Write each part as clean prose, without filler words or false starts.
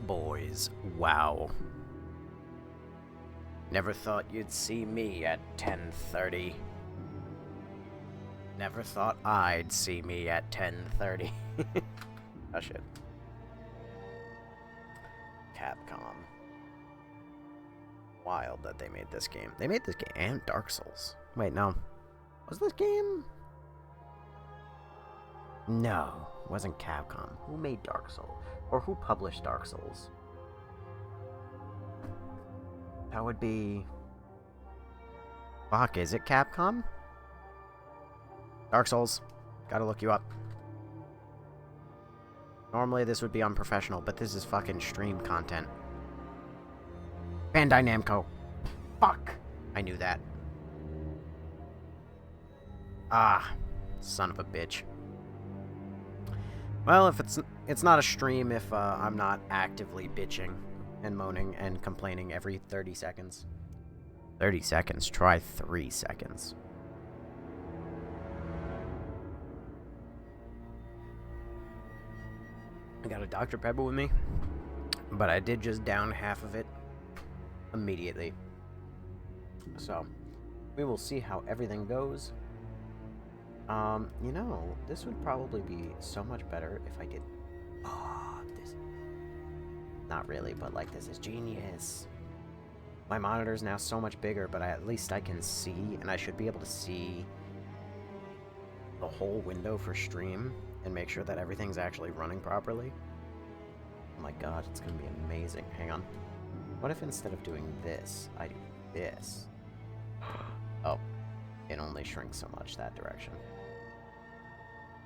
boys. Wow. Never thought you'd see me at 10:30. Never thought I'd see me at 10:30. Oh shit. Capcom. Wild that they made this game. They made this game and Dark Souls. Wait, no. Was this game? No, it wasn't Capcom. Who made Dark Souls? Or who published Dark Souls? That would be... Fuck, is it Capcom? Dark Souls. Gotta look you up. Normally this would be unprofessional, but this is fucking stream content. Bandai Namco. Fuck! I knew that. Ah, son of a bitch. Well, if it's not a stream if I'm not actively bitching and moaning and complaining every 30 seconds. 30 seconds. Try 3 seconds. I got a Dr. Pepper with me, but I did just down half of it immediately. So, we will see how everything goes. You know, this would probably be so much better if I did... Oh, this... Not really, but like, this is genius. My monitor's now so much bigger, but at least I can see, and I should be able to see the whole window for stream and make sure that everything's actually running properly. Oh my god, it's gonna be amazing. Hang on. What if instead of doing this, I do this? Oh, it only shrinks so much that direction.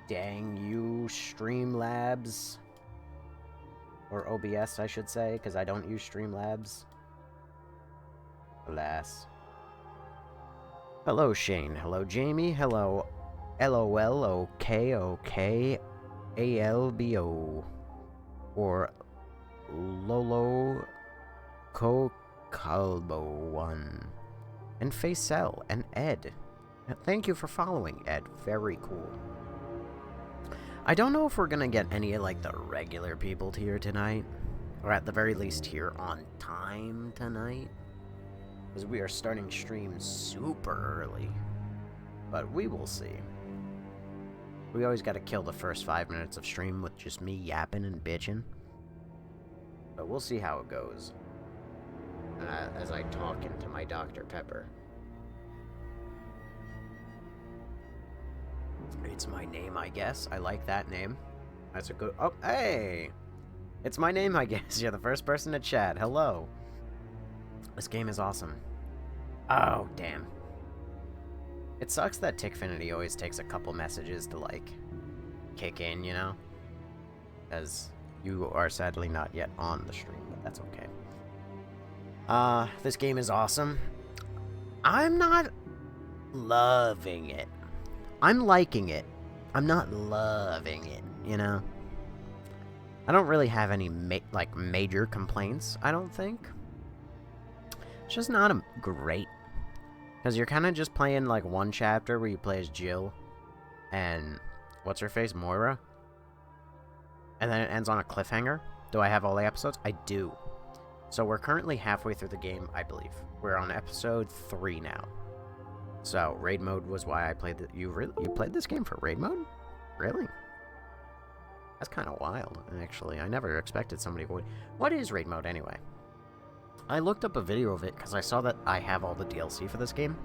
Dang you, Streamlabs. Or OBS, I should say, because I don't use Streamlabs. Alas. Hello, Shane. Hello, Jamie. Hello, LOL, OK, ALBO. Or Lolo Cocalbo1. And Facel and Ed. Thank you for following, Ed. Very cool. I don't know if we're gonna get any of, like, the regular people here tonight. Or at the very least here on time tonight. Because we are starting stream super early. But we will see. We always gotta kill the first 5 minutes of stream with just me yapping and bitching. But we'll see how it goes. As I talk into my Dr. Pepper. It's my name, I guess. I like that name. That's a good... Oh, hey! It's my name, I guess. You're the first person to chat. Hello. This game is awesome. Oh, damn. It sucks that Tickfinity always takes a couple messages to, like, kick in, you know? As you are sadly not yet on the stream, but that's okay. This game is awesome. I'm not loving it. I'm liking it. I'm not loving it, you know? I don't really have any major complaints, I don't think. It's just not great. Because you're kind of just playing, like, one chapter where you play as Jill and, what's her face, Moira? And then it ends on a cliffhanger. Do I have all the episodes? I do. So we're currently halfway through the game, I believe. We're on episode 3 now. So, raid mode was why I played you played this game for raid mode? Really? That's kind of wild, actually. I never expected somebody would... What is raid mode, anyway? I looked up a video of it because I saw that I have all the DLC for this game.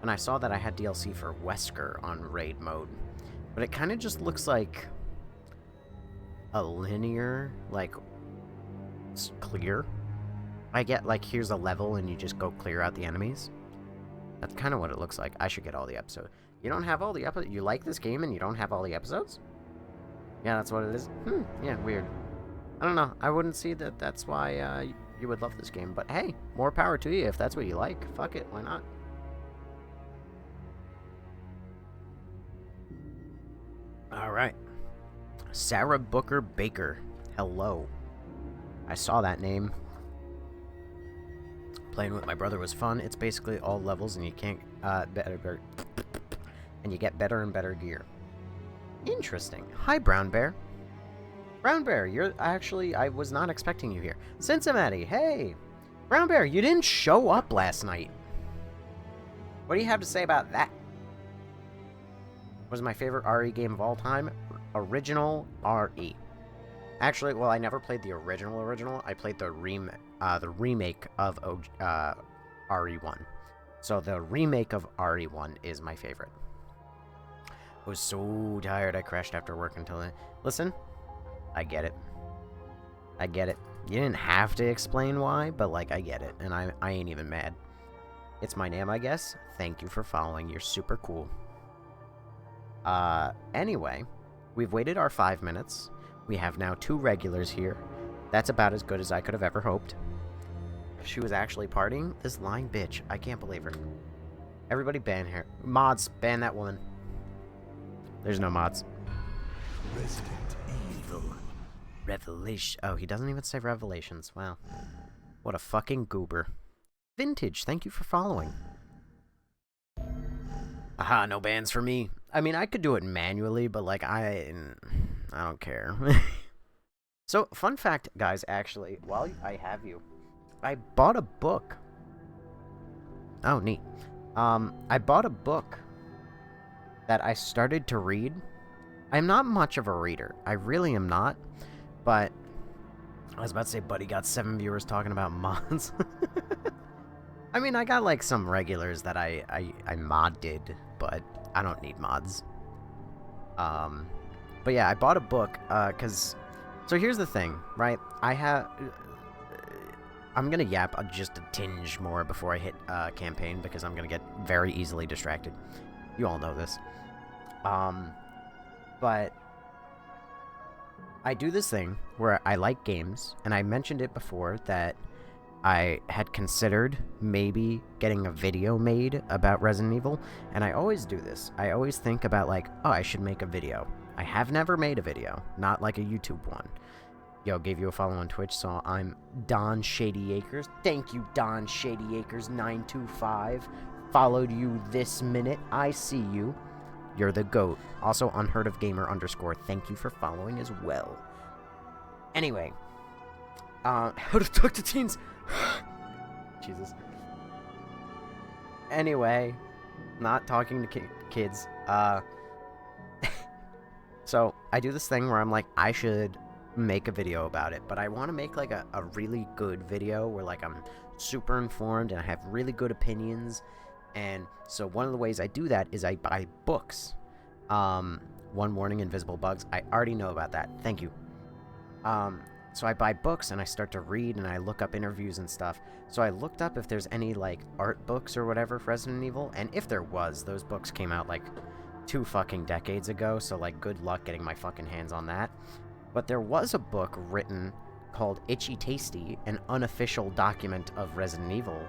And I saw that I had DLC for Wesker on raid mode. But it kind of just looks like a linear, like, clear. I get, like, here's a level and you just go clear out the enemies. That's kind of what it looks like. I should get all the episodes. You don't have all the episodes? You like this game and you don't have all the episodes? Yeah, that's what it is. Yeah, weird. I don't know. I wouldn't see that that's why you would love this game. But hey, more power to you if that's what you like. Fuck it, why not? Alright. Sarah Booker Baker. Hello. I saw that name. Playing with my brother was fun. It's basically all levels and you can't and you get better and better gear. Interesting. Hi, Brown Bear. Brown Bear, you're actually, I was not expecting you here. Cincinnati, hey! Brown Bear, you didn't show up last night. What do you have to say about that? Was my favorite RE game of all time? Original RE. Actually, well, I never played the original. I played the remake of RE1. So the remake of RE1 is my favorite. I was so tired I crashed after work until then. Listen, I get it. I get it. You didn't have to explain why, but, like, I get it. And I ain't even mad. It's my name, I guess. Thank you for following. You're super cool. Anyway, we've waited our 5 minutes. We have now 2 regulars here. That's about as good as I could have ever hoped. She was actually partying? This lying bitch. I can't believe her. Everybody ban her. Mods, ban that woman. There's no mods. Resident Evil. Revelation. Oh, he doesn't even say Revelations. Wow. What a fucking goober. Vintage, thank you for following. Aha, no bans for me. I mean, I could do it manually, but, like, I don't care. So, fun fact, guys, actually, while I have you, I bought a book. Oh, neat. I bought a book that I started to read. I'm not much of a reader. I really am not. But I was about to say, buddy got 7 viewers talking about mods. I mean, I got, like, some regulars that I modded, but I don't need mods. But yeah, I bought a book, because... So here's the thing, right? I'm gonna yap just a tinge more before I hit campaign, because I'm gonna get very easily distracted. You all know this. But I do this thing where I like games, and I mentioned it before that I had considered maybe getting a video made about Resident Evil, and I always do this. I always think about, like, oh, I should make a video. I have never made a video, not like a YouTube one. Yo, gave you a follow on Twitch, so I'm Don Shady Acres. Thank you, Don Shady Acres 925. Followed you this minute. I see you. You're the GOAT. Also, Unheard of Gamer _ thank you for following as well. Anyway, how to talk to teens. Jesus. Anyway, not talking to kids. So, I do this thing where I'm like, I should make a video about it, but I want to make, like, a really good video where, like, I'm super informed and I have really good opinions. And so one of the ways I do that is I buy books. One Morning, Invisible Bugs. I already know about that. Thank you. So I buy books and I start to read and I look up interviews and stuff. So I looked up if there's any, like, art books or whatever for Resident Evil. And if there was, those books came out, like, 2 fucking decades ago. So, like, good luck getting my fucking hands on that. But there was a book written called Itchy Tasty, an unofficial document of Resident Evil.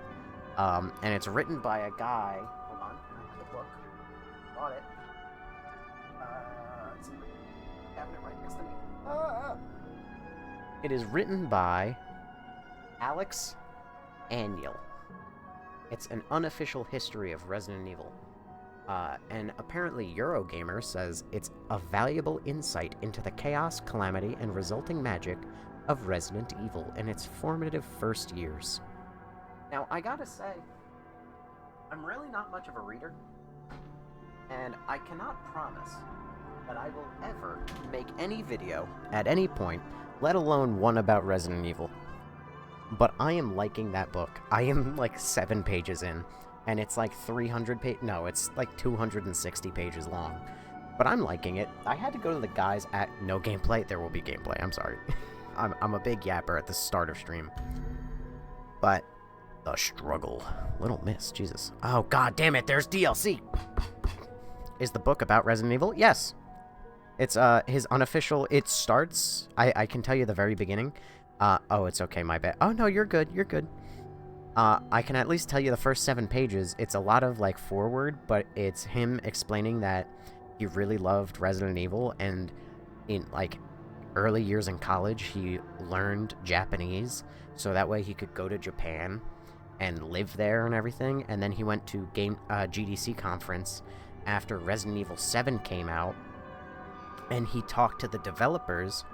And it's written by a guy... Hold on, I have the book. Bought it. It's in the cabinet right next to me. It is written by Alex Aniel. It's an unofficial history of Resident Evil. And apparently Eurogamer says it's a valuable insight into the chaos, calamity, and resulting magic of Resident Evil in its formative first years. Now, I gotta say, I'm really not much of a reader, and I cannot promise that I will ever make any video at any point, let alone one about Resident Evil. But I am liking that book. I am, like, 7 pages in. And it's like 300 pages. No, it's like 260 pages long. But I'm liking it. I had to go to the guys at No Gameplay. There will be gameplay. I'm sorry. I'm a big yapper at the start of stream. But the struggle. Little Miss. Jesus. Oh, god damn it. There's DLC. Is the book about Resident Evil? Yes. It's his unofficial. It starts. I can tell you the very beginning. Oh, it's okay. My bad. Oh, no, you're good. You're good. I can at least tell you the first 7 pages. It's a lot of, like, forward, but it's him explaining that he really loved Resident Evil, and in, like, early years in college, he learned Japanese, so that way he could go to Japan and live there and everything, and then he went to GDC conference after Resident Evil 7 came out, and he talked to the developers,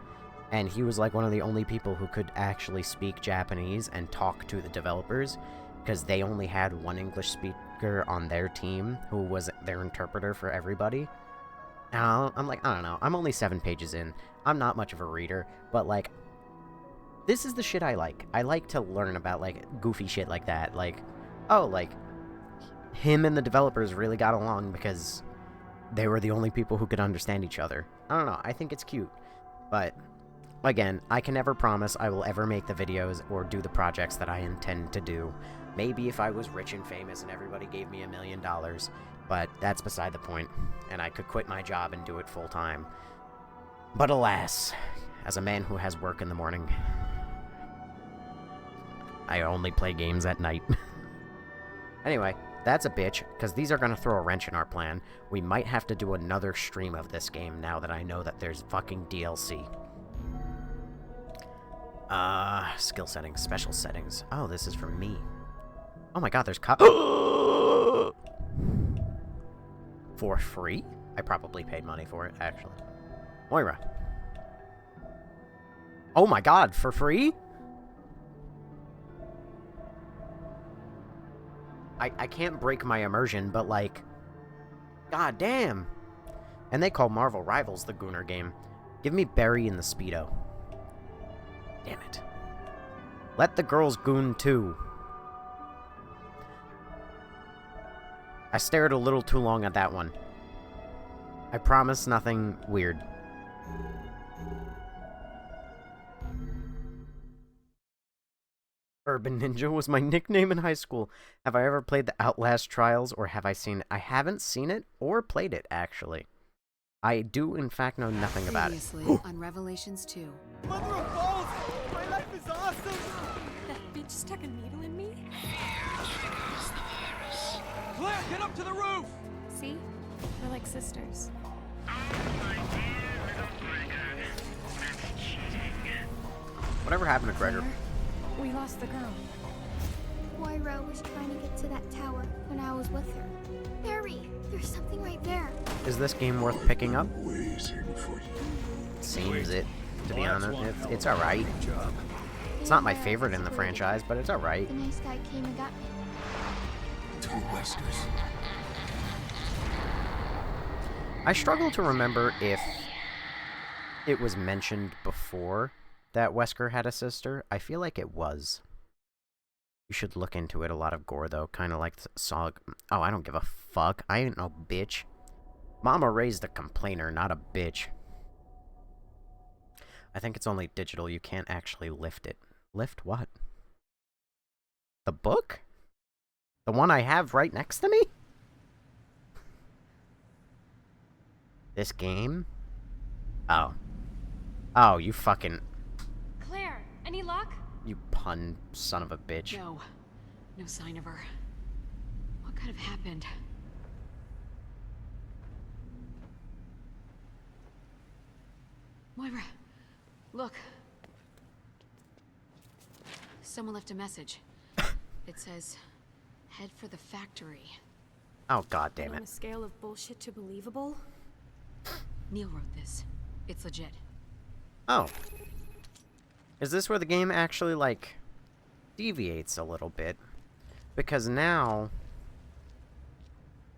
And he was like one of the only people who could actually speak Japanese and talk to the developers, because they only had one English speaker on their team who was their interpreter for everybody. And I'm like, I don't know, I'm only 7 pages in. I'm not much of a reader, but like, this is the shit I like. I like to learn about like goofy shit like that. Like, oh, like, him and the developers really got along because they were the only people who could understand each other. I don't know, I think it's cute. But again, I can never promise I will ever make the videos or do the projects that I intend to do. Maybe if I was rich and famous and everybody gave me $1 million, but that's beside the point, and I could quit my job and do it full time. But alas, as a man who has work in the morning, I only play games at night. Anyway, that's a bitch, because these are going to throw a wrench in our plan. We might have to do another stream of this game now that I know that there's fucking DLC. Skill settings, special settings. Oh, this is for me. Oh my god, there's for free? I probably paid money for it, actually. Moira. Oh my god, for free? I can't break my immersion, but like, god damn. And they call Marvel Rivals the Gooner game. Give me Barry in the Speedo. Damn it. Let the girls goon too. I stared a little too long at that one. I promise nothing weird. Urban Ninja was my nickname in high school. Have I ever played the Outlast Trials, or have I seen it? I haven't seen it or played it, actually. I do, in fact, know nothing about it. Previously on Revelations 2. Mother of balls! My life is awesome! That bitch stuck a needle in me? Claire, get up to the roof! See? We're like sisters. Whatever happened to Gregor? We lost the girl. Moira was trying to get to that tower when I was with her. Barry, there's something right there. Is this game worth picking up? Waiting for you. Seems it, to be honest. It's alright. It's not my favorite in the franchise, but it's alright. The nice guy came and got me. Two Weskers. I struggle to remember if it was mentioned before that Wesker had a sister. I feel like it was. You should look into it. A lot of gore, though. Kind of like Sog. Oh, I don't give a fuck. I ain't no bitch. Mama raised a complainer, not a bitch. I think it's only digital. You can't actually lift it. Lift what? The book? The one I have right next to me? This game? Oh. Oh, you fucking... Claire, any luck? You pun son of a bitch. No. No sign of her. What could have happened? Moira, look. Someone left a message. It says, head for the factory. Oh, god damn On it. a scale of bullshit to believable? Neil wrote this. It's legit. Oh. Is this where the game actually, like, deviates a little bit? Because now,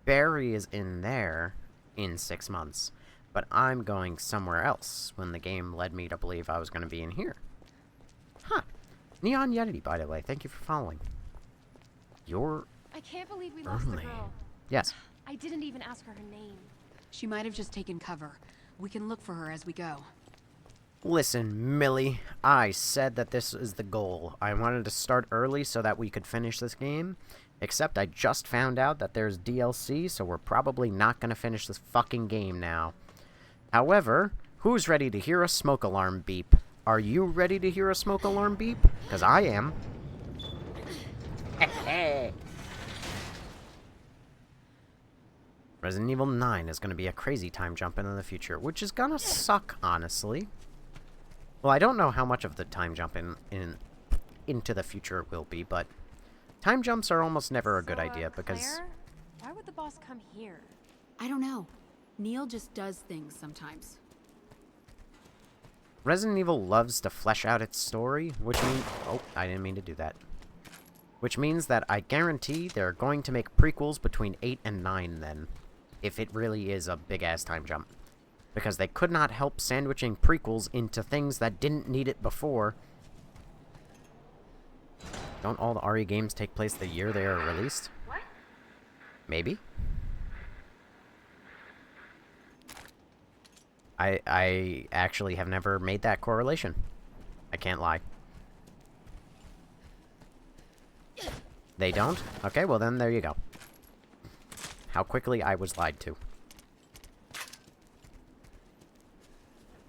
Barry is in there in 6 months, but I'm going somewhere else when the game led me to believe I was going to be in here. Huh. Neon Yeti, by the way, thank you for following. You're I can't believe we lost the early. girl. Yes. I didn't even ask her her name. She might have just taken cover. We can look for her as we go. Listen, Millie, I said that this is the goal. I wanted to start early so that we could finish this game, except I just found out that there's DLC, so we're probably not going to finish this fucking game now. However, who's ready to hear a smoke alarm beep? Are you ready to hear a smoke alarm beep? Because I am. Resident Evil 9 is going to be a crazy time jump into the future, which is going to suck, honestly. Well, I don't know how much of the time jump into the future will be, but time jumps are almost never a good idea, because... Claire, why would the boss come here? I don't know. Neil just does things sometimes. Resident Evil loves to flesh out its story, which means... Oh, I didn't mean to do that. Which means that I guarantee they're going to make prequels between 8 and 9 then. If it really is a big-ass time jump. Because they could not help sandwiching prequels into things that didn't need it before. Don't all the RE games take place the year they are released? What? Maybe. I actually have never made that correlation. I can't lie. They don't? Okay, well then there you go. How quickly I was lied to.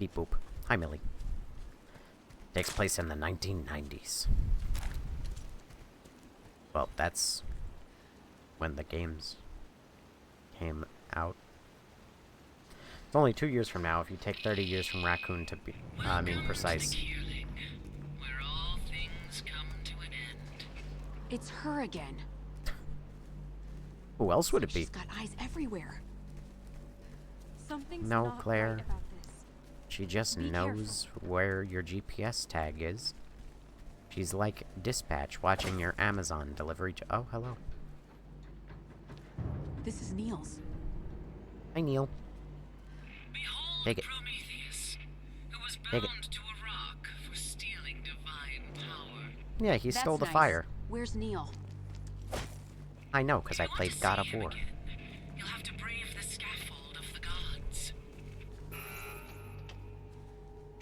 Beep boop. Hi, Millie. Takes place in the 1990s. Well, that's when the games came out. It's only 2 years from now if you take 30 years from Raccoon to be, precise. Where all things come to an end. It's her again. Who else would it be? She's got eyes everywhere. Something's No, not Claire. right about this. She just Be knows where your GPS tag is. She's like dispatch watching your Amazon delivery. Oh, hello. This is Neil's. Hi, Neil. Behold Take it. Prometheus, who was Take it. bound to a rock for stealing divine power. Yeah, he That's stole the nice. fire. Where's Neil? I know, because I Want played to God of see him War. again? You'll have to brave the scaffold of the gods.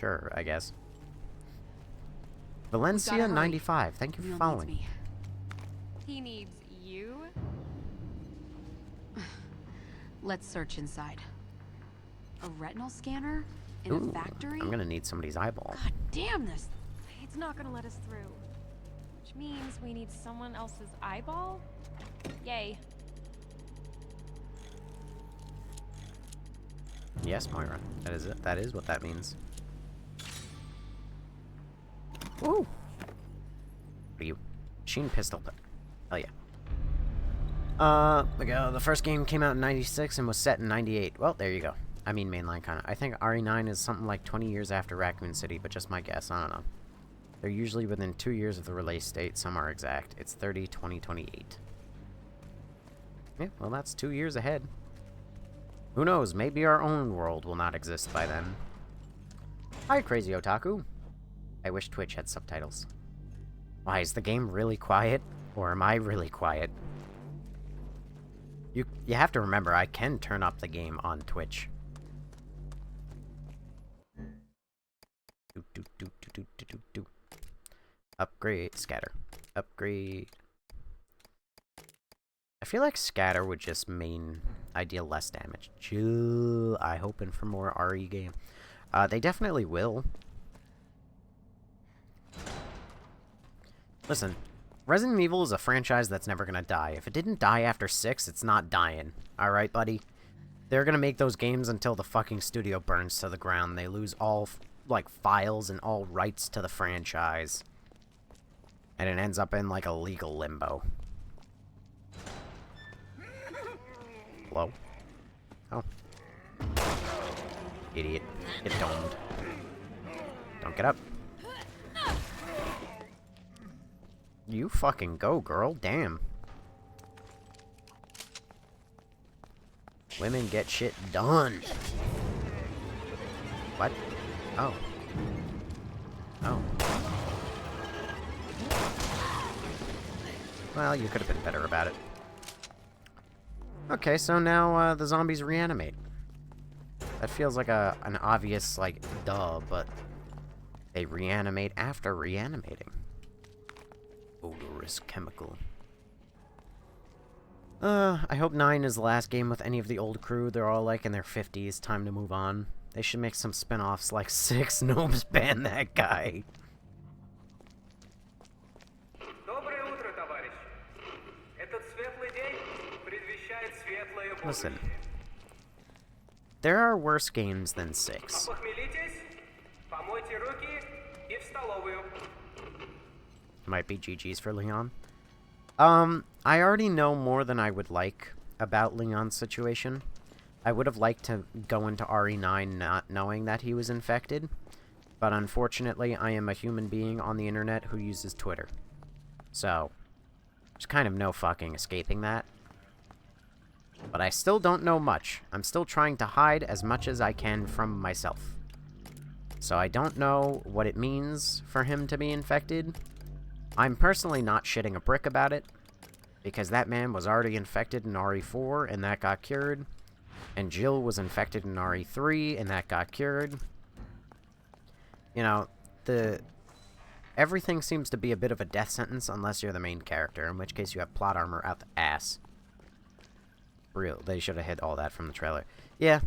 Sure, I guess. gotta Valencia hurry. 95. Thank you for Neil needs following. me. He needs you? Let's search inside. A retinal scanner? In Ooh, a factory? I'm gonna need somebody's eyeball. God damn this! It's not gonna let us through. Which means we need someone else's eyeball? Yay. Yes, Moira. That is it. That is what that means. Ooh. What are you? Machine pistol. Hell yeah. The first game came out in 96 and was set in 98. Well, there you go. I mean, mainline kind of. I think RE9 is something like 20 years after Raccoon City, but just my guess. I don't know. They're usually within 2 years of the release date. Some are exact. It's 30/20/28. Yeah, well, that's 2 years ahead. Who knows? Maybe our own world will not exist by then. Hi, Crazy Otaku. I wish Twitch had subtitles. Why, is the game really quiet? Or am I really quiet? You have to remember, I can turn up the game on Twitch. Do. Upgrade. Scatter. Upgrade. I feel like Scatter would just mean I deal less damage. I hoping for more RE game. They definitely will. Listen, Resident Evil is a franchise that's never gonna die. If it didn't die after 6, it's not dying. Alright, buddy? They're gonna make those games until the fucking studio burns to the ground. They lose all, like, files and all rights to the franchise. And it ends up in, like, a legal limbo. Hello? Oh. Idiot. Get domed. Don't get up. You fucking go, girl. Damn. Women get shit done. What? Oh. Oh. Well, you could have been better about it. Okay, so now the zombies reanimate. That feels like an obvious, like, duh, but they reanimate after reanimating. Odorous chemical. I hope 9 is the last game with any of the old crew. They're all, like, in their 50s. Time to move on. They should make some spin-offs like 6. Noobs ban that guy. Доброе утро, товарищ. Этот светлый день предвещает светлое будущее. Listen. There are worse games than 6. Похмелитесь, помойте руки и в столовую. Might be GG's for Leon. I already know more than I would like about Leon's situation. I would have liked to go into RE9 not knowing that he was infected. But unfortunately, I am a human being on the internet who uses Twitter. So, there's kind of no fucking escaping that. But I still don't know much. I'm still trying to hide as much as I can from myself. So I don't know what it means for him to be infected. I'm personally not shitting a brick about it, because that man was already infected in RE4, and that got cured. And Jill was infected in RE3, and that got cured. You know, everything seems to be a bit of a death sentence unless you're the main character, in which case you have plot armor out the ass. Real, they should have hit all that from the trailer. Yeah,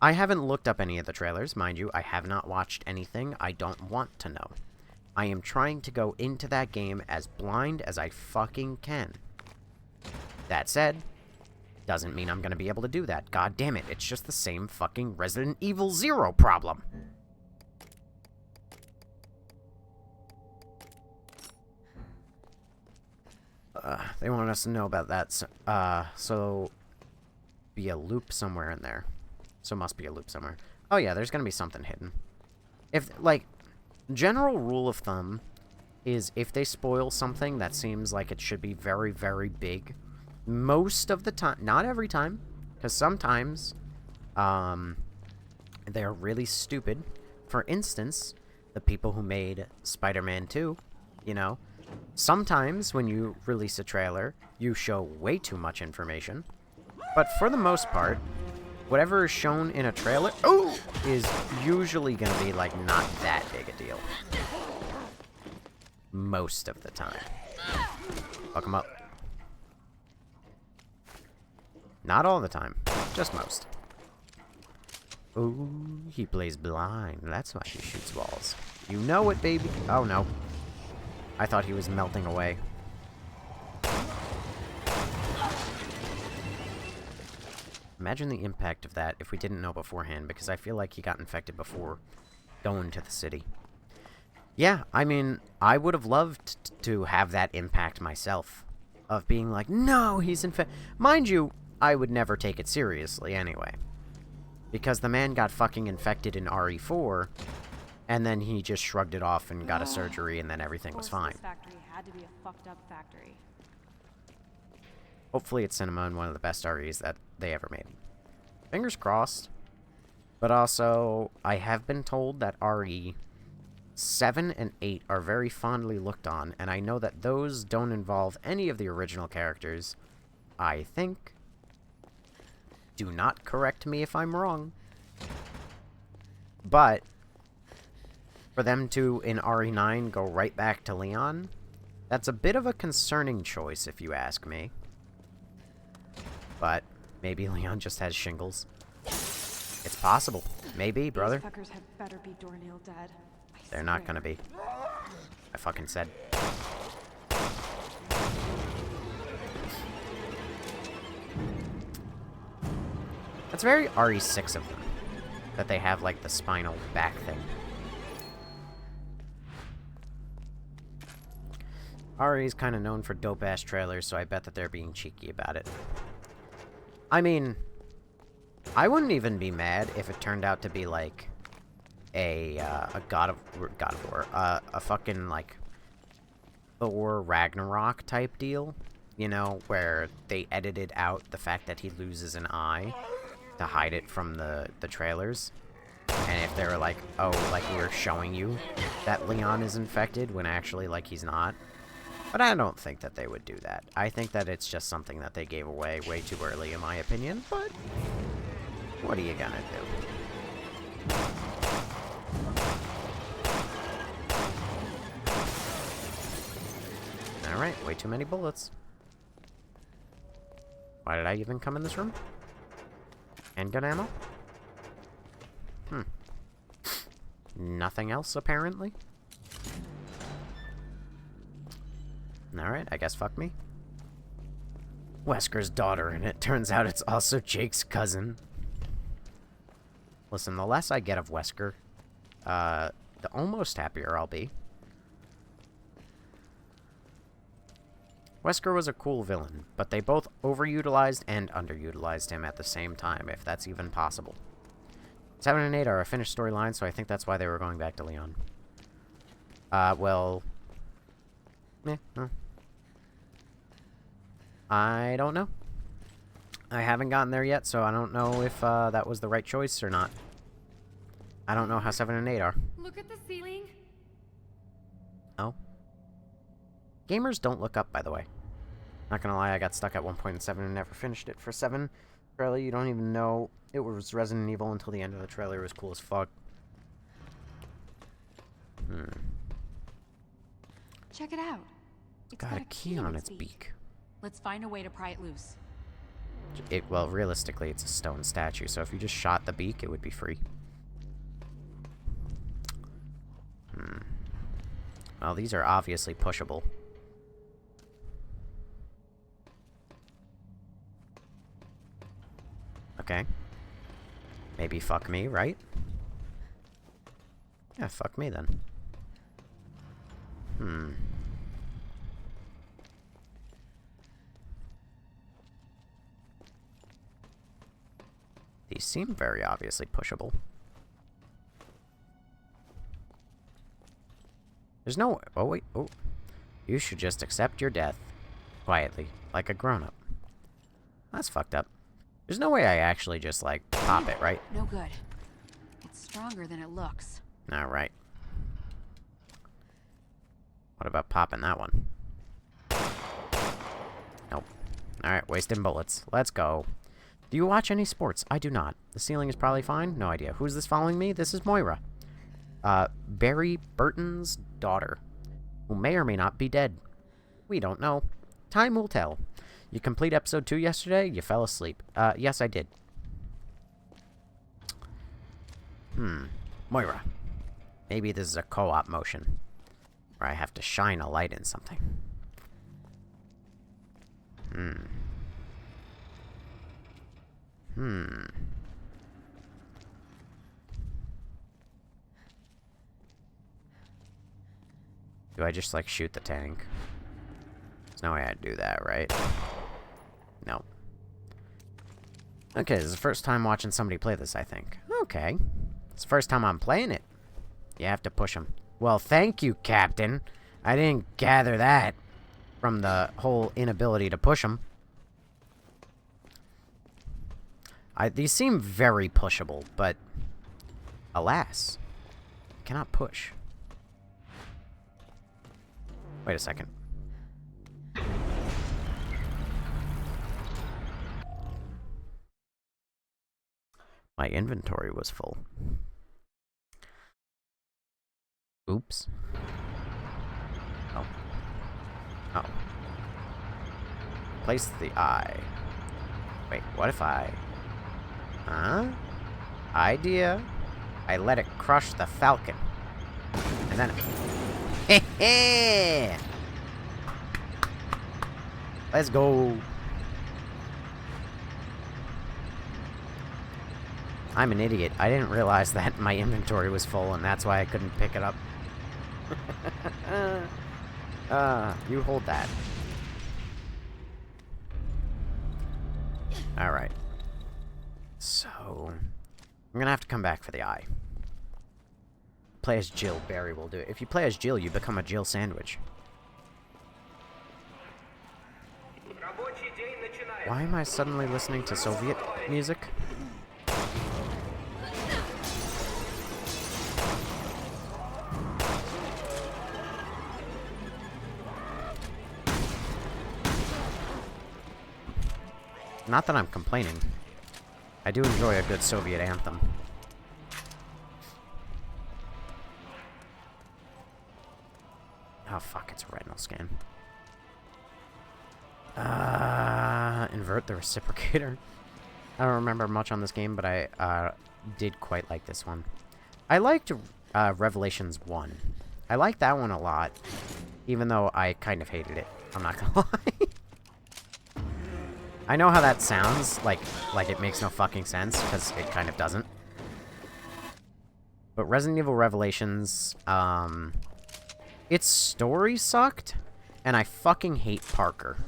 I haven't looked up any of the trailers, mind you. I have not watched anything. I don't want to know. I am trying to go into that game as blind as I fucking can. That said, doesn't mean I'm going to be able to do that. God damn it, it's just the same fucking Resident Evil 0 problem. They want us to know about that, so be a loop somewhere in there. So must be a loop somewhere. Oh yeah, there's gonna be something hidden. If, like, general rule of thumb is if they spoil something that seems like it should be very, very big, most of the time, not every time, because sometimes, they're really stupid. For instance, the people who made Spider-Man 2, you know, sometimes when you release a trailer, you show way too much information. But for the most part, whatever is shown in a trailer is usually going to be, like, not that big a deal. Most of the time. Fuck 'em up. Not all the time. Just most. Ooh, he plays blind. That's why he shoots walls. You know it, baby. Oh, no. I thought he was melting away. Imagine the impact of that if we didn't know beforehand, because I feel like he got infected before going to the city. Yeah, I mean, I would have loved to have that impact myself. Of being like, no, he's infected. Mind you, I would never take it seriously anyway. Because the man got fucking infected in RE4, and then he just shrugged it off and got a surgery, and then everything was fine. This factory had to be a fucked up factory. Hopefully it's Cinema and one of the best REs that they ever made. Fingers crossed. But also, I have been told that RE 7 and 8 are very fondly looked on, and I know that those don't involve any of the original characters, I think. Do not correct me if I'm wrong. But for them to, in RE9, go right back to Leon, that's a bit of a concerning choice, if you ask me. But maybe Leon just has shingles. It's possible. Maybe, brother. These fuckers had better be doornail dead. They're not gonna be. I fucking said. That's very RE6 of them. That they have, like, the spinal back thing. RE is kind of known for dope-ass trailers, so I bet that they're being cheeky about it. I mean, I wouldn't even be mad if it turned out to be, like, a God of War, a fucking, like, Thor Ragnarok type deal, you know, where they edited out the fact that he loses an eye to hide it from the trailers. And if they were like, oh, like, we're showing you that Leon is infected when actually, like, he's not. But I don't think that they would do that. I think that it's just something that they gave away way too early, in my opinion, but what are you gonna do? Alright, way too many bullets. Why did I even come in this room? Handgun ammo? Nothing else, apparently? Alright, I guess fuck me. Wesker's daughter, and it turns out it's also Jake's cousin. Listen, the less I get of Wesker, the almost happier I'll be. Wesker was a cool villain, but they both overutilized and underutilized him at the same time, if that's even possible. 7 and 8 are a finished storyline, so I think that's why they were going back to Leon. Well... no. I don't know. I haven't gotten there yet, so I don't know if that was the right choice or not. I don't know how 7 and 8 are. Look at the ceiling. Oh. Gamers don't look up, by the way. Not gonna lie, I got stuck at one point in 7 and never finished it. For 7, trailer, you don't even know it was Resident Evil until the end of the trailer. It was cool as fuck. Check it out. It's Got a key on its beak. Let's find a way to pry it loose. Well, realistically, it's a stone statue, so if you just shot the beak, it would be free. Well, these are obviously pushable. Okay. Maybe fuck me, right? Yeah, fuck me then. These seem very obviously pushable. There's no... Oh, wait. Oh. You should just accept your death. Quietly. Like a grown-up. That's fucked up. There's no way I actually just, like, pop it, right? No good. It's stronger than it looks. Alright. What about popping that one? Nope. Alright, wasting bullets. Let's go. Do you watch any sports? I do not. The ceiling is probably fine. No idea. Who's this following me? This is Moira. Barry Burton's daughter, who may or may not be dead. We don't know. Time will tell. You complete episode 2 yesterday? You fell asleep. Yes, I did. Moira. Maybe this is a co-op motion, where I have to shine a light in something. Do I just, like, shoot the tank? There's no way I'd do that, right? No. Okay, this is the first time watching somebody play this, I think. Okay. It's the first time I'm playing it. You have to push them. Well, thank you, Captain. I didn't gather that from the whole inability to push them. These seem very pushable, but alas, cannot push. Wait a second. My inventory was full. Oops. Oh. Oh. Place the eye. Wait, what if I... Huh? Idea. I let it crush the falcon. And then... Heh. Let's go. I'm an idiot. I didn't realize that my inventory was full, and that's why I couldn't pick it up. You hold that. Alright. So... I'm gonna have to come back for the eye. Play as Jill. Barry will do it. If you play as Jill, you become a Jill sandwich. Why am I suddenly listening to Soviet music? Not that I'm complaining. I do enjoy a good Soviet anthem. Oh fuck, it's a retinal scan. Invert the reciprocator. I don't remember much on this game, but I did quite like this one. I liked Revelations 1. I liked that one a lot, even though I kind of hated it. I'm not gonna lie. I know how that sounds, like it makes no fucking sense, because it kind of doesn't. But Resident Evil Revelations, its story sucked, and I fucking hate Parker.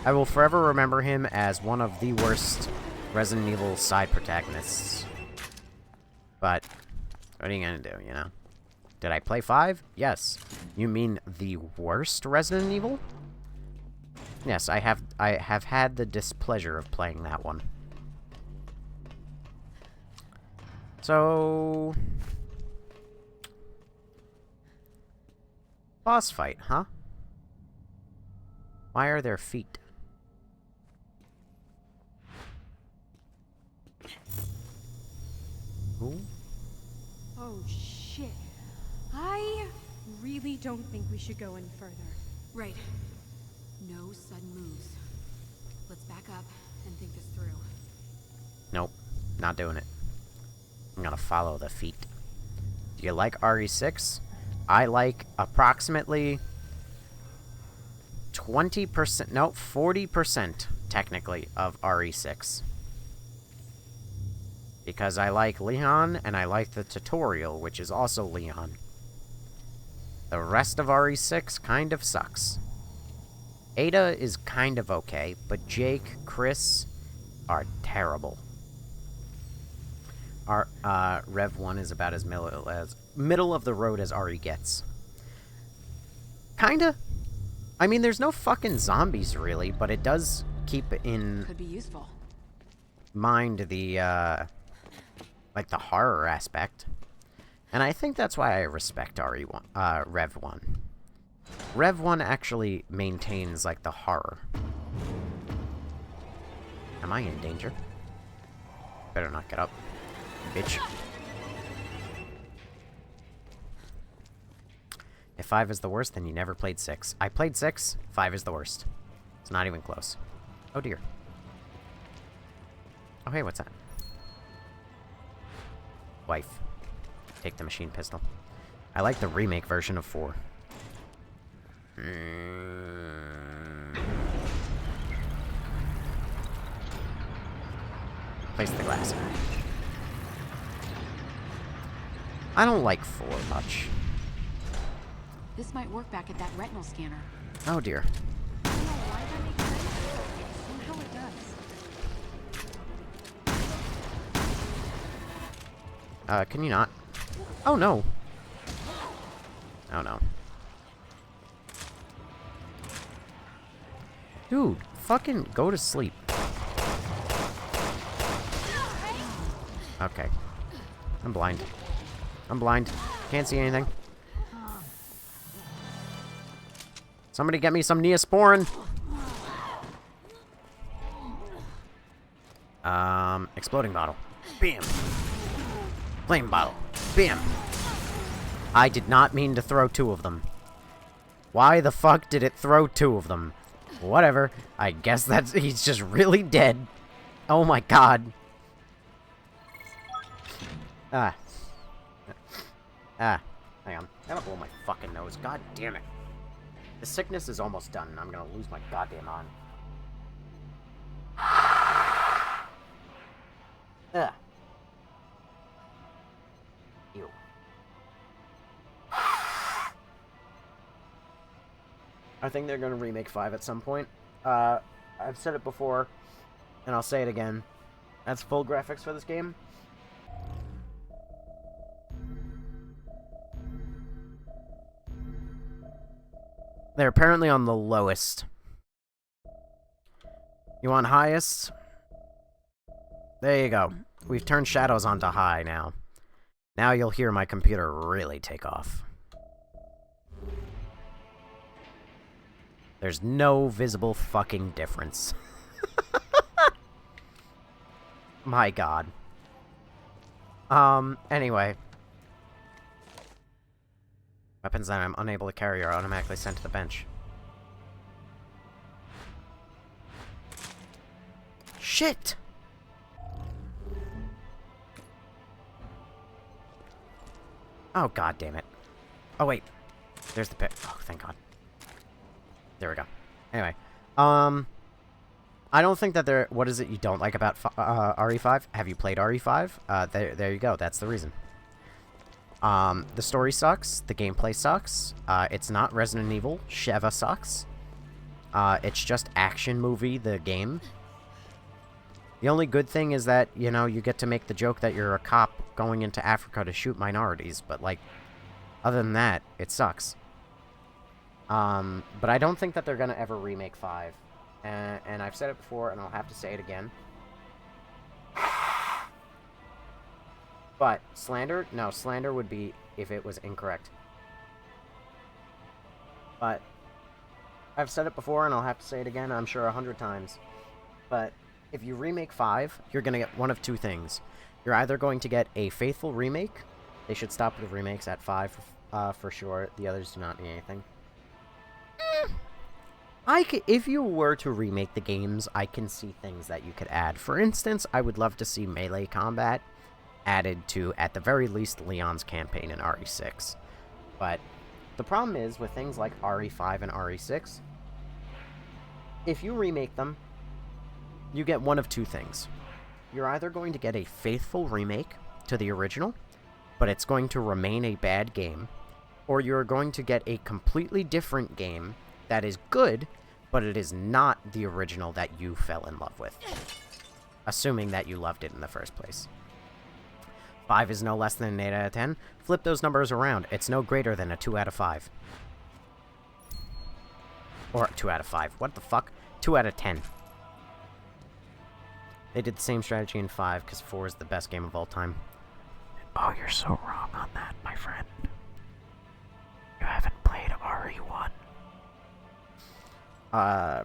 I will forever remember him as one of the worst Resident Evil side protagonists. But, what are you gonna do, you know? Did I play 5? Yes. You mean the worst Resident Evil? Yes, I have had the displeasure of playing that one. So... boss fight, huh? Why are there feet? Ooh. Oh, shit. I really don't think we should go any further. Right. No sudden moves. Let's back up and think this through. Nope. Not doing it. I'm gonna follow the feet. Do you like RE6? I like approximately 20%, no, 40% technically of RE6. Because I like Leon, and I like the tutorial, which is also Leon. The rest of RE6 kind of sucks. Ada is kind of okay, but Jake, Chris are terrible. Our Rev 1 is about as middle of the road as RE gets. Kinda. I mean, there's no fucking zombies, really, but it does keep in Could be useful. mind the, like, the horror aspect. And I think that's why I respect RE1, Rev 1. Rev 1 actually maintains, like, the horror. Am I in danger? Better not get up, bitch. If 5 is the worst, then you never played 6. I played 6, 5 is the worst. It's not even close. Oh dear. Oh hey, what's that? Wife. Take the machine pistol. I like the remake version of 4. Place the glass. I don't like 4 much. This might work back at that retinal scanner. Oh dear. I don't know why that makes sense, but somehow it does. Can you not? Oh no. Oh no. Dude, fucking go to sleep. Okay. I'm blind. I'm blind. Can't see anything. Somebody get me some Neosporin. Exploding bottle. Bam. Flame bottle. Bam. I did not mean to throw 2 of them. Why the fuck did it throw 2 of them? Whatever. I guess that's... he's just really dead. Oh my god. Hang on. I gotta blow my fucking nose. God damn it. The sickness is almost done, and I'm gonna lose my goddamn arm. Ugh. Ew. I think they're gonna remake 5 at some point. I've said it before, and I'll say it again. That's full graphics for this game. They're apparently on the lowest. You want highest? There you go. We've turned shadows onto high now. Now you'll hear my computer really take off. There's no visible fucking difference. My god. Anyway. Weapons that I'm unable to carry are automatically sent to the bench. Shit! Oh, god damn it. Oh, wait. There's the pit. Oh, thank god. There we go. Anyway. I don't think that there... What is it you don't like about RE5? Have you played RE5? There you go. That's the reason. The story sucks. The gameplay sucks. It's not Resident Evil. Sheva sucks. It's just action movie, the game. The only good thing is that, you know, you get to make the joke that you're a cop going into Africa to shoot minorities, but, like, other than that, it sucks. But I don't think that they're gonna ever remake 5. And I've said it before, and I'll have to say it again. But, slander? No, slander would be if it was incorrect. But, I've said it before, and I'll have to say it again, I'm sure 100 times. But, if you remake 5, you're gonna get one of two things. You're either going to get a faithful remake. They should stop with remakes at 5, for sure. The others do not need anything. If you were to remake the games, I can see things that you could add. For instance, I would love to see melee combat added to, at the very least, Leon's campaign in RE6. But the problem is, with things like RE5 and RE6, if you remake them, you get one of two things. You're either going to get a faithful remake to the original, but it's going to remain a bad game, or you're going to get a completely different game that is good, but it is not the original that you fell in love with. Assuming that you loved it in the first place. 5 is no less than an 8 out of 10. Flip those numbers around. It's no greater than a 2 out of 5. Or 2 out of 5. What the fuck? 2 out of 10. They did the same strategy in 5, because 4 is the best game of all time. Oh, you're so wrong on that, my friend. You haven't played RE1.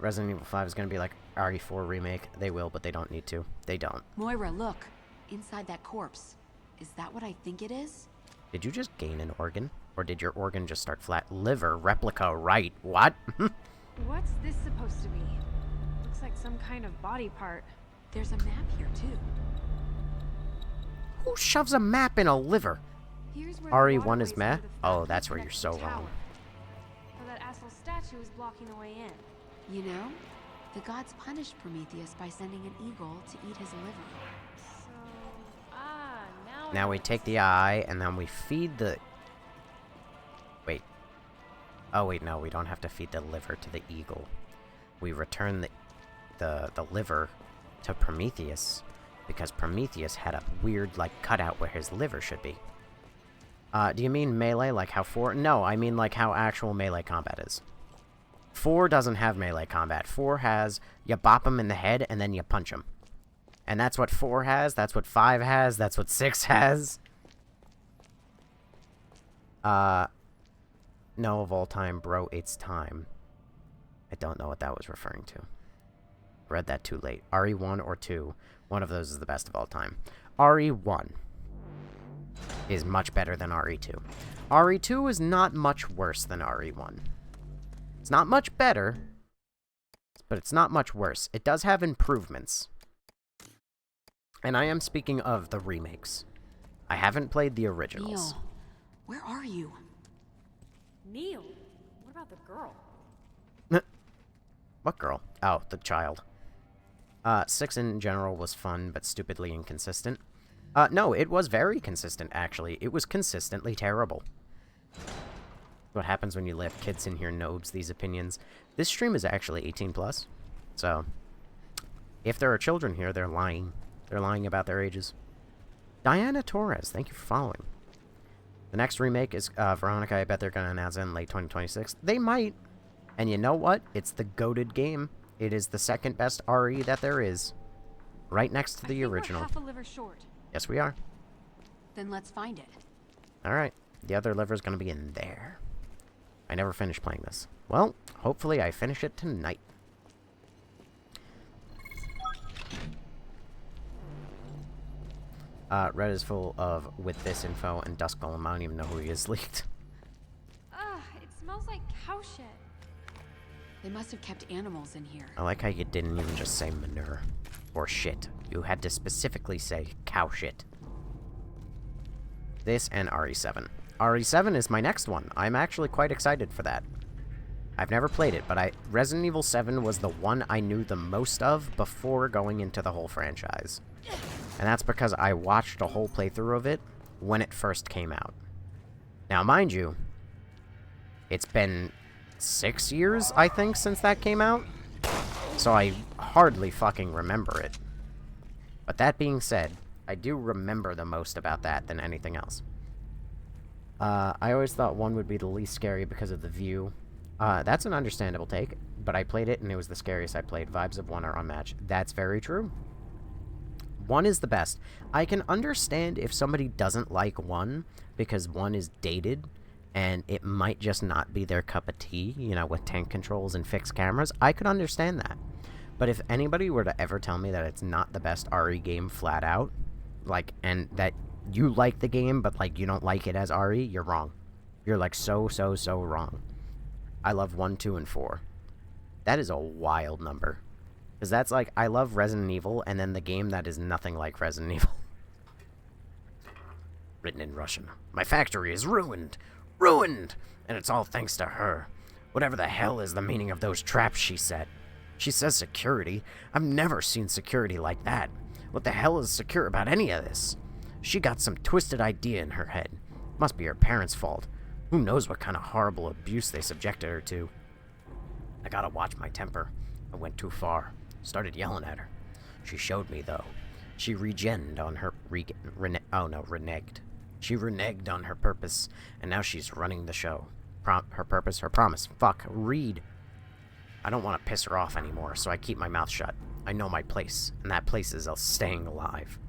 Resident Evil 5 is going to be like RE4 remake. They will, but they don't need to. They don't. Moira, look. Inside that corpse. Is that what I think it is? Did you just gain an organ? Or did your organ just start flat? Liver, replica, right. What? What's this supposed to be? Looks like some kind of body part. There's a map here, too. Who shoves a map in a liver? Here's where the RE1 waterways is go meh? to the Oh, factory that's where you're connects so the tower. wrong. But that asshole statue is blocking the way in. You know, the gods punished Prometheus by sending an eagle to eat his liver. So, now Now we take the eye, and then we feed the... Wait. Oh, wait, no, we don't have to feed the liver to the eagle. We return the liver to Prometheus, because Prometheus had a weird, like, cutout where his liver should be. Do you mean melee, like how 4... No, I mean like how actual melee combat is. 4 doesn't have melee combat. 4 has, you bop him in the head, and then you punch him. And that's what 4 has, that's what 5 has, that's what 6 has. No of all time, bro, it's time. I don't know what that was referring to. Read that too late. RE1 or 2, one of those is the best of all time. RE1 is much better than RE2. RE2 is not much worse than RE1. It's not much better, but it's not much worse. It does have improvements. And I am speaking of the remakes. I haven't played the originals. Neil, where are you? Neil, what about the girl? What girl? Oh, the child. 6 in general was fun, but stupidly inconsistent. No, it was very consistent, actually. It was consistently terrible. What happens when you let kids in here nobs these opinions. This stream is actually 18+. So, if there are children here, they're lying. They're lying about their ages. Diana Torres, thank you for following. The next remake is Veronica. I bet they're going to announce it in late 2026. They might. And you know what? It's the goated game. It is the second best RE that there is. Right next to the original. We're half a liver short. Yes, we are. Then let's find it. Alright. The other liver's going to be in there. I never finished playing this. Well, hopefully I finish it tonight. Red is full of with this info and Dusk Golem. I don't even know who he is leaked. Ugh, it smells like cow shit. They must have kept animals in here. I like how you didn't even just say manure. Or shit. You had to specifically say cow shit. This and RE7. RE7 is my next one. I'm actually quite excited for that. I've never played it, but Resident Evil 7 was the one I knew the most of before going into the whole franchise. And that's because I watched a whole playthrough of it when it first came out. Now, mind you, it's been 6 years, I think, since that came out. So I hardly fucking remember it. But that being said, I do remember the most about that than anything else. I always thought 1 would be the least scary because of the view. That's an understandable take, but I played it and it was the scariest I played. Vibes of 1 are unmatched. That's very true. 1 is the best. I can understand if somebody doesn't like 1 because 1 is dated and it might just not be their cup of tea, you know, with tank controls and fixed cameras. I could understand that. But if anybody were to ever tell me that it's not the best RE game flat out, like, and that you like the game, but, like, you don't like it as RE, you're wrong. You're, like, so wrong. I love 1, 2, and 4. That is a wild number. Because that's like, I love Resident Evil, and then the game that is nothing like Resident Evil. Written in Russian. My factory is ruined! Ruined! And it's all thanks to her. Whatever the hell is the meaning of those traps she set? She says security. I've never seen security like that. What the hell is secure about any of this? She got some twisted idea in her head. Must be her parents' fault. Who knows what kind of horrible abuse they subjected her to. I gotta watch my temper. I went too far. Started yelling at her. She showed me, though. She reneged on her... reneged. She reneged on her purpose, and now she's running the show. Her purpose, her promise. Fuck, read. I don't want to piss her off anymore, so I keep my mouth shut. I know my place, and that place is staying alive.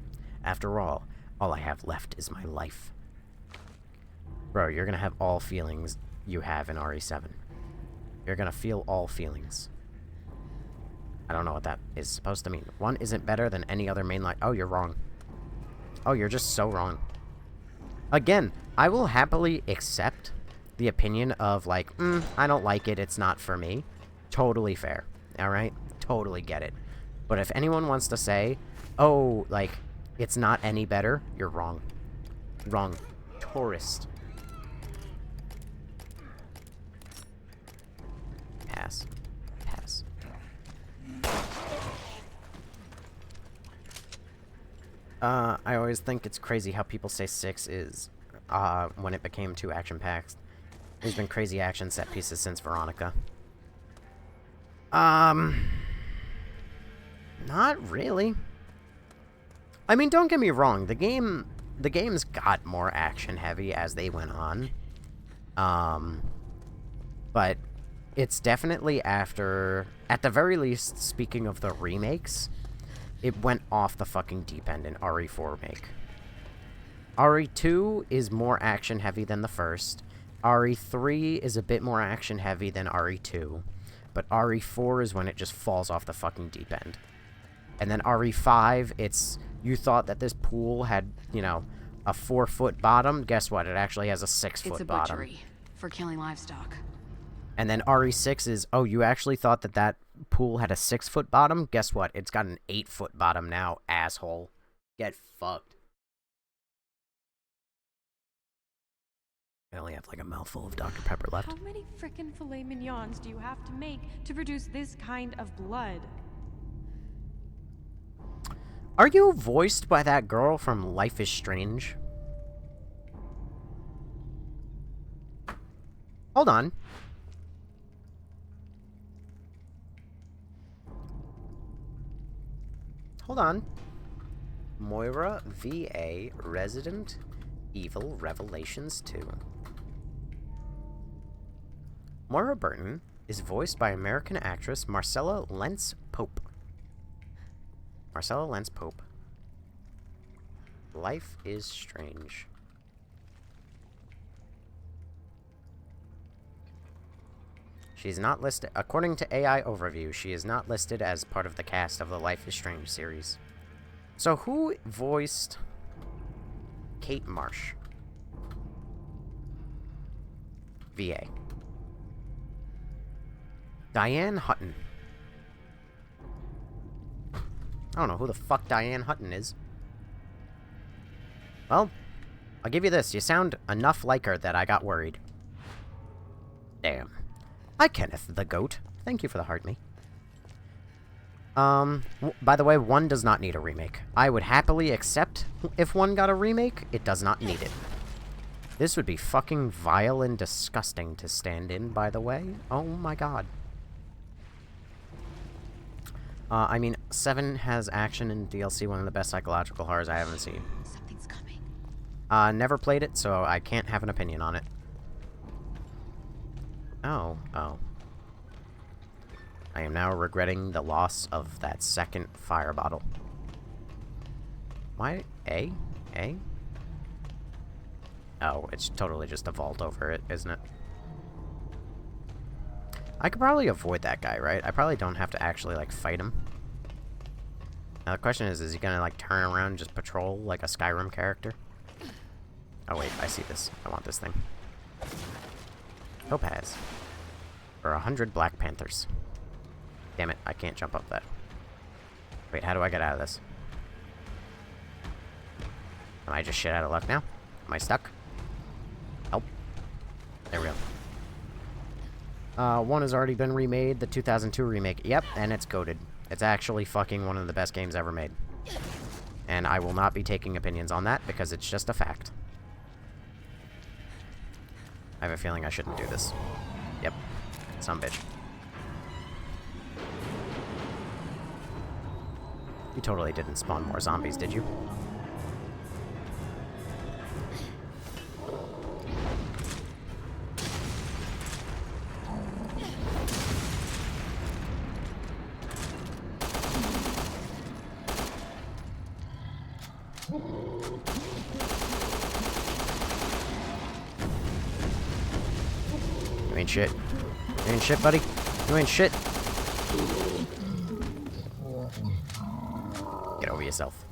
After all I have left is my life. Bro, you're gonna have all feelings you have in RE7. You're gonna feel all feelings. I don't know what that is supposed to mean. 1 isn't better than any other mainline... Oh, you're wrong. Oh, you're just so wrong. Again, I will happily accept the opinion of, like, I don't like it, it's not for me. Totally fair. Alright? Totally get it. But if anyone wants to say, oh, like, it's not any better, you're wrong. Wrong. Tourist. Pass. Pass. I always think it's crazy how people say 6 is, when it became too action-packed. There's been crazy action set pieces since Veronica. Not really. I mean, don't get me wrong, the games got more action-heavy as they went on. But it's definitely after, at the very least, speaking of the remakes, it went off the fucking deep end in RE4 remake. RE2 is more action-heavy than the first. RE3 is a bit more action-heavy than RE2. But RE4 is when it just falls off the fucking deep end. And then RE5, it's... You thought that this pool had, you know, a 4-foot bottom. Guess what? It actually has a 6-foot It's a bottom. butchery for killing livestock. And then RE6 is, oh, you actually thought that that pool had a 6-foot bottom? Guess what? It's got an 8-foot bottom now, asshole. Get fucked. I only have like a mouthful of Dr. Pepper left. How many frickin' filet mignons do you have to make to produce this kind of blood? Are you voiced by that girl from Life is Strange? Hold on. Hold on. Moira VA Resident Evil Revelations 2. Moira Burton is voiced by American actress Marcella Lentz Pope. Marcella Lentz Pope. Life is Strange. She's not listed. According to AI Overview, she is not listed as part of the cast of the Life is Strange series. So who voiced Kate Marsh? VA. Diane Hutton. I don't know who the fuck Diane Hutton is. Well, I'll give you this. You sound enough like her that I got worried. Damn. Hi, Kenneth the Goat. Thank you for the heart me. By the way, 1 does not need a remake. I would happily accept if 1 got a remake. It does not need it. This would be fucking vile and disgusting to stand in, by the way. Oh my god. I mean, 7 has action and DLC, one of the best psychological horrors I haven't seen. Something's coming. Never played it, so I can't have an opinion on it. Oh. I am now regretting the loss of that second fire bottle. Why? A? Oh, it's totally just a vault over it, isn't it? I could probably avoid that guy, right? I probably don't have to actually, like, fight him. Now the question is he gonna, like, turn around and just patrol like a Skyrim character? Oh wait, I see this. I want this thing. Topaz. For 100 Black Panthers. Damn it, I can't jump up that. Wait, how do I get out of this? Am I just shit out of luck now? Am I stuck? Help. There we go. One has already been remade, the 2002 remake. Yep, and it's goated. It's actually fucking one of the best games ever made. And I will not be taking opinions on that, because it's just a fact. I have a feeling I shouldn't do this. Yep. Some bitch. You totally didn't spawn more zombies, did you? You ain't shit. You ain't shit, buddy. You ain't shit. Get over yourself.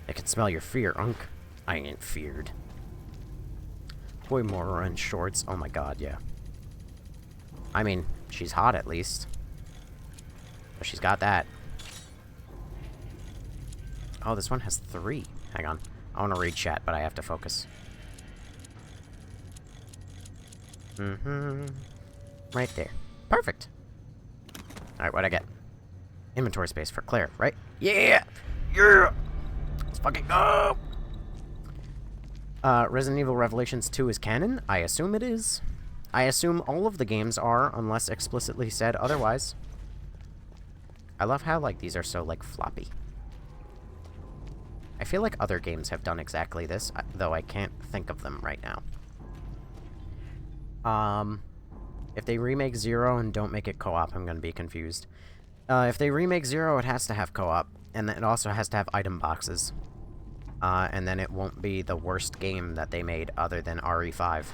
I can smell your fear, Unk. I ain't feared. Boy, Moira in shorts. Oh my god, yeah. I mean, she's hot at least. But she's got that. Oh, this one has 3. Hang on. I want to read chat, but I have to focus. Right there. Perfect. Alright, what'd I get? Inventory space for Claire, right? Yeah! Yeah! Let's fucking go! Resident Evil Revelations 2 is canon? I assume it is. I assume all of the games are, unless explicitly said otherwise. I love how, like, these are so, like, floppy. I feel like other games have done exactly this, though I can't think of them right now. If they remake 0 and don't make it co-op, I'm gonna be confused. If they remake 0, it has to have co-op, and it also has to have item boxes. And then it won't be the worst game that they made other than RE5.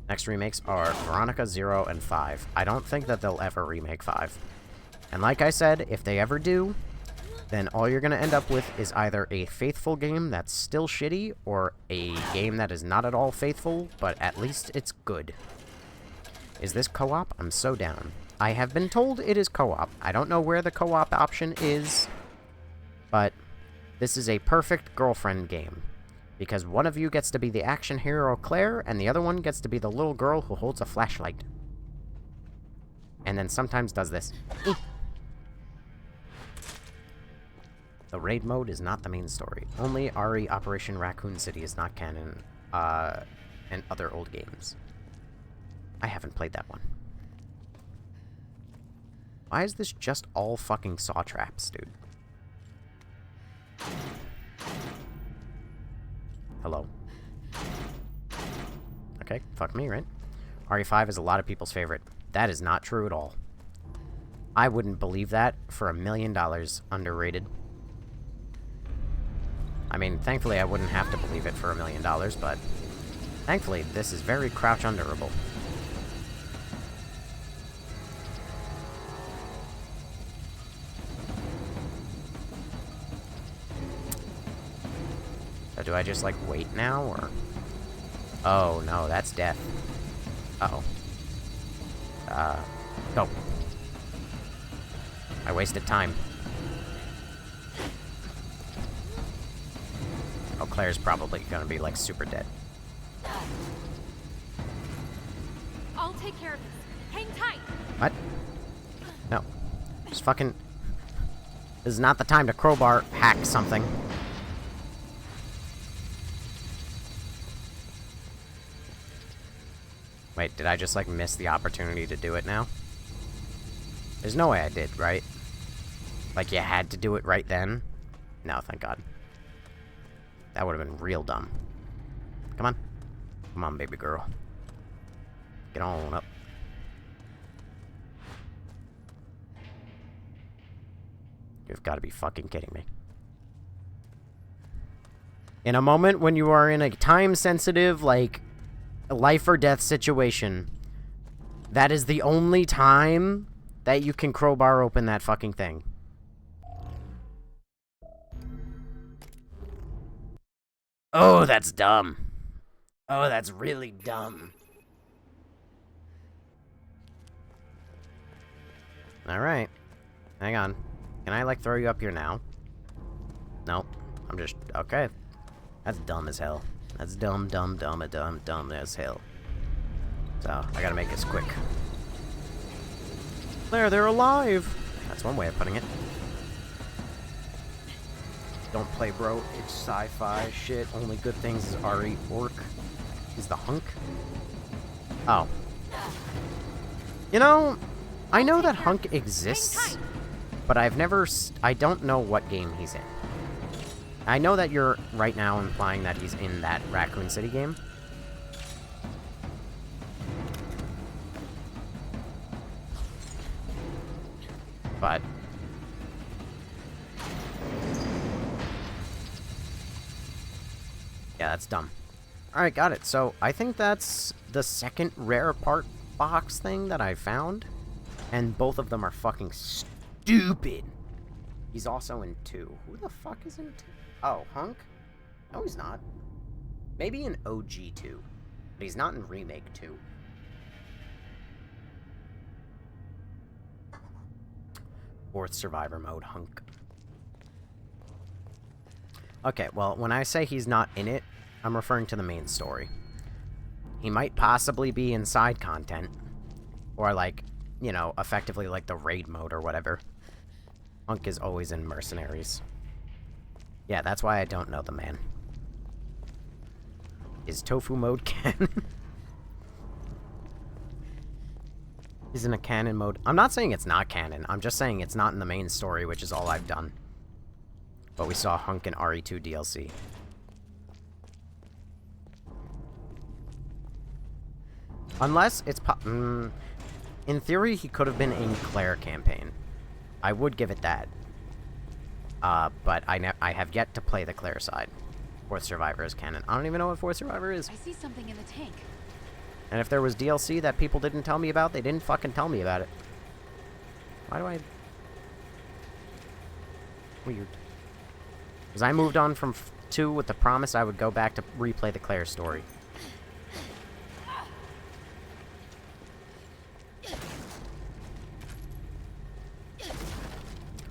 Next remakes are Veronica 0 and 5. I don't think that they'll ever remake 5. And like I said, if they ever do, then all you're going to end up with is either a faithful game that's still shitty, or a game that is not at all faithful, but at least it's good. Is this co-op? I'm so down. I have been told it is co-op. I don't know where the co-op option is, but this is a perfect girlfriend game. Because one of you gets to be the action hero Claire, and the other one gets to be the little girl who holds a flashlight. And then sometimes does this. The raid mode is not the main story. Only RE Operation Raccoon City is not canon, and other old games. I haven't played that one. Why is this just all fucking saw traps, dude? Hello. Okay, fuck me, right? RE5 is a lot of people's favorite. That is not true at all. I wouldn't believe that for $1 million underrated. I mean, thankfully I wouldn't have to believe it for $1 million, but thankfully this is very crouch underable. So do I just, like, wait now, or... Oh, no, that's death. Uh-oh. Go. I wasted time. Oh, Claire's probably gonna be, like, super dead. I'll take care of this. Hang tight. What? No. Just fucking... This is not the time to crowbar hack something. Wait, did I just, like, miss the opportunity to do it now? There's no way I did, right? Like, you had to do it right then? No, thank God. That would have been real dumb. Come on. Come on, baby girl. Get on up. You've got to be fucking kidding me. In a moment when you are in a time-sensitive, like, life or death situation, that is the only time that you can crowbar open that fucking thing. Oh, that's dumb. Oh, that's really dumb. Alright. Hang on. Can I, like, throw you up here now? Nope. I'm just... Okay. That's dumb as hell. That's dumb as hell. So, I gotta make this quick. There, they're alive! That's one way of putting it. Don't play, bro. It's sci-fi shit. Only good things is Ari Orc. He's the hunk. Oh. You know, I know that Hunk exists, but I've never... I don't know what game he's in. I know that you're right now implying that he's in that Raccoon City game. But... yeah, that's dumb. Alright, got it. So, I think that's the second rare part box thing that I found. And both of them are fucking stupid. He's also in 2. Who the fuck is in 2? Oh, Hunk? No, he's not. Maybe in OG 2. But he's not in Remake 2. Fourth Survivor mode, Hunk. Okay, well, when I say he's not in it, I'm referring to the main story. He might possibly be in side content. Or, like, you know, effectively like the raid mode or whatever. Hunk is always in Mercenaries. Yeah, that's why I don't know the man. Is Tofu mode canon? He's in a canon mode. I'm not saying it's not canon. I'm just saying it's not in the main story, which is all I've done. But we saw Hunk in RE2 DLC. Unless it's... in theory, he could have been in Claire campaign. I would give it that. But I have yet to play the Claire side. Fourth Survivor is canon. I don't even know what Fourth Survivor is. I see something in the tank. And if there was DLC that people didn't tell me about, they didn't fucking tell me about it. Why do I... Weird. Because I moved on from 2 with the promise I would go back to replay the Claire story.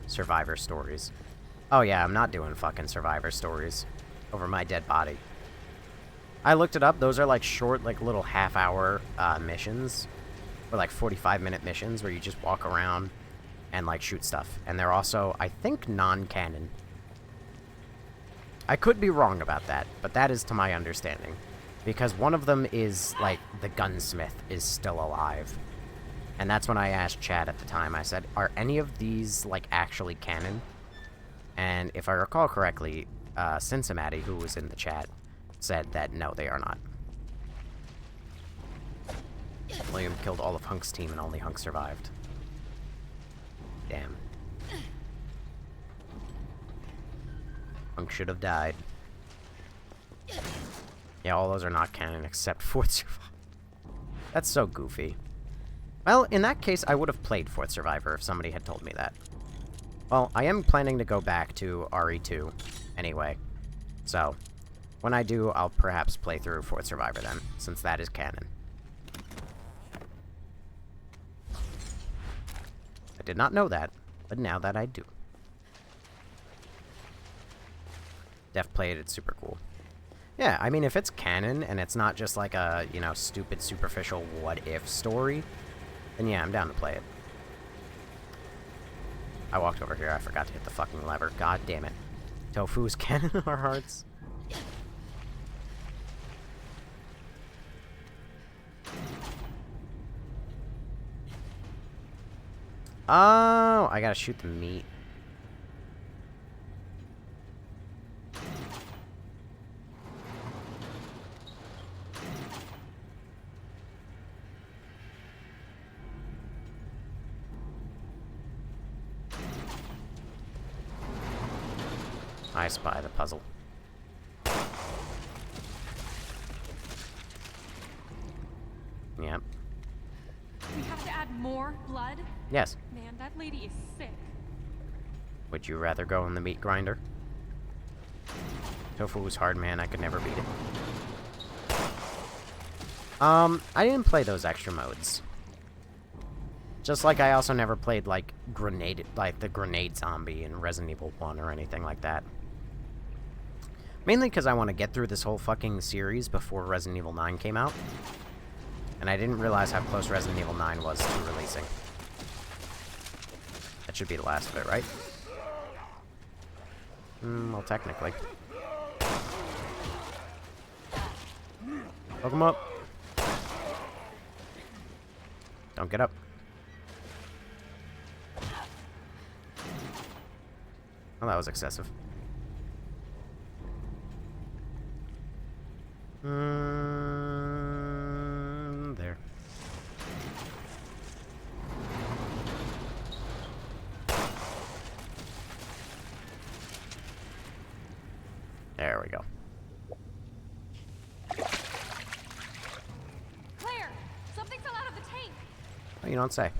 Survivor stories. Oh yeah, I'm not doing fucking Survivor stories over my dead body. I looked it up. Those are like short, like little half-hour missions. Or like 45-minute missions where you just walk around and like shoot stuff. And they're also, I think, non-canon. I could be wrong about that, but that is to my understanding. Because one of them is, like, the gunsmith is still alive. And that's when I asked Chad at the time. I said, are any of these, like, actually canon? And if I recall correctly, Cincinnati, who was in the chat, said that no, they are not. William killed all of Hunk's team and only Hunk survived. Damn. Hunk should have died. Yeah, all those are not canon except Fourth Survivor. That's so goofy. Well, in that case, I would have played Fourth Survivor if somebody had told me that. Well, I am planning to go back to RE2 anyway. So, when I do, I'll perhaps play through Fourth Survivor then, since that is canon. I did not know that, but now that I do. Def played, it's super cool. Yeah, I mean, if it's canon, and it's not just like a, you know, stupid, superficial what-if story, then yeah, I'm down to play it. I walked over here, I forgot to hit the fucking lever. God damn it. Tofu's canon our hearts. Oh, I gotta shoot the meat. I spy the puzzle. Yep. We have to add more blood? Yes. Man, that lady is sick. Would you rather go in the meat grinder? Tofu was hard, man. I could never beat it. I didn't play those extra modes. Just like I also never played, like, the grenade zombie in Resident Evil 1 or anything like that. Mainly because I want to get through this whole fucking series before Resident Evil 9 came out. And I didn't realize how close Resident Evil 9 was to releasing. That should be the last of it, right? Well, technically. Hook him up. Don't get up. Well, that was excessive. There. There we go. Claire, something fell out of the tank. Oh, you don't say.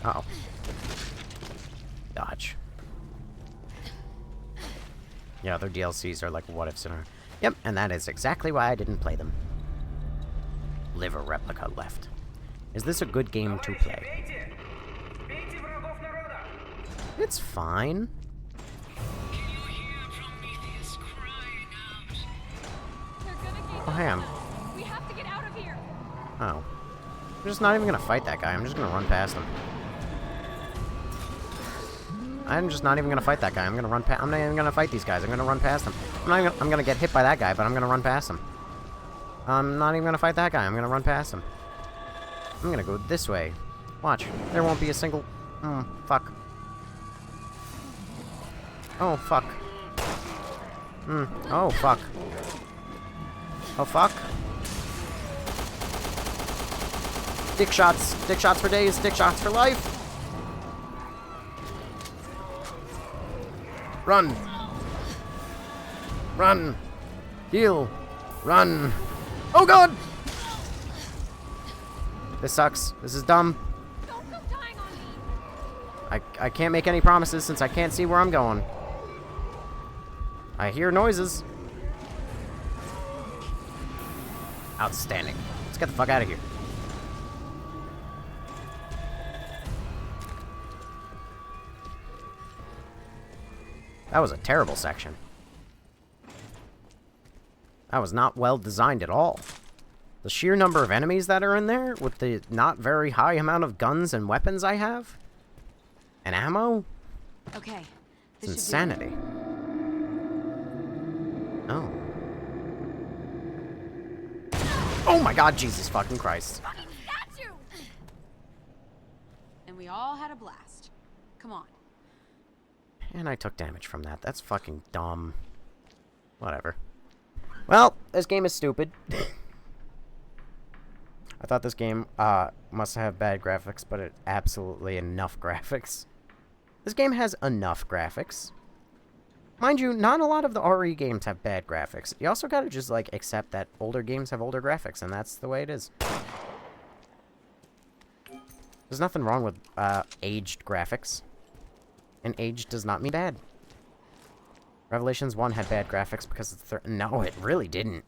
Uh-oh. Dodge. Yeah, other DLCs are like what-ifs in our... Yep, and that is exactly why I didn't play them. Liver replica left. Is this a good game to play? Бейте врагов народа! It's fine. Can you hear Prometheus crying out? They're gonna get Oh, hey, I'm... We have to get out of here. Oh. I'm just not even gonna fight that guy. I'm just gonna run past him. I'm just not even gonna fight that guy. I'm gonna run past... I'm not even gonna fight these guys. I'm gonna run past them. I'm gonna get hit by that guy, but I'm gonna run past him. I'm not even gonna fight that guy. I'm gonna run past him. I'm gonna go this way. Watch. There won't be a single... fuck. Oh, fuck. Oh, fuck. Oh, fuck. Dick shots. Dick shots for days. Dick shots for life. Run. Run. Heal. Run. Oh, God! This sucks. This is dumb. Don't go dying on me. I can't make any promises since I can't see where I'm going. I hear noises. Outstanding. Let's get the fuck out of here. That was a terrible section. That was not well designed at all. The sheer number of enemies that are in there, with the not very high amount of guns and weapons I have, and ammo, Okay. it's This should be insanity. Oh. Oh my god, Jesus fucking Christ. Fucking statue. And we all had a blast. Come on. And I took damage from that. That's fucking dumb. Whatever. Well, this game is stupid. I thought this game must have bad graphics, but it absolutely enough graphics. This game has enough graphics. Mind you, not a lot of the RE games have bad graphics. You also gotta just, like, accept that older games have older graphics, and that's the way it is. There's nothing wrong with aged graphics. And age does not mean bad. Revelations 1 had bad graphics because it's... No, it really didn't.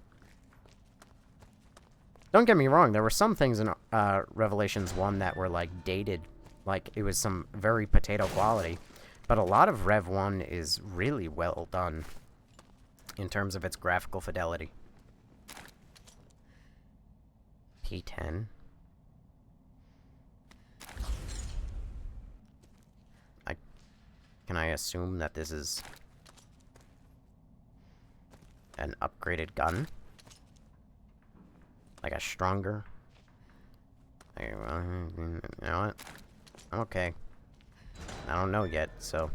Don't get me wrong, there were some things in Revelations 1 that were, like, dated. Like, it was some very potato quality. But a lot of Rev 1 is really well done in terms of its graphical fidelity. P10. Can I assume that this is an upgraded gun? Like a stronger? You know what? Okay. I don't know yet, so...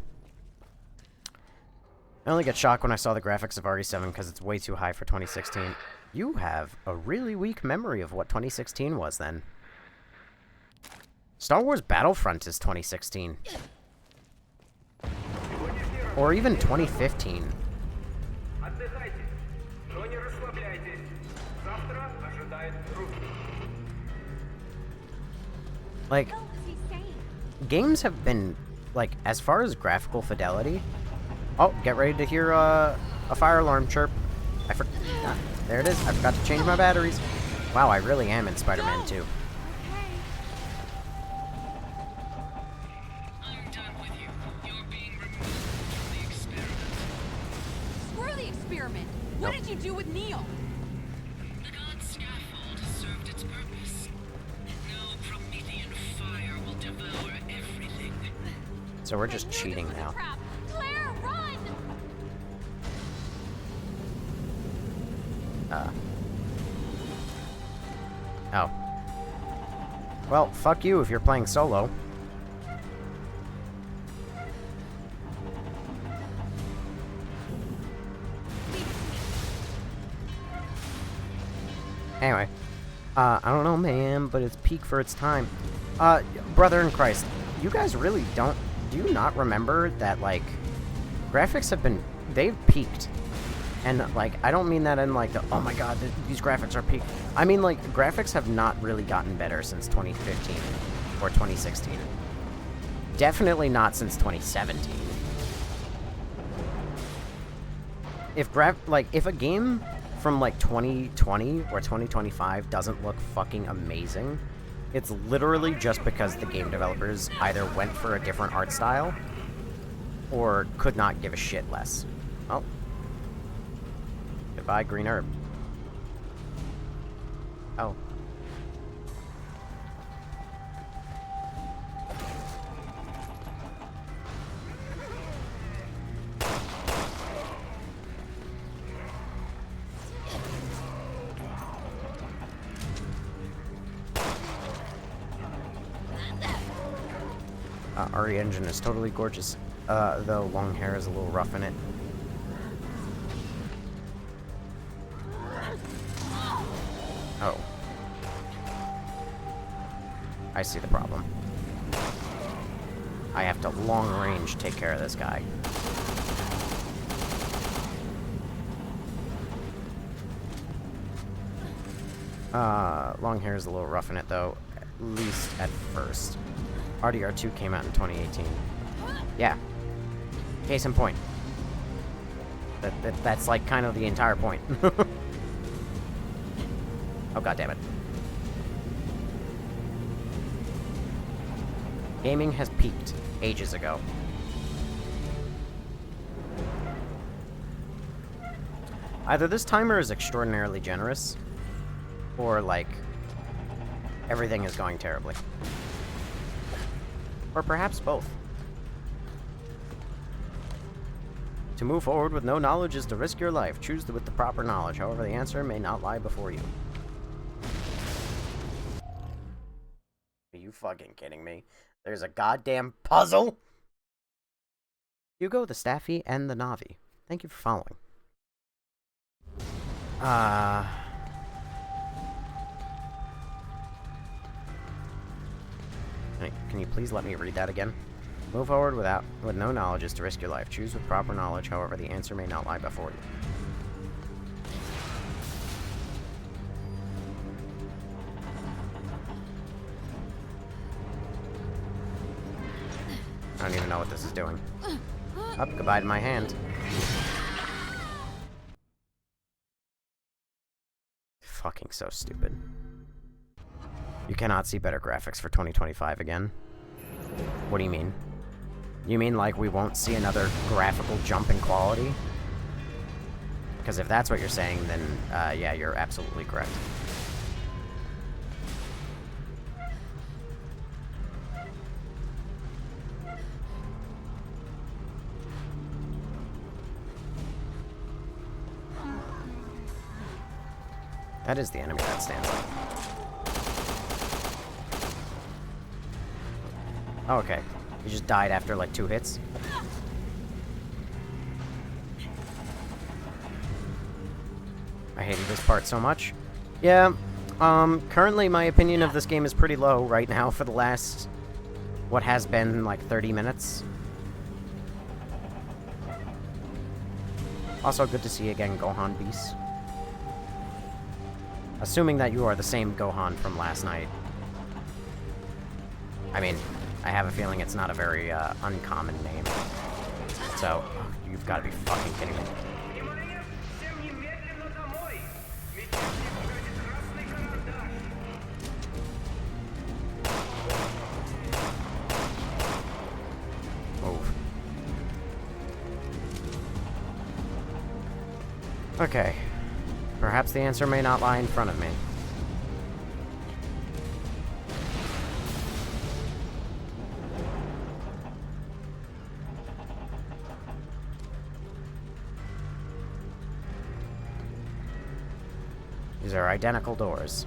I only got shocked when I saw the graphics of RE7 because it's way too high for 2016. You have a really weak memory of what 2016 was, then. Star Wars Battlefront is 2016. or even 2015. Отдыхайте, но не расслабляйтесь. Завтра ожидает руки. Like, What is he saying? games have been, like, as far as graphical fidelity... Oh, get ready to hear a fire alarm chirp. There it is. I forgot to change my batteries. Wow, I really am in Spider-Man 2. Okay. I'm done with you. You're being removed from the experiment. Screw the experiment. What Nope. did you do with Neil? The god scaffold has served its purpose. No Promethean fire will devour everything. So we're just cheating now. Trap. Claire, run! Oh. Well, fuck you if you're playing solo. Anyway. I don't know, man, but it's peak for its time. Brother in Christ, you guys really don't... Do you not remember that, like... Graphics have been... They've peaked. And, like, I don't mean that in, like, the, oh my god, these graphics are peak. I mean, like, graphics have not really gotten better since 2015 or 2016. Definitely not since 2017. If if a game from, like, 2020 or 2025 doesn't look fucking amazing, it's literally just because the game developers either went for a different art style or could not give a shit less. Oh. Goodbye, green herb. Oh. RE engine is totally gorgeous, though long hair is a little rough in it. Oh. I see the problem. I have to long range take care of this guy. Long hair is a little rough in it, though, at least at first. RDR2 came out in 2018. Yeah. Case in point. That's like kind of the entire point. Oh, god damn it. Gaming has peaked ages ago. Either this timer is extraordinarily generous, or, like, everything is going terribly. Or perhaps both. To move forward with no knowledge is to risk your life. Choose with the proper knowledge. However, the answer may not lie before you. Are you fucking kidding me? There's a goddamn puzzle? Hugo, the Staffy, and the Navi. Thank you for following. Can you please let me read that again? Move forward with no knowledge is to risk your life. Choose with proper knowledge, however, the answer may not lie before you. I don't even know what this is doing. Up, goodbye to my hand. Fucking so stupid. You cannot see better graphics for 2025 again. What do you mean? You mean like we won't see another graphical jump in quality? Because if that's what you're saying, then yeah, you're absolutely correct. That is the enemy that stands up. Oh, okay. He just died after like 2 hits. I hated this part so much. Yeah, currently my opinion of this game is pretty low right now for the last, what has been like 30 minutes. Also, good to see you again, Gohan Beast. Assuming that you are the same Gohan from last night. I mean, I have a feeling it's not a very uncommon name. So, you've got to be fucking kidding me. Внимание! Всем немедленно домой! Мятежник будет красный карандаш! Move. Okay. Perhaps the answer may not lie in front of me. These are identical doors.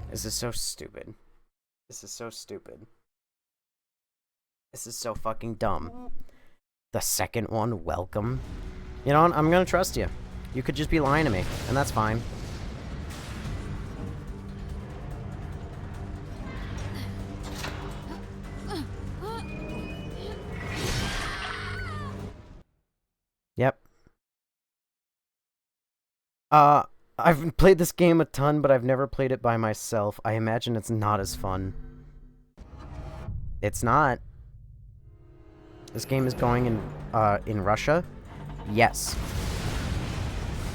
This is so stupid. This is so stupid. This is so fucking dumb. The second one, welcome. You know what? I'm gonna trust you. You could just be lying to me, and that's fine. Yep. I've played this game a ton, but I've never played it by myself. I imagine it's not as fun. It's not. This game is going in Russia? Yes.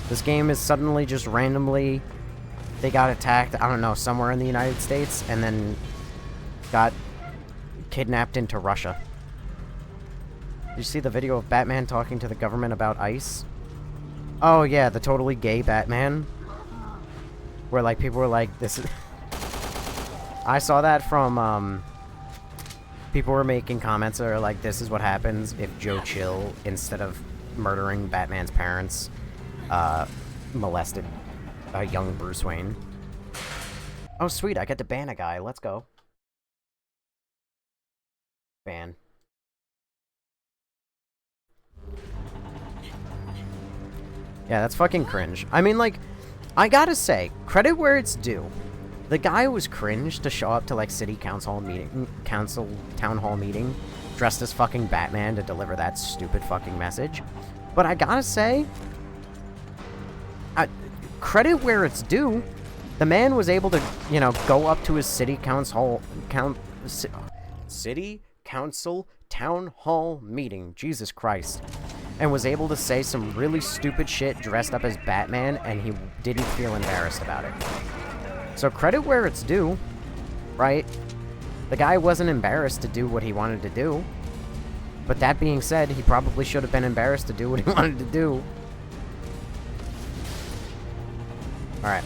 This game is suddenly just randomly... They got attacked, I don't know, somewhere in the United States, and then got kidnapped into Russia. Did you see the video of Batman talking to the government about ICE? Oh yeah, the totally gay Batman. Where, like, people were like, this is... I saw that from, people were making comments that are like, this is what happens if Joe Chill, instead of murdering Batman's parents, molested a young Bruce Wayne. Oh, sweet, I get to ban a guy. Let's go. Ban. Yeah, that's fucking cringe. I mean, like, I gotta say, credit where it's due. The guy was cringe to show up to, like, city council town hall meeting, dressed as fucking Batman to deliver that stupid fucking message. But I gotta say, credit where it's due. The man was able to, you know, go up to his city council town hall meeting, Jesus Christ, and was able to say some really stupid shit dressed up as Batman, and he didn't feel embarrassed about it. So credit where it's due, right? The guy wasn't embarrassed to do what he wanted to do. But that being said, he probably should have been embarrassed to do what he wanted to do. Alright.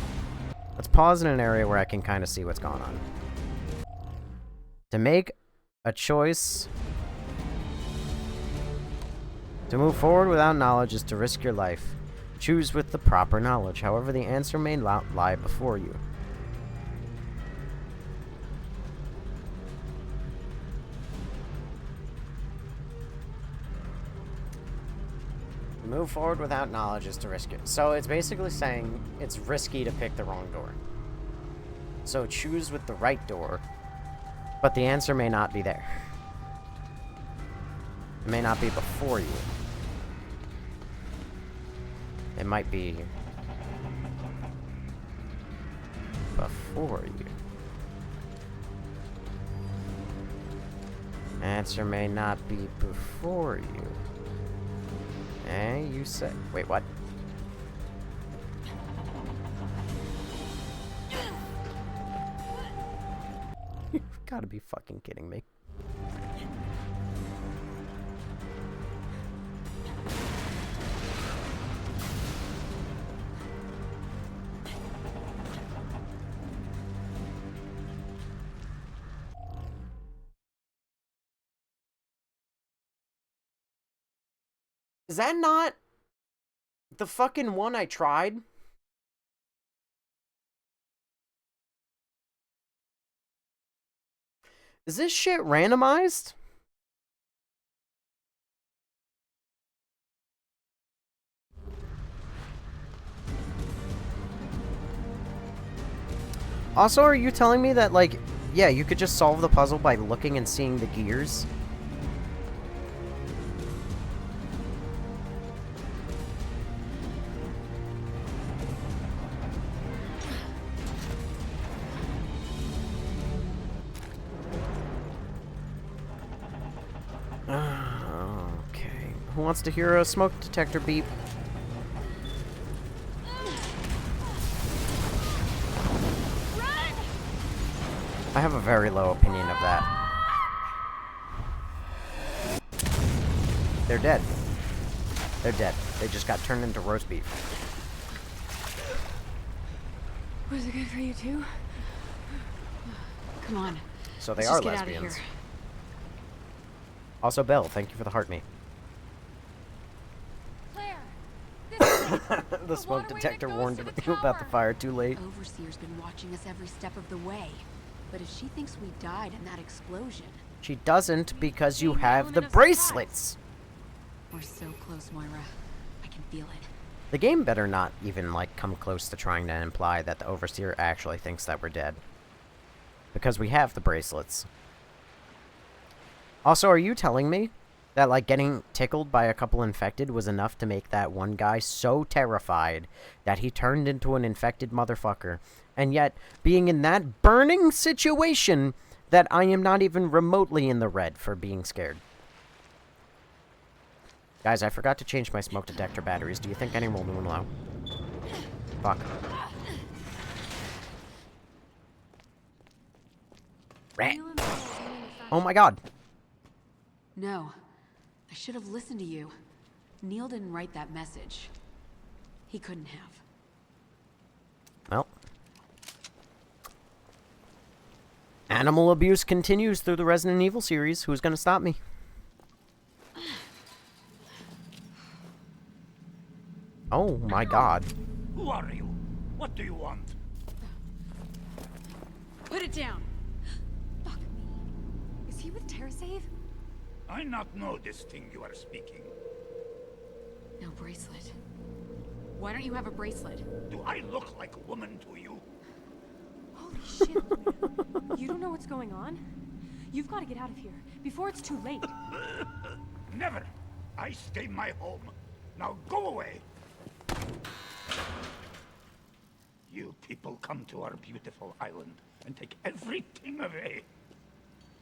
Let's pause in an area where I can kind of see what's going on. To make a choice... To move forward without knowledge is to risk your life. Choose with the proper knowledge. However, the answer may lie before you. Move forward without knowledge is to risk it. So it's basically saying it's risky to pick the wrong door. So choose with the right door, but the answer may not be there. It may not be before you. It might be before you. Answer may not be before you. Eh, you said... Wait, what? You've gotta be fucking kidding me. Is that not the fucking one I tried? Is this shit randomized? Also, are you telling me that, like, yeah, you could just solve the puzzle by looking and seeing the gears? Okay. Who wants to hear a smoke detector beep? I have a very low opinion of that. They're dead. They're dead. They just got turned into roast beef. Was it good for you too? Come on. So they Let's are just get out of lesbians. here. Also, Belle, thank you for the heart me. Claire! This way! The smoke waterway detector that goes warned to the you about the tower. fire too late. Overseer's been watching us every step of the way. But if she thinks we died in that explosion... She doesn't because you Same have element the of surprise. bracelets. We're so close, Moira. I can feel it. The game better not even, like, come close to trying to imply that the Overseer actually thinks that we're dead. Because we have the bracelets. Also, are you telling me that, like, getting tickled by a couple infected was enough to make that one guy so terrified that he turned into an infected motherfucker? And yet, being in that burning situation, that I am not even remotely in the red for being scared. Guys, I forgot to change my smoke detector batteries. Do you think anyone will know? Fuck. Rat. Oh my god. No. I should have listened to you. Neil didn't write that message. He couldn't have. Well. Animal abuse continues through the Resident Evil series. Who's gonna stop me? Oh my god. Who are you? What do you want? Put it down! Fuck me. Is he with TerraSave? I not know this thing you are speaking. No bracelet. Why don't you have a bracelet? Do I look like a woman to you? Holy shit, man. You don't know what's going on? You've got to get out of here before it's too late. Never. I stay my home. Now go away. You people come to our beautiful island and take everything away.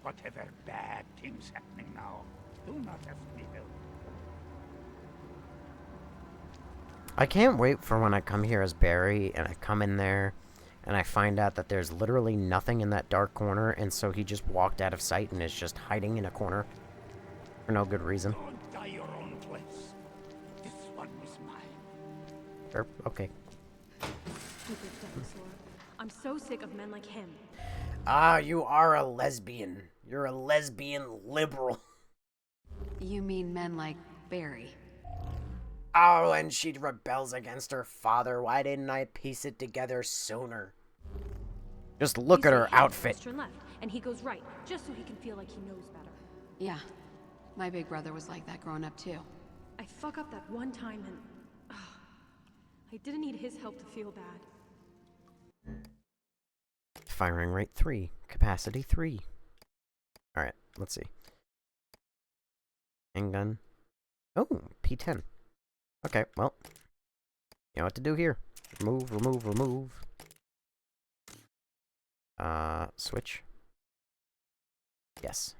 Whatever bad things happening now, do not ask me help. I can't wait for when I come here as Barry and I come in there and I find out that there's literally nothing in that dark corner, and so he just walked out of sight and is just hiding in a corner for no good reason. Go and die your own place. This one is mine. Or, okay. Stupid dinosaur. I'm so sick of men like him. Ah, you are a lesbian. You're a lesbian liberal. You mean men like Barry? Oh, and she rebels against her father. Why didn't I piece it together sooner? Just look at her outfit. Turn left, and he goes right, just so he can feel like he knows better. Yeah. My big brother was like that growing up too. I fuck up that one time and... I didn't need his help to feel bad. Firing rate 3. Capacity 3. Alright, let's see. Handgun. Oh, P10. Okay, well. You know what to do here. Remove, remove, remove. Switch. Yes.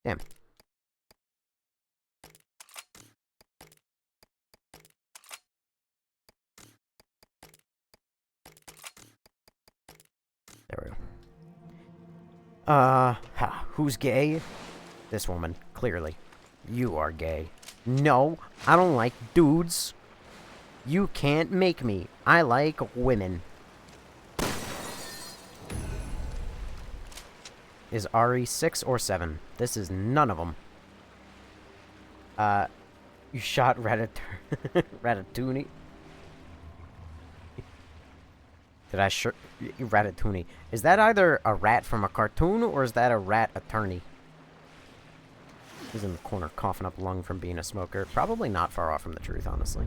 Damn. There we go. Who's gay? This woman, clearly. You are gay. No, I don't like dudes. You can't make me. I like women. Is Ari 6 or 7? This is none of them. You shot Ratatouille? Did I Ratatouille? Is that either a rat from a cartoon or is that a rat attorney? He's in the corner coughing up lung from being a smoker. Probably not far off from the truth, honestly.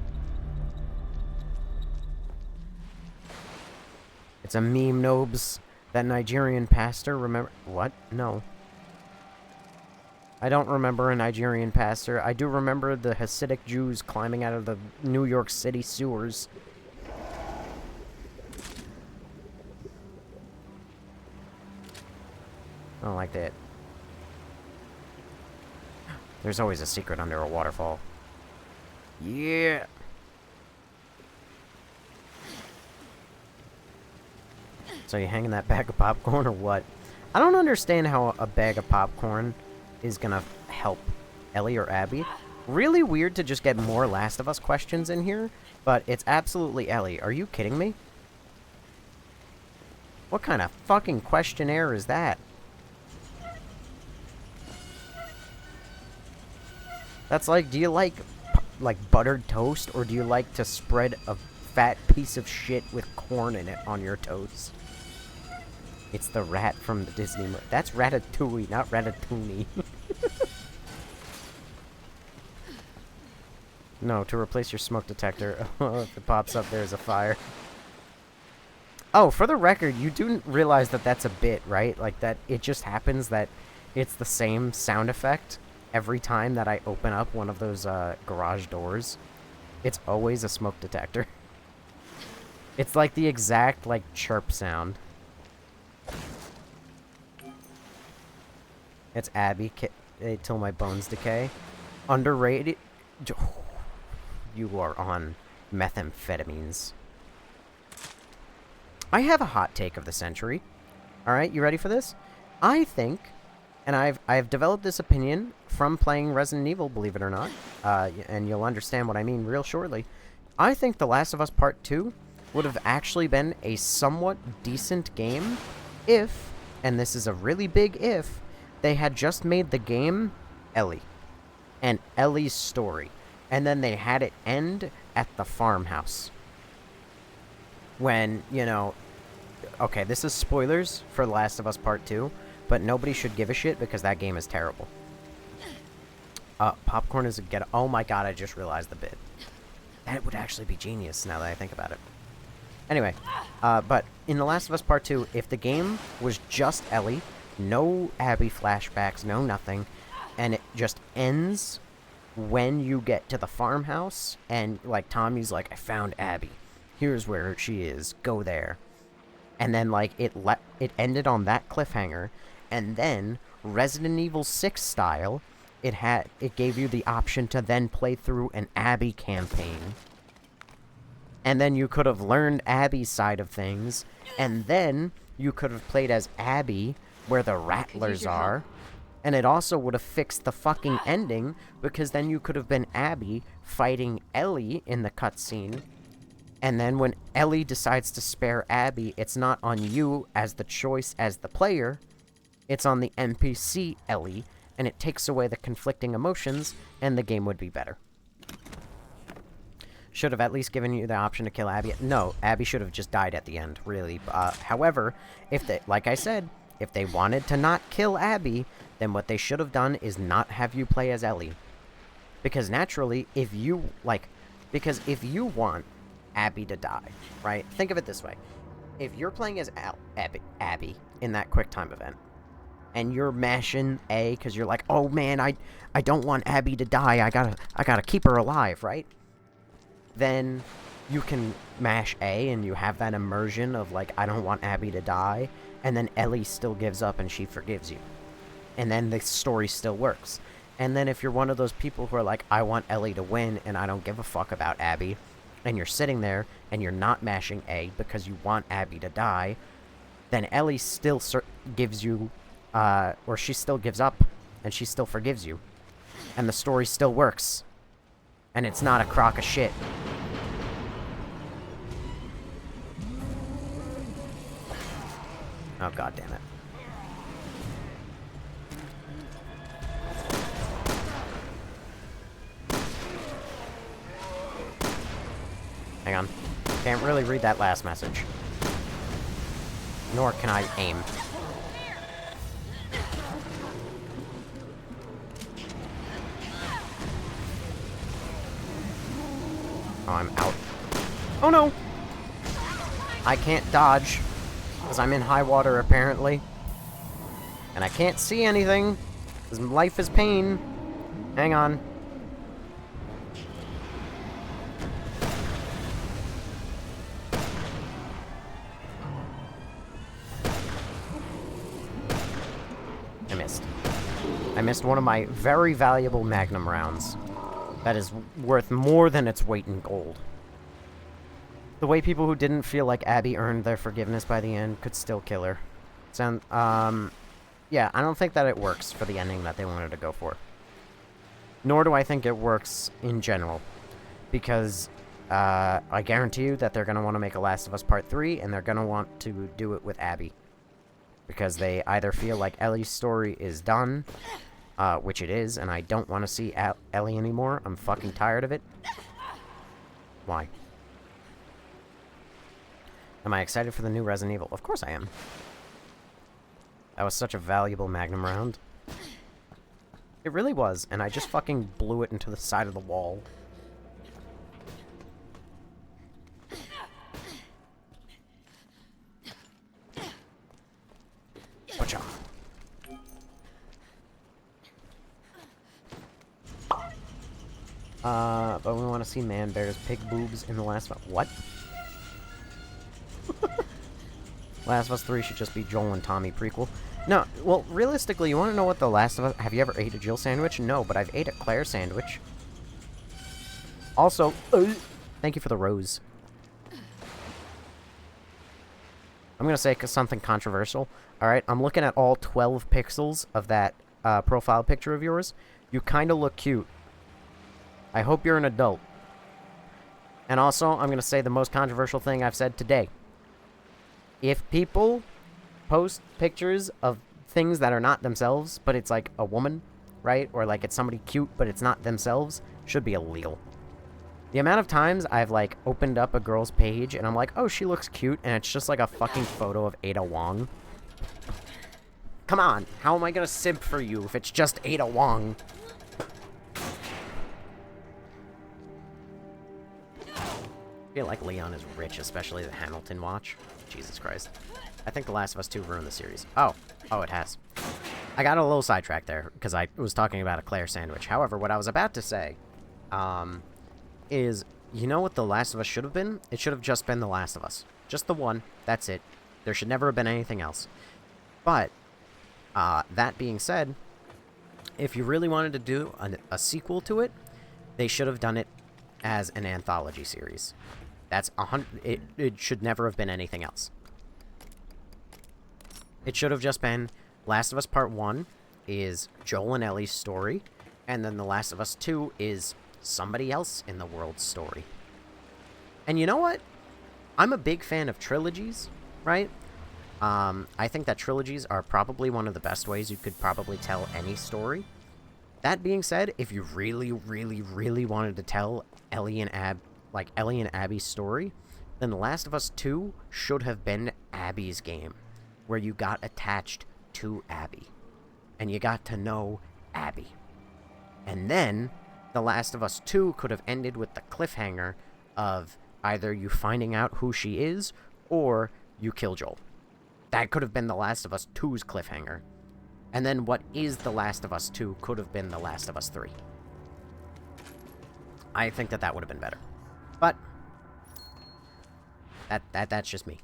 It's a meme, nobs. That Nigerian pastor, remember... What? No. I don't remember a Nigerian pastor. I do remember the Hasidic Jews climbing out of the New York City sewers. I don't like that. There's always a secret under a waterfall. Yeah! So you hanging that bag of popcorn or what? I don't understand how a bag of popcorn is gonna help Ellie or Abby. Really weird to just get more Last of Us questions in here, but it's absolutely Ellie. Are you kidding me? What kind of fucking questionnaire is that? That's like, do you like buttered toast, or do you like to spread a fat piece of shit with corn in it on your toast? It's the rat from the Disney movie. That's Ratatouille, not Ratatouille. No, to replace your smoke detector. If it pops up, there's a fire. Oh, for the record, you do realize that that's a bit, right? Like, that it just happens that it's the same sound effect every time that I open up one of those garage doors. It's always a smoke detector. It's like the exact, like, chirp sound. It's Abby, till my bones decay. Underrated. You are on methamphetamines. I have a hot take of the century. Alright, you ready for this? I think, and I've developed this opinion from playing Resident Evil, believe it or not, and you'll understand what I mean real shortly. I think The Last of Us Part 2 would have actually been a somewhat decent game if, and this is a really big if, they had just made the game Ellie and Ellie's story, and then they had it end at the farmhouse. When, you know, okay, this is spoilers for The Last of Us Part 2, but nobody should give a shit because that game is terrible. Popcorn is a get. Oh my god, I just realized the bit. That would actually be genius now that I think about it. Anyway, but in The Last of Us Part 2, if the game was just Ellie, no Abby flashbacks, no nothing, and it just ends when you get to the farmhouse, and, like, Tommy's like, I found Abby. Here's where she is. Go there. And then, like, it ended on that cliffhanger, and then, Resident Evil 6 style, it gave you the option to then play through an Abby campaign. And then you could have learned Abby's side of things, and then you could have played as Abby where the Rattlers are, and it also would have fixed the fucking ending, because then you could have been Abby fighting Ellie in the cutscene, and then when Ellie decides to spare Abby, it's not on you as the choice as the player, it's on the NPC Ellie, and it takes away the conflicting emotions, and the game would be better. Should have at least given you the option to kill Abby. No, Abby should have just died at the end, really. However, if they, like I said, if they wanted to not kill Abby, then what they should have done is not have you play as Ellie. Because naturally, if you want Abby to die, right? Think of it this way. If you're playing as Abby in that QuickTime event, and you're mashing A because you're like, oh man, I don't want Abby to die, I gotta keep her alive, right? Then you can mash A and you have that immersion of, like, I don't want Abby to die, and then Ellie still gives up and she forgives you. And then the story still works. And then if you're one of those people who are like, I want Ellie to win and I don't give a fuck about Abby, and you're sitting there and you're not mashing A because you want Abby to die, then Ellie still gives you, or she still gives up and she still forgives you. And the story still works. And it's not a crock of shit. Oh, god damn it. Hang on. Can't really read that last message. Nor can I aim. Oh, I'm out. Oh no! I can't dodge. Because I'm in high water, apparently. And I can't see anything. Because life is pain. Hang on. I missed. I missed one of my very valuable Magnum rounds. That is worth more than its weight in gold. The way people who didn't feel like Abby earned their forgiveness by the end could still kill her. Yeah, I don't think that it works for the ending that they wanted to go for. Nor do I think it works in general. Because, I guarantee you that they're going to want to make a Last of Us Part 3, and they're going to want to do it with Abby. Because they either feel like Ellie's story is done, which it is, and I don't want to see Ellie anymore. I'm fucking tired of it. Why? Am I excited for the new Resident Evil? Of course I am. That was such a valuable Magnum round. It really was, and I just fucking blew it into the side of the wall. Watch out. But we want to see Man Bear's pig boobs in the last one. What? Last of Us 3 should just be Joel and Tommy prequel. No, well, realistically, you want to know what the Last of Us... Have you ever ate a Jill sandwich? No, but I've ate a Claire sandwich. Also, thank you for the rose. I'm going to say something controversial. Alright, I'm looking at all 12 pixels of that profile picture of yours. You kind of look cute. I hope you're an adult. And also, I'm going to say the most controversial thing I've said today. If people post pictures of things that are not themselves, but it's like a woman, right? Or like it's somebody cute, but it's not themselves, should be illegal. The amount of times I've like opened up a girl's page and I'm like, oh, she looks cute, and it's just like a fucking photo of Ada Wong. Come on, how am I gonna simp for you if it's just Ada Wong? I feel like Leon is rich, especially the Hamilton watch. Jesus Christ. I think The Last of Us 2 ruined the series. Oh, it has. I got a little sidetracked there, because I was talking about a Claire sandwich. However, what I was about to say, is, you know what The Last of Us should have been? It should have just been The Last of Us. Just the one. That's it. There should never have been anything else. But, that being said, if you really wanted to do a sequel to it, they should have done it as an anthology series. That's it should never have been anything else. It should have just been Last of Us Part 1 is Joel and Ellie's story, and then The Last of Us 2 is somebody else in the world's story. And you know what? I'm a big fan of trilogies, right? I think that trilogies are probably one of the best ways you could probably tell any story. That being said, if you really, really, really wanted to tell Ellie and Abby's story, then The Last of Us 2 should have been Abby's game, where you got attached to Abby, and you got to know Abby. And then, The Last of Us 2 could have ended with the cliffhanger of either you finding out who she is, or you kill Joel. That could have been The Last of Us 2's cliffhanger. And then what is The Last of Us 2 could have been The Last of Us 3. I think that would have been better. But that's just me.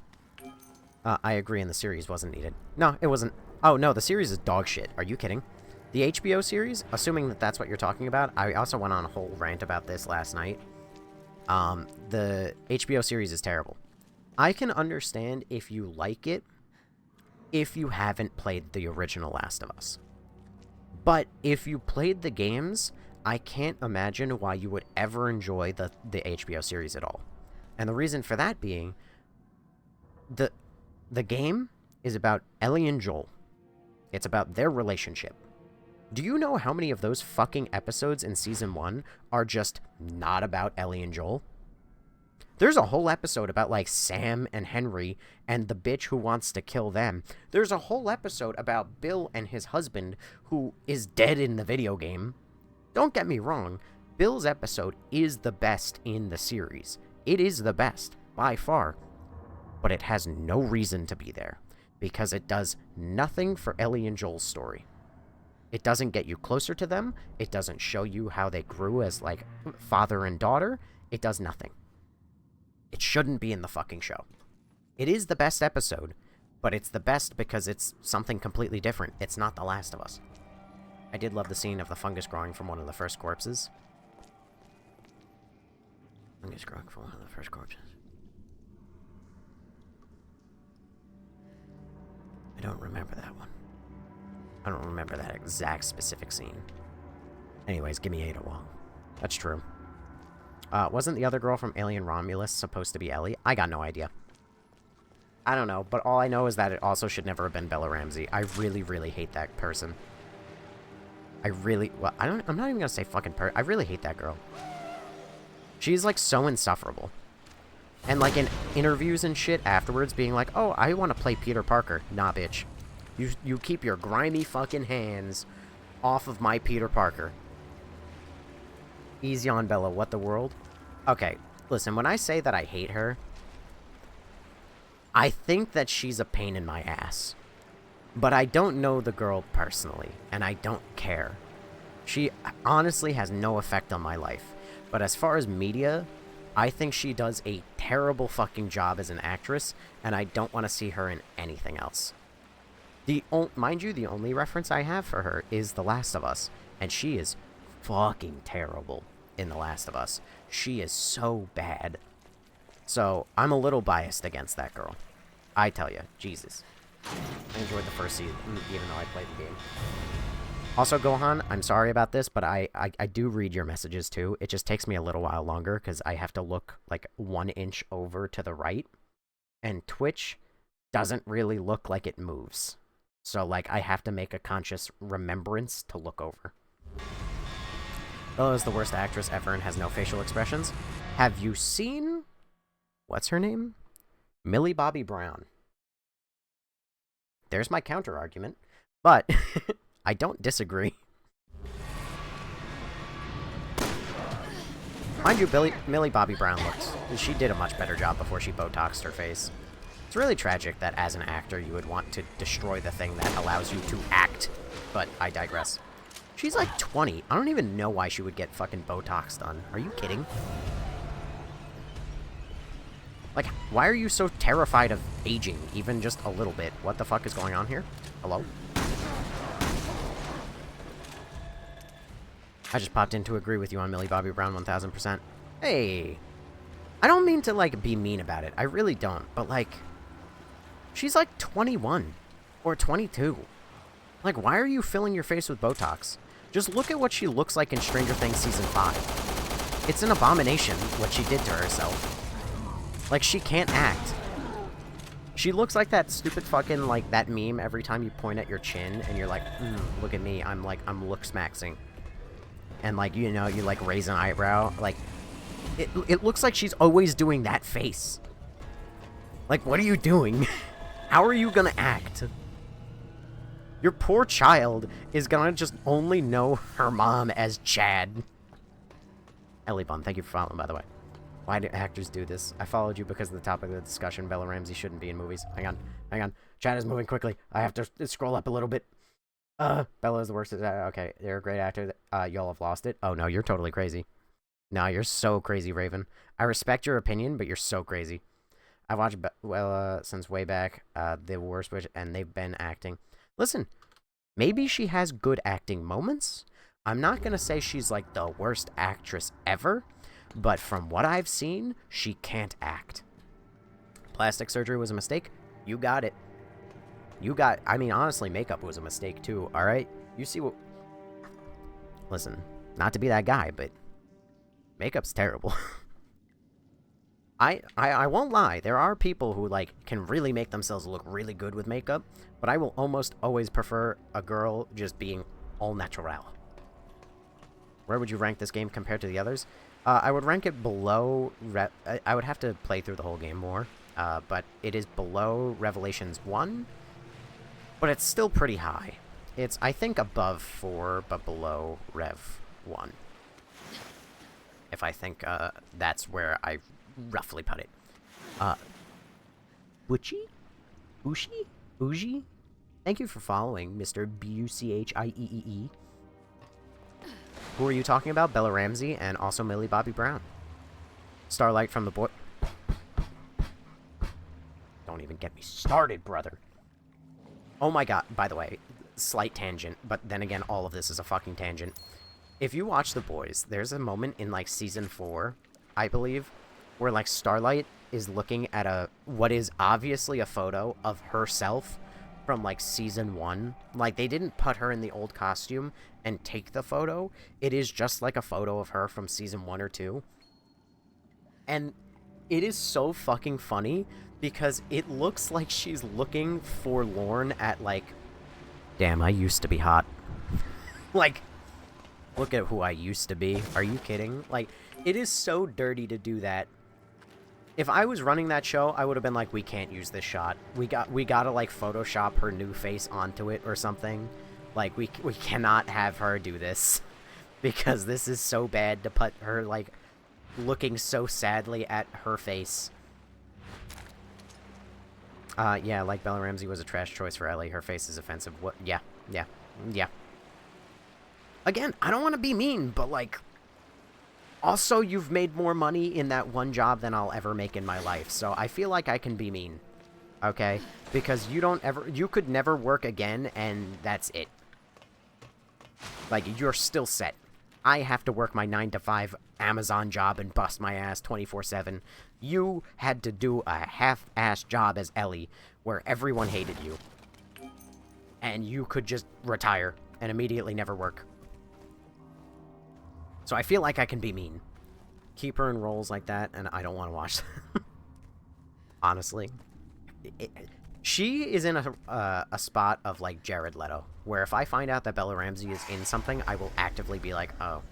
I agree, and the series wasn't needed. No, it wasn't. Oh, no, the series is dog shit. Are you kidding? The HBO series, assuming that that's what you're talking about, I also went on a whole rant about this last night. The HBO series is terrible. I can understand if you like it, if you haven't played the original Last of Us. But if you played the games, I can't imagine why you would ever enjoy the HBO series at all. And the reason for that being, the game is about Ellie and Joel. It's about their relationship. Do you know how many of those fucking episodes in Season 1 are just not about Ellie and Joel? There's a whole episode about, like, Sam and Henry and the bitch who wants to kill them. There's a whole episode about Bill and his husband who is dead in the video game. Don't get me wrong. Bill's episode is the best in the series. It is the best, by far. But it has no reason to be there. Because it does nothing for Ellie and Joel's story. It doesn't get you closer to them. It doesn't show you how they grew as, like, father and daughter. It does nothing. It shouldn't be in the fucking show. It is the best episode, but it's the best because it's something completely different. It's not The Last of Us. I did love the scene of the fungus growing from one of the first corpses. Fungus growing from one of the first corpses. I don't remember that one. I don't remember that exact specific scene. Anyways, give me Ada Wong. That's true. Wasn't the other girl from Alien Romulus supposed to be Ellie? I got no idea. I don't know, but all I know is that it also should never have been Bella Ramsey. I really, really hate that person. Well, I'm not even gonna say fucking I really hate that girl. She's, like, so insufferable. And, like, in interviews and shit afterwards being like, oh, I want to play Peter Parker. Nah, bitch. You keep your grimy fucking hands off of my Peter Parker. Easy on Bella, what the world? Okay, listen, when I say that I hate her, I think that she's a pain in my ass. But I don't know the girl personally, and I don't care. She honestly has no effect on my life. But as far as media, I think she does a terrible fucking job as an actress, and I don't want to see her in anything else. Mind you, the only reference I have for her is The Last of Us, and she is fucking terrible in The Last of Us. She is so bad. So, I'm a little biased against that girl. I tell you, Jesus. I enjoyed the first season, even though I played the game. Also, Gohan, I'm sorry about this, but I do read your messages too. It just takes me a little while longer, because I have to look, like, 1 inch over to the right. And Twitch doesn't really look like it moves. So, like, I have to make a conscious remembrance to look over. Bella is the worst actress ever and has no facial expressions. Have you seen... what's her name? Millie Bobby Brown. There's my counter-argument. But, I don't disagree. Mind you, Millie Bobby Brown looks... she did a much better job before she Botoxed her face. It's really tragic that as an actor you would want to destroy the thing that allows you to act. But I digress. She's like 20. I don't even know why she would get fucking Botox done. Are you kidding? Like, why are you so terrified of aging, even just a little bit? What the fuck is going on here? Hello? I just popped in to agree with you on Millie Bobby Brown 1000%. Hey! I don't mean to, like, be mean about it. I really don't. But, like, she's like 21. Or 22. Like, why are you filling your face with Botox? Just look at what she looks like in Stranger Things Season 5. It's an abomination what she did to herself. Like, she can't act. She looks like that stupid fucking, like, that meme every time you point at your chin and you're like, look at me, I'm looks-maxing. And, like, you know, you, like, raise an eyebrow. Like, it looks like she's always doing that face. Like, what are you doing? How are you gonna act? Your poor child is gonna just only know her mom as Chad. Ellie Bun, thank you for following, by the way. Why do actors do this? I followed you because of the topic of the discussion. Bella Ramsey shouldn't be in movies. Hang on. Chad is moving quickly. I have to scroll up a little bit. Bella is the worst. Okay, you're a great actor. Y'all have lost it. Oh, no, you're totally crazy. No, you're so crazy, Raven. I respect your opinion, but you're so crazy. I've watched Bella since way back. The worst witch, and they've been acting. Listen, maybe she has good acting moments. I'm not going to say she's like the worst actress ever, but from what I've seen, she can't act. Plastic surgery was a mistake? You got it. I mean, honestly, makeup was a mistake too, alright? You see what... Listen, not to be that guy, but makeup's terrible. I won't lie, there are people who, like, can really make themselves look really good with makeup, but I will almost always prefer a girl just being all natural. Where would you rank this game compared to the others? I would rank it below... I would have to play through the whole game more. But it is below Revelations 1. But it's still pretty high. It's, I think, above 4, but below Rev 1. If I think that's where I roughly put it. Buchi? Bushi? Uji? Thank you for following, Mr. Buchieee. Who are you talking about? Bella Ramsey and also Millie Bobby Brown. Starlight from the boy... Don't even get me started, brother. Oh my god, by the way, slight tangent, but then again, all of this is a fucking tangent. If you watch The Boys, there's a moment in, like, Season 4, I believe, where, like, Starlight is looking at what is obviously a photo of herself from, like, Season 1. Like, they didn't put her in the old costume and take the photo. It is just, like, a photo of her from Season 1 or 2. And it is so fucking funny because it looks like she's looking forlorn at, like, damn, I used to be hot. Like... Look at who I used to be. Are you kidding? Like, it is so dirty to do that. If I was running that show, I would have been like, we can't use this shot. We gotta, like, Photoshop her new face onto it or something. Like, we cannot have her do this. Because this is so bad to put her, like, looking so sadly at her face. Yeah, like Bella Ramsey was a trash choice for Ellie. Her face is offensive. What? Yeah. Again, I don't want to be mean, but, like, also, you've made more money in that one job than I'll ever make in my life, so I feel like I can be mean, okay? Because you could never work again, and that's it. Like, you're still set. I have to work my 9-to-5 Amazon job and bust my ass 24/7. You had to do a half-ass job as Ellie, where everyone hated you. And you could just retire and immediately never work. So I feel like I can be mean. Keep her in roles like that, and I don't want to watch them. Honestly. She is in a spot of, like, Jared Leto, where if I find out that Bella Ramsey is in something, I will actively be like, oh.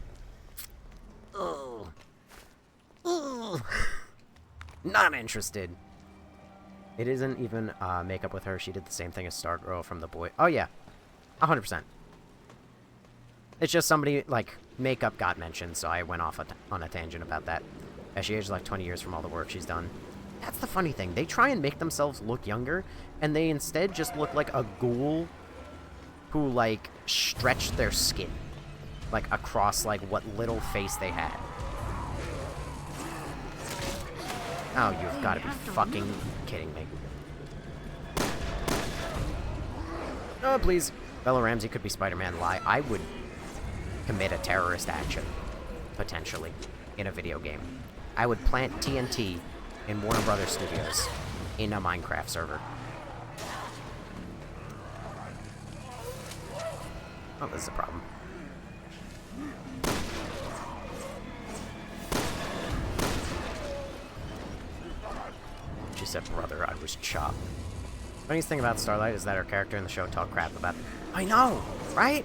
Not interested. It isn't even makeup with her. She did the same thing as Stargirl from The Boy. Oh, yeah. 100%. It's just somebody, like, makeup got mentioned, so I went off on a tangent about that. As she aged, like, 20 years from all the work she's done. That's the funny thing. They try and make themselves look younger, and they instead just look like a ghoul who, like, stretched their skin. Like, across, like, what little face they had. Oh, you've got to be fucking kidding me. Oh, please. Bella Ramsey could be Spider-Man. Lie. I would commit a terrorist action, potentially, in a video game. I would plant TNT in Warner Brothers Studios in a Minecraft server. Oh, this is a problem. She said, brother, I was chopped. Funniest thing about Starlight is that her character in the show talked crap about it. I know, right?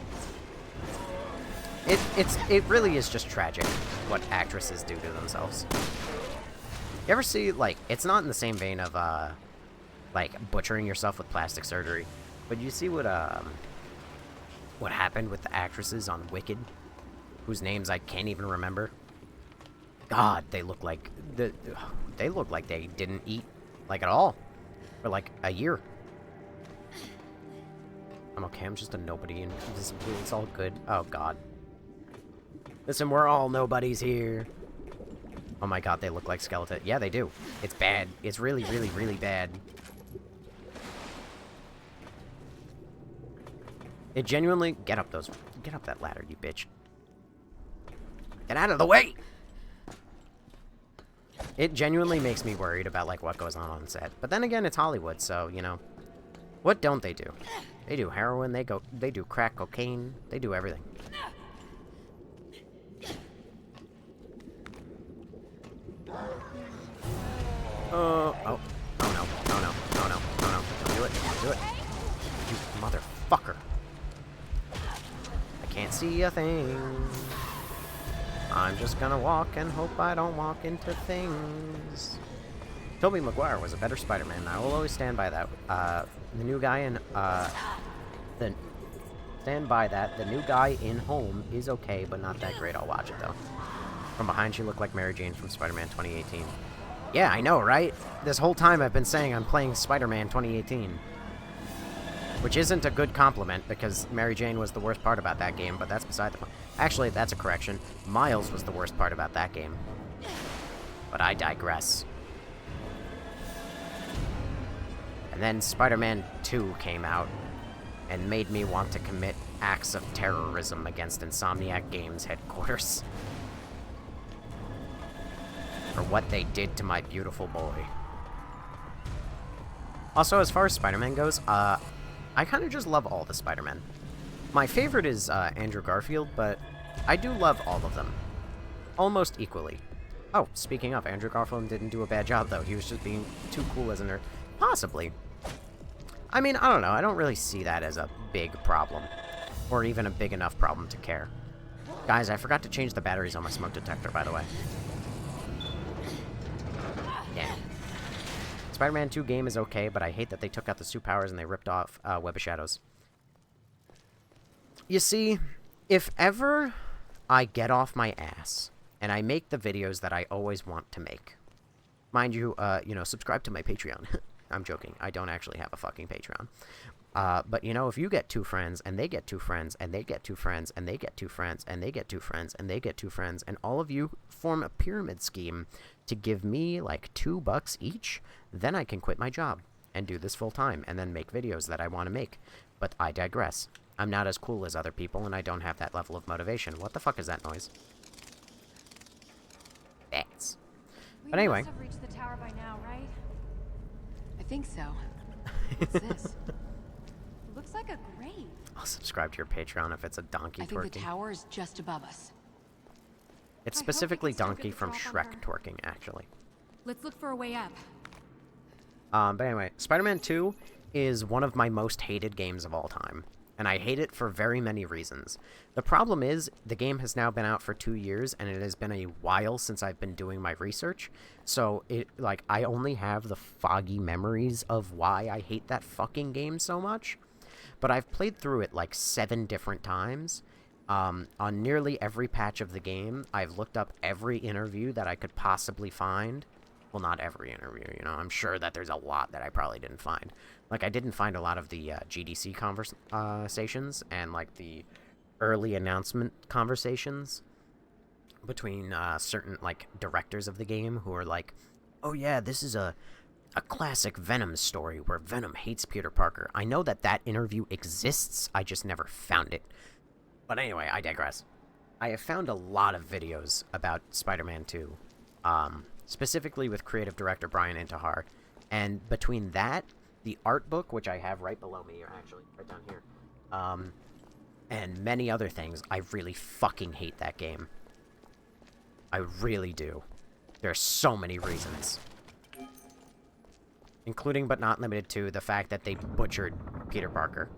It really is just tragic what actresses do to themselves. You ever see, like, it's not in the same vein of, like, butchering yourself with plastic surgery, but you see what happened with the actresses on Wicked, whose names I can't even remember? God, they look like, they look like they didn't eat, like, at all, for, like, a year. I'm okay, I'm just a nobody, and it's all good. Oh, God. Listen, we're all nobodies here. Oh my god, they look like skeleton. Yeah, they do. It's bad. It's really, really, really bad. It genuinely... Get up that ladder, you bitch. Get out of the way! It genuinely makes me worried about, like, what goes on set. But then again, it's Hollywood, so, you know. What don't they do? They do heroin, they do crack cocaine, they do everything. Oh no, don't do it, you motherfucker. I can't see a thing. I'm just gonna walk and hope I don't walk into things. Tobey Maguire was a better Spider-Man. I will always stand by that. The new guy in, stand by that. The new guy in Home is okay, but not that great. I'll watch it, though. From behind, she looked like Mary Jane from Spider-Man 2018. Yeah, I know, right? This whole time I've been saying I'm playing Spider-Man 2018. Which isn't a good compliment, because Mary Jane was the worst part about that game, but that's beside the point. Actually, that's a correction. Miles was the worst part about that game. But I digress. And then Spider-Man 2 came out, and made me want to commit acts of terrorism against Insomniac Games headquarters. For what they did to my beautiful boy. Also, as far as Spider-Man goes, I kind of just love all the Spider-Men. My favorite is Andrew Garfield, but I do love all of them. Almost equally. Oh, speaking of, Andrew Garfield didn't do a bad job, though. He was just being too cool as a nerd. Possibly. I mean, I don't know. I don't really see that as a big problem. Or even a big enough problem to care. Guys, I forgot to change the batteries on my smoke detector, by the way. Yeah. Spider-Man 2 game is okay, but I hate that they took out the suit powers and they ripped off Web of Shadows. You see, if ever I get off my ass and I make the videos that I always want to make, mind you, subscribe to my Patreon. I'm joking. I don't actually have a fucking Patreon. But, you know, if you get 2 friends, and they get 2 friends, and they get 2 friends, and they get 2 friends, and they get 2 friends, and they get 2 friends, and all of you form a pyramid scheme to give me, like, $2 each, then I can quit my job and do this full time, and then make videos that I want to make. But I digress. I'm not as cool as other people, and I don't have that level of motivation. What the fuck is that noise? Bats. But anyway. We must have reached the tower by now, right? I think so. What's this? Looks like a grave. I'll subscribe to your Patreon if it's a donkey I think twerking. the tower is just above us. It's I hope specifically we can still donkey get the from drop on Shrek her. twerking, actually. Let's look for a way up. But anyway, Spider-Man 2 is one of my most hated games of all time. And I hate it for very many reasons. The problem is, the game has now been out for 2 years, and it has been a while since I've been doing my research. So, I only have the foggy memories of why I hate that fucking game so much. But I've played through it, 7 different times. On nearly every patch of the game, I've looked up every interview that I could possibly find. Well, not every interview, you know. I'm sure that there's a lot that I probably didn't find. I didn't find a lot of the GDC conversations and, the early announcement conversations between certain, directors of the game who are like, oh, yeah, this is a classic Venom story where Venom hates Peter Parker. I know that interview exists, I just never found it. But anyway, I digress. I have found a lot of videos about Spider-Man 2, specifically with creative director Brian Intihar, and between that, the art book, which I have right below me, or actually, right down here, and many other things, I really fucking hate that game. I really do. There's so many reasons. Including, but not limited to, the fact that they butchered Peter Parker.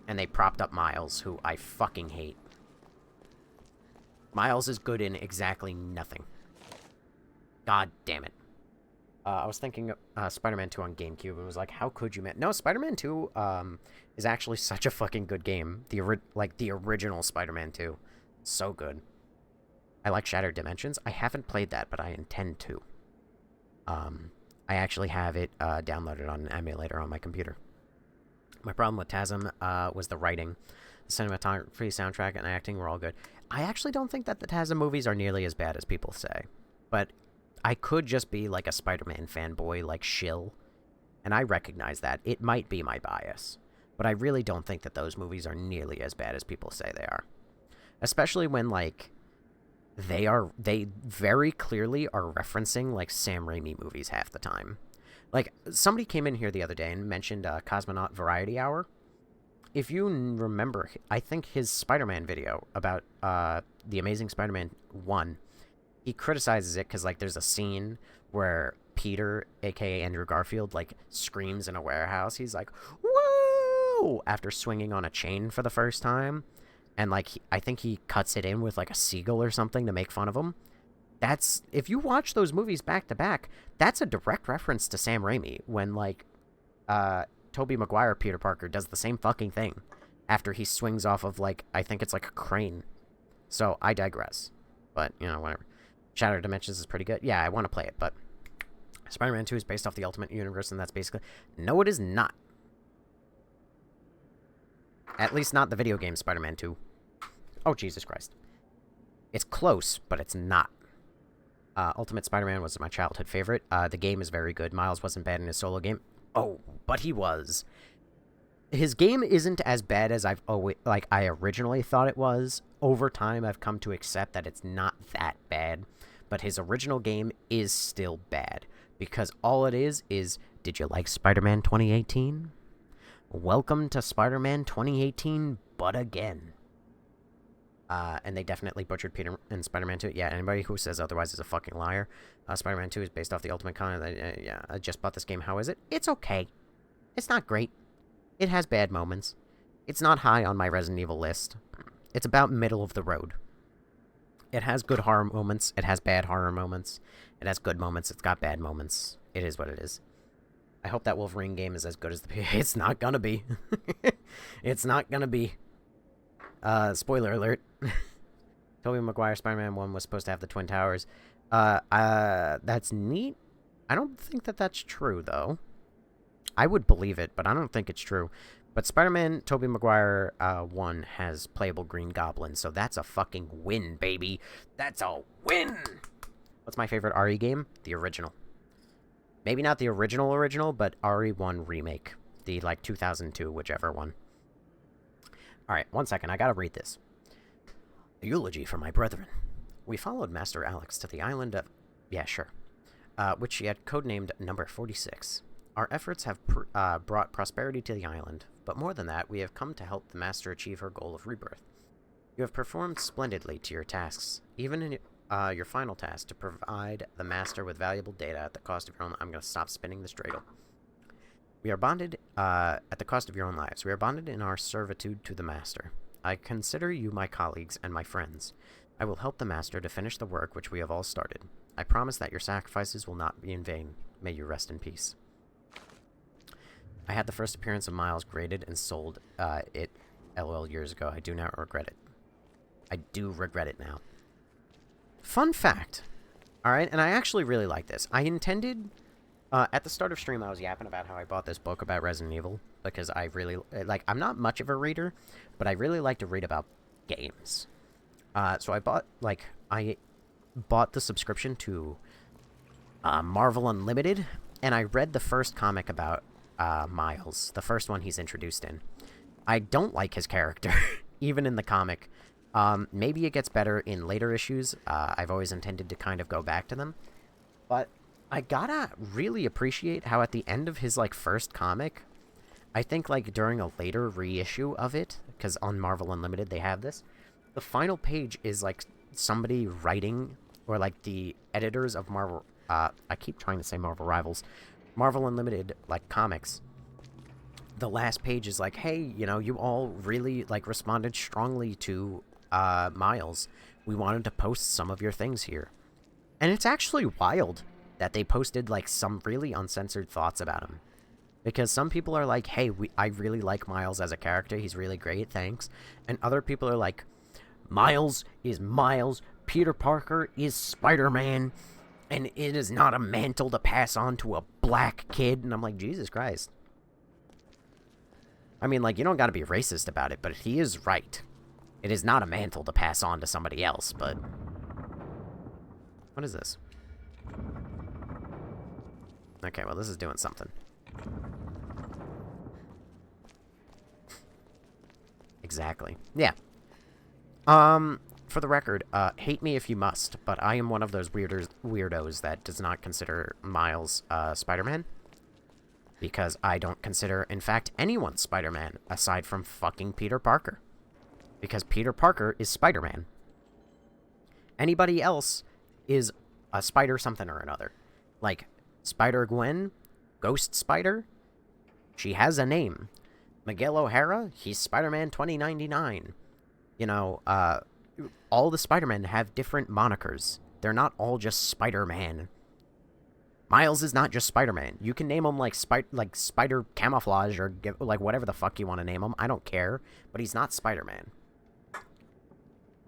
And they propped up Miles, who I fucking hate. Miles is good in exactly nothing. God damn it. I was thinking Spider-Man 2 on GameCube, and was like, how could you, man? No, Spider-Man 2 is actually such a fucking good game. The original Spider-Man 2. So good. I like Shattered Dimensions. I haven't played that, but I intend to. I actually have it downloaded on an emulator on my computer. My problem with TASM was the writing. The cinematography, soundtrack, and acting were all good. I actually don't think that the TASM movies are nearly as bad as people say. But I could just be a Spider-Man fanboy shill. And I recognize that. It might be my bias. But I really don't think that those movies are nearly as bad as people say they are. Especially when, they very clearly are referencing, Sam Raimi movies half the time. Somebody came in here the other day and mentioned Cosmonaut Variety Hour. If you remember, I think his Spider-Man video about The Amazing Spider-Man 1, he criticizes it because, there's a scene where Peter, a.k.a. Andrew Garfield, screams in a warehouse. He's like, whoa! After swinging on a chain for the first time. and like I think he cuts it in with like a seagull or something to make fun of him. That's, if you watch those movies back to back, that's a direct reference to Sam Raimi when like Tobey Maguire Peter Parker does the same fucking thing after he swings off of like, I think it's like a crane. So I digress. But, you know, whatever. Shattered Dimensions is pretty good. Yeah, I want to play it, but Spider-Man 2 is based off the Ultimate Universe, and that's basically... No, it is not. At least not the video game Spider-Man 2. Oh, Jesus Christ. It's close, but it's not. Ultimate Spider-Man was my childhood favorite. The game is very good. Miles wasn't bad in his solo game. Oh, but he was. His game isn't as bad as I originally thought it was. Over time, I've come to accept that it's not that bad. But his original game is still bad. Because all it is, did you like Spider-Man 2018? Welcome to Spider-Man 2018, but again. And they definitely butchered Peter in Spider-Man 2. Yeah, anybody who says otherwise is a fucking liar. Spider-Man 2 is based off the Ultimate Con. Yeah, I just bought this game. How is it? It's okay. It's not great. It has bad moments. It's not high on my Resident Evil list. It's about middle of the road. It has good horror moments. It has bad horror moments. It has good moments. It's got bad moments. It is what it is. I hope that Wolverine game is as good as the... It's not gonna be. It's not gonna be. Spoiler alert. Tobey Maguire Spider-Man 1 was supposed to have the Twin Towers. That's neat. I don't think that that's true, though. I would believe it, but I don't think it's true. But Spider-Man Tobey Maguire 1 has playable Green Goblin, so that's a fucking win, baby. That's a win! What's my favorite RE game? The original. Maybe not the original, but RE1 Remake. The, 2002, whichever one. Alright, 1 second, I gotta read this. A eulogy for my brethren. We followed Master Alex to the island of... Yeah, sure. Which she had codenamed Number 46. Our efforts have brought prosperity to the island, but more than that, we have come to help the Master achieve her goal of rebirth. You have performed splendidly to your tasks, even in your final task to provide the Master with valuable data at the cost of your own... I'm going to stop spinning this dreidel. We are bonded at the cost of your own lives. We are bonded in our servitude to the Master. I consider you my colleagues and my friends. I will help the Master to finish the work which we have all started. I promise that your sacrifices will not be in vain. May you rest in peace. I had the first appearance of Miles graded and sold it LOL years ago. I do not regret it. I do regret it now. Fun fact. Alright, and I actually really like this. I intended... at the start of stream, I was yapping about how I bought this book about Resident Evil. Because I really... I'm not much of a reader, but I really like to read about games. So I bought... I bought the subscription to Marvel Unlimited, and I read the first comic about Miles, the first one he's introduced in. I don't like his character, even in the comic. Maybe it gets better in later issues. I've always intended to kind of go back to them. But I gotta really appreciate how at the end of his, first comic, I think, during a later reissue of it, because on Marvel Unlimited they have this, the final page is, somebody writing, or, the editors of Marvel... I keep trying to say Marvel Rivals. Marvel Unlimited, comics. The last page is hey, you all really, responded strongly to, Miles. We wanted to post some of your things here. And it's actually wild that they posted, some really uncensored thoughts about him. Because some people are hey, I really like Miles as a character. He's really great, thanks. And other people are Miles is Miles. Peter Parker is Spider-Man. And it is not a mantle to pass on to a black kid. And I'm Jesus Christ. I mean, you don't gotta be racist about it, but he is right. It is not a mantle to pass on to somebody else, but... What is this? Okay, well, this is doing something. Exactly. Yeah. For the record, hate me if you must, but I am one of those weirdos that does not consider Miles Spider-Man. Because I don't consider, in fact, anyone Spider-Man aside from fucking Peter Parker. Because Peter Parker is Spider-Man. Anybody else is a Spider something or another. Spider-Gwen, Ghost Spider, she has a name. Miguel O'Hara, he's Spider-Man 2099. You know, all the Spider-Men have different monikers. They're not all just Spider-Man. Miles is not just Spider-Man. You can name him like Spider Camouflage or like whatever the fuck you want to name him. I don't care, but he's not Spider-Man.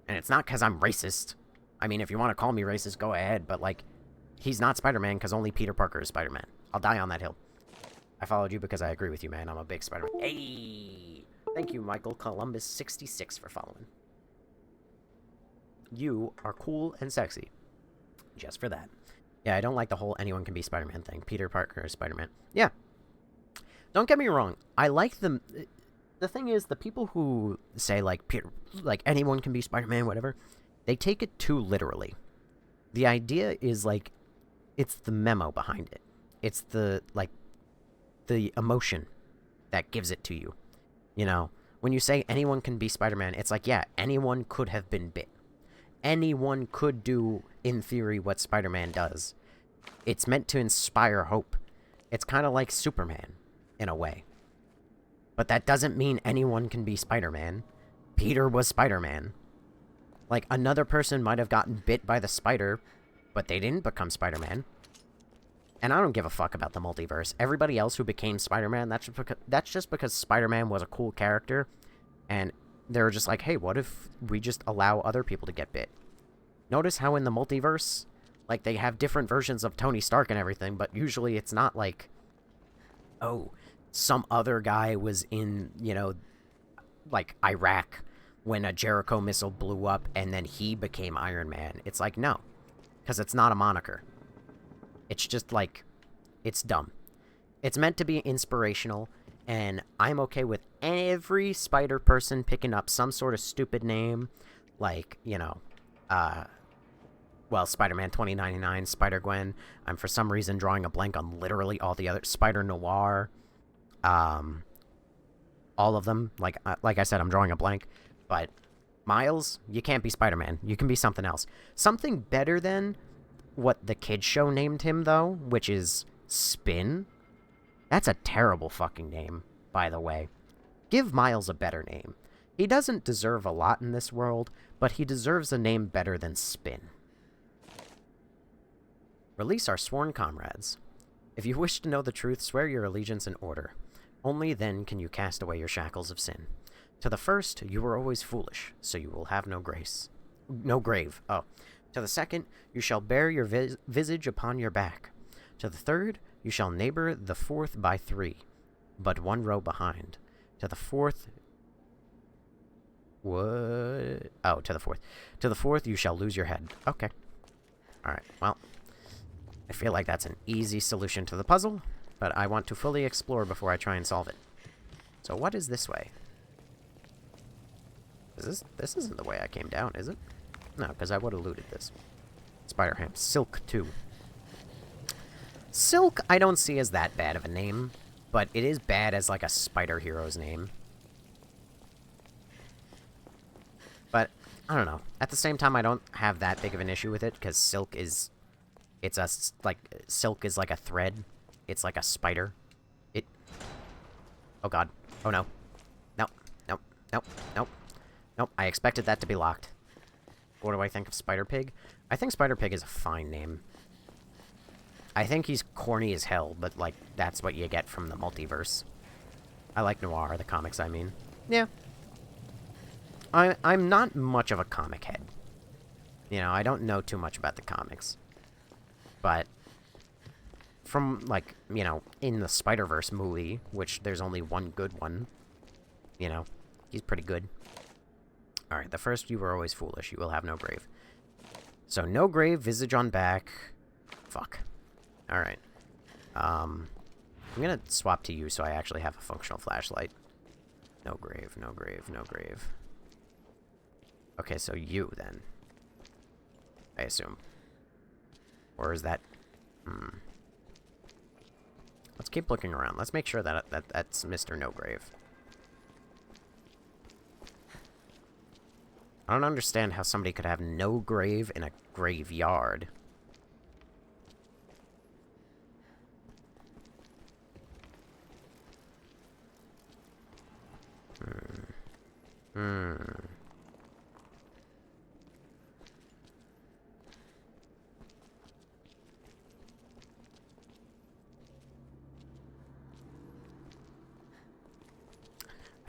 And it's not because I'm racist. I mean, if you want to call me racist, go ahead, but like, he's not Spider-Man because only Peter Parker is Spider-Man. I'll die on that hill. I followed you because I agree with you, man. I'm a big Spider-Man. Hey! Thank you, Michael Columbus66, for following. You are cool and sexy. Just for that. Yeah, I don't like the whole anyone can be Spider-Man thing. Peter Parker is Spider-Man. Yeah. Don't get me wrong. I like them. The thing is, the people who say, like, anyone can be Spider-Man, whatever, they take it too literally. The idea is, like, it's the memo behind it. It's the emotion that gives it to you. You know, when you say anyone can be Spider-Man, it's like, yeah, anyone could have been bit. Anyone could do, in theory, what Spider-Man does. It's meant to inspire hope. It's kind of like Superman, in a way. But that doesn't mean anyone can be Spider-Man. Peter was Spider-Man. Like, another person might have gotten bit by the spider, but they didn't become Spider-Man. And I don't give a fuck about the multiverse. Everybody else who became Spider-Man, that's just because Spider-Man was a cool character, and they were just like, hey, what if we just allow other people to get bit? Notice how in the multiverse, like, they have different versions of Tony Stark and everything, but usually it's not like, oh, some other guy was in, you know, like, Iraq when a Jericho missile blew up and then he became Iron Man. It's like, no, because it's not a moniker. It's just, like, it's dumb. It's meant to be inspirational, and I'm okay with every Spider person picking up some sort of stupid name, like, you know, well, Spider-Man 2099, Spider-Gwen. I'm for some reason drawing a blank on literally all the other, Spider-Noir, all of them. Like I said, I'm drawing a blank, but Miles, you can't be Spider-Man. You can be something else. Something better than what the kids show named him, though, which is Spin. That's a terrible fucking name, by the way. Give Miles a better name. He doesn't deserve a lot in this world, but he deserves a name better than Spin. Release our sworn comrades. If you wish to know the truth, swear your allegiance in order. Only then can you cast away your shackles of sin. To the first, you were always foolish, so you will have no grace. No grave. Oh. To the second, you shall bear your visage upon your back. To the third, you shall neighbor the fourth by 3, but 1 row behind. To the fourth... What? Oh, to the fourth. To the fourth, you shall lose your head. Okay. Alright, well... I feel like that's an easy solution to the puzzle, but I want to fully explore before I try and solve it. So what is this way? This isn't the way I came down, is it? No, because I would have looted this. Spider-Ham. Silk, too. Silk, I don't see as that bad of a name, but it is bad as, like, a spider hero's name. But, I don't know. At the same time, I don't have that big of an issue with it, because Silk is... Silk is like a thread. It's like a spider. Oh god. Oh no. Nope. Nope. Nope. Nope. Nope. I expected that to be locked. What do I think of Spider-Pig? I think Spider-Pig is a fine name. I think he's corny as hell, but, like, that's what you get from the multiverse. I like Noir, the comics, I mean. Yeah. I'm not much of a comic head. You know, I don't know too much about the comics. But from, like, you know, in the Spider-Verse movie, which there's only one good one, you know, he's pretty good. Alright, the first, you were always foolish. You will have no grave. So, no grave, visage on back. Fuck. Alright. I'm gonna swap to you so I actually have a functional flashlight. No grave, no grave, no grave. Okay, so you, then. I assume. Or is that... Let's keep looking around. Let's make sure that that's Mr. No Grave. I don't understand how somebody could have no grave in a graveyard.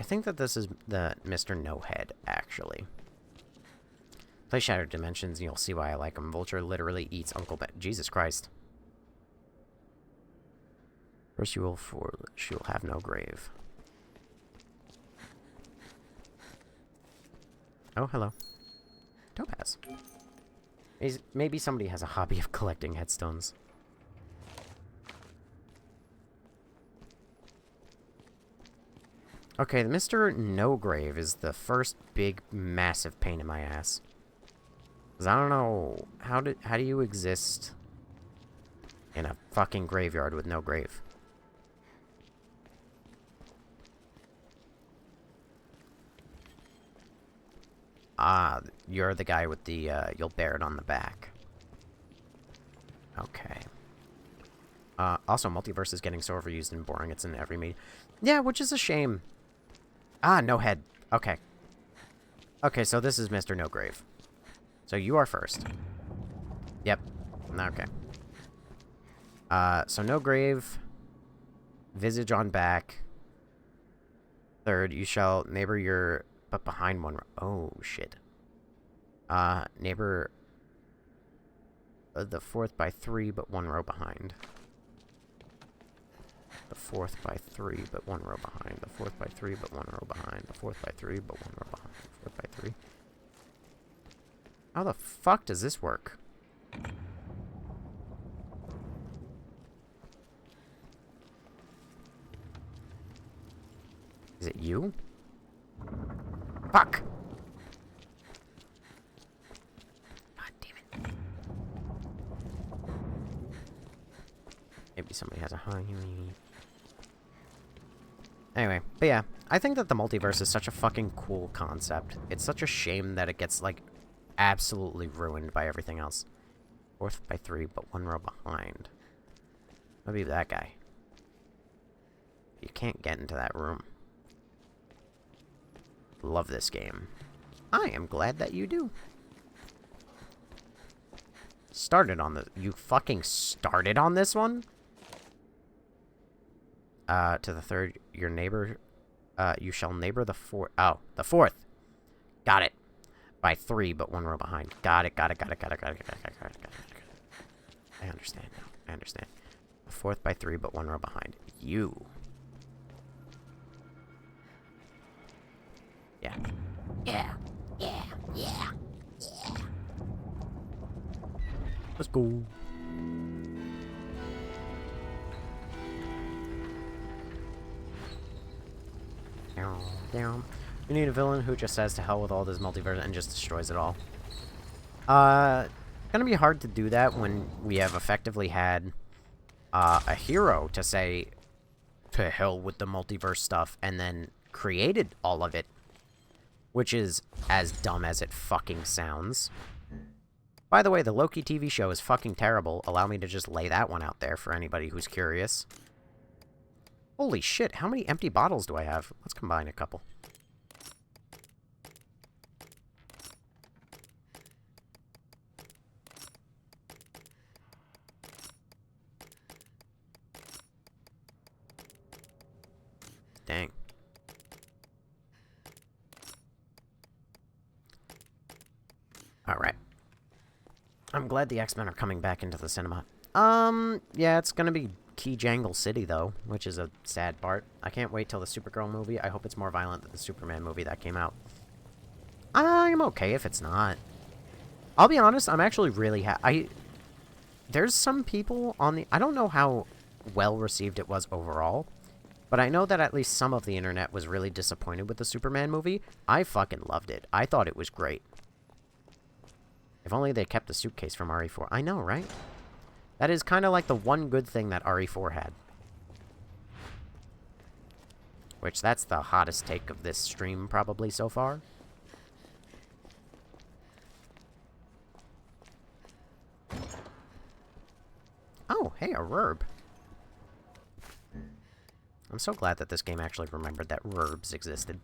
think that this is the Mr. No Head, actually. Play Shattered Dimensions, and you'll see why I like him. Vulture literally eats Uncle Ben. Jesus Christ. First she will have no grave. Oh, hello. Topaz. Maybe somebody has a hobby of collecting headstones. Okay, the Mr. No Grave is the first big, massive pain in my ass. 'Cause I don't know, how do you exist in a fucking graveyard with no grave? Ah, you're the guy with the, you'll bear it on the back. Okay. Also, multiverse is getting so overused and boring, it's in every media. Yeah, which is a shame. Ah, no head. Okay. Okay, so this is Mr. No Grave. So you are first. Yep. Okay. So no grave. Visage on back. Third, you shall neighbor your... But behind one... Oh, shit. Neighbor... the fourth by 3, but 1 row behind. The fourth by 3, but 1 row behind. The fourth by 3, but 1 row behind. The fourth by 3, but 1 row behind. The fourth by 3. How the fuck does this work? Is it you? Fuck! God damn it. Maybe somebody has a high... Anyway, but yeah, I think that the multiverse is such a fucking cool concept. It's such a shame that it gets, like, absolutely ruined by everything else. Fourth by 3, but 1 row behind. Maybe that guy. You can't get into that room. Love this game. I am glad that you do. Started on the... You fucking started on this one? To the third, your neighbor... you shall neighbor the fourth... Oh, the fourth! Got it. By 3, but 1 row behind. Got it, got it, got it, got it, got it, got it, got it, got it, got it. I understand now. I understand. The fourth by 3, but 1 row behind. You. Yeah. Yeah. Yeah. Yeah. Yeah. Let's go. Down. We need a villain who just says to hell with all this multiverse and just destroys it all. Gonna be hard to do that when we have effectively had a hero to say to hell with the multiverse stuff and then created all of it. Which is as dumb as it fucking sounds. By the way, the Loki TV show is fucking terrible. Allow me to just lay that one out there for anybody who's curious. Holy shit, how many empty bottles do I have? Let's combine a couple. Dang. Alright. I'm glad the X-Men are coming back into the cinema. Yeah, it's gonna be Key Jangle City, though, which is a sad part. I can't wait till the Supergirl movie. I hope it's more violent than the Superman movie that came out. I'm okay if it's not. I'll be honest, I'm actually really there's some people on the... I don't know how well received it was overall, but I know that at least some of the internet was really disappointed with the Superman movie. I fucking loved it. I thought it was great. If only they kept the suitcase from RE4. I know, right? That is kind of like the one good thing that RE4 had. Which, that's the hottest take of this stream, probably, so far. Oh, hey, a Rurb. I'm so glad that this game actually remembered that Rurbs existed.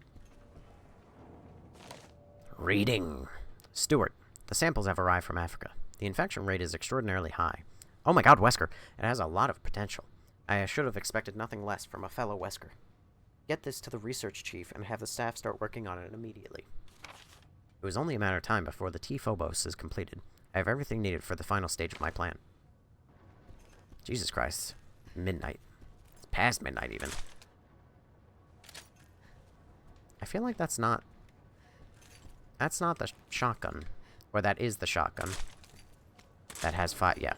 Reading. Stuart. The samples have arrived from Africa. The infection rate is extraordinarily high. Oh my god, Wesker. It has a lot of potential. I should have expected nothing less from a fellow Wesker. get this to the research chief and have the staff start working on it immediately. It was only a matter of time before the T-Phobos is completed. I have everything needed for the final stage of my plan. Jesus Christ. Midnight. It's past midnight, even. I feel like that's not... That's not the shotgun. Or that is the shotgun. That has 5... Yeah.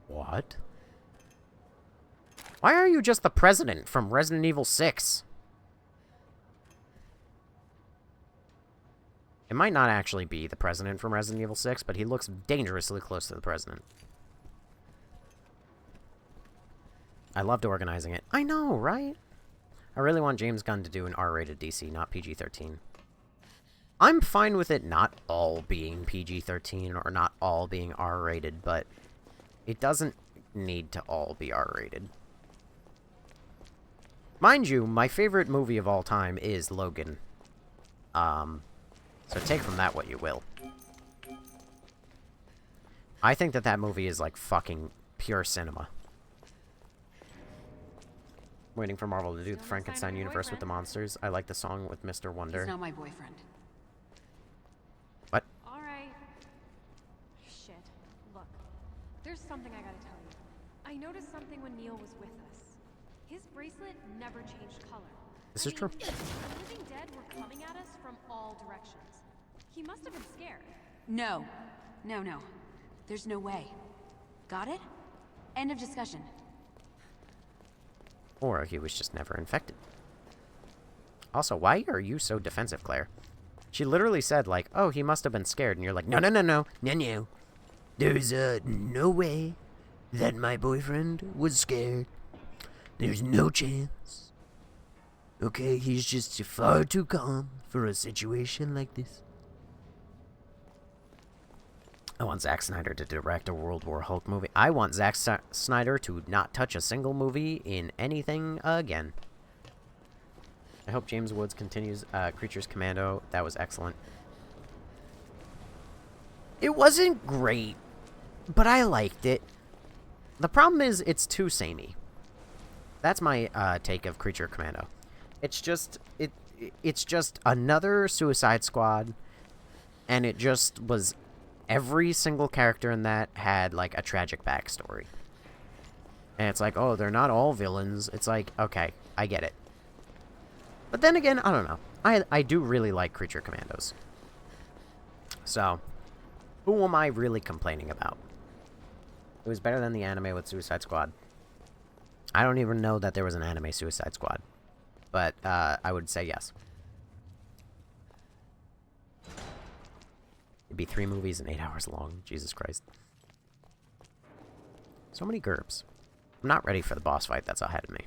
What? Why are you just the president from Resident Evil 6? It might not actually be the president from Resident Evil 6, but he looks dangerously close to the president. I loved organizing it. I know, right? I really want James Gunn to do an R-rated DC, not PG-13. I'm fine with it not all being PG-13 or not all being R-rated, but it doesn't need to all be R-rated. Mind you, my favorite movie of all time is Logan. So take from that what you will. I think that that movie is like fucking pure cinema. Waiting for Marvel to do the Frankenstein universe with the monsters. I like the song with Mr. Wonder. He's not my boyfriend. What? All right. Shit. Look, there's something I gotta tell you. I noticed something when Neil was with us. His bracelet never changed color. This is true. The living dead were coming at us from all directions. He must have been scared. No. No, no. There's no way. Got it? End of discussion. Or he was just never infected. Also, why are you so defensive, Claire? She literally said, like, oh, he must have been scared. And you're like, no, no, no, no. No, no. There's, no way that my boyfriend was scared. There's no chance. Okay, he's just far too calm for a situation like this. I want Zack Snyder to direct a World War Hulk movie. I want Zack Snyder to not touch a single movie in anything again. I hope James Woods continues Creatures Commando. That was excellent. It wasn't great, but I liked it. The problem is it's too samey. That's my take of Creature Commando. It's just it's just another Suicide Squad, and it just was every single character in that had like a tragic backstory. And it's like, oh, they're not all villains. It's like, okay, I get it. But then again, I don't know. I do really like Creature Commandos. So, who am I really complaining about? It was better than the anime with Suicide Squad. I don't even know that there was an anime Suicide Squad. But, I would say yes. It'd be 3 movies and 8 hours long. Jesus Christ. So many GURPS. I'm not ready for the boss fight that's ahead of me.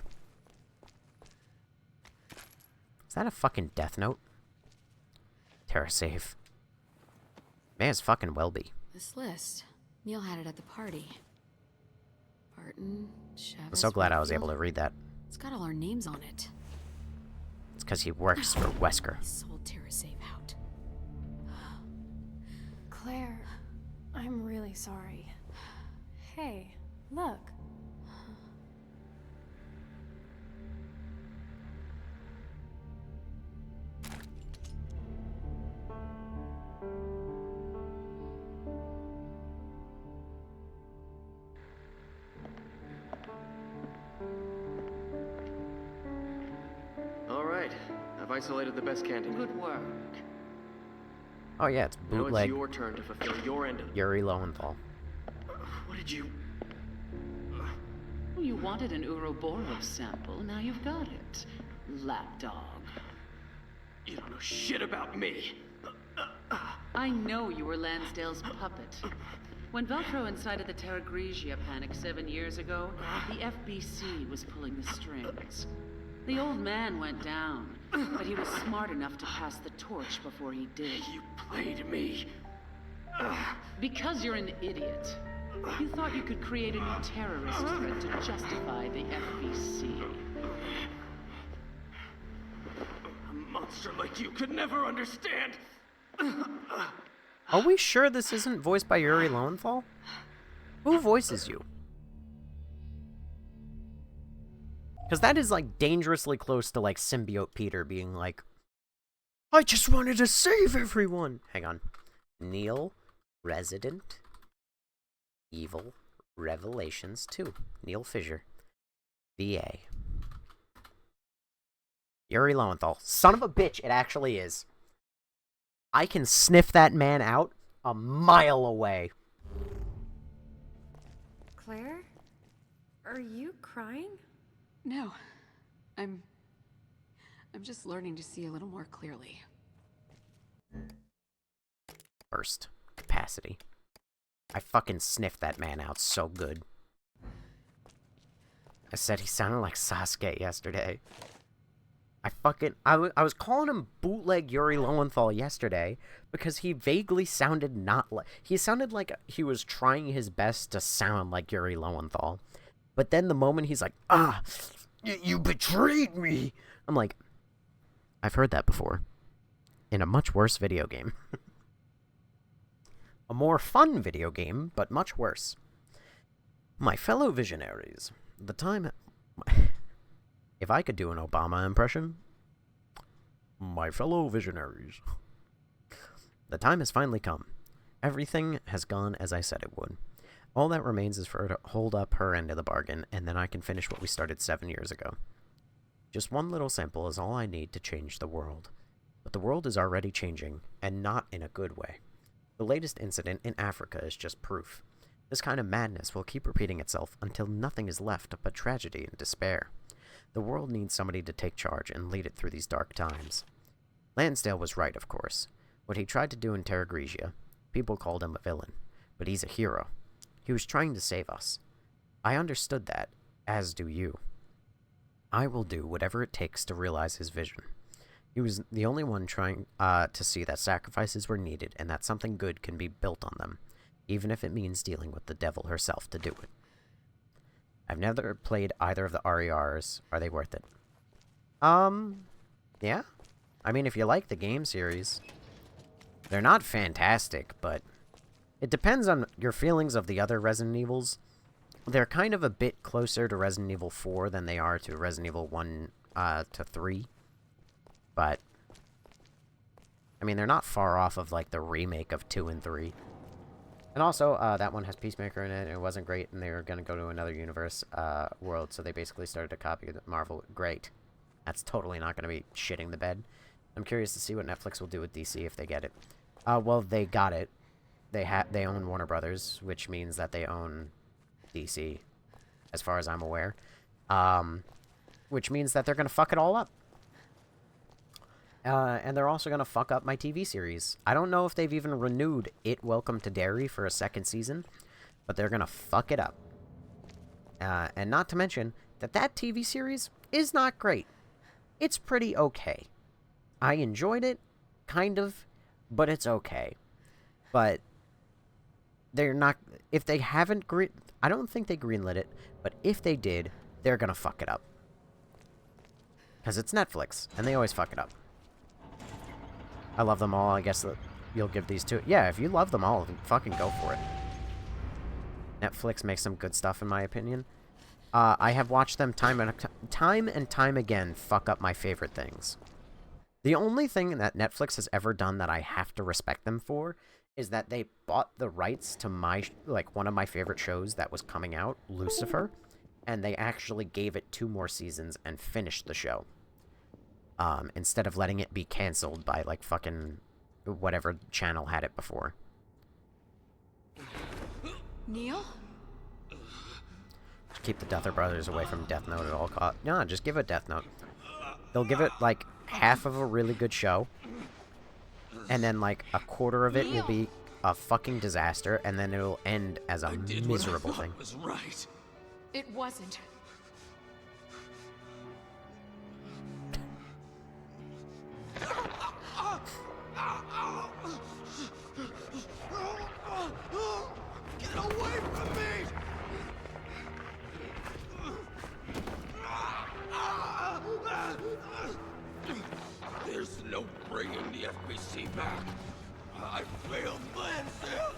Is that a fucking Death Note? Terra save. May as fucking well be. This list. Neil had it at the party. Barton, Chavez... I'm so glad I was able to read that. It's got all our names on it. It's because he works for Wesker. I sold Terra Save out. Claire, I'm really sorry. Hey, look. All right, I've isolated the best candidate. Good work. Oh yeah, it's Now it's bootleg your turn to fulfill your end of... Yuri Lowenthal. What did you... You wanted an Ouroboros sample, now you've got it. Lapdog. You don't know shit about me. I know you were Lansdale's puppet. When Velcro incited the Terra Grigia panic 7 years ago, the FBC was pulling the strings. The old man went down, but he was smart enough to pass the torch before he did. You played me. Because you're an idiot. You thought you could create a new terrorist threat to justify the FBC. A monster like you could never understand. Are we sure this isn't voiced by Yuri Lowenthal? Who voices you? Because that is, like, dangerously close to, like, Symbiote Peter being like, I just wanted to save everyone! Hang on. Neil, Resident Evil Revelations 2. Neil Fisher. VA. Yuri Lowenthal. Son of a bitch, it actually is. I can sniff that man out a mile away. Claire? Are you crying? No. I'm just learning to see a little more clearly. Burst capacity. I fucking sniffed that man out so good. I said he sounded like Sasuke yesterday. I was calling him bootleg Yuri Lowenthal yesterday because he vaguely sounded not like... He sounded like he was trying his best to sound like Yuri Lowenthal. But then the moment he's like, you betrayed me! I'm like, I've heard that before. In a much worse video game. A more fun video game, but much worse. My fellow visionaries, the time... If I could do an Obama impression... My fellow visionaries. The time has finally come. Everything has gone as I said it would. All that remains is for her to hold up her end of the bargain, and then I can finish what we started 7 years ago. Just one little sample is all I need to change the world. But the world is already changing, and not in a good way. The latest incident in Africa is just proof. This kind of madness will keep repeating itself until nothing is left but tragedy and despair. The world needs somebody to take charge and lead it through these dark times. Lansdale was right, of course. What he tried to do in Terra Grigia, people called him a villain, but he's a hero. He was trying to save us. I understood that, as do you. I will do whatever it takes to realize his vision. He was the only one trying to see that sacrifices were needed and that something good can be built on them, even if it means dealing with the devil herself to do it. I've never played either of the RERs. Are they worth it? Yeah. I mean, if you like the game series, they're not fantastic, but it depends on your feelings of the other Resident Evils. They're kind of a bit closer to Resident Evil 4 than they are to Resident Evil 1 to 3. But, I mean, they're not far off of, like, the remake of 2 and 3. And also, that one has Peacemaker in it, and it wasn't great, and they were going to go to another universe world, so they basically started to copy Marvel. Great. That's totally not going to be shitting the bed. I'm curious to see what Netflix will do with DC if they get it. Well, they got it. They own Warner Brothers, which means that they own DC, as far as I'm aware. Which means that they're going to fuck it all up. And they're also going to fuck up my TV series. I don't know if they've even renewed It Welcome to Derry for a second season, but they're going to fuck it up. And not to mention that TV series is not great. It's pretty okay. I enjoyed it, kind of, but it's okay. But they're not... If they haven't... I don't think they greenlit it, but if they did, they're going to fuck it up. Because it's Netflix, and they always fuck it up. I love them all. I guess that you'll give these two... Yeah, if you love them all, then fucking go for it. Netflix makes some good stuff, in my opinion. I have watched them time and time again fuck up my favorite things. The only thing that Netflix has ever done that I have to respect them for is that they bought the rights to one of my favorite shows that was coming out, Lucifer, and they actually gave it 2 more seasons and finished the show. Instead of letting it be canceled by, like, fucking whatever channel had it before. Neil? Just keep the Duther brothers away from Death Note at all costs. No, just give it Death Note. They'll give it, like, half of a really good show, and then, like, a quarter of it will be a fucking disaster, and then it'll end as a miserable thing. Was right. It wasn't. Get away from me! There's no bringing the FBC back. I failed Lansdale.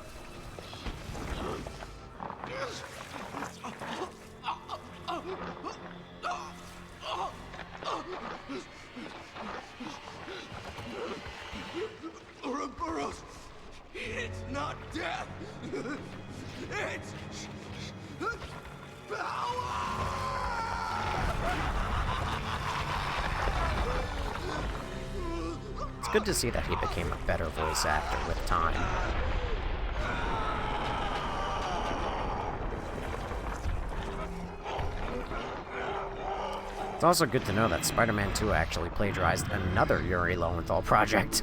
good to see that he became a better voice actor with time. It's also good to know that Spider-Man 2 actually plagiarized another Yuri Lowenthal project.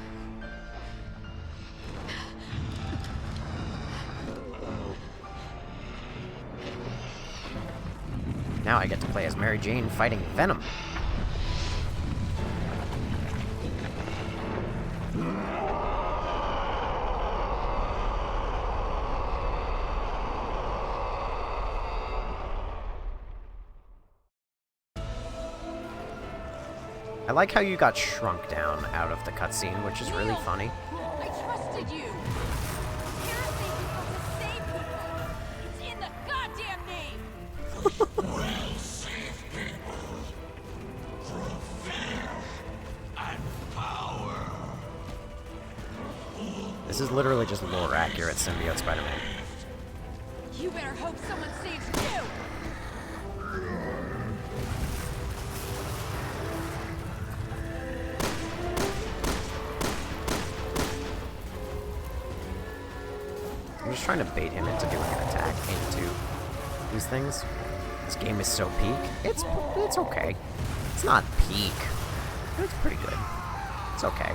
Now I get to play as Mary Jane fighting Venom. I like how you got shrunk down out of the cutscene, which is really funny. I trusted you! You're thinking to save people! It's in the goddamn name! We'll save people through fear and power. This is literally just lore accurate symbiote Spider-Man. You better hope someone saves you! I'm just trying to bait him into doing an attack into these things. This game is so peak. It's okay. It's not peak. It's pretty good. It's okay.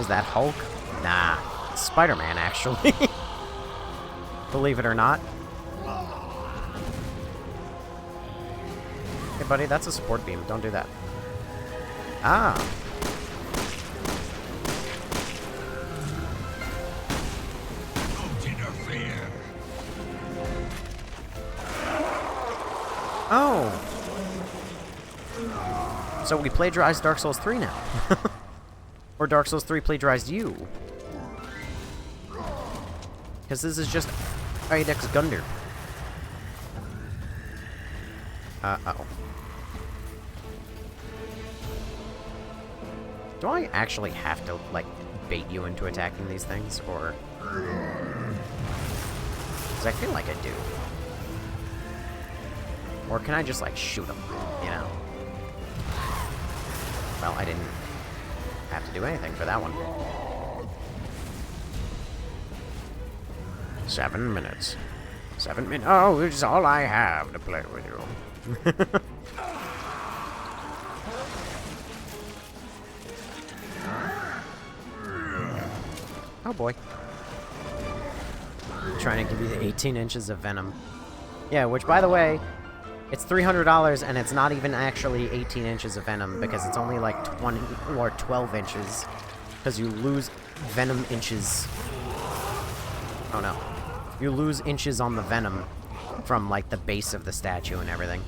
Is that Hulk? Nah. It's Spider-Man, actually. Believe it or not. Hey, buddy, that's a support beam. Don't do that. Ah. Oh! So we plagiarized Dark Souls 3 now. Or Dark Souls 3 plagiarized you. Because this is just Idex Gunder. Uh-oh. Do I actually have to, like, bait you into attacking these things, or... Because I feel like I do. Or can I just, like, shoot them, you know? Well, I didn't have to do anything for that one. 7 minutes. 7 minutes. Oh, it's all I have to play with you. Oh, boy. Trying to give you the 18 inches of Venom. Yeah, which, by the way... It's $300, and it's not even actually 18 inches of Venom, because it's only like 20 or 12 inches. Because you lose Venom inches. Oh no. You lose inches on the Venom from, like, the base of the statue and everything.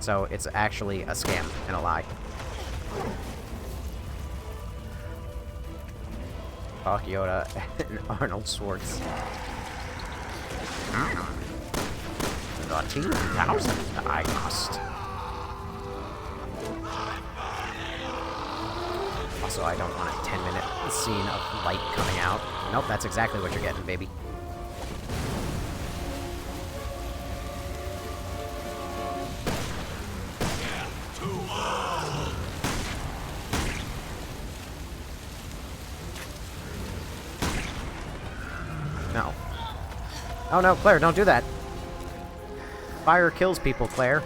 So it's actually a scam and a lie. Fuck Yoda and Arnold Schwartz. The 2,000 I must. Also, I don't want a 10-minute scene of light coming out. Nope, that's exactly what you're getting, baby. No. Oh no, Claire, don't do that. Fire kills people, Claire.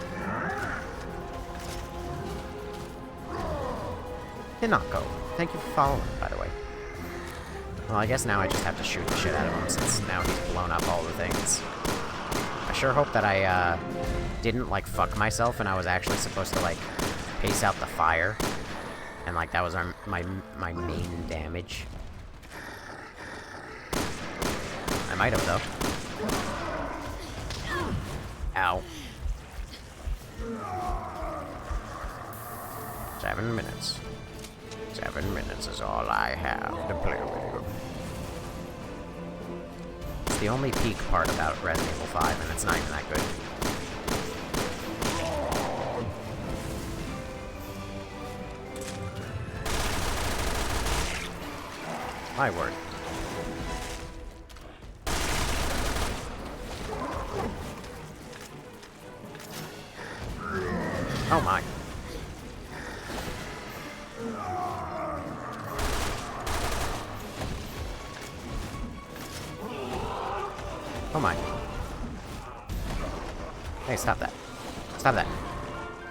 Hinako, thank you for following, by the way. Well, I guess now I just have to shoot the shit out of him, since now he's blown up all the things. I sure hope that I, didn't, like, fuck myself, and I was actually supposed to, like, pace out the fire. And, like, that was my main damage. I might have, though. Ow. 7 minutes. 7 minutes is all I have to play with you. It's the only peak part about Resident Evil 5, and it's not even that good. My word. Oh my. Oh my. Hey, stop that. Stop that.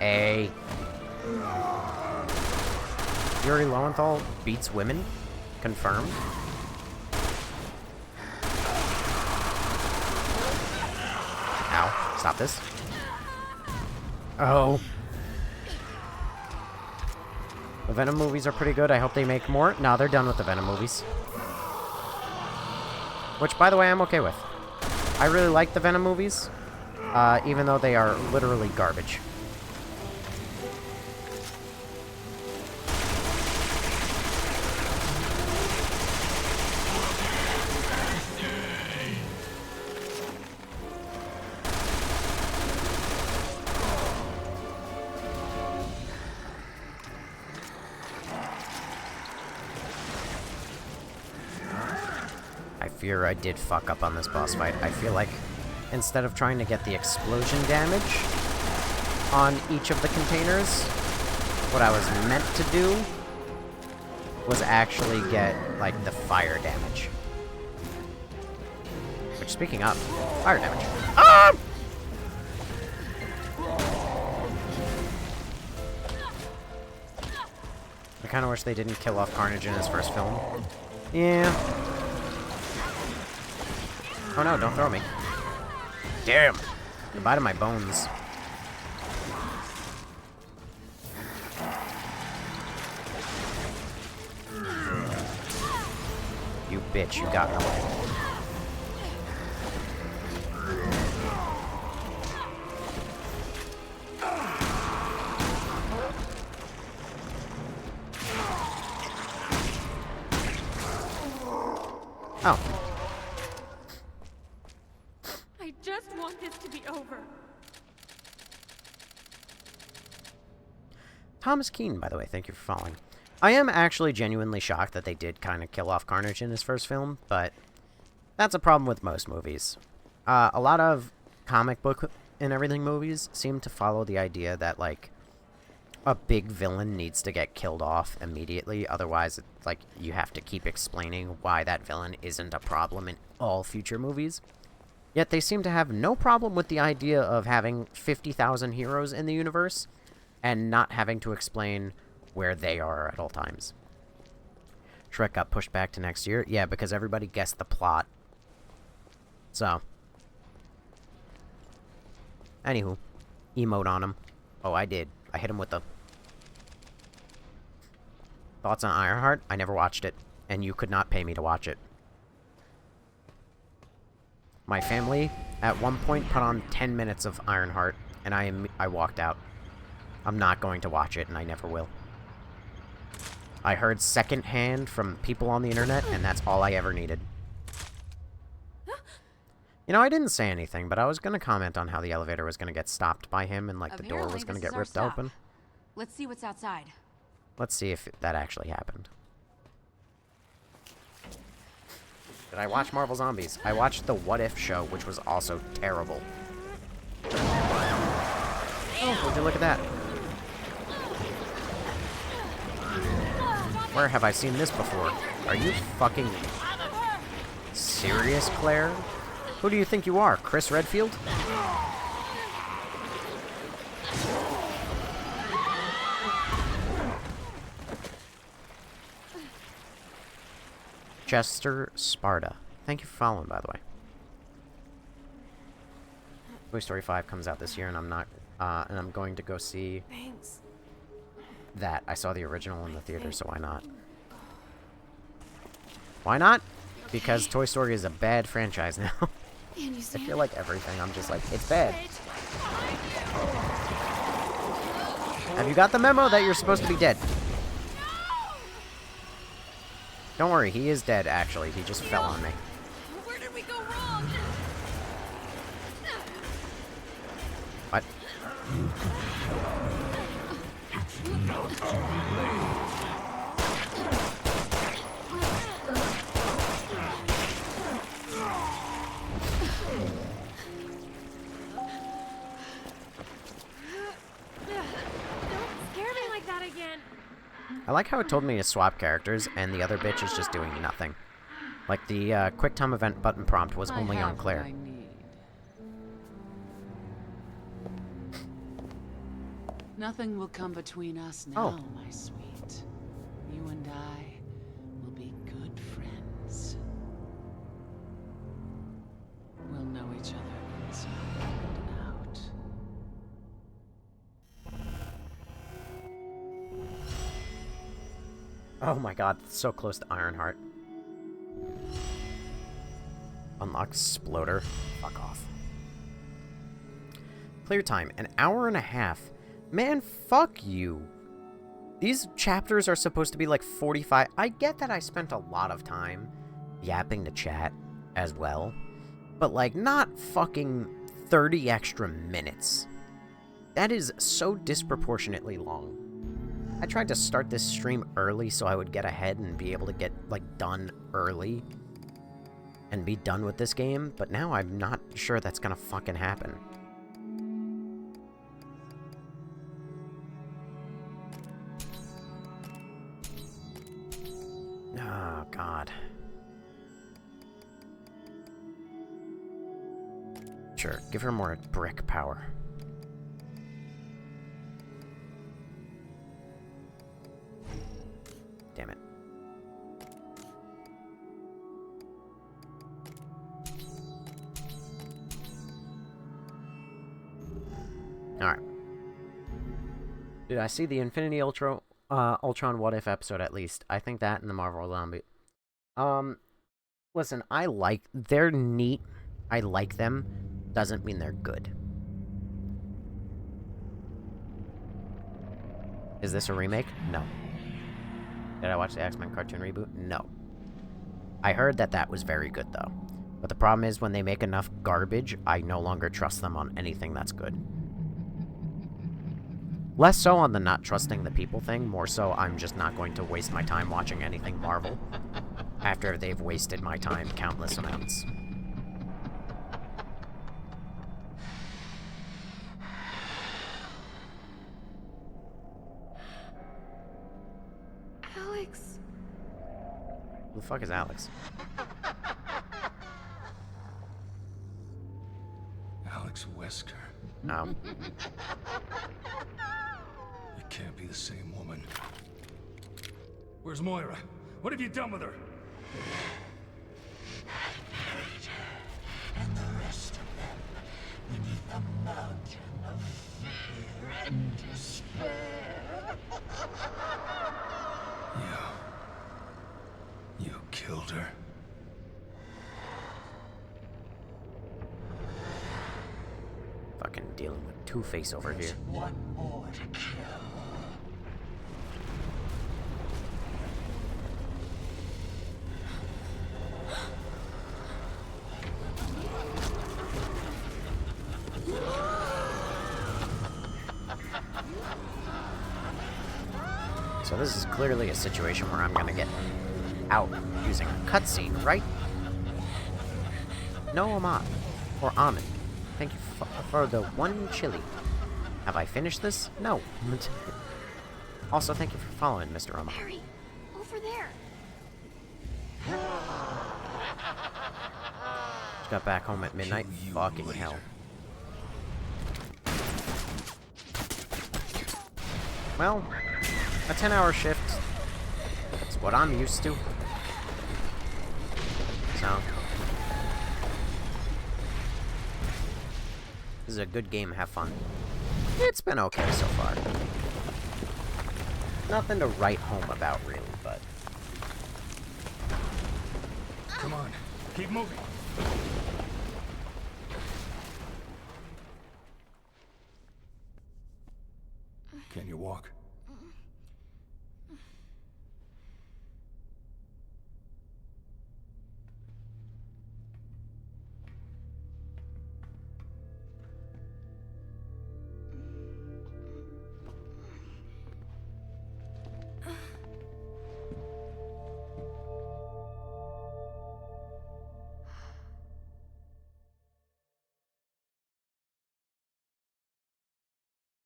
Hey. Yuri Lowenthal beats women? Confirmed? Ow. Stop this. Oh. The Venom movies are pretty good. I hope they make more. No, they're done with the Venom movies. Which, by the way, I'm okay with. I really like the Venom movies, even though they are literally garbage. I fear I did fuck up on this boss fight. I feel like instead of trying to get the explosion damage on each of the containers, what I was meant to do was actually get, like, the fire damage. Which, speaking of, fire damage. Ah! I kind of wish they didn't kill off Carnage in his first film. Yeah. Oh no, don't throw me. Damn! Goodbye to my bones. You bitch, you got in the way. Oh. I just want this to be over. Thomas Keane, by the way, thank you for following. I am actually genuinely shocked that they did kind of kill off Carnage in his first film, but that's a problem with most movies. A lot of comic book and everything movies seem to follow the idea that, like, a big villain needs to get killed off immediately, otherwise, like, you have to keep explaining why that villain isn't a problem in all future movies. Yet they seem to have no problem with the idea of having 50,000 heroes in the universe and not having to explain where they are at all times. Shrek got pushed back to next year? Yeah, because everybody guessed the plot. So. Anywho. Emote on him. Oh, I did. I hit him with the... Thoughts on Ironheart? I never watched it, and you could not pay me to watch it. My family, at one point, put on 10 minutes of Ironheart, and I walked out. I'm not going to watch it, and I never will. I heard secondhand from people on the internet, and that's all I ever needed. You know, I didn't say anything, but I was going to comment on how the elevator was going to get stopped by him, and, like, the door was going to get ripped open. Let's see what's outside. Let's see if that actually happened. Did I watch Marvel Zombies? I watched the What If show, which was also terrible. Oh, would you look at that? Where have I seen this before? Are you fucking serious, Claire? Who do you think you are, Chris Redfield? Chester Sparta. Thank you for following, by the way. Toy Story 5 comes out this year, and I'm going to go see that. I saw the original in the theater, so why not? Why not? Because Toy Story is a bad franchise now. I feel like everything, I'm just like, it's bad. Have you got the memo that you're supposed to be dead? Don't worry, he is dead, actually. He just fell on me. Where did we go wrong? What? Don't scare me like that again. I like how it told me to swap characters, and the other bitch is just doing nothing. Like, the quick time event button prompt was only on Claire. I need. Nothing will come between us now, my sweet. You and I will be good friends. We'll know each other inside and out. Oh my god, so close to Ironheart. Unlock Sploder. Fuck off. Clear time, 1.5 hours. Man, fuck you. These chapters are supposed to be like 45. I get that I spent a lot of time yapping to chat as well. But like, not fucking 30 extra minutes. That is so disproportionately long. I tried to start this stream early so I would get ahead and be able to get, like, done early. And be done with this game, but now I'm not sure that's gonna fucking happen. Oh, God. Sure, give her more brick power. Damn it. Alright. Did I see the Infinity Ultron What If episode at least? I think that and the Marvel Zombie. Listen, they're neat. I like them. Doesn't mean they're good. Is this a remake? No. Did I watch the X-Men cartoon reboot? No. I heard that that was very good, though. But the problem is, when they make enough garbage, I no longer trust them on anything that's good. Less so on the not trusting the people thing, more so I'm just not going to waste my time watching anything Marvel after they've wasted my time countless amounts. Alex. Who the fuck is Alex? Alex Wesker. No. You can't be the same woman. Where's Moira? What have you done with her? And the rest of them beneath a mountain of fear and despair. You killed her. Fucking dealing with Two-Face over here. One more to kill. So this is clearly a situation where I'm gonna get out using a cutscene, right? No, Ahmad. Or Ahmed. Thank you for the one chili. Have I finished this? No. Also, thank you for following, Mr. Ahmad. Harry, over there. Just got back home at midnight. Fucking hell. Well, a 10-hour shift is what I'm used to. So, this is a good game, have fun. It's been okay so far. Nothing to write home about, really, but... Come on, keep moving. Can you walk?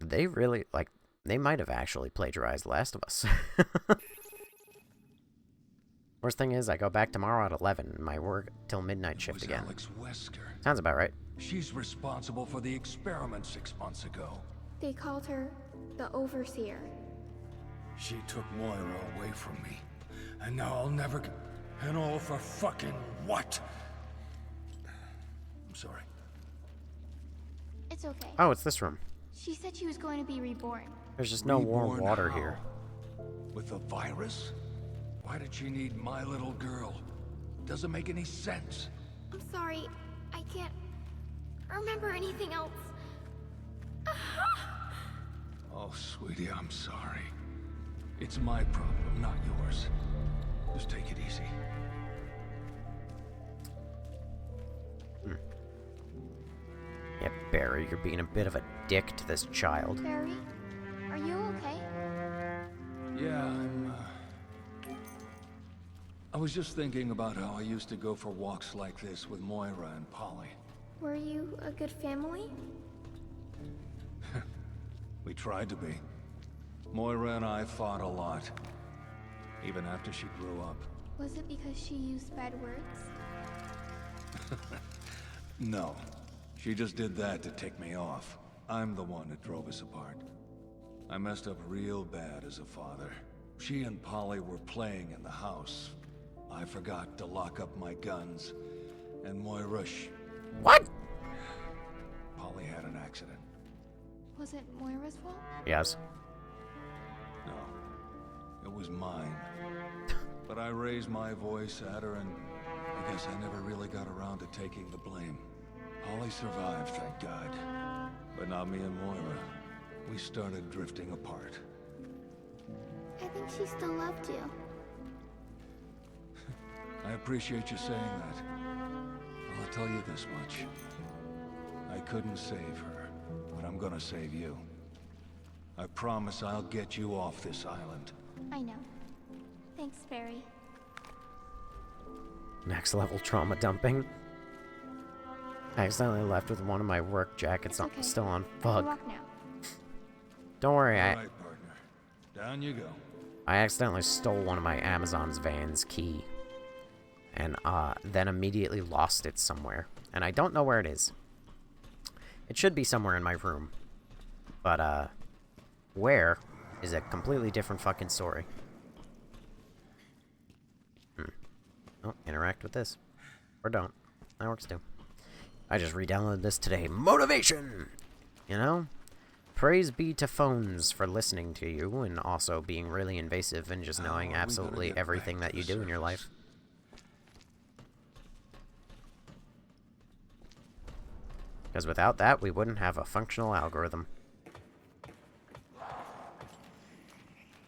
They really, like, They might have actually plagiarized Last of Us. Worst thing is, I go back tomorrow at 11, and my work till midnight shift again. Alex Wesker. Sounds about right. She's responsible for the experiment 6 months ago. They called her the Overseer. She took Moira away from me. And now I'll never get... And all for fucking what? I'm sorry. It's okay. Oh, it's this room. She said she was going to be reborn. There's just no warm Reborn water how? here. With a virus? Why did she need my little girl? Doesn't make any sense. I'm sorry. I can't remember anything else. Oh, sweetie, I'm sorry. It's my problem, not yours. Just take it easy. Yeah, Barry, you're being a bit of a dick to this child. Barry, are you okay? Yeah, I was just thinking about how I used to go for walks like this with Moira and Polly. Were you a good family? We tried to be. Moira and I fought a lot. Even after she grew up. Was it because she used bad words? No. She just did that to tick me off. I'm the one that drove us apart. I messed up real bad as a father. She and Polly were playing in the house. I forgot to lock up my guns. And Moira... What? Polly had an accident. Was it Moira's fault? Yes. No. It was mine. But I raised my voice at her and I guess I never really got around to taking the blame. Polly survived, thank God. But not me and Moira. We started drifting apart. I think she still loved you. I appreciate you saying that. I'll tell you this much. I couldn't save her, but I'm gonna save you. I promise I'll get you off this island. I know. Thanks, Barry. Next level trauma dumping. I accidentally left with one of my work jackets Okay. still on. I can Fuck. walk now. Don't worry, All right, partner. Down you go. I accidentally stole one of my Amazon's van's key. And then immediately lost it somewhere. And I don't know where it is. It should be somewhere in my room. But, where is a completely different fucking story. Oh, interact with this. Or don't. That works too. I just re-downloaded this today. Motivation! You know? Praise be to phones for listening to you and also being really invasive and just knowing absolutely everything that you do in your life. Because without that, we wouldn't have a functional algorithm.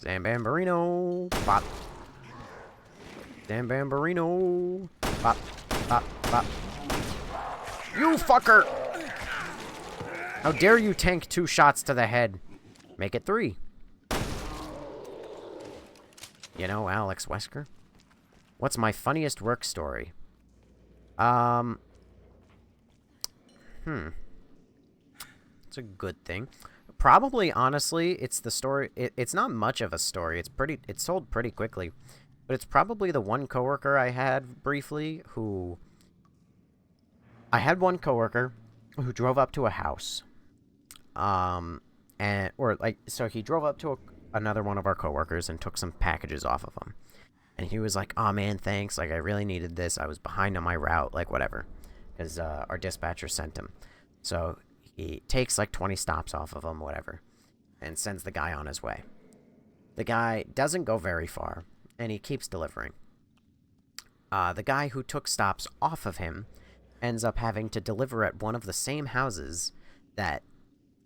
Zambambarino! Bop! Zambambarino! Bop! Bop! Bop! You fucker! How dare you tank 2 shots to the head? Make it 3. You know, Alex Wesker? What's my funniest work story? It's a good thing. Probably, honestly, it's the story. It's not much of a story. It's told pretty quickly. But it's probably the one coworker I had briefly who... I had one coworker who drove up to a house. So he drove up to another one of our coworkers and took some packages off of him. And he was like, "Oh man, thanks. Like, I really needed this. I was behind on my route, like, whatever." Because our dispatcher sent him. So he takes like 20 stops off of him, whatever, and sends the guy on his way. The guy doesn't go very far, and he keeps delivering. The guy who took stops off of him ends up having to deliver at one of the same houses that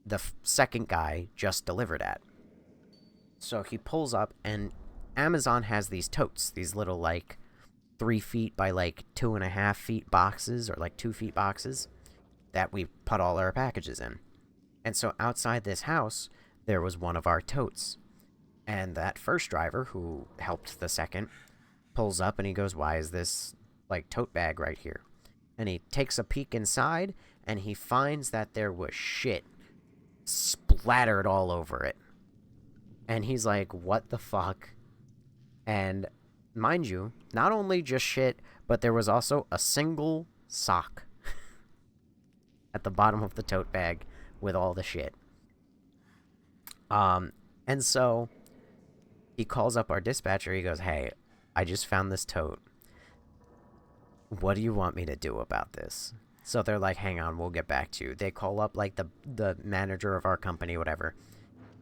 the second guy just delivered at. So he pulls up, and Amazon has these totes, these little, like, 3 feet by, like, 2.5 feet boxes, or, like, 2 feet boxes, that we put all our packages in. And so outside this house, there was one of our totes. And that first driver, who helped the second, pulls up and he goes, "Why is this, like, tote bag right here?" And he takes a peek inside, and he finds that there was shit splattered all over it. And he's like, what the fuck? And mind you, not only just shit, but there was also a single sock at the bottom of the tote bag with all the shit. And so he calls up our dispatcher. He goes, hey, I just found this tote. What do you want me to do about this? So they're like, hang on, we'll get back to you. They call up like the manager of our company, whatever.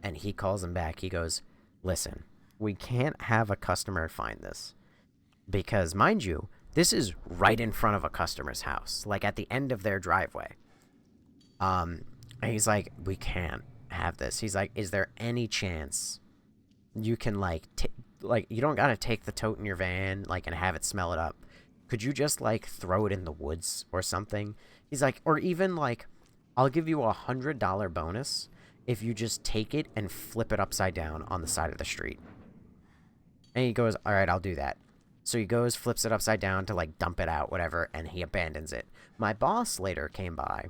And he calls him back. He goes, listen, we can't have a customer find this. Because, mind you, this is right in front of a customer's house. Like, at the end of their driveway. And he's like, we can't have this. He's like, is there any chance you can, like, you don't gotta take the tote in your van, like, and have it smell it up. Could you just, like, throw it in the woods or something? He's like, or even, like, I'll give you $100 bonus if you just take it and flip it upside down on the side of the street. And he goes, all right, I'll do that. So he goes, flips it upside down to, like, dump it out, whatever, and he abandons it. My boss later came by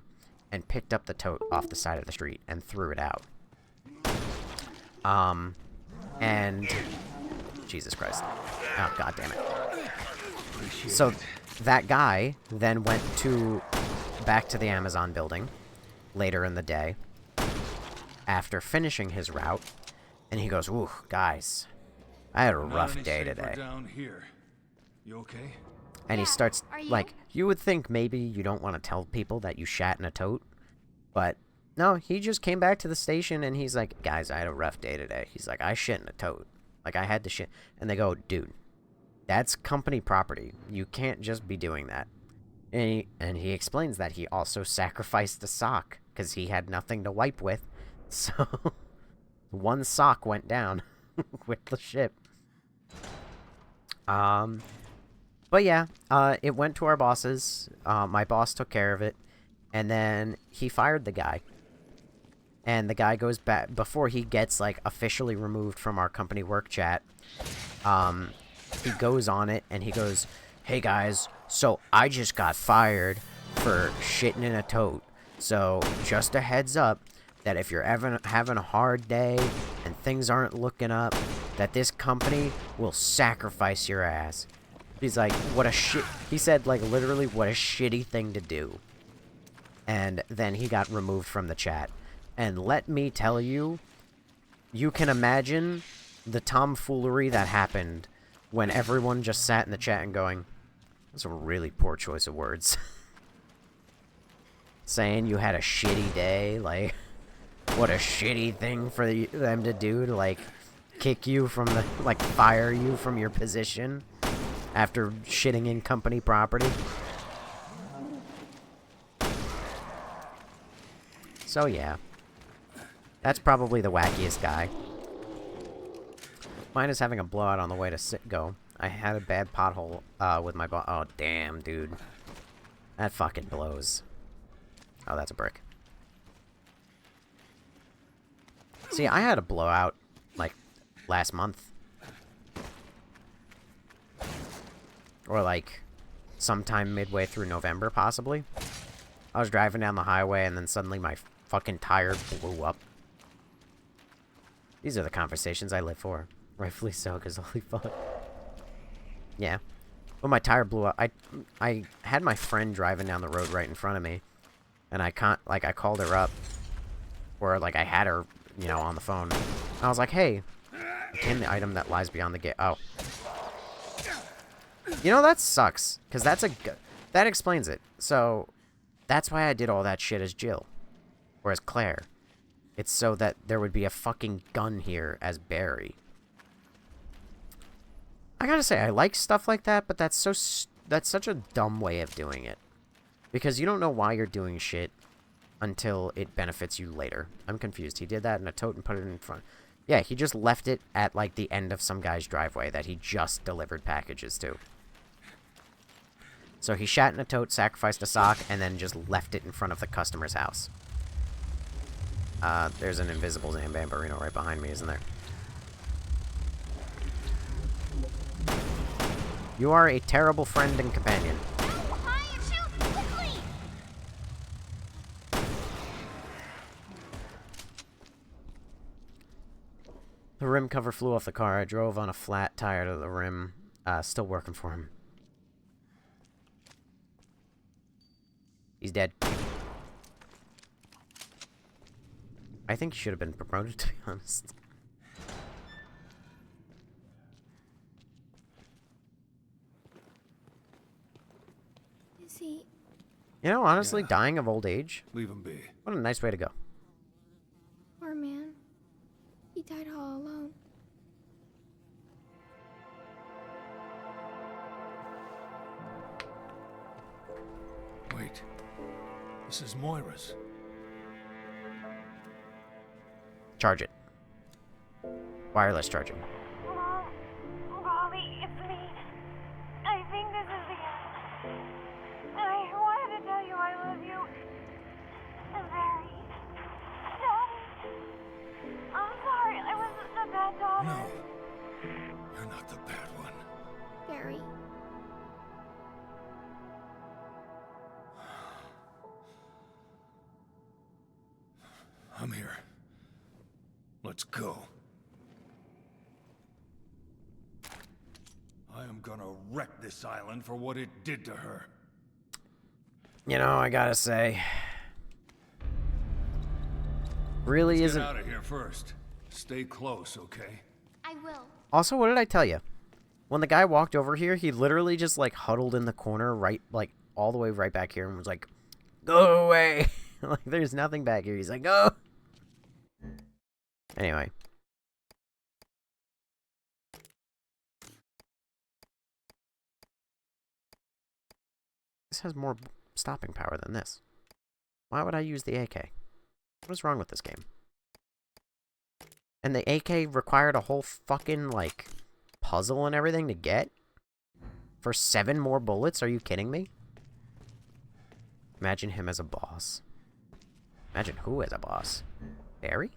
and picked up the tote off the side of the street and threw it out. And Jesus Christ. Oh, God damn it. So that guy then went back to the Amazon building later in the day after finishing his route, and he goes, ooh, guys, I had a rough day today. Down here. You okay? And he starts, like, you would think maybe you don't want to tell people that you shat in a tote, but no, he just came back to the station and he's like, guys, I had a rough day today. He's like, I shit in a tote. Like, I had to shit. And they go, dude, that's company property. You can't just be doing that. And he explains that he also sacrificed a sock because he had nothing to wipe with. So, one sock went down with the ship. But yeah, it went to our bosses. My boss took care of it. And then he fired the guy. And the guy goes back, before he gets, like, officially removed from our company work chat, he goes on it and he goes, hey guys, so I just got fired for shitting in a tote. So, just a heads up that if you're having a hard day and things aren't looking up, that this company will sacrifice your ass. He's like, what a shit. He said, like, literally, what a shitty thing to do. And then he got removed from the chat. And let me tell you, you can imagine the tomfoolery that happened when everyone just sat in the chat and going, that's a really poor choice of words. Saying you had a shitty day, like, what a shitty thing for them to do to, like, kick you from the, like, fire you from your position after shitting in company property. So, yeah. That's probably the wackiest guy. Mine is having a blowout on the way to Sitgo. I had a bad pothole with my oh, damn, dude. That fucking blows. Oh, that's a brick. See, I had a blowout, like, last month. Or, like, sometime midway through November, possibly. I was driving down the highway, and then suddenly my fucking tire blew up. These are the conversations I live for. Rightfully so, because holy fuck. Yeah. When my tire blew up, I had my friend driving down the road right in front of me. And I called her up. Or, like, I had her, you know, on the phone. I was like, hey, obtain the item that lies beyond the gate. Oh. You know, that sucks. Because that explains it. So, that's why I did all that shit as Jill. Or as Claire. It's so that there would be a fucking gun here as Barry. I gotta say, I like stuff like that, but that's such a dumb way of doing it. Because you don't know why you're doing shit until it benefits you later. I'm confused. He did that in a tote and put it in front. Yeah, he just left it at, like, the end of some guy's driveway that he just delivered packages to. So he shat in a tote, sacrificed a sock, and then just left it in front of the customer's house. There's an invisible Bambarino right behind me, isn't there? You are a terrible friend and companion. rim cover flew off the car. I drove on a flat tire to the rim. Still working for him. He's dead. I think he should have been promoted, to be honest. Is he? You know, honestly, Yeah. dying of old age. Leave him be. What a nice way to go. Poor man. He died all alone. Wait. This is Moira's. Charge it. Wireless charging. Mom, Bobby, it's me. I think this is the end. I wanted to tell you I love you. Very. Daddy. I'm sorry, I was the bad daughter. No. You're not the bad one. Barry. I'm here. Let's go. I am gonna wreck this island for what it did to her. You know, I gotta say, really Let's isn't. get out of here first. Stay close, okay? I will. Also, what did I tell you? When the guy walked over here, he literally just like huddled in the corner, right, like all the way right back here, and was like, "Go away!" Like there's nothing back here. He's like, "Go." Anyway. This has more stopping power than this. Why would I use the AK? What is wrong with this game? And the AK required a whole fucking, like, puzzle and everything to get? For 7 more bullets? Are you kidding me? Imagine him as a boss. Imagine who as a boss? Barry?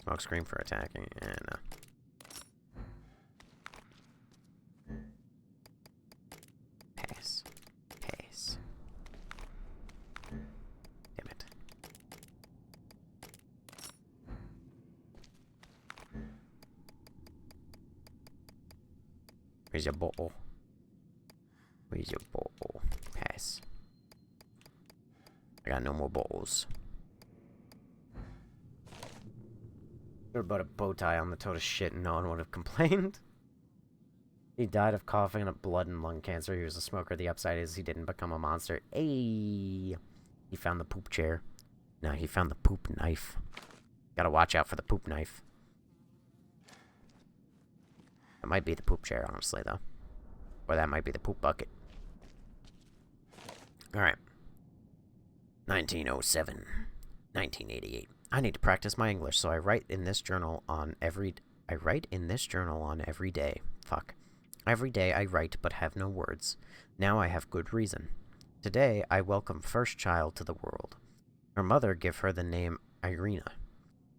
Smoke screen for attacking. No. Pass. Pass. Damn it. Where's your ball? Where's your ball? Pass. I got no more balls. Should have put a bow tie on the total shit and no one would have complained. He died of coughing and blood and lung cancer. He was a smoker. The upside is he didn't become a monster. Ayy. He found the poop chair. No, he found the poop knife. Gotta watch out for the poop knife. That might be the poop chair, honestly, though. Or that might be the poop bucket. Alright. 1907. 1988. I need to practice my English, so I write in this journal on every day. Fuck. Every day I write but have no words. Now I have good reason. Today I welcome first child to the world. Her mother give her the name Irina.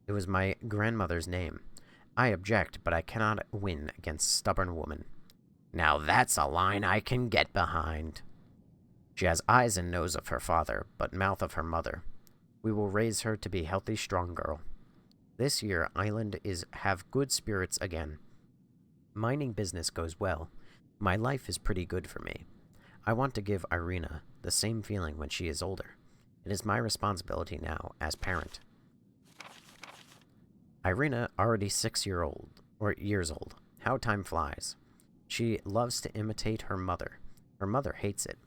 It was my grandmother's name. I object, but I cannot win against stubborn woman. Now that's a line I can get behind. She has eyes and nose of her father, but mouth of her mother. We will raise her to be healthy, strong girl. This year, Island have good spirits again. Mining business goes well. My life is pretty good for me. I want to give Irina the same feeling when she is older. It is my responsibility now as parent. Irina already years old. How time flies. She loves to imitate her mother. Her mother hates it.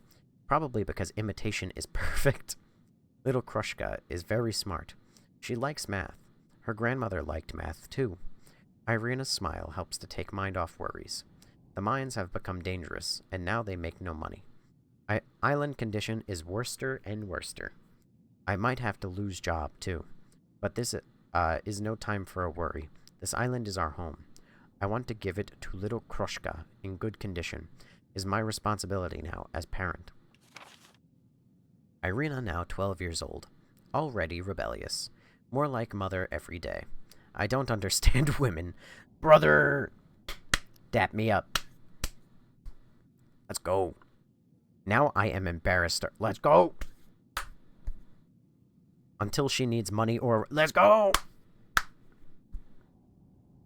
Probably because imitation is perfect. Little Krushka is very smart. She likes math. Her grandmother liked math, too. Irina's smile helps to take mind off worries. The mines have become dangerous, and now they make no money. Island condition is worster and worster. I might have to lose job, too. But this is no time for a worry. This island is our home. I want to give it to little Krushka in good condition. It is my responsibility now as parent. Irina now 12 years old. Already rebellious. More like mother every day. I don't understand women. Brother! Dap me up. Let's go. Now I am embarrassed. Let's go! Until she needs money or... Let's go!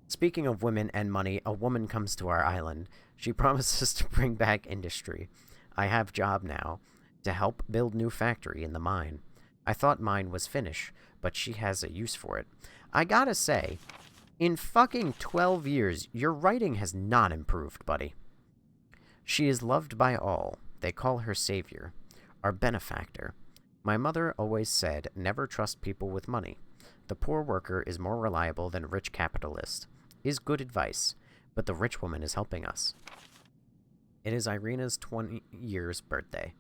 Speaking of women and money, a woman comes to our island. She promises to bring back industry. I have job now to help build new factory in the mine. I thought mine was finished, but she has a use for it. I gotta say, in fucking 12 years, your writing has not improved, buddy. She is loved by all. They call her savior, our benefactor. My mother always said, never trust people with money. The poor worker is more reliable than a rich capitalist. Is good advice, but the rich woman is helping us. It is Irina's 20 years birthday.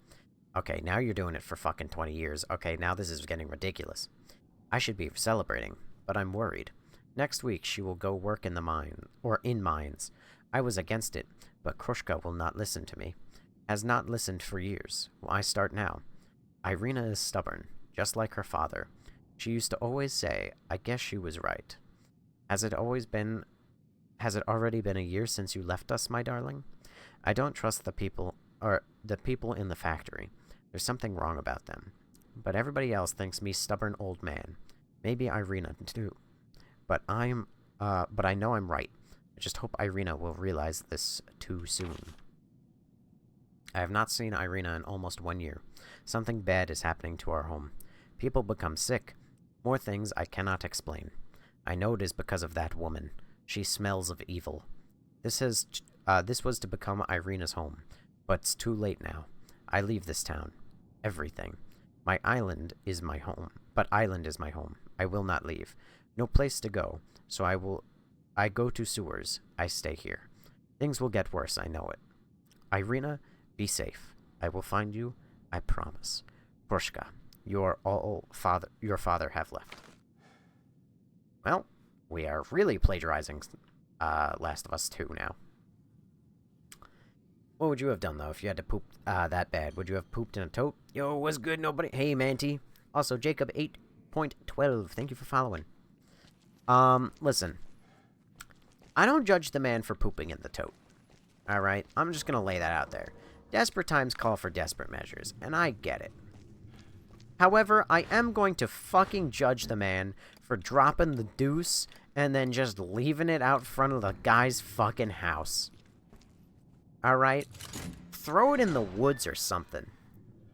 Okay, now you're doing it for fucking 20 years. Okay, now this is getting ridiculous. I should be celebrating, but I'm worried. Next week she will go work in the mine, or in mines. I was against it, but Krushka will not listen to me. Has not listened for years. Why start now? Irina is stubborn, just like her father. She used to always say, I guess she was right. Has it already been a year since you left us, my darling? I don't trust the people in the factory. There's something wrong about them. But everybody else thinks me stubborn old man. Maybe Irina too. But I know I'm right. I just hope Irina will realize this too soon. I have not seen Irina in almost 1 year. Something bad is happening to our home. People become sick. More things I cannot explain. I know it is because of that woman. She smells of evil. This was to become Irina's home, but it's too late now. I leave this town. Everything. My island is my home, but island is my home. I will not leave. No place to go, so I go to sewers. I stay here. Things will get worse, I know it. Irina, be safe. I will find you, I promise. Krushka, your father have left. Well, we are really plagiarizing Last of Us 2 now. What would you have done, though, if you had to poop that bad? Would you have pooped in a tote? Yo, what's good, nobody? Hey, Manty. Also, Jacob 8.12, thank you for following. Listen. I don't judge the man for pooping in the tote. Alright? I'm just gonna lay that out there. Desperate times call for desperate measures, and I get it. However, I am going to fucking judge the man for dropping the deuce and then just leaving it out front of the guy's fucking house. Alright? Throw it in the woods or something.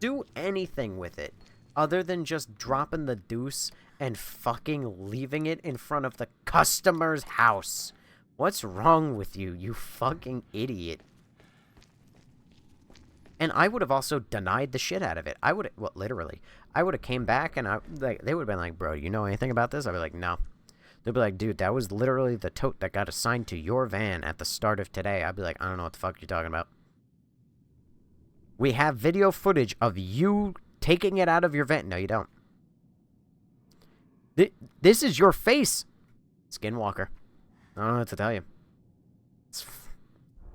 Do anything with it other than just dropping the deuce and fucking leaving it in front of the customer's house. What's wrong with you, you fucking idiot? And I would have also denied the shit out of it. I would, well, literally. I would have came back and they would have been like, bro, you know anything about this? I'd be like, no. They'd be like, dude, that was literally the tote that got assigned to your van at the start of today. I'd be like, I don't know what the fuck you're talking about. We have video footage of you taking it out of your van. No, you don't. This is your face, Skinwalker. I don't know what to tell you. It's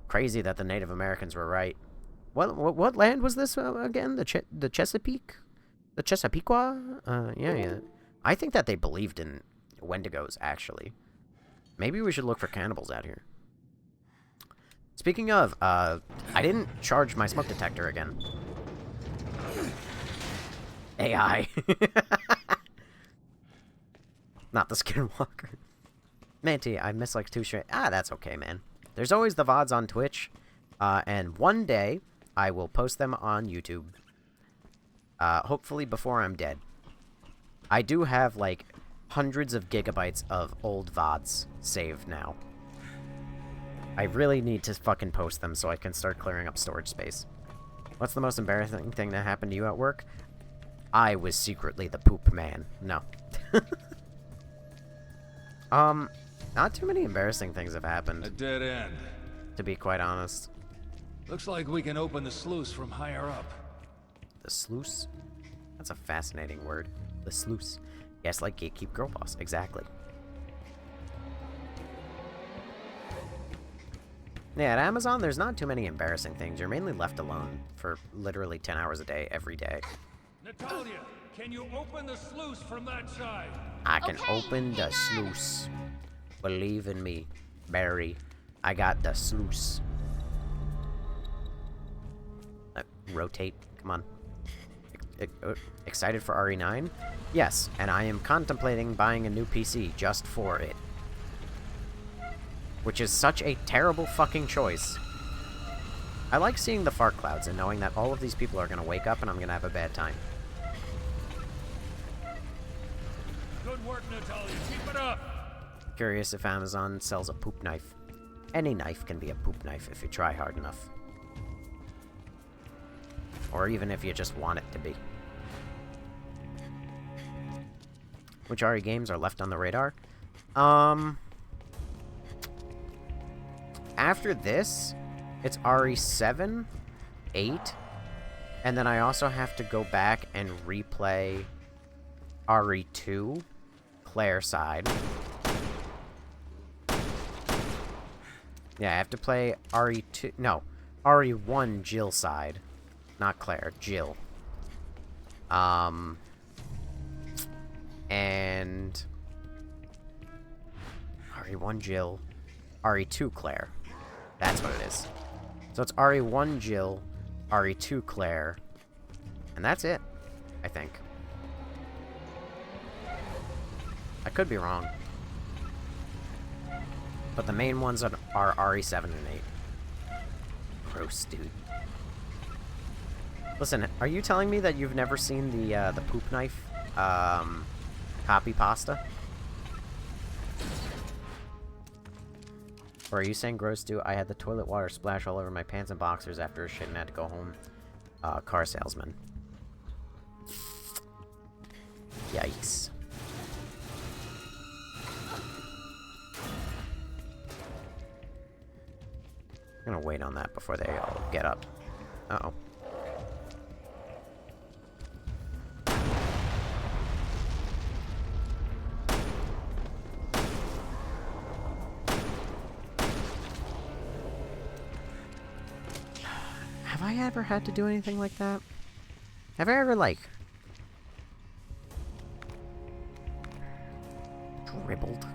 crazy that the Native Americans were right. What land was this again? The Chesapeake? The Chesapeaqua? Yeah. I think that they believed in Wendigos, actually. Maybe we should look for cannibals out here. Speaking of, I didn't charge my smoke detector again. AI. Not the Skinwalker. Manty, I missed like 2 straight. That's okay, man. There's always the VODs on Twitch. And one day, I will post them on YouTube. Hopefully before I'm dead. I do have, like, hundreds of gigabytes of old VODs saved now. I really need to fucking post them so I can start clearing up storage space. What's the most embarrassing thing that happened to you at work? I was secretly the poop man. No. Not too many embarrassing things have happened. A dead end. To be quite honest. Looks like we can open the sluice from higher up. The sluice? That's a fascinating word. The sluice. Yes, like Gatekeep Girl Boss. Exactly. Yeah, at Amazon, there's not too many embarrassing things. You're mainly left alone for literally 10 hours a day, every day. Natalia, can you open the sluice from that side? I can open the sluice. Believe in me, Barry. I got the sluice. Rotate. Come on. excited for RE9? Yes, and I am contemplating buying a new PC just for it. Which is such a terrible fucking choice. I like seeing the fart clouds and knowing that all of these people are going to wake up and I'm going to have a bad time. Good work, Natalia. Keep it up. Curious if Amazon sells a poop knife. Any knife can be a poop knife if you try hard enough. Or even if you just want it to be. Which RE games are left on the radar? After this, it's RE7, 8, and then I also have to go back and replay RE2, Claire side. Yeah, I have to play RE2, no, RE1 Jill side. Not Claire, Jill. And RE1 Jill, RE2 Claire. That's what it is. So it's RE1 Jill, RE2 Claire, and that's it, I think. I could be wrong. But the main ones are RE7 and 8. Gross, dude. Listen, are you telling me that you've never seen the poop knife copy pasta? Or are you saying gross, dude? I had the toilet water splash all over my pants and boxers after a shit and had to go home. Car salesman. Yikes. I'm gonna wait on that before they all get up. Uh-oh. Have I ever had to do anything like that? Have I ever, like, dribbled?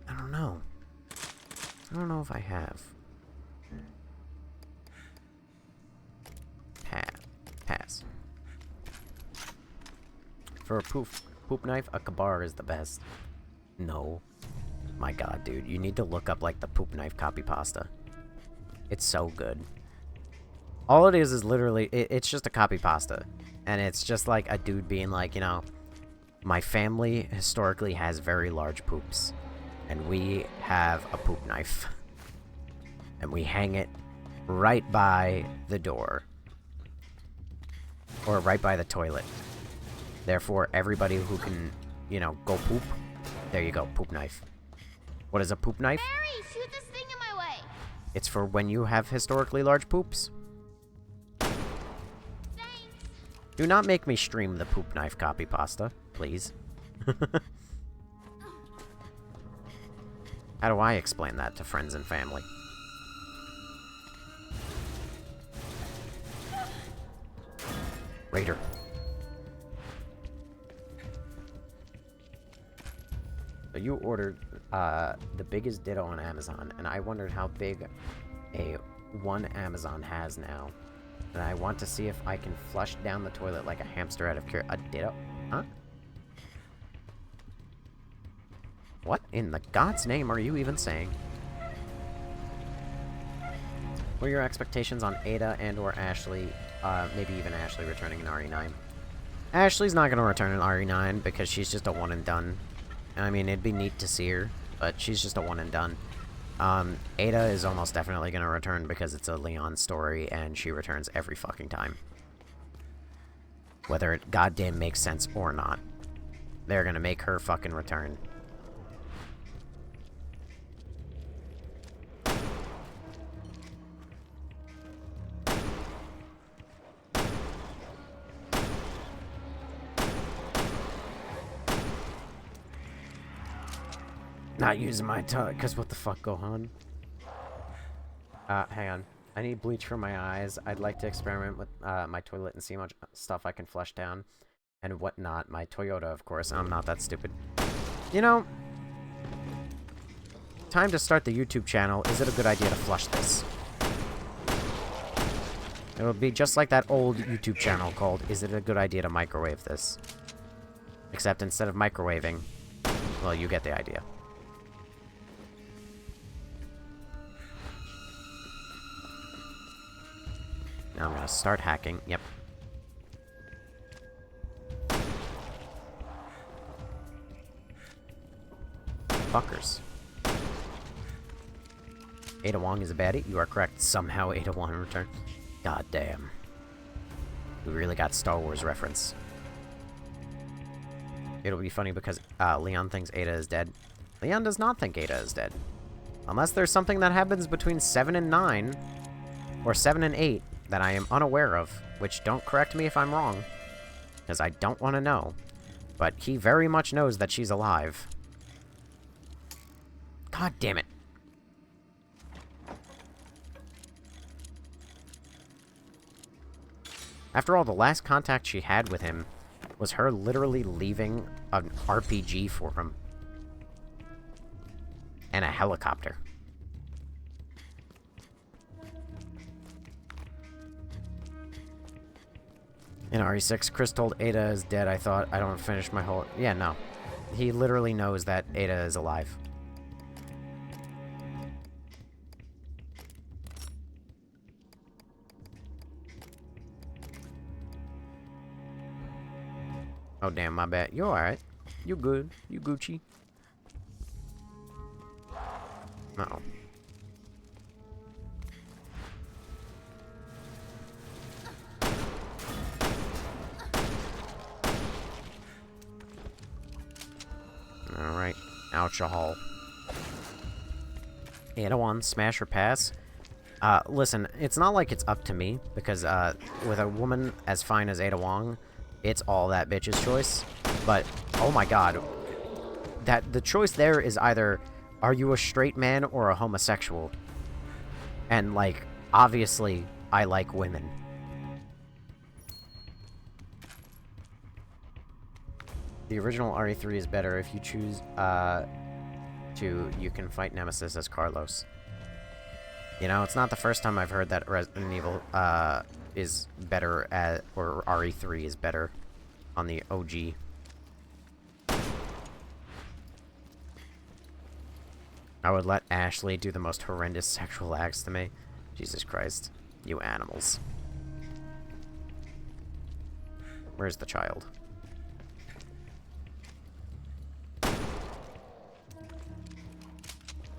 I don't know. I don't know if I have. Pass. For a poop knife, a Kabar is the best. No. My god, dude. You need to look up, like, the poop knife copy pasta. It's so good. All it is literally... It's just a copy pasta. And it's just, like, a dude being like, you know... My family historically has very large poops. And we have a poop knife. And we hang it right by the door. Or right by the toilet. Therefore, everybody who can, you know, go poop... There you go, poop knife. What is a poop knife? Barry, shoot this thing in my way. It's for when you have historically large poops. Thanks. Do not make me stream the poop knife copy pasta, please. How do I explain that to friends and family? Raider. So you ordered the biggest ditto on Amazon, and I wondered how big a one Amazon has now. And I want to see if I can flush down the toilet like a hamster out of a ditto? Huh? What in the God's name are you even saying? What are your expectations on Ada and or Ashley, maybe even Ashley returning in RE9? Ashley's not going to return in RE9 because she's just a one and done. I mean, it'd be neat to see her, but she's just a one and done. Ada is almost definitely going to return because it's a Leon story, and she returns every fucking time. Whether it goddamn makes sense or not. They're going to make her fucking return. Not using my tongue, because what the fuck, Gohan? Hang on. I need bleach for my eyes. I'd like to experiment with my toilet and see how much stuff I can flush down and whatnot. My Toyota, of course. I'm not that stupid. You know, time to start the YouTube channel. Is it a good idea to flush this? It'll be just like that old YouTube channel called Is It a Good Idea to Microwave This? Except instead of microwaving, well, you get the idea. Now I'm gonna start hacking. Yep. Fuckers. Ada Wong is a baddie. You are correct. Somehow Ada Wong returned. God damn. We really got Star Wars reference. It'll be funny because Leon thinks Ada is dead. Leon does not think Ada is dead. Unless there's something that happens between 7 and 9, or 7 and 8, that I am unaware of, which don't correct me if I'm wrong, because I don't want to know. But he very much knows that she's alive. God damn it. After all, the last contact she had with him was her literally leaving an RPG for him. And a helicopter. In RE6, Chris told Ada is dead. I thought I don't finish my whole... Yeah, no. He literally knows that Ada is alive. Oh, damn, my bad. You alright. You good. You Gucci. Uh-oh. Alright. Alcohol. Ada Wong, smash or pass? Listen, it's not like it's up to me, because, with a woman as fine as Ada Wong, it's all that bitch's choice. But, oh my god. That the choice there is either, are you a straight man or a homosexual? And, like, obviously, I like women. The original RE3 is better. If you choose, you can fight Nemesis as Carlos. You know, it's not the first time I've heard that Resident Evil, is better at, or RE3 is better on the OG. I would let Ashley do the most horrendous sexual acts to me. Jesus Christ. You animals. Where's the child?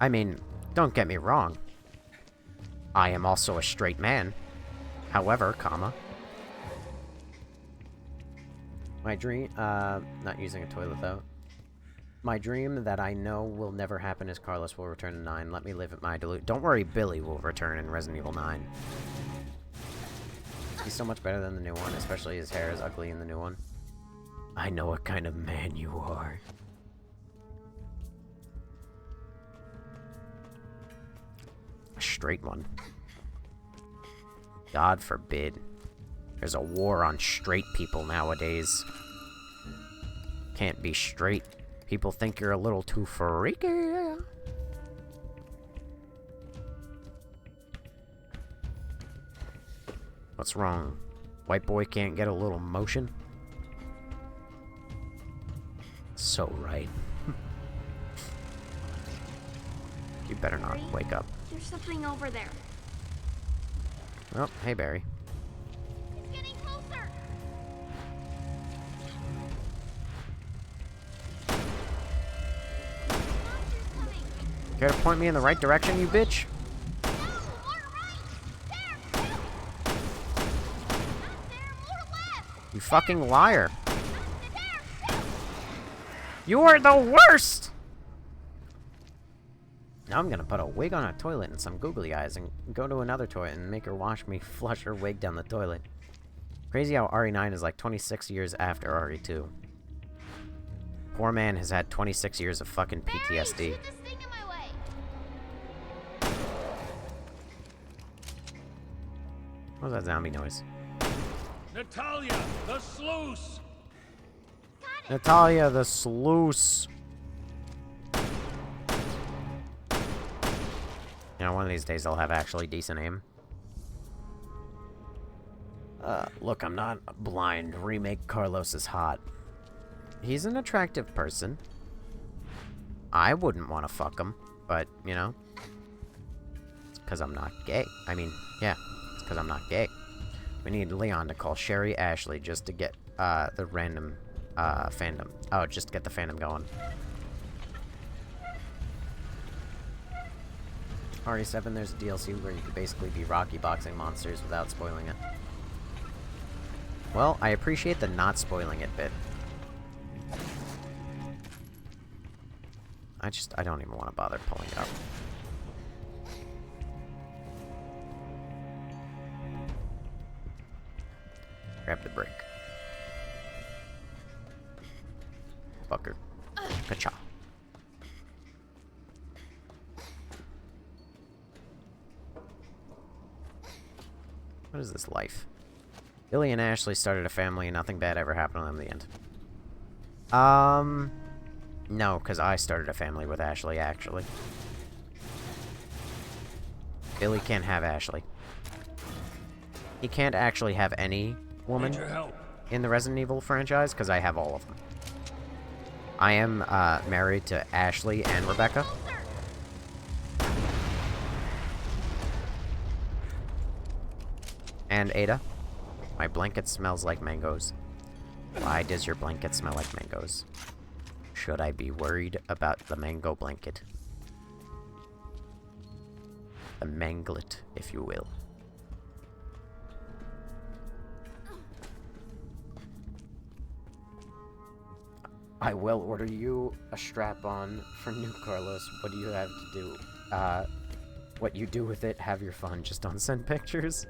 I mean, don't get me wrong. I am also a straight man. However, comma. My dream, not using a toilet though. My dream that I know will never happen is Carlos will return in 9. Let me live at my delusion. Don't worry, Billy will return in Resident Evil 9. He's so much better than the new one, especially his hair is ugly in the new one. I know what kind of man you are. A straight one. God forbid. There's a war on straight people nowadays. Can't be straight. People think you're a little too freaky. What's wrong? White boy can't get a little motion? So right. You better not wake up. There's something over there. Oh, hey, Barry. It's getting closer. Monster's coming. Care to point me in the right direction, you bitch? No, more right. There. Not there. More left. You fucking liar. There. You are the worst! Now I'm gonna put a wig on a toilet and some googly eyes and go to another toilet and make her watch me flush her wig down the toilet. Crazy how RE9 is like 26 years after RE2. Poor man has had 26 years of fucking PTSD. Barry, shoot this thing in my way. What was that zombie noise? Natalia, the sluice! Natalia, the sluice. You know, one of these days I'll have actually decent aim. Look, I'm not blind. Remake Carlos is hot. He's an attractive person. I wouldn't want to fuck him, but, you know. It's because I'm not gay. I mean, yeah, it's because I'm not gay. We need Leon to call Sherry Ashley just to get, the random, fandom. Oh, just to get the fandom going. RE7, there's a DLC where you could basically be Rocky boxing monsters without spoiling it. Well, I appreciate the not spoiling it bit. I don't even want to bother pulling it up. Grab the brick. Fucker. Ka-cha. What is this life? Billy and Ashley started a family and nothing bad ever happened to them in the end. No, because I started a family with Ashley, actually. Billy can't have Ashley. He can't actually have any woman in the Resident Evil franchise, because I have all of them. I am, married to Ashley and Rebecca. And Ada. My blanket smells like mangoes. Why does your blanket smell like mangoes? Should I be worried about the mango blanket? The manglet, if you will. I will order you a strap-on for new Carlos. What do you have to do? What you do with it, have your fun. Just don't send pictures.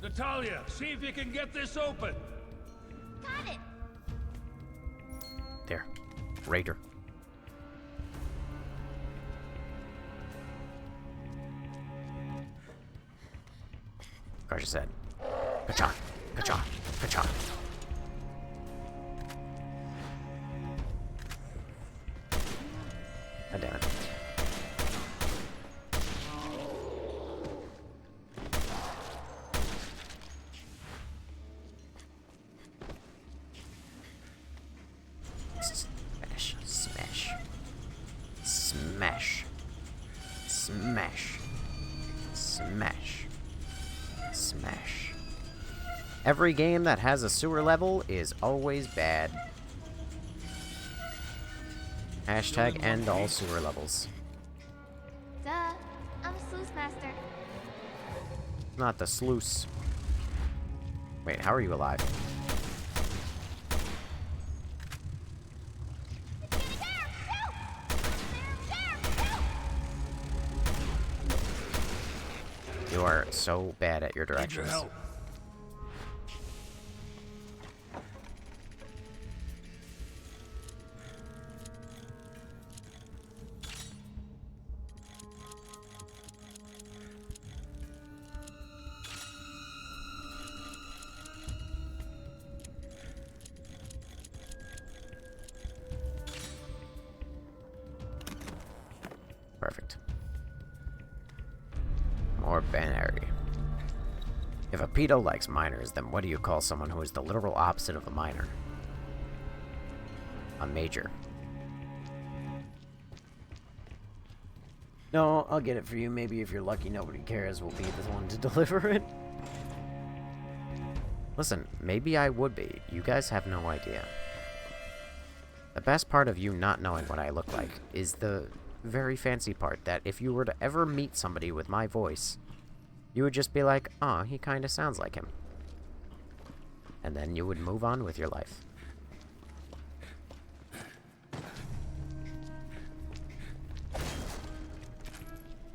Natalia, see if you can get this open. Got it. There. Raider. Karja said. Ka-cha. Ka-cha. Ka-cha. God damn it. Smash. Smash. Smash. Smash. Smash. Every game that has a sewer level is always bad. Hashtag end all sewer levels. Duh. I'm a sluice master. Not the sluice. Wait, how are you alive? You are so bad at your directions. Perfect. More binary. If a pedo likes minors, then what do you call someone who is the literal opposite of a minor? A major. No, I'll get it for you. Maybe if you're lucky, nobody cares. We'll be the one to deliver it. Listen, maybe I would be. You guys have no idea. The best part of you not knowing what I look like is the very fancy part that if you were to ever meet somebody with my voice, you would just be like, "Aw, he kinda sounds like him." And then you would move on with your life.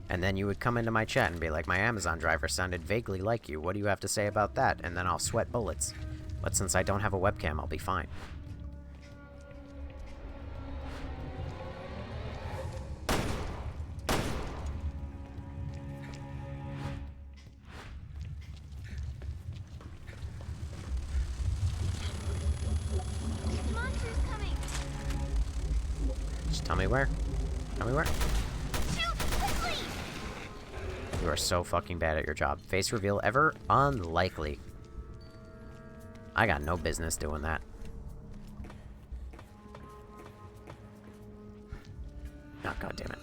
And then you would come into my chat and be like, "My Amazon driver sounded vaguely like you. What do you have to say about that?" And then I'll sweat bullets. But since I don't have a webcam, I'll be fine. Tell me where. Tell me where. You are so fucking bad at your job. Face reveal ever? Unlikely. I got no business doing that. Oh, God damn it.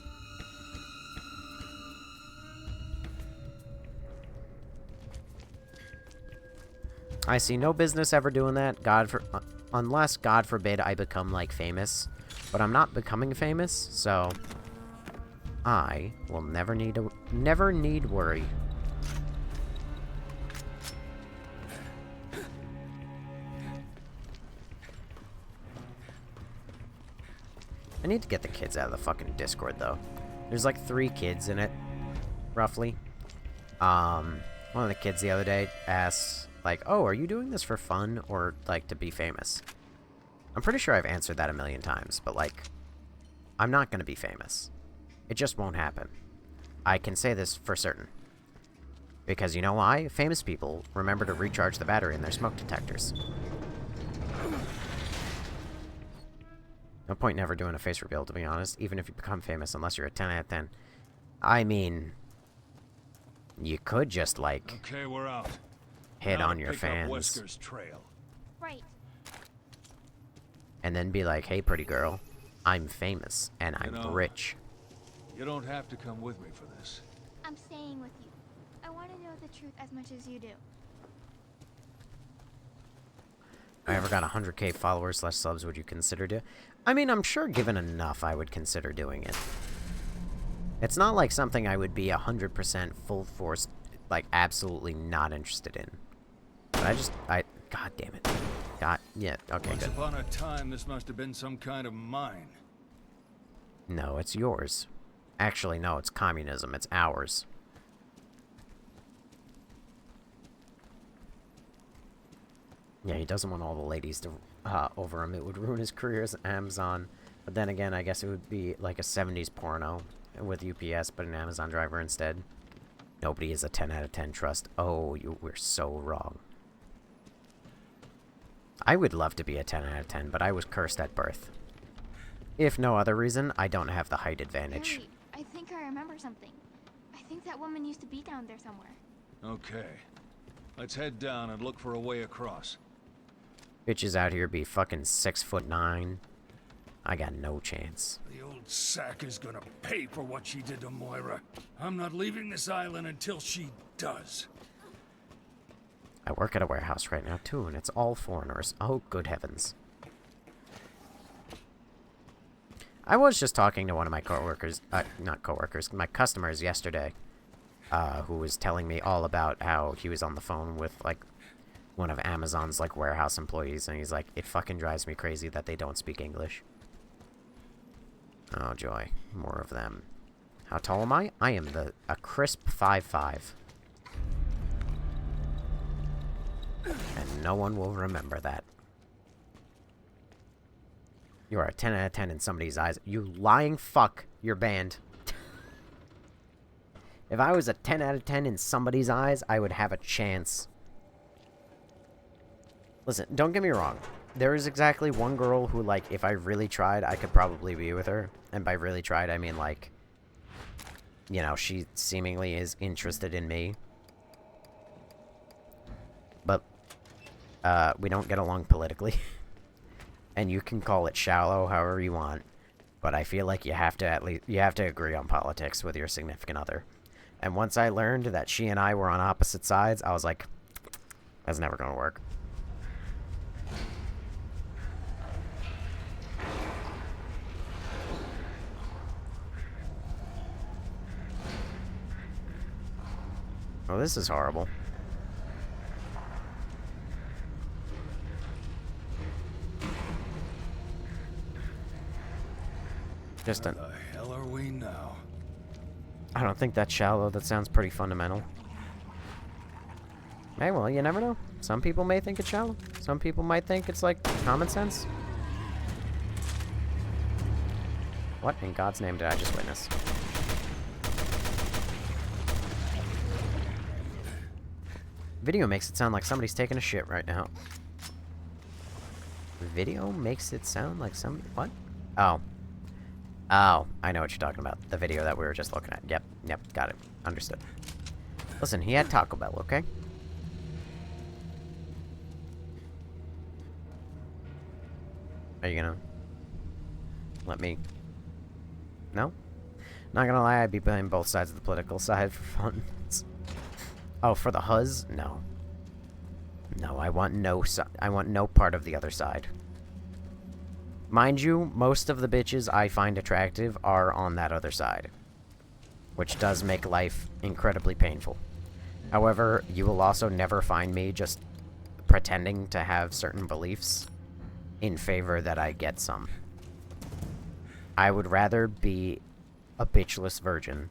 I see no business ever doing that. Unless, God forbid, I become, like, famous. But I'm not becoming famous, so I will never need worry. I need to get the kids out of the fucking Discord, though. There's like 3 kids in it, roughly. One of the kids the other day asked, like, oh, are you doing this for fun or, like, to be famous? I'm pretty sure I've answered that a million times, but, like, I'm not gonna be famous. It just won't happen. I can say this for certain. Because you know why? Famous people remember to recharge the battery in their smoke detectors. No point never doing a face reveal, to be honest, even if you become famous, unless you're a 10 out of 10. I mean, you could just, like, okay, we're out. hit Now on to your pick up fans. Wesker's trail. Right. And then be like, hey, pretty girl, I'm famous, and I'm rich. You don't have to come with me for this. I'm staying with you. I want to know the truth as much as you do. If I ever got 100k followers / subs, would you consider doing? I mean, I'm sure given enough, I would consider doing it. It's not like something I would be 100% full force, like, absolutely not interested in. But God damn it. God, yeah, okay, Once good. upon a time, this must have been some kind of mine. No, it's yours. Actually, no, it's communism. It's ours. Yeah, he doesn't want all the ladies to over him. It would ruin his career as Amazon. But then again, I guess it would be like a 70s porno with UPS, but an Amazon driver instead. Nobody is a 10 out of 10 trust. Oh, you were so wrong. I would love to be a 10 out of 10, but I was cursed at birth. If no other reason, I don't have the height advantage. Harry, I think I remember something. I think that woman used to be down there somewhere. Okay. Let's head down and look for a way across. Bitches out here be fucking 6'9". I got no chance. The old sack is gonna pay for what she did to Moira. I'm not leaving this island until she does. I work at a warehouse right now, too, and it's all foreigners. Oh, good heavens. I was just talking to one of my coworkers, not coworkers, my customers yesterday, who was telling me all about how he was on the phone with, like, one of Amazon's, like, warehouse employees, and he's like, it fucking drives me crazy that they don't speak English. Oh, joy. More of them. How tall am I? I am a crisp 5'5". And no one will remember that. You are a 10 out of 10 in somebody's eyes. You lying fuck. You're banned. If I was a 10 out of 10 in somebody's eyes, I would have a chance. Listen, don't get me wrong. There is exactly one girl who, like, if I really tried, I could probably be with her. And by really tried, I mean, like, you know, she seemingly is interested in me. But, we don't get along politically. And you can call it shallow however you want. But I feel like you have to agree on politics with your significant other. And once I learned that she and I were on opposite sides, I was like, that's never gonna work. Oh, this is horrible. Just Where the hell are we now? I don't think that's shallow. That sounds pretty fundamental. Hey, well, you never know. Some people may think it's shallow. Some people might think it's, like, common sense. What in God's name did I just witness? Video makes it sound like somebody's taking a shit right now. Video makes it sound like somebody... What? Oh. Oh, I know what you're talking about. The video that we were just looking at. Yep, got it. Understood. Listen, he had Taco Bell, okay? Are you gonna let me? No? Not gonna lie, I'd be playing both sides of the political side for fun. Oh, for the huzz? No. No, I want no part of the other side. Mind you, most of the bitches I find attractive are on that other side, which does make life incredibly painful. However, you will also never find me just pretending to have certain beliefs in favor that I get some. I would rather be a bitchless virgin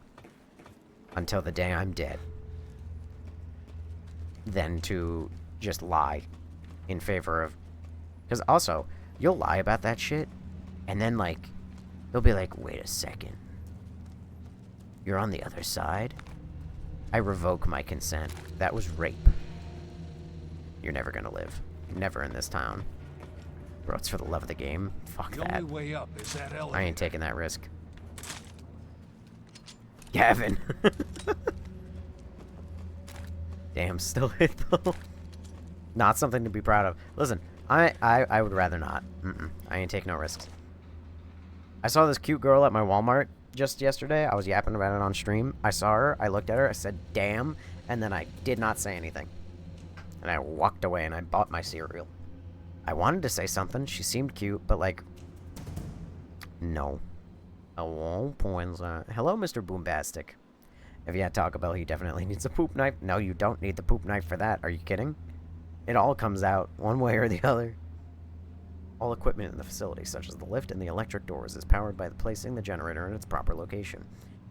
until the day I'm dead than to just lie in favor of... Because also, you'll lie about that shit, and then, like, they'll be like, wait a second. You're on the other side? I revoke my consent. That was rape. You're never gonna live. Never in this town. Bro, it's for the love of the game. Fuck that. The only way up is that elevator. I ain't taking that risk. Gavin. Damn, still hit though. Not something to be proud of. Listen, I would rather not. I ain't taking no risks. I saw this cute girl at my Walmart just yesterday. I was yapping about it on stream. I saw her, I looked at her, I said, damn, and then I did not say anything. And I walked away and I bought my cereal. I wanted to say something. She seemed cute, but like, no. Hello, Poinza. Hello, Mr. Boombastic. If you had Taco Bell, he definitely needs a poop knife. No, you don't need the poop knife for that. Are you kidding? It all comes out one way or the other. All equipment in the facility, such as the lift and the electric doors, is powered by placing the generator in its proper location.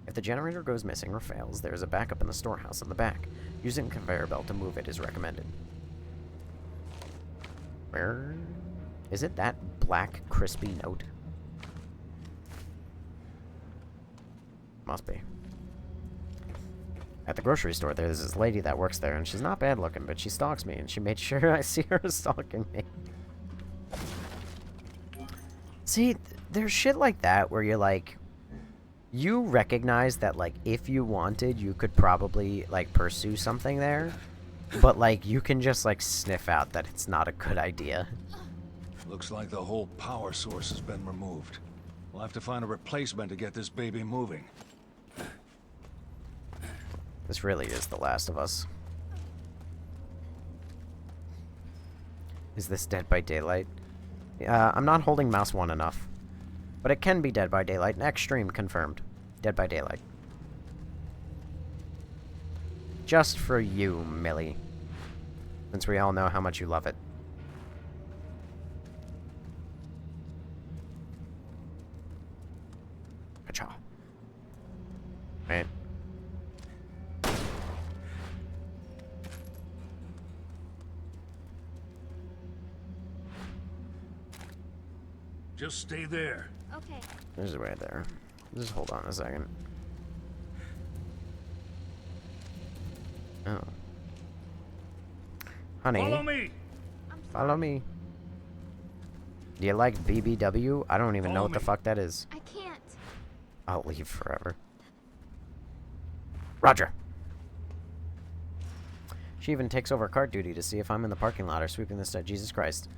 If the generator goes missing or fails, there is a backup in the storehouse in the back. Using a conveyor belt to move it is recommended. Where is it? That black, crispy note? Must be. At the grocery store, there's this lady that works there, and she's not bad looking, but she stalks me, and she made sure I see her stalking me. See, there's shit like that where you're like, you recognize that, like, if you wanted, you could probably, like, pursue something there, but, like, you can just, like, sniff out that it's not a good idea. Looks like the whole power source has been removed. We'll have to find a replacement to get this baby moving. This really is The Last of Us. Is this Dead by Daylight? I'm not holding mouse 1 enough. But it can be Dead by Daylight. Next stream confirmed. Dead by Daylight. Just for you, Millie. Since we all know how much you love it. Ka-cha. Right. Just stay there. Okay. There's a way there. Just hold on a second. Oh. Honey. Follow me. Follow me. Do you like BBW? I don't even know what the fuck that is. I can't. I'll leave forever. Roger. She even takes over cart duty to see if I'm in the parking lot or sweeping the site. Jesus Christ.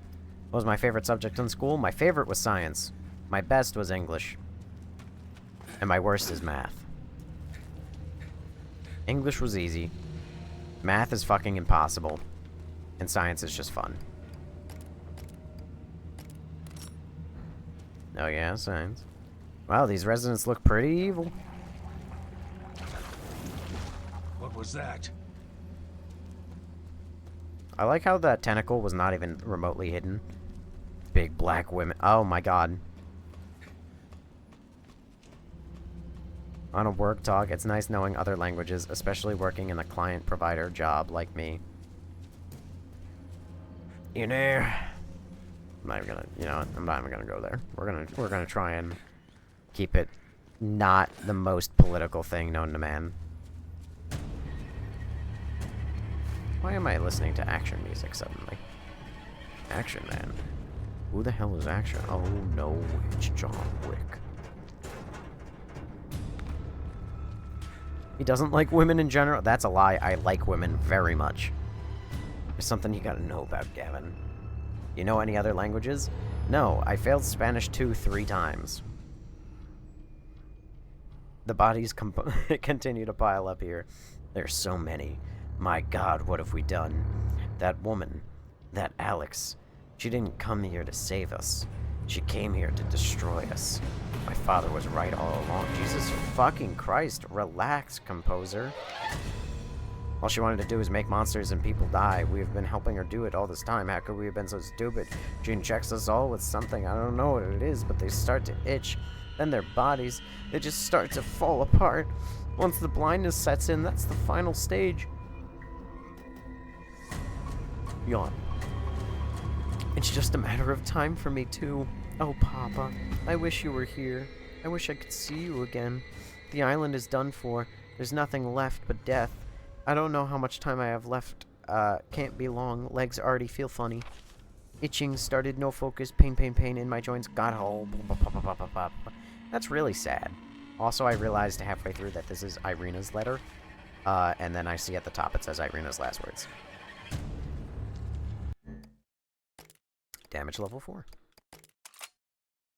What was my favorite subject in school? My favorite was science. My best was English. And my worst is math. English was easy. Math is fucking impossible. And science is just fun. Oh yeah, science. Wow, these residents look pretty evil. What was that? I like how that tentacle was not even remotely hidden. Big black women. Oh my god. On a work talk, it's nice knowing other languages, especially working in a client-provider job like me. You know, I'm not even gonna. You know, I'm not even gonna go there. We're gonna try and keep it not the most political thing known to man. Why am I listening to action music suddenly? Action Man. Who the hell is Action? Oh no, it's John Wick. He doesn't like women in general. That's a lie. I like women very much. There's something you gotta know about Gavin. You know any other languages? No, I failed Spanish 2 3 times. The bodies continue to pile up here. There's so many. My God, what have we done? That woman, that Alex, she didn't come here to save us. She came here to destroy us. My father was right all along. Jesus fucking Christ. Relax, composer. All she wanted to do was make monsters and people die. We have been helping her do it all this time. How could we have been so stupid? She injects us all with something. I don't know what it is, but they start to itch. Then their bodies, they just start to fall apart. Once the blindness sets in, that's the final stage. Yawn. It's just a matter of time for me, too. Oh, Papa, I wish you were here. I wish I could see you again. The island is done for. There's nothing left but death. I don't know how much time I have left. Can't be long. Legs already feel funny. Itching started, no focus, pain in my joints. Got hole. That's really sad. Also, I realized halfway through that this is Irina's letter. And then I see at the top it says Irina's last words. Damage level 4.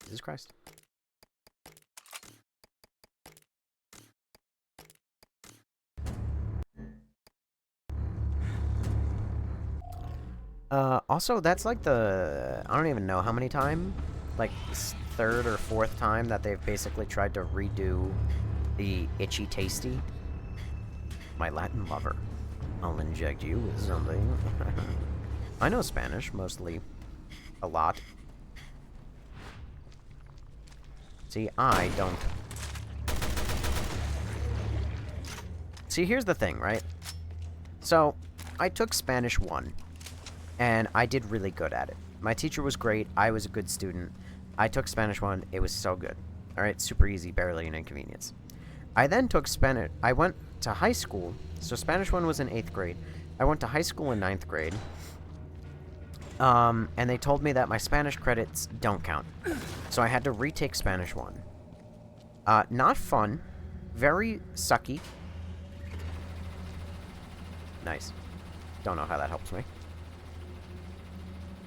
Jesus Christ. Also, that's like the... I don't even know how many time. Like, third or fourth time that they've basically tried to redo the Itchy Tasty. My Latin lover. I'll inject you with something. I know Spanish, mostly. A lot. See, I don't. See, here's the thing, right? So, I took Spanish 1, and I did really good at it. My teacher was great, I was a good student. I took Spanish 1, it was so good. Alright, super easy, barely an inconvenience. I then took Spanish, I went to high school, so Spanish 1 was in 8th grade. I went to high school in 9th grade. And they told me that my Spanish credits don't count. So I had to retake Spanish 1. Not fun. Very sucky. Nice. Don't know how that helps me.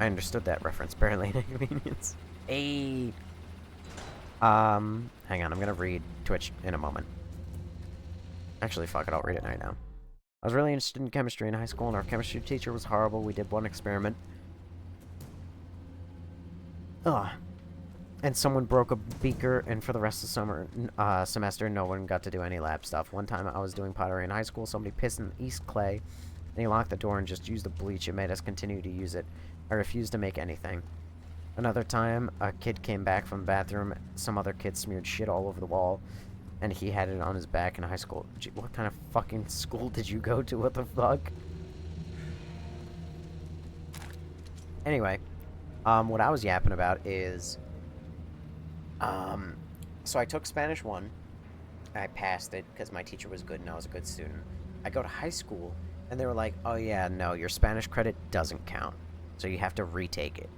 I understood that reference. Barely an inconvenience. Hey. Hang on. I'm gonna read Twitch in a moment. Actually, fuck it. I'll read it right now. I was really interested in chemistry in high school, and our chemistry teacher was horrible. We did one experiment. Ugh. And someone broke a beaker, and for the rest of the semester, no one got to do any lab stuff. One time I was doing pottery in high school, somebody pissed in East Clay, and he locked the door and just used the bleach. It made us continue to use it. I refused to make anything. Another time, a kid came back from the bathroom, some other kid smeared shit all over the wall, and he had it on his back in high school. Gee, what kind of fucking school did you go to? What the fuck? Anyway. What I was yapping about is, so I took Spanish 1, I passed it, because my teacher was good and I was a good student. I go to high school, and they were like, oh yeah, no, your Spanish credit doesn't count, so you have to retake it.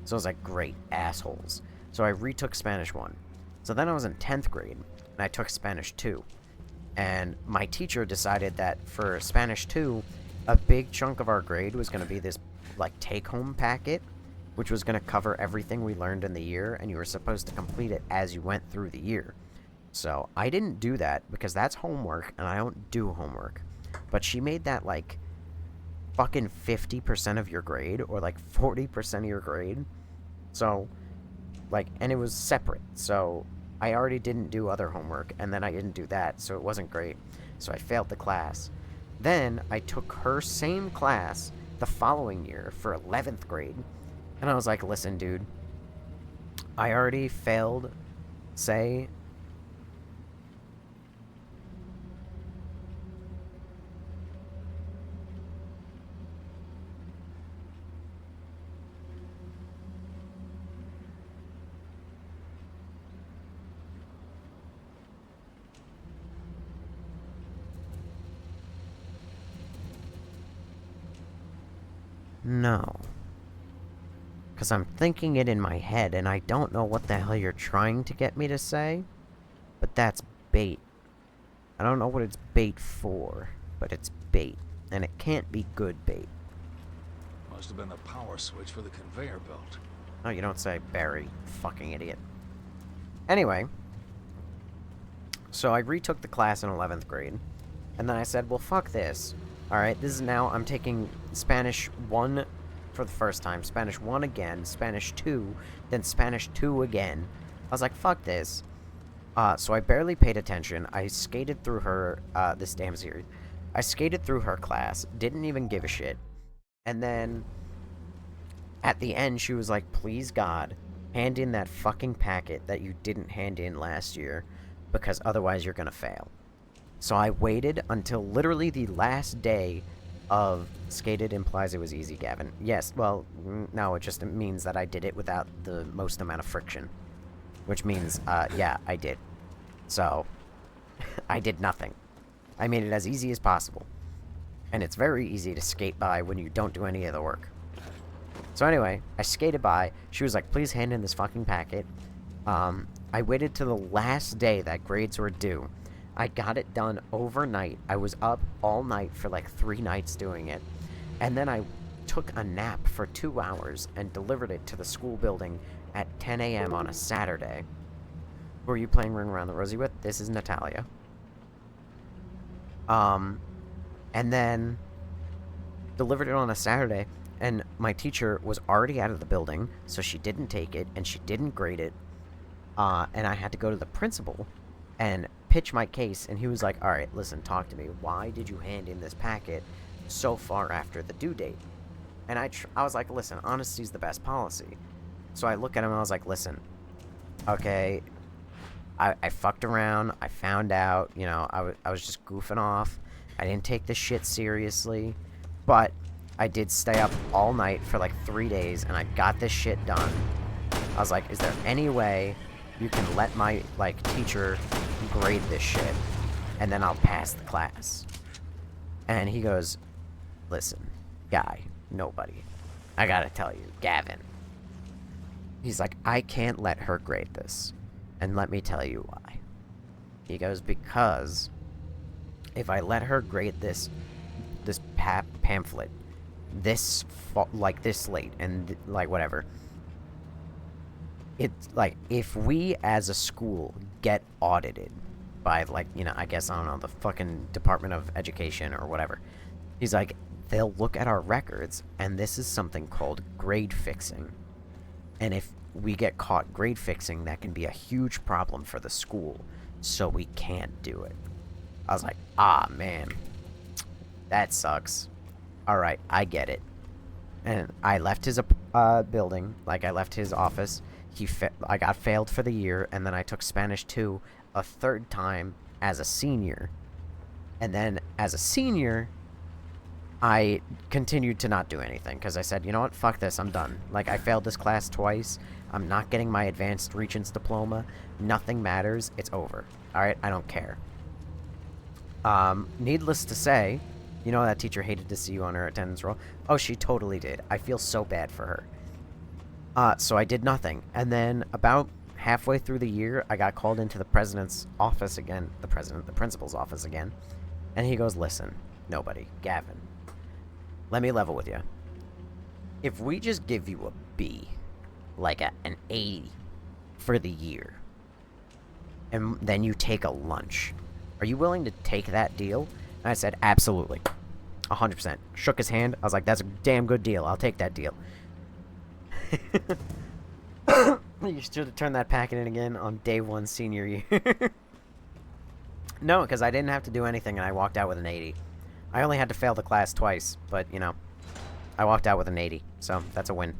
So I was like, great, assholes. So I retook Spanish 1. So then I was in 10th grade, and I took Spanish 2. And my teacher decided that for Spanish 2, a big chunk of our grade was going to be this, like, take-home packet, which was going to cover everything we learned in the year, and you were supposed to complete it as you went through the year. So, I didn't do that, because that's homework, and I don't do homework. But she made that, like, fucking 50% of your grade, or, like, 40% of your grade. So, like, and it was separate, so I already didn't do other homework, and then I didn't do that, so it wasn't great. So I failed the class. Then, I took her same class the following year for 11th grade, and I was like, listen, dude, I already failed, say, no. Because I'm thinking it in my head, and I don't know what the hell you're trying to get me to say. But that's bait. I don't know what it's bait for, but it's bait. And it can't be good bait. Must have been the power switch for the conveyor belt. Oh, you don't say, Barry. Fucking idiot. Anyway. So I retook the class in 11th grade. And then I said, well, fuck this. Alright, this is now, I'm taking Spanish 1 for the first time. Spanish 1 again. Spanish 2. Then Spanish 2 again. I was like, fuck this. So I barely paid attention. I skated through her, this damn series. I skated through her class. Didn't even give a shit. And then, at the end, she was like, please God, hand in that fucking packet that you didn't hand in last year, because otherwise you're gonna fail. So I waited until literally the last day of skated implies it was easy, Gavin. Yes, well, no, it just means that I did it without the most amount of friction. Which means, yeah, I did. So, I did nothing. I made it as easy as possible. And it's very easy to skate by when you don't do any of the work. So anyway, I skated by. She was like, please hand in this fucking packet. I waited till the last day that grades were due. I got it done overnight. I was up all night for like 3 nights doing it. And then I took a nap for 2 hours and delivered it to the school building at 10 a.m. on a Saturday. Who are you playing Ring Around the Rosie with? This is Natalia. And then delivered it on a Saturday, and my teacher was already out of the building, so she didn't take it, and she didn't grade it, and I had to go to the principal and pitch my case, and he was like, alright, listen, talk to me. Why did you hand in this packet so far after the due date? And I was like, listen, honesty's the best policy. So I look at him and I was like, listen, okay, I fucked around, I found out, you know, I was just goofing off, I didn't take this shit seriously, but I did stay up all night for like 3 days, and I got this shit done. I was like, is there any way you can let my, like, teacher grade this shit, and then I'll pass the class? And he goes, listen, guy, nobody, I gotta tell you, Gavin. He's like, I can't let her grade this. And let me tell you why. He goes, because if I let her grade this pamphlet this late and like whatever, it's like if we as a school get audited by, like, you know, I guess, I don't know, the fucking Department of Education or whatever, he's like, they'll look at our records, and this is something called grade fixing. And if we get caught grade fixing, that can be a huge problem for the school, so we can't do it. I was like, ah, man, that sucks. Alright, I get it. And I left his building, like, I left his office. I got failed for the year, and then I took Spanish 2 a 3rd time as a senior. And then, as a senior, I continued to not do anything, because I said, you know what, fuck this, I'm done. Like, I failed this class twice, I'm not getting my Advanced Regents diploma, nothing matters, it's over. Alright, I don't care. Needless to say, you know that teacher hated to see you on her attendance roll? Oh, she totally did. I feel so bad for her. So I did nothing, and then about halfway through the year, I got called into the president's office again, the principal's office again, and he goes, listen, nobody, Gavin, let me level with you. If we just give you a B, like an 80 for the year, and then you take a lunch, are you willing to take that deal? And I said, absolutely. 100%. Shook his hand. I was like, that's a damn good deal. I'll take that deal. You should have turned that packet in again on day 1 senior year. No, because I didn't have to do anything, and I walked out with an 80. I only had to fail the class twice, but, you know, I walked out with an 80, so that's a win.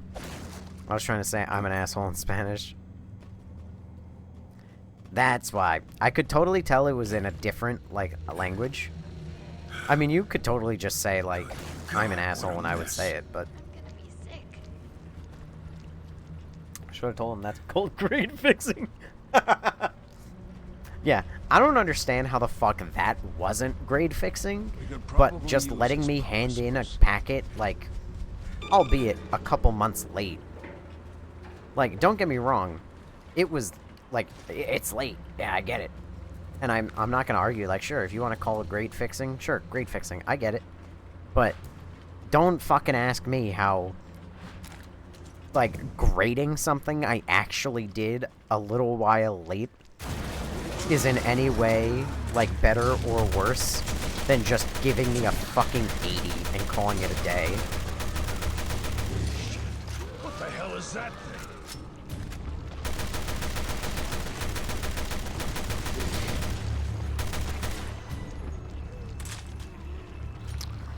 I was trying to say I'm an asshole in Spanish. That's why. I could totally tell it was in a different, like, language. I mean, you could totally just say, like, I'm an asshole when I would say it, but... I should have told him that's called grade fixing. Yeah, I don't understand how the fuck that wasn't grade fixing, but just letting me hand in a packet, like, albeit a couple months late. Like, don't get me wrong, it was, like, it's late, yeah, I get it. And I'm not gonna argue, like, sure, if you want to call it grade fixing, sure, grade fixing, I get it. But don't fucking ask me how, like, grading something I actually did a little while late is in any way, like, better or worse than just giving me a fucking 80 and calling it a day. What the hell is that thing?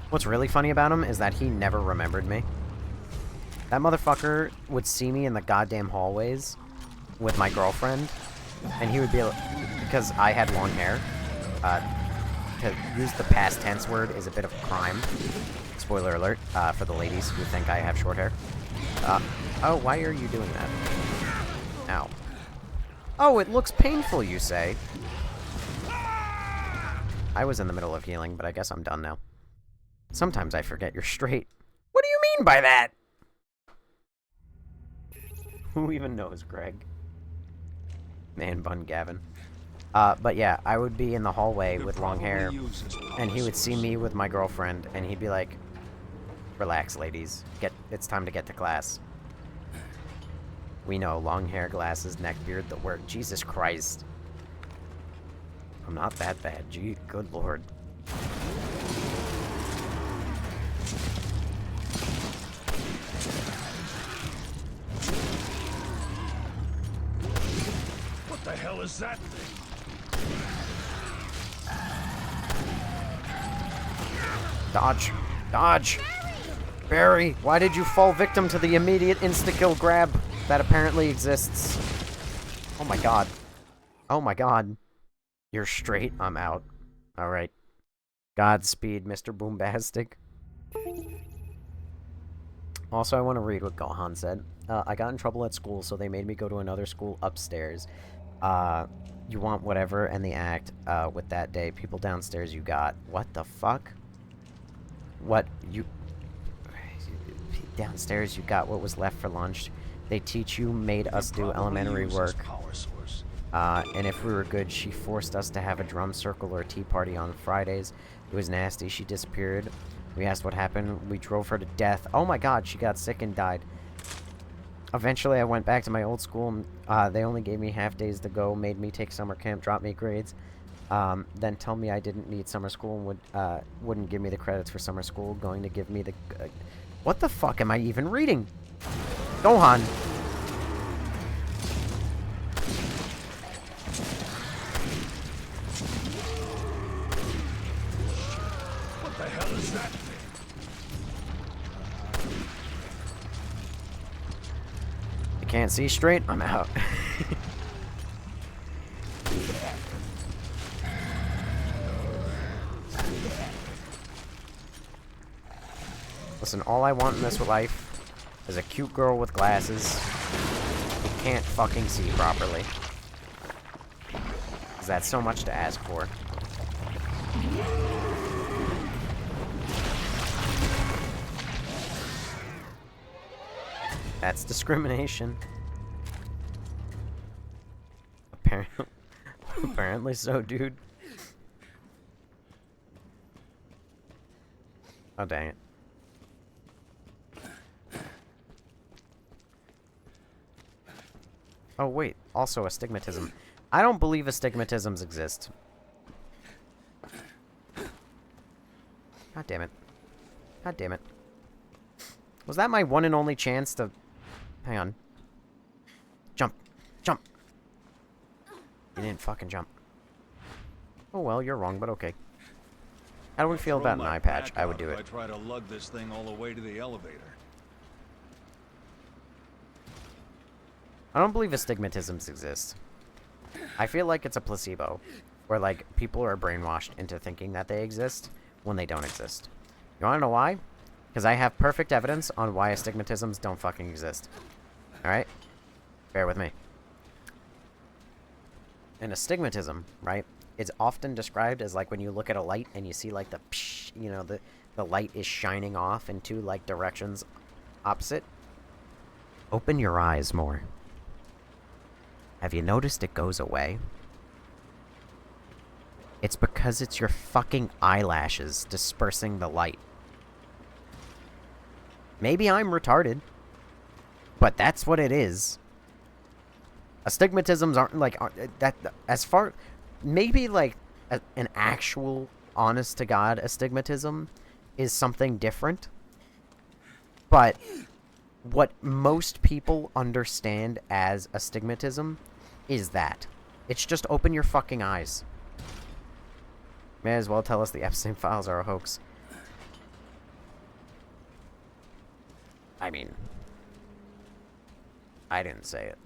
What's really funny about him is that he never remembered me. That motherfucker would see me in the goddamn hallways with my girlfriend, and he would be like, because I had long hair, to use the past tense word is a bit of a crime. Spoiler alert, for the ladies who think I have short hair. Oh, why are you doing that? Ow. Oh, it looks painful, you say? I was in the middle of healing, but I guess I'm done now. Sometimes I forget you're straight. What do you mean by that? Who even knows, Greg? Man bun Gavin. But yeah, I would be in the hallway with long hair, and he would see me with my girlfriend, and he'd be like, relax, ladies. It's time to get to class. We know, long hair, glasses, neck beard, the work. Jesus Christ. I'm not that bad. Gee, good lord. What the hell is that thing? Dodge. Dodge! Barry, why did you fall victim to the immediate insta-kill grab that apparently exists? Oh my god. Oh my god. You're straight, I'm out. Alright. Godspeed, Mr. Boombastic. Also, I want to read what Gohan said. I got in trouble at school, so they made me go to another school upstairs. You want whatever, and the act, with that day. People downstairs you got. What the fuck? What, you... Downstairs you got what was left for lunch. They teach you, made us do elementary work. And if we were good, she forced us to have a drum circle or a tea party on Fridays. It was nasty. She disappeared. We asked what happened. We drove her to death. Oh my god, she got sick and died. Eventually, I went back to my old school. They only gave me half days to go, made me take summer camp, dropped me grades. Then tell me I didn't need summer school and wouldn't give me the credits for summer school, going to give me the... what the fuck am I even reading? Gohan! What the hell is that thing? I can't see straight, I'm out. Listen, all I want in this life is a cute girl with glasses who can't fucking see properly. 'Cause that's so much to ask for. That's discrimination. Apparently so, dude. Oh, dang it. Oh, wait. Also, astigmatism. I don't believe astigmatisms exist. God damn it. God damn it. Was that my one and only chance to... Hang on. Jump. Jump. You didn't fucking jump. Oh, well, you're wrong, but okay. How do we feel about an eye patch? I would do it. I try to lug this thing all the way to the elevator. I don't believe astigmatisms exist. I feel like it's a placebo, where, like, people are brainwashed into thinking that they exist when they don't exist. You wanna know why? Because I have perfect evidence on why astigmatisms don't fucking exist. Alright? Bear with me. An astigmatism, right, is often described as, like, when you look at a light and you see, like, the psh, you know, the light is shining off in two, like, directions opposite. Open your eyes more. Have you noticed it goes away? It's because it's your fucking eyelashes dispersing the light. Maybe I'm retarded, but that's what it is. Astigmatisms aren't, like, that, as far, maybe, like, an actual, honest-to-God astigmatism is something different, but what most people understand as astigmatism is that. It's just open your fucking eyes. May as well tell us the Epstein files are a hoax. I mean, I didn't say it.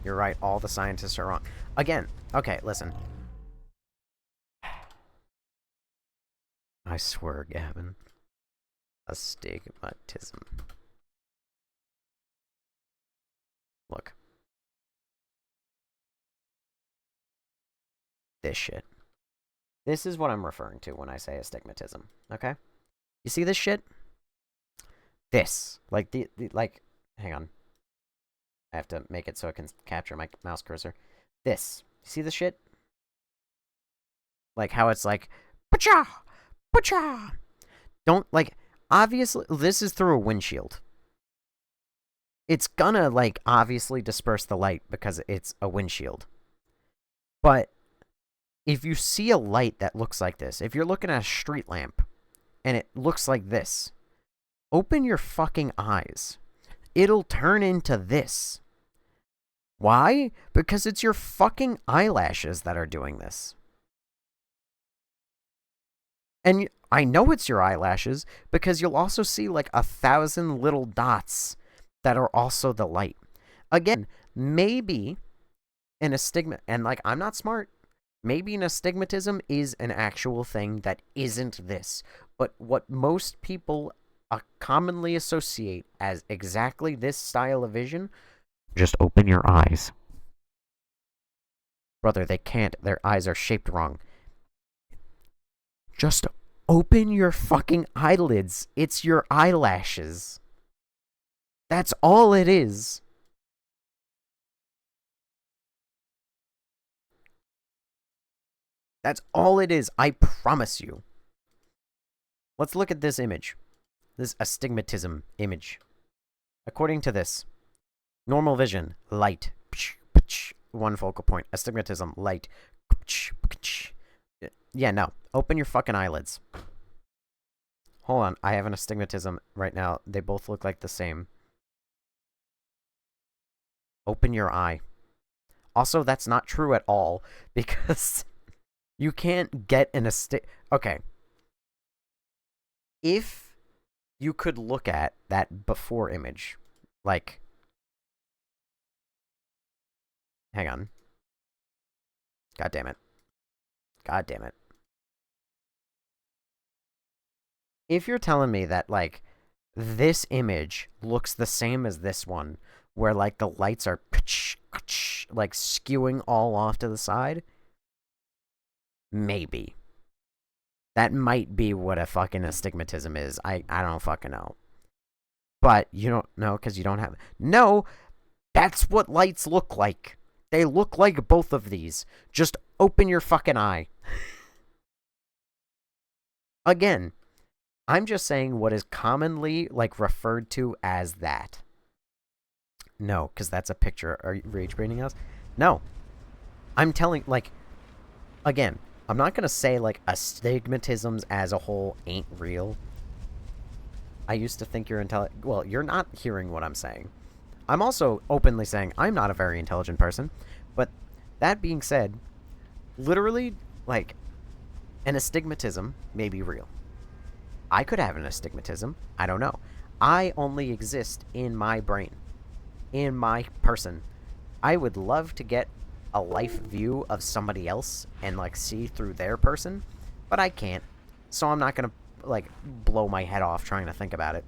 You're right, all the scientists are wrong. Again, okay, listen. I swear, Gavin. Astigmatism. Look. This shit. This is what I'm referring to when I say astigmatism, okay? You see this shit? This. Like, like, hang on. I have to make it so it can capture my mouse cursor. This. You see this shit? Like, how it's like, pacha! Pacha! Don't, like, obviously, this is through a windshield. It's gonna, like, obviously disperse the light because it's a windshield. But if you see a light that looks like this, if you're looking at a street lamp and it looks like this, open your fucking eyes. It'll turn into this. Why? Because it's your fucking eyelashes that are doing this. And I know it's your eyelashes because you'll also see like 1,000 little dots that are also the light. Again, maybe an astigma, and like, I'm not smart. Maybe an astigmatism is an actual thing that isn't this. But what most people commonly associate as exactly this style of vision, just open your eyes. Brother, they can't. Their eyes are shaped wrong. Just open your fucking eyelids. It's your eyelashes. That's all it is. That's all it is, I promise you. Let's look at this image. This astigmatism image. According to this, normal vision, light. One focal point. Astigmatism, light. Yeah, no. Open your fucking eyelids. Hold on, I have an astigmatism right now. They both look like the same. Open your eye. Also, that's not true at all, because you can't get an Okay. If you could look at that before image, like, hang on. God damn it. God damn it. If you're telling me that, like, this image looks the same as this one, where, like, the lights are, like, skewing all off to the side, maybe. That might be what a fucking astigmatism is. I don't fucking know. But you don't know because you don't have... No! That's what lights look like. They look like both of these. Just open your fucking eye. Again, I'm just saying what is commonly, like, referred to as that. No, because that's a picture. Are you rage baiting us? No. I'm telling, like... Again, I'm not going to say, like, astigmatisms as a whole ain't real. I used to think you're intelligent. Well, you're not hearing what I'm saying. I'm also openly saying I'm not a very intelligent person. But that being said, literally, like, an astigmatism may be real. I could have an astigmatism. I don't know. I only exist in my brain. In my person. I would love to get a life view of somebody else and, like, see through their person, but I can't. So I'm not gonna, like, blow my head off trying to think about it.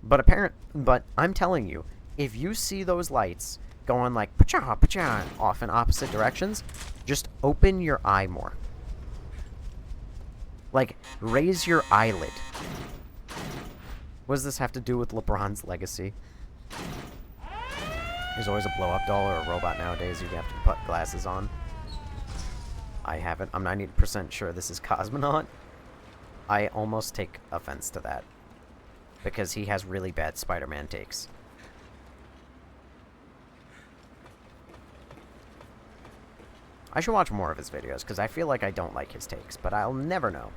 But I'm telling you, if you see those lights going like pacha pacha off in opposite directions, just open your eye more. Like, raise your eyelid. What does this have to do with LeBron's legacy? There's always a blow-up doll or a robot nowadays you have to put glasses on. I haven't. I'm 90% sure this is Cosmonaut. I almost take offense to that. Because he has really bad Spider-Man takes. I should watch more of his videos, because I feel like I don't like his takes, but I'll never know.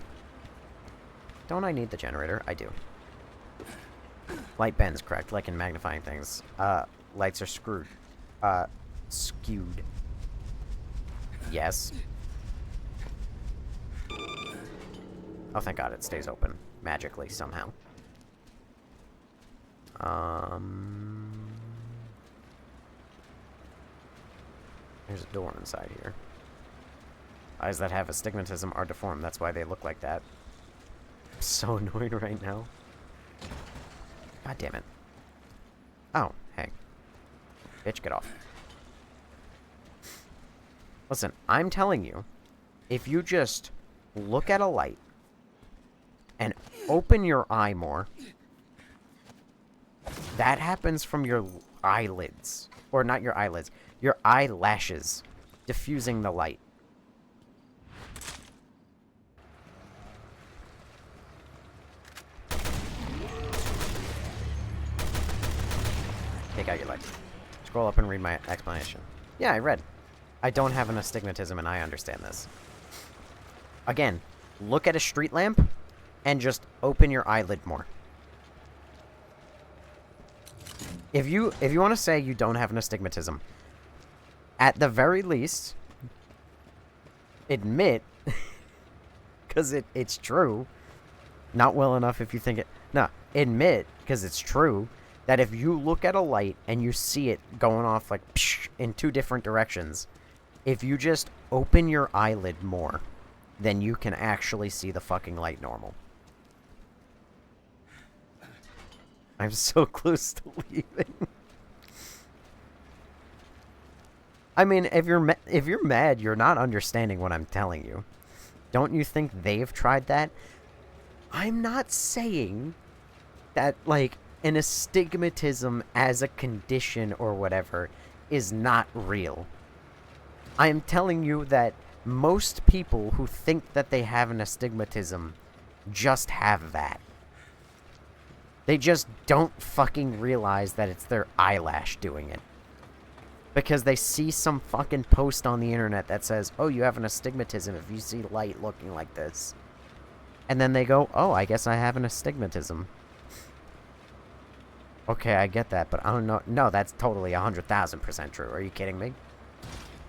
Don't I need the generator? I do. Light bends, correct, like in magnifying things. Lights are screwed. Skewed. Yes. Oh, thank God, it stays open. Magically, somehow. There's a door inside here. Eyes that have astigmatism are deformed. That's why they look like that. I'm so annoyed right now. God damn it. Oh, hey. Bitch, get off. Listen, I'm telling you, if you just look at a light and open your eye more, that happens from your eyelids. Or not your eyelids. Your eyelashes diffusing the light. Take out your light. Scroll up and read my explanation. Yeah, I read. I don't have an astigmatism and I understand this. Again, look at a street lamp and just open your eyelid more. If you want to say you don't have an astigmatism, at the very least, admit, because it's true, not well enough if you think it, no, admit, because it's true, that if you look at a light and you see it going off like psh, in two different directions, if you just open your eyelid more, then you can actually see the fucking light normal. I'm so close to leaving. I mean, if you're mad, you're not understanding what I'm telling you. Don't you think they've tried that? I'm not saying that, like, an astigmatism as a condition or whatever is not real. I am telling you that most people who think that they have an astigmatism just have that. They just don't fucking realize that it's their eyelash doing it. Because they see some fucking post on the internet that says, oh, you have an astigmatism if you see light looking like this. And then they go, oh, I guess I have an astigmatism. Okay, I get that, but I don't know. No, that's totally 100,000% true. Are you kidding me?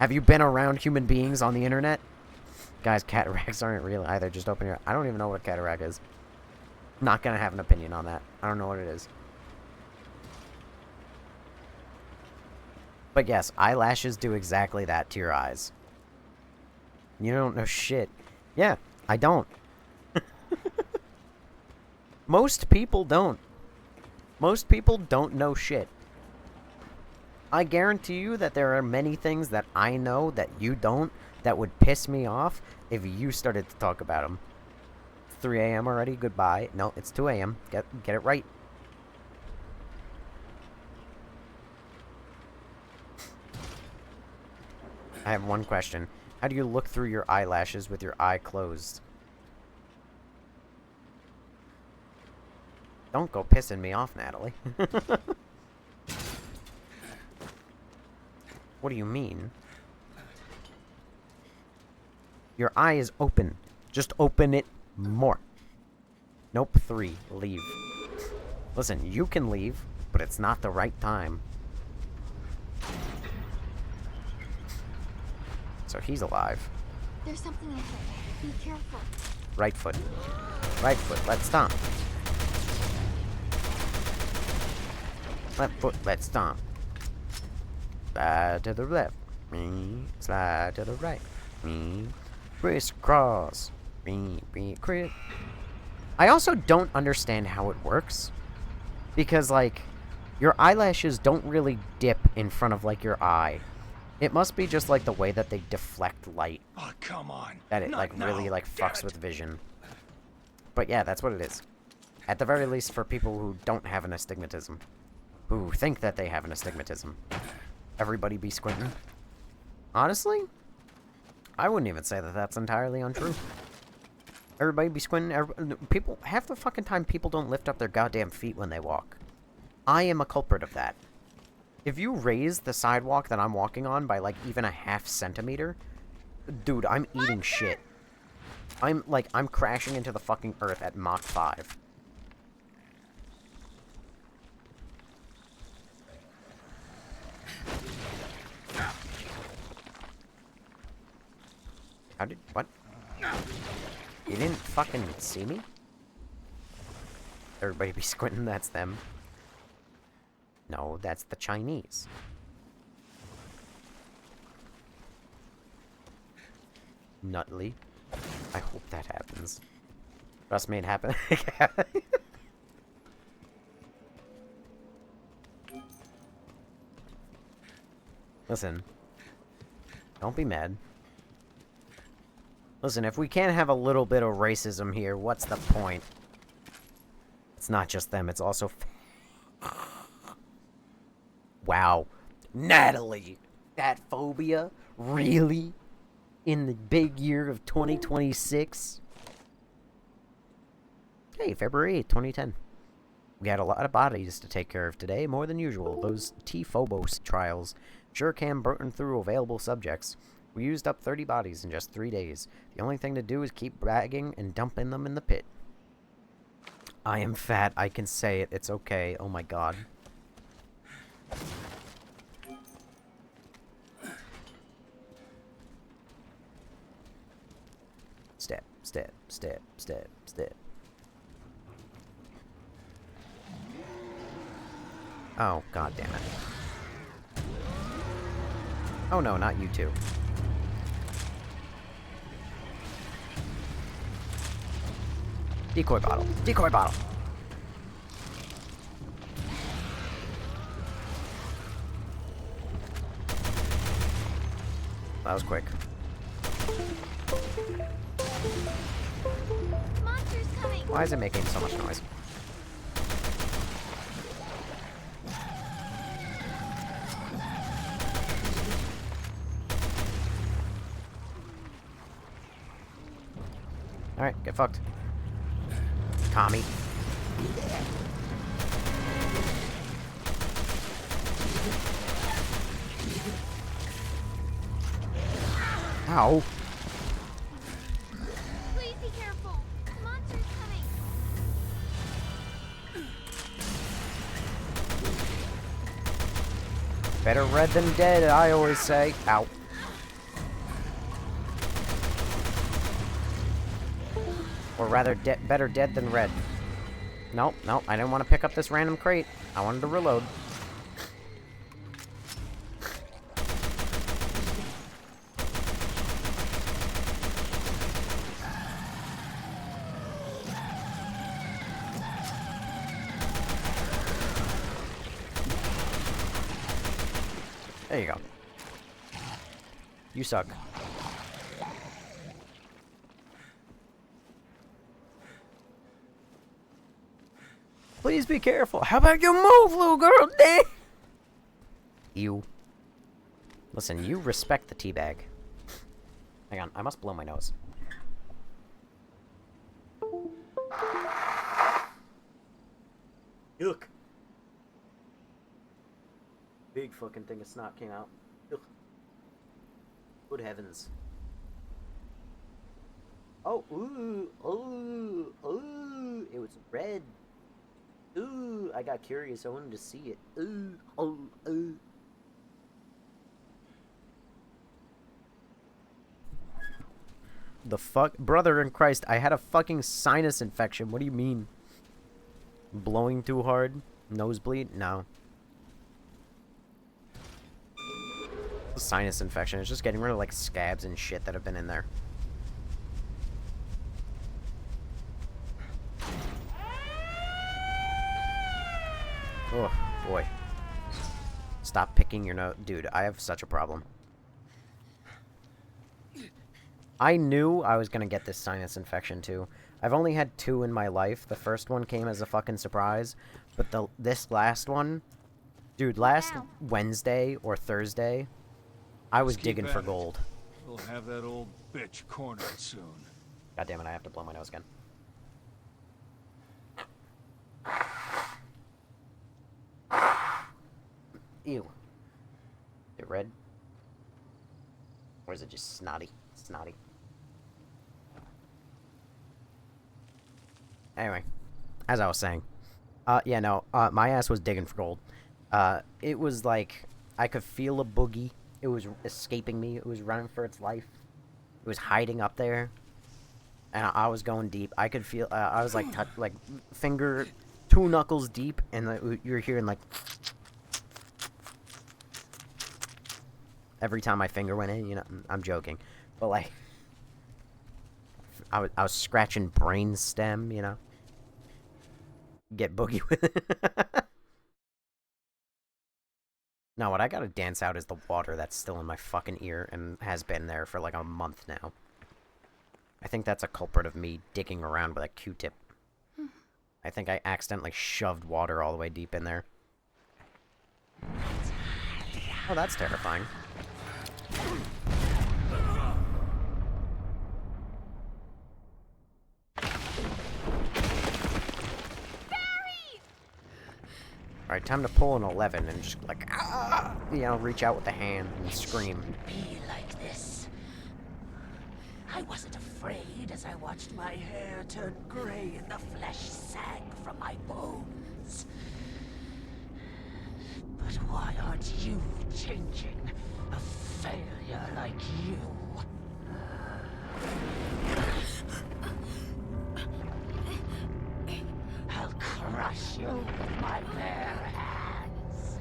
Have you been around human beings on the internet? Guys, cataracts aren't real either. Just open your... I don't even know what a cataract is. Not gonna have an opinion on that. I don't know what it is. But yes, eyelashes do exactly that to your eyes. You don't know shit. Yeah, I don't. Most people don't. Most people don't know shit. I guarantee you that there are many things that I know that you don't that would piss me off if you started to talk about them. 3 a.m. already? Goodbye. No, it's 2 a.m. Get it right. I have one question. How do you look through your eyelashes with your eye closed? Don't go pissing me off, Natalie. What do you mean? Your eye is open. Just open it more. Nope, 3. Leave. Listen, you can leave, but it's not the right time. So he's alive. There's something ahead. Be careful. Right foot. Right foot. Let's stomp. Left foot. Let's stomp. Slide to the left. Me. Slide to the right. Me. Crisscross. Me. Crit. I also don't understand how it works. Because, like, your eyelashes don't really dip in front of, like, your eye. It must be just, like, the way that they deflect light. Oh, come on. That it, like, really, like, fucks with vision. But yeah, that's what it is. At the very least, for people who don't have an astigmatism. Who think that they have an astigmatism. everybody be squinting. Honestly, I wouldn't even say that that's entirely untrue. Everybody be squinting. People, half the fucking time, people don't lift up their goddamn feet when they walk. I am a culprit of that. If you raise the sidewalk that I'm walking on by, like, even a half centimeter, dude, I'm eating shit. I'm crashing into the fucking earth at Mach 5. What? You didn't fucking see me? Everybody be squinting, that's them. No, that's the Chinese. Nutley. I hope that happens. Trust me, it happened. Listen. Don't be mad. Listen, if we can't have a little bit of racism here, what's the point? It's not just them, it's also... Wow. Natalie! That phobia? Really? In the big year of 2026? Hey, February 8th, 2010. We had a lot of bodies to take care of today, more than usual. Those T-Phobos trials sure can burn through available subjects. We used up 30 bodies in just 3 days. The only thing to do is keep bagging and dumping them in the pit. I am fat. I can say it. It's okay. Oh my god. Step, step, step, step, step. Oh, god damn it. Oh no, not you two. Decoy bottle. Decoy bottle. That was quick. Monster's coming. Why is it making so much noise? Alright, get fucked. Tommy. Ow. Please be careful. Monster's coming. Better red than dead, I always say. Ow. Or rather, better dead than red. Nope, nope, I didn't want to pick up this random crate. I wanted to reload. There you go. You suck. Please be careful. How about you move, little girl? Damn. You. Listen, you respect the teabag. Hang on, I must blow my nose. Look. Big fucking thing of snot came out. Ugh. Good heavens. Oh, ooh, ooh, ooh. It was red. Ooh, I got curious. I wanted to see it. Ooh, oh, ooh. The fuck? Brother in Christ, I had a fucking sinus infection. What do you mean? Blowing too hard? Nosebleed? No. The sinus infection. It's just getting rid of, like, scabs and shit that have been in there. Oh, boy. Stop picking your nose. Dude, I have such a problem. I knew I was gonna get this sinus infection, too. I've only had 2 in my life. The first one came as a fucking surprise. But this last one... Dude, last Wednesday or Thursday, I was digging for gold. We'll have that old bitch cornered soon. God damn it, I have to blow my nose again. Ew. Is it red? Or is it just snotty? Snotty. Anyway, as I was saying. Yeah, no, my ass was digging for gold. It was like, I could feel a boogie. It was escaping me. It was running for its life. It was hiding up there. And I was going deep. I could feel, I was like, finger, 2 knuckles deep, and you're hearing like... Every time my finger went in, you know, I'm joking. But like, I was scratching brain stem, you know. Get boogie with it. No, what I gotta dance out is the water that's still in my fucking ear and has been there for like a month now. I think that's a culprit of me digging around with a Q-tip. I think I accidentally shoved water all the way deep in there. Oh, that's terrifying. Alright, time to pull an 11 and just like, ah, you know, reach out with the hand and scream. Be like this. I wasn't afraid as I watched my hair turn gray and the flesh sag from my bones. But why aren't you changing? A failure like you. I'll crush you with my bare hands.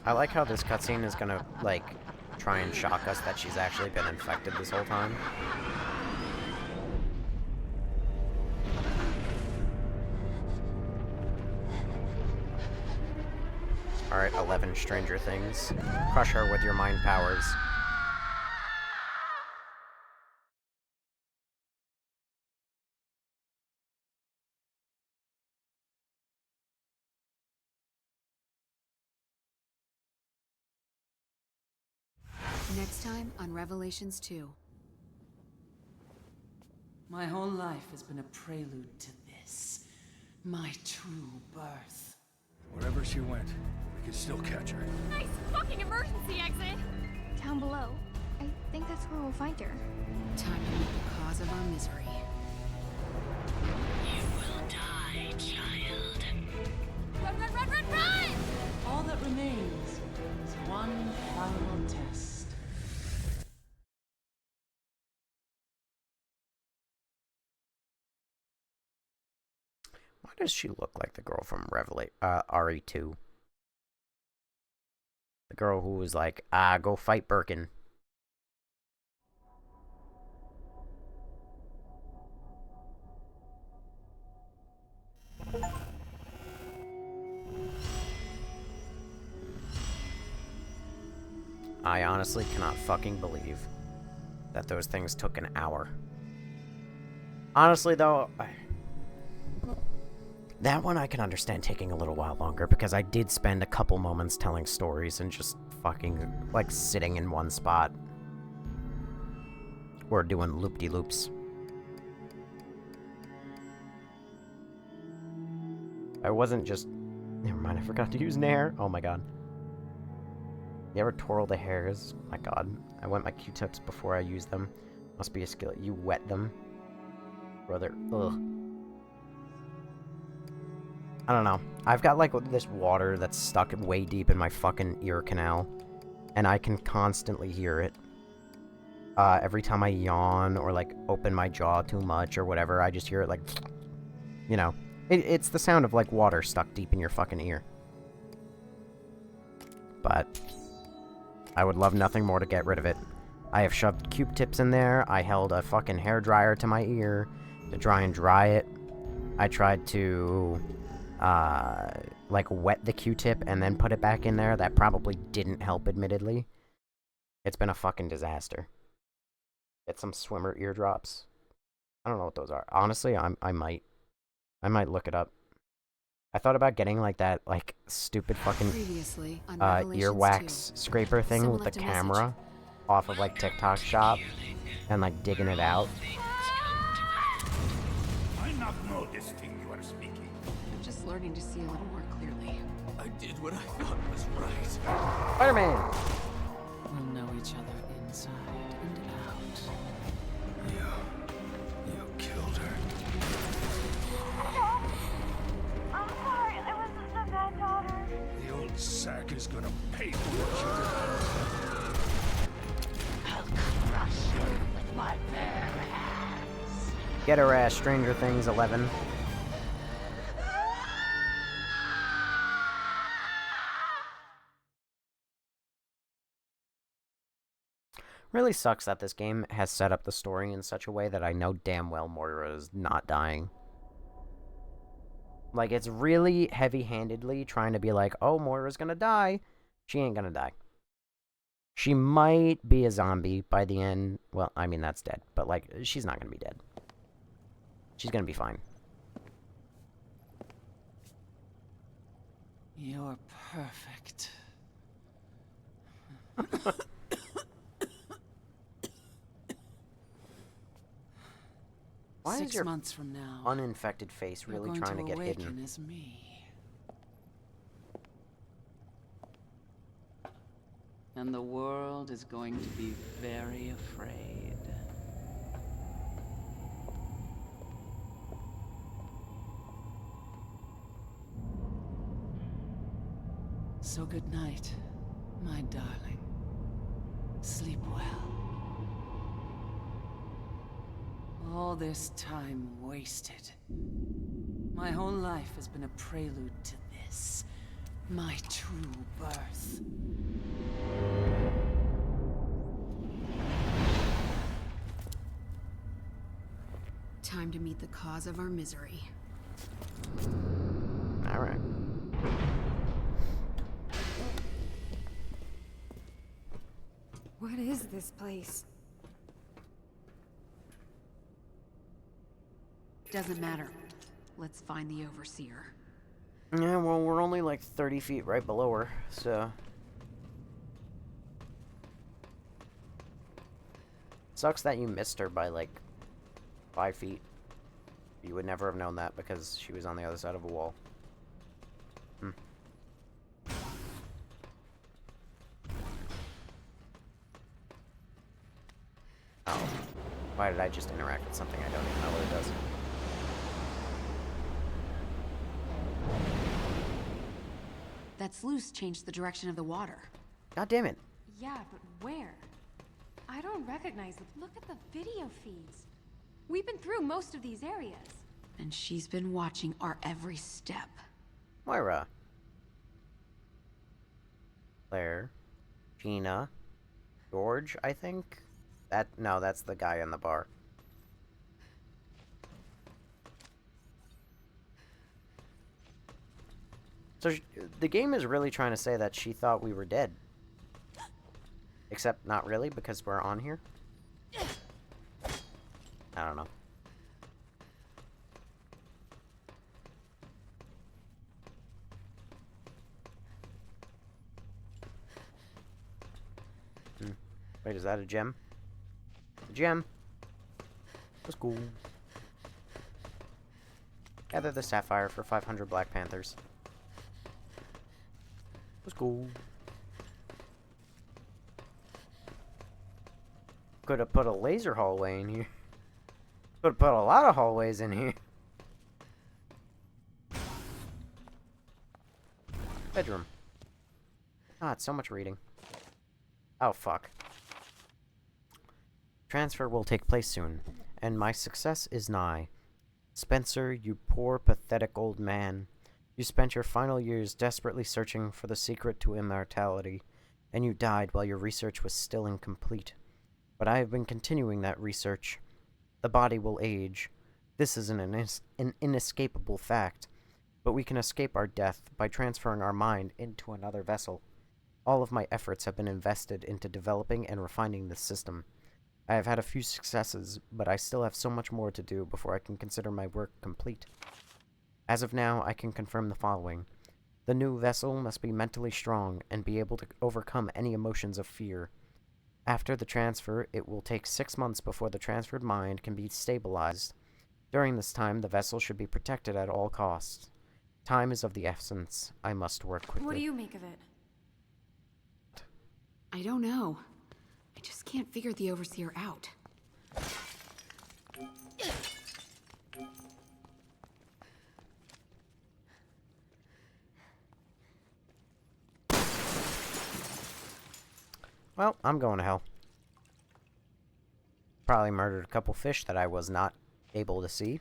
I like how this cutscene is gonna, like, try and shock us that she's actually been infected this whole time. Alright, 11 Stranger Things. Crush her with your mind powers. Next time on Revelations 2. My whole life has been a prelude to this. My true birth. Wherever she went, we can still catch her. Nice fucking emergency exit! Down below. I think that's where we'll find her. Time to meet the cause of our misery. You will die, child. Run, run, run, run, run! All that remains is one final test. Why does she look like the girl from RE2? The girl who was like, go fight Birkin. I honestly cannot fucking believe that those things took an hour. Honestly, though, that one I can understand taking a little while longer, because I did spend a couple moments telling stories and just fucking, like, sitting in one spot. Or doing loop-de-loops. I wasn't just... Never mind, I forgot to use Nair. Oh my god. You ever twirl the hairs? My god. I wet my Q-tips before I used them. Must be a skill. You wet them? Brother. Ugh. I don't know. I've got, like, this water that's stuck way deep in my fucking ear canal. And I can constantly hear it. Every time I yawn or, like, open my jaw too much or whatever, I just hear it, like... You know. It's the sound of, like, water stuck deep in your fucking ear. But... I would love nothing more to get rid of it. I have shoved Q-tips in there. I held a fucking hairdryer to my ear to try and dry it. I tried to... like, wet the Q-tip and then put it back in there. That probably didn't help, admittedly. It's been a fucking disaster. Get some swimmer eardrops. I don't know what those are. Honestly, I might look it up. I thought about getting like that like stupid fucking Previously on Revelations earwax 2, scraper thing someone with the left a message. camera off of like TikTok shop and like digging it out. I not know this thing you are speaking. I'm just learning to see a little more clearly. I did what I thought was right. Spider-Man! We'll know each other inside and out. You killed her. I'm sorry, I was just a bad daughter. The old sack is gonna pay for what she did. I'll crush you with my bare hands. Get her ass, Stranger Things 11. Really sucks that this game has set up the story in such a way that I know damn well Moira is not dying. Like, it's really heavy-handedly trying to be like, oh, Moira's gonna die. She ain't gonna die. She might be a zombie by the end. Well, I mean, that's dead. But, like, she's not gonna be dead. She's gonna be fine. You're perfect. Why is 6 your months from now, uninfected face really you're trying to going get awaken hidden? as me. And the world is going to be very afraid. So good night, my darling. Sleep well. All this time wasted. My whole life has been a prelude to this. My true birth. Time to meet the cause of our misery. Alright. What is this place? Doesn't matter. Let's find the Overseer. Yeah, well, we're only like 30 feet right below her, so... Sucks that you missed her by like 5 feet. You would never have known that because she was on the other side of a wall. Oh. Why did I just interact with something I don't even know what it does? That sluice changed the direction of the water. God damn it. Yeah, but where? I don't recognize it. Look at the video feeds. We've been through most of these areas. And she's been watching our every step. Moira. Claire. Gina. George, I think? No, that's the guy in the bar. So the game is really trying to say that she thought we were dead. Except not really, because we're on here. I don't know. Wait, is that a gem? A gem. That's cool. Gather the sapphire for 500 Black Panthers. That's cool. Could have put a laser hallway in here. Could have put a lot of hallways in here. Bedroom. Ah, it's so much reading. Oh, fuck. Transfer will take place soon, and my success is nigh. Spencer, you poor, pathetic old man. You spent your final years desperately searching for the secret to immortality, and you died while your research was still incomplete. But I have been continuing that research. The body will age. This is an inescapable fact, but we can escape our death by transferring our mind into another vessel. All of my efforts have been invested into developing and refining this system. I have had a few successes, but I still have so much more to do before I can consider my work complete. As of now, I can confirm the following. The new vessel must be mentally strong and be able to overcome any emotions of fear. After the transfer, it will take 6 months before the transferred mind can be stabilized. During this time, the vessel should be protected at all costs. Time is of the essence. I must work quickly. What do you make of it? I don't know. I just can't figure the Overseer out. Well, I'm going to hell. Probably murdered a couple fish that I was not able to see.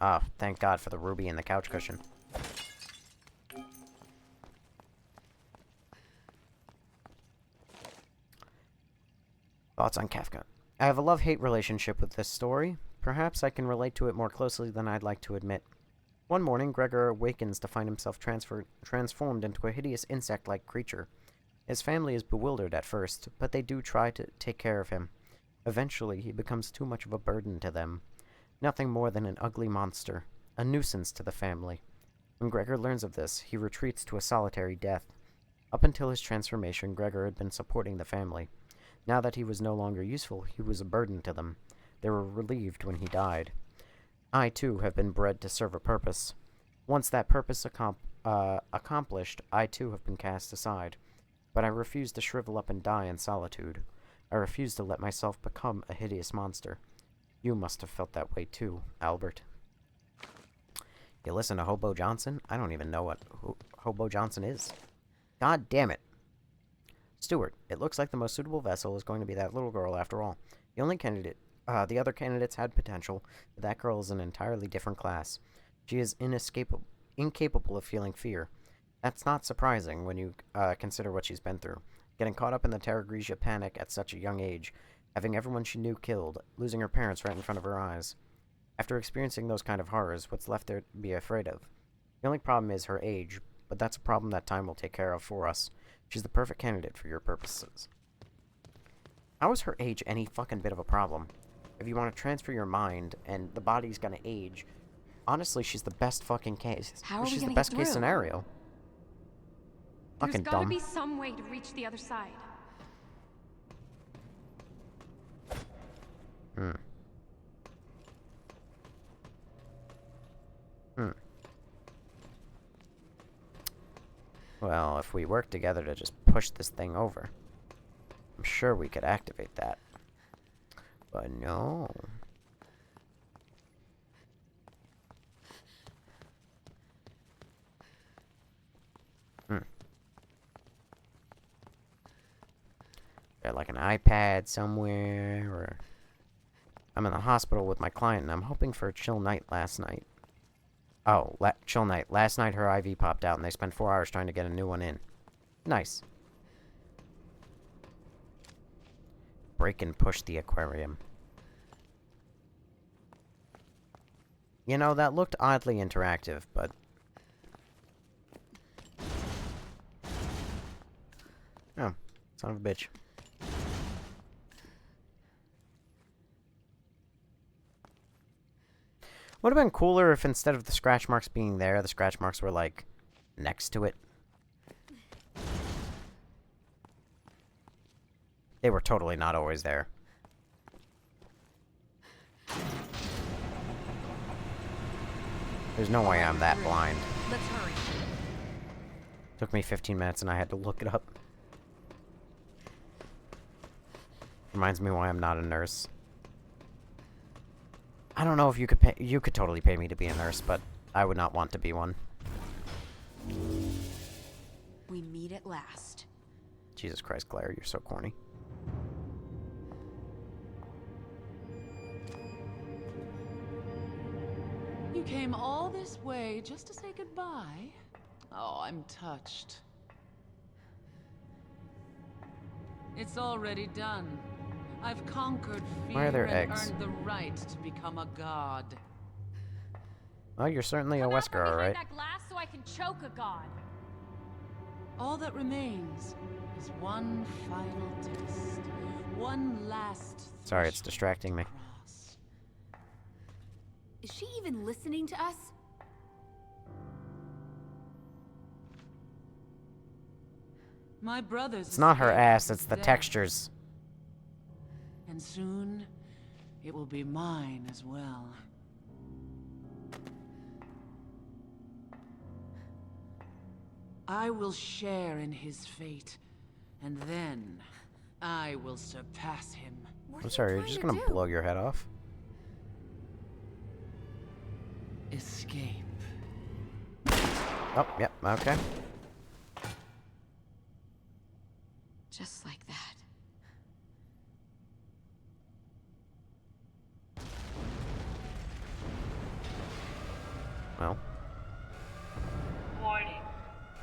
Ah, thank God for the ruby and the couch cushion. Thoughts on Kafka? I have a love-hate relationship with this story. Perhaps I can relate to it more closely than I'd like to admit. One morning, Gregor awakens to find himself transformed into a hideous insect-like creature. His family is bewildered at first, but they do try to take care of him. Eventually, he becomes too much of a burden to them. Nothing more than an ugly monster, a nuisance to the family. When Gregor learns of this, he retreats to a solitary death. Up until his transformation, Gregor had been supporting the family. Now that he was no longer useful, he was a burden to them. They were relieved when he died. I, too, have been bred to serve a purpose. Once that purpose accomplished, I, too, have been cast aside. But I refuse to shrivel up and die in solitude. I refuse to let myself become a hideous monster. You must have felt that way, too, Albert. You listen to Hobo Johnson? I don't even know what Hobo Johnson is. God damn it. Stewart, it looks like the most suitable vessel is going to be that little girl after all. The other candidates had potential, but that girl is an entirely different class. She is incapable of feeling fear. That's not surprising when you consider what she's been through. Getting caught up in the Terra Grigia panic at such a young age, having everyone she knew killed, losing her parents right in front of her eyes. After experiencing those kind of horrors, what's left there to be afraid of? The only problem is her age, but that's a problem that time will take care of for us. She's the perfect candidate for your purposes. How is her age any fucking bit of a problem? If you want to transfer your mind and the body's gonna age, honestly, she's the best fucking case. How are we She's the gonna best get case through? scenario. There's Fucking gotta dumb. be some way to reach the other side. Well, if we work together to just push this thing over, I'm sure we could activate that. But no. Got like an iPad somewhere, or I'm in the hospital with my client and I'm hoping for a chill night last night. Oh, chill night. Last night her IV popped out and they spent 4 hours trying to get a new one in. Nice. Break and push the aquarium. You know, that looked oddly interactive, but... Oh, son of a bitch. Would have been cooler if instead of the scratch marks being there, the scratch marks were, like, next to it. They were totally not always there. There's no way I'm that blind. Let's hurry. Took me 15 minutes and I had to look it up. Reminds me why I'm not a nurse. I don't know if you could pay. You could totally pay me to be a nurse, but I would not want to be one. We meet at last. Jesus Christ, Claire, you're so corny. You came all this way just to say goodbye? Oh, I'm touched. It's already done. I've conquered Why are there fear and eggs? earned the right to become a god. Well, you're certainly a Come out Wesker, from behind alright? that glass so I can choke a god. All that remains is one final test. One last. Sorry, it's distracting me. Cross. Is she even listening to us? My brother's. It's not her escape ass, is it's the there. textures. And soon, it will be mine as well. I will share in his fate, and then I will surpass him. I'm sorry, you're just gonna blow your head off? Escape. Oh, yep, okay. Just like that. Well. Warning.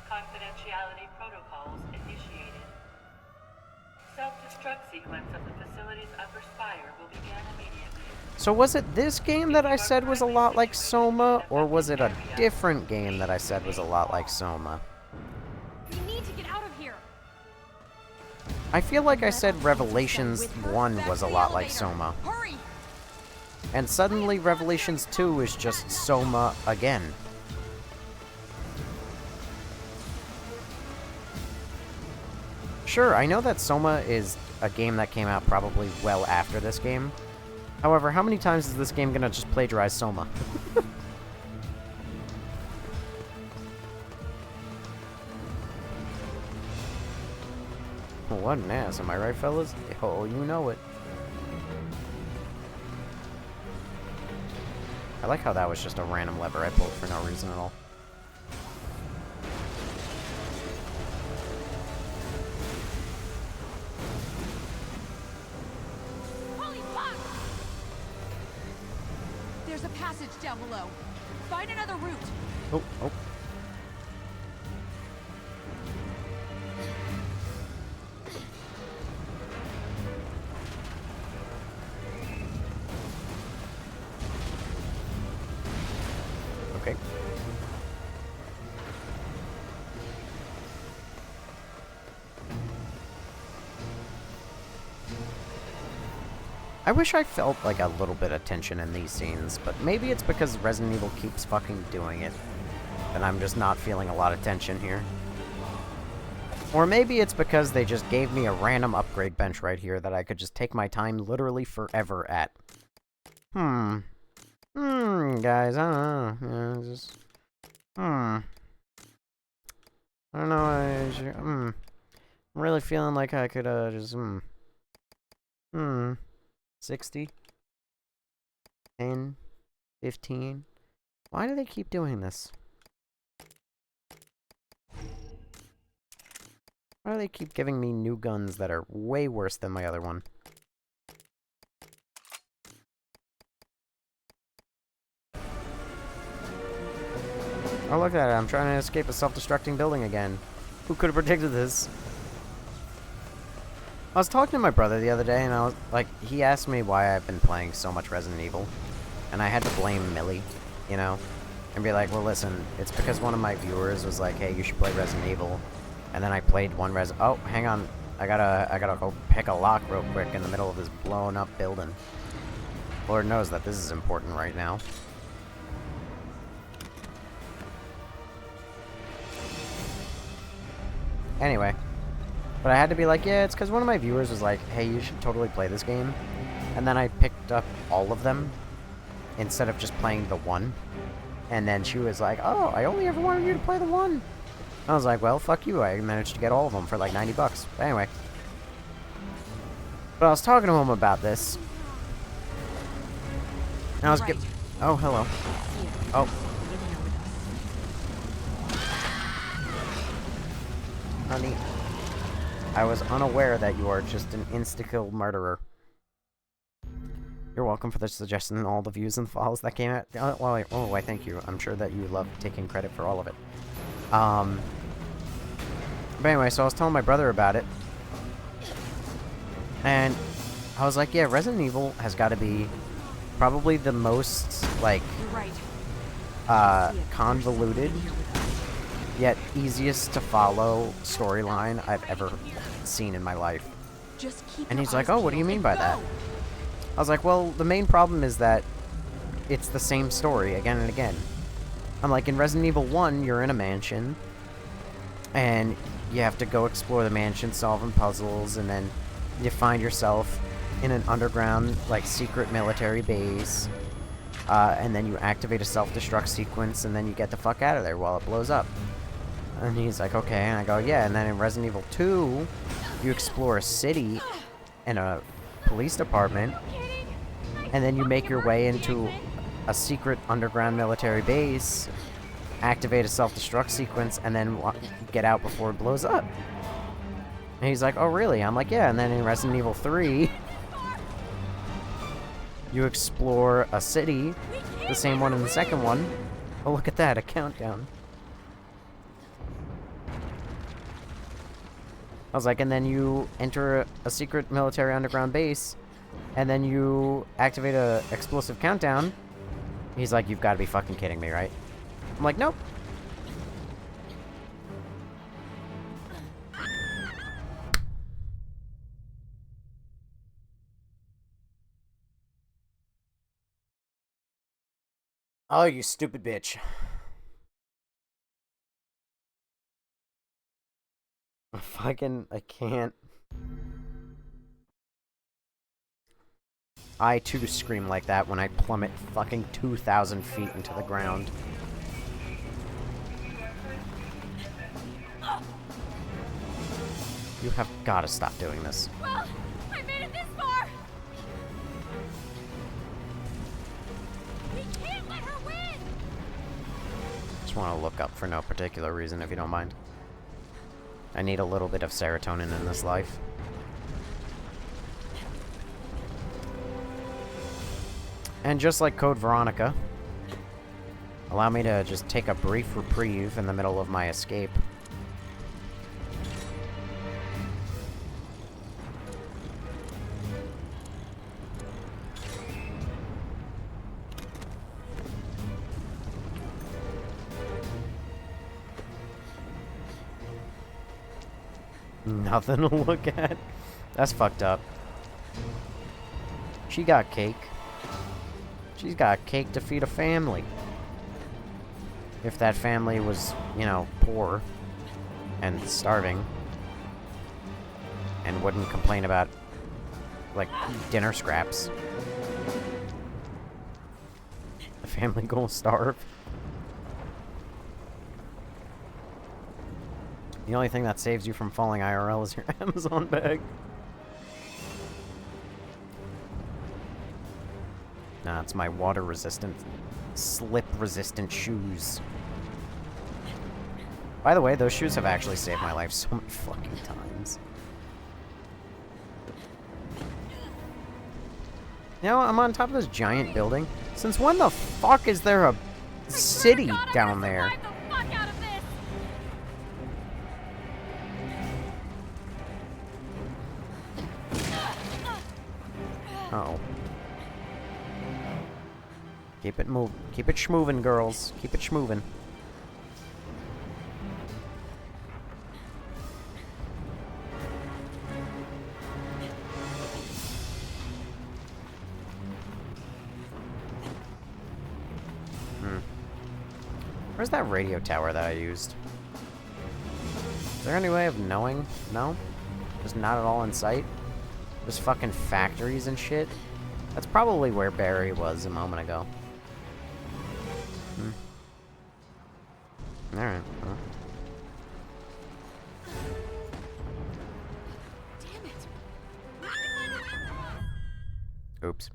Confidentiality protocols initiated. Self-destruct sequence of the facility's upper spire will begin immediately. So was it this game that I said was a lot like Soma, or was it a different game that I said was a lot like Soma? We need to get out of here. I feel like I said Revelations 1 was a lot like Soma. Hurry! And suddenly Revelations 2 is just Soma again. Sure, I know that Soma is a game that came out probably well after this game. However, how many times is this game gonna just plagiarize Soma? What an ass, am I right, fellas? Oh, you know it. I like how that was just a random lever I pulled for no reason at all. Holy fuck! There's a passage down below. Find another route. Oh, oh. Okay. I wish I felt like a little bit of tension in these scenes, but maybe it's because Resident Evil keeps fucking doing it, and I'm just not feeling a lot of tension here. Or maybe it's because they just gave me a random upgrade bench right here that I could just take my time literally forever at. Guys, I don't know. Yeah, just... I don't know, I'm really feeling like I could, just, 60? 10? 15? Why do they keep doing this? Why do they keep giving me new guns that are way worse than my other one? Oh, look at it. I'm trying to escape a self-destructing building again. Who could have predicted this? I was talking to my brother the other day, and I was like, he asked me why I've been playing so much Resident Evil. And I had to blame Millie, you know? And be like, well, listen, it's because one of my viewers was like, hey, you should play Resident Evil. And then I played one Oh, hang on. I gotta go pick a lock real quick in the middle of this blown up building. Lord knows that this is important right now. Anyway. But I had to be like, yeah, it's because one of my viewers was like, hey, you should totally play this game. And then I picked up all of them instead of just playing the one. And then she was like, oh, I only ever wanted you to play the one. I was like, well, fuck you. I managed to get all of them for like 90 bucks. But anyway. But I was talking to him about this. And I was oh, hello. Oh. Honey. I was unaware that you are just an insta-kill murderer. You're welcome for the suggestion and all the views and follows that came out. Oh, I thank you. I'm sure that you love taking credit for all of it. But anyway, so I was telling my brother about it. And I was like, yeah, Resident Evil has got to be probably the most, like, convoluted yet easiest to follow storyline I've ever seen in my life. Just keep And your he's like, eyes oh, what do you peeled mean and by that? go. I was like, well, the main problem is that it's the same story again and again. I'm like, in Resident Evil 1, you're in a mansion, and you have to go explore the mansion, solving puzzles, and then you find yourself in an underground, like, secret military base, and then you activate a self-destruct sequence, and then you get the fuck out of there while it blows up. And he's like, okay, and I go, yeah, and then in Resident Evil 2, you explore a city and a police department, and then you make your way into a secret underground military base, activate a self-destruct sequence, and then get out before it blows up. And he's like, oh, really? I'm like, yeah, and then in Resident Evil 3, you explore a city, the same one in the second one. Oh, look at that, a countdown. I was like, and then you enter a secret military underground base, and then you activate a explosive countdown. He's like, you've got to be fucking kidding me, right? I'm like, nope. Oh, you stupid bitch. I can't. I too scream like that when I plummet fucking 2,000 feet into the ground. You have gotta stop doing this. Well, I made it this far! We can't let her win! Just want to look up for no particular reason, if you don't mind. I need a little bit of serotonin in this life. And just like Code Veronica, allow me to just take a brief reprieve in the middle of my escape. Nothing to look at. That's fucked up. She got cake. She's got cake to feed a family. If that family was, you know, poor and starving and wouldn't complain about, like, dinner scraps. The family gonna starve. The only thing that saves you from falling IRL is your Amazon bag. Nah, it's my water-resistant, slip-resistant shoes. By the way, those shoes have actually saved my life so many fucking times. You know, I'm on top of this giant building. Since when the fuck is there a city down there? Uh-oh. Keep it schmovin', girls. Keep it schmovin'. Where's that radio tower that I used? Is there any way of knowing? No? Just not at all in sight? Just fucking factories and shit? That's probably where Barry was a moment ago. Alright, well. Damn it! Oops.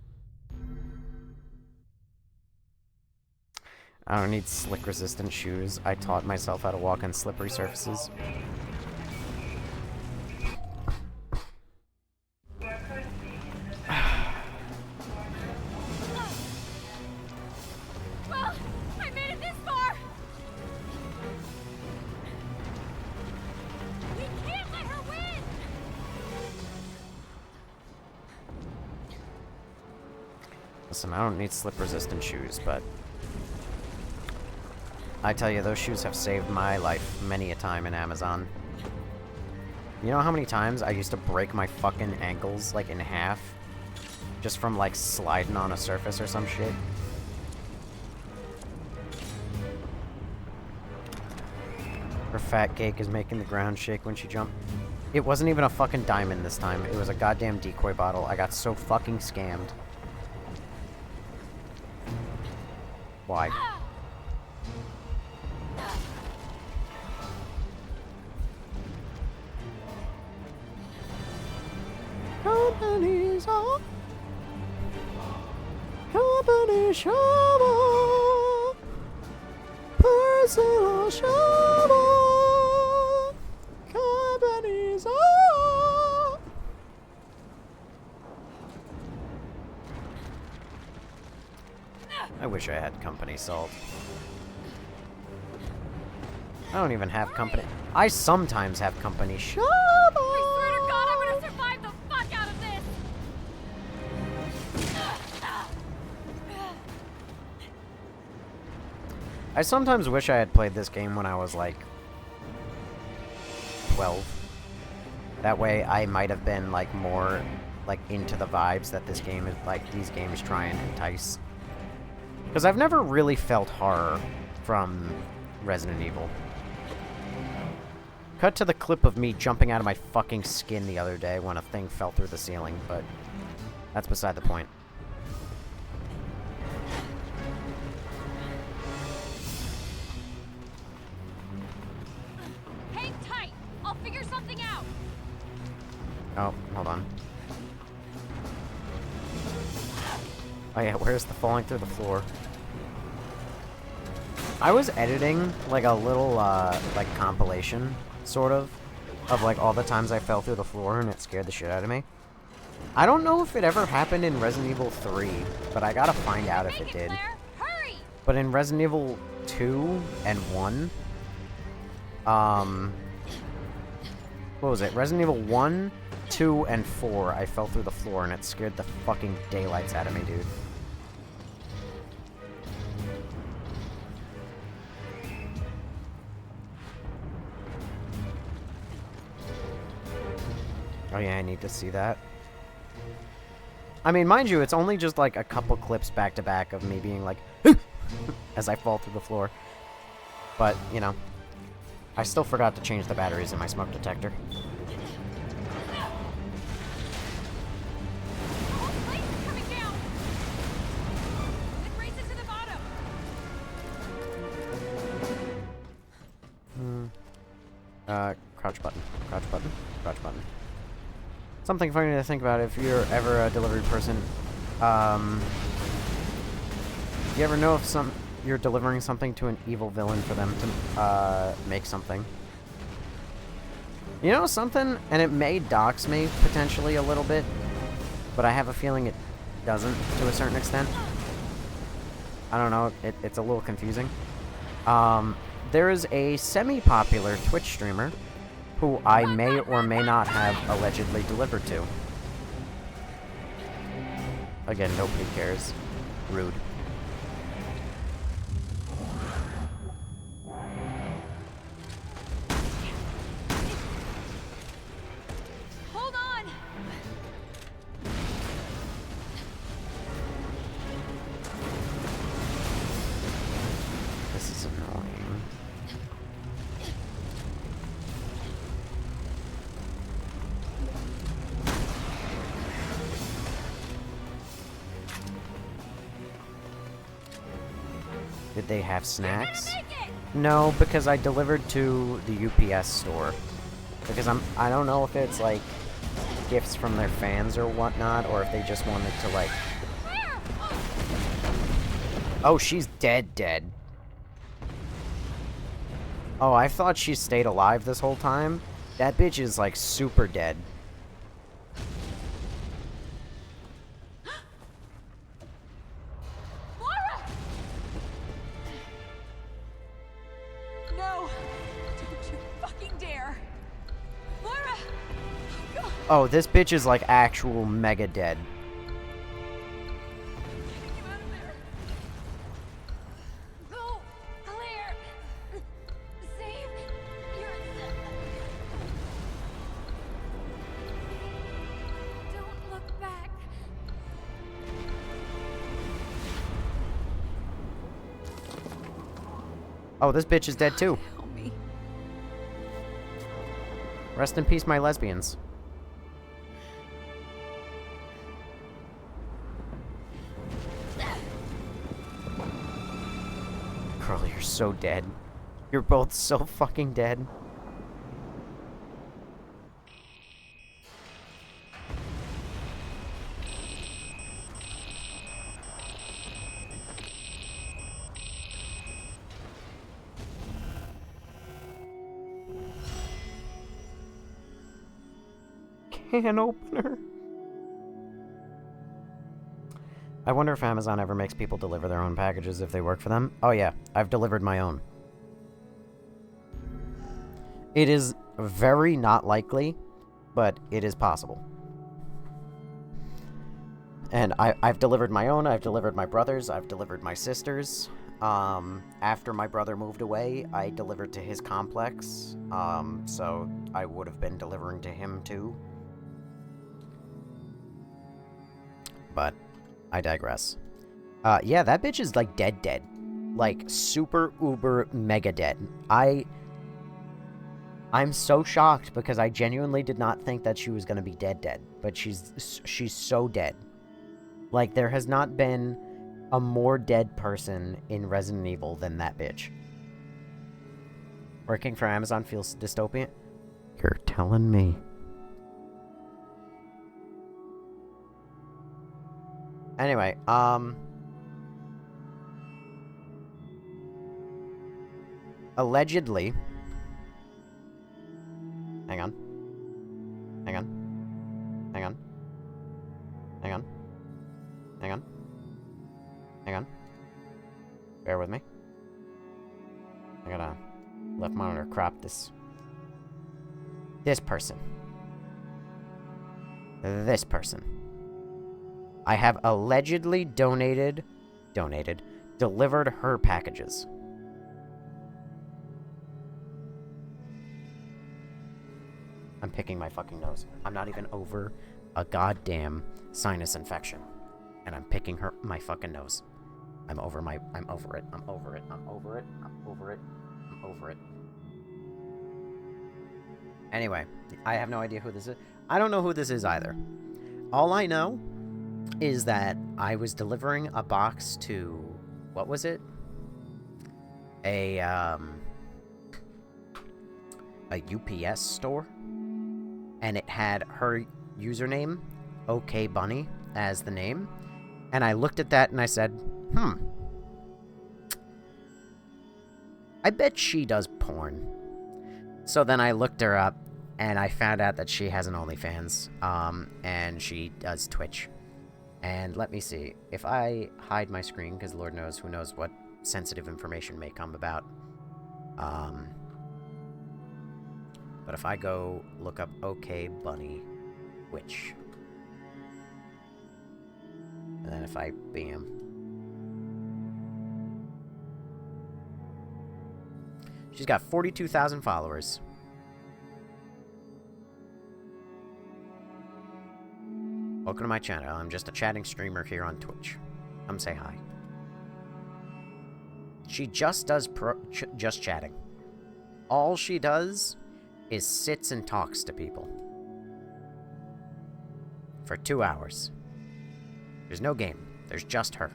I don't need slick-resistant shoes. I taught myself how to walk on slippery surfaces. Well, I made it this far! We can't let her win! Listen, I don't need slip-resistant shoes, but I tell you, those shoes have saved my life many a time in Amazon. You know how many times I used to break my fucking ankles, like, in half? Just from, like, sliding on a surface or some shit? Her fat cake is making the ground shake when she jumped. It wasn't even a fucking diamond this time. It was a goddamn decoy bottle. I got so fucking scammed. Why? Company's on. Company shovel. Personal shovel. Company's on. I wish I had company salt. I don't even have company. I sometimes have company shovel. I swear to God, I'm gonna survive the fuck out of this! I sometimes wish I had played this game when I was like 12. That way I might have been like more like into the vibes that this game is like these games try and entice. Because I've never really felt horror from Resident Evil. Cut to the clip of me jumping out of my fucking skin the other day when a thing fell through the ceiling, but that's beside the point. Hang tight! I'll figure something out! Oh, hold on. Oh yeah, where's the falling through the floor? I was editing like a little like compilation sort of like all the times I fell through the floor and it scared the shit out of me. I don't know if it ever happened in Resident Evil 3, but I gotta find out if it did. Hurry! But in Resident Evil 2 and 1, what was it? Resident Evil 1, 2, and 4, I fell through the floor and it scared the fucking daylights out of me, dude. Oh yeah, I need to see that. I mean, mind you, it's only just like a couple clips back to back of me being like, as I fall through the floor. But, you know, I still forgot to change the batteries in my smoke detector. Crouch button, crouch button, crouch button. Something funny to think about if you're ever a delivery person. You ever know if you're delivering something to an evil villain for them to make something? You know something? And it may dox me potentially a little bit, but I have a feeling it doesn't to a certain extent. I don't know. It's a little confusing. There is a semi-popular Twitch streamer who I may or may not have allegedly delivered to. Again, nobody cares. Rude. Hold on! This is annoying. Did they have snacks? No, because I delivered to the UPS store. Because I don't know if it's like gifts from their fans or whatnot, or if they just wanted to like... Oh, she's dead. Oh, I thought she stayed alive this whole time. That bitch is like super dead. No! Don't you fucking dare! Moira! God. Oh, this bitch is like actual mega dead. Go clear Oh, this bitch is dead too. Help me. Rest in peace, my lesbians. Girl, you're so dead. You're both so fucking dead. Can opener. I wonder if Amazon ever makes people deliver their own packages if they work for them. Oh yeah, I've delivered my own. It is very not likely, but it is possible. And I've delivered my own, I've delivered my brother's, I've delivered my sister's. After my brother moved away, I delivered to his complex. So I would have been delivering to him too. But I digress. Yeah, that bitch is like dead. Like super uber mega dead. I'm so shocked because I genuinely did not think that she was gonna be dead. But she's so dead. Like there has not been a more dead person in Resident Evil than that bitch. Working for Amazon feels dystopian? You're telling me. Anyway, allegedly... Hang on. Hang on. Hang on. Hang on. Hang on. Hang on. Bear with me. I gotta left monitor crop this. This person. This person. I have allegedly delivered her packages. I'm picking my fucking nose. I'm not even over a goddamn sinus infection. And I'm picking my fucking nose. I'm over it. I'm over it. I'm over it. I'm over it. Anyway, I have no idea who this is. I don't know who this is either. All I know is that I was delivering a box to, what was it? A UPS store, and it had her username, OK Bunny, as the name, and I looked at that and I said, I bet she does porn. So then I looked her up, and I found out that she has an OnlyFans, and she does Twitch. And let me see, if I hide my screen, because Lord knows, who knows what sensitive information may come about. But if I go look up OK Bunny Twitch, and then if I bam, she's got 42,000 followers. Welcome to my channel. I'm just a chatting streamer here on Twitch. Come say hi. She just does just chatting. All she does is sits and talks to people. For 2 hours. There's no game. There's just her.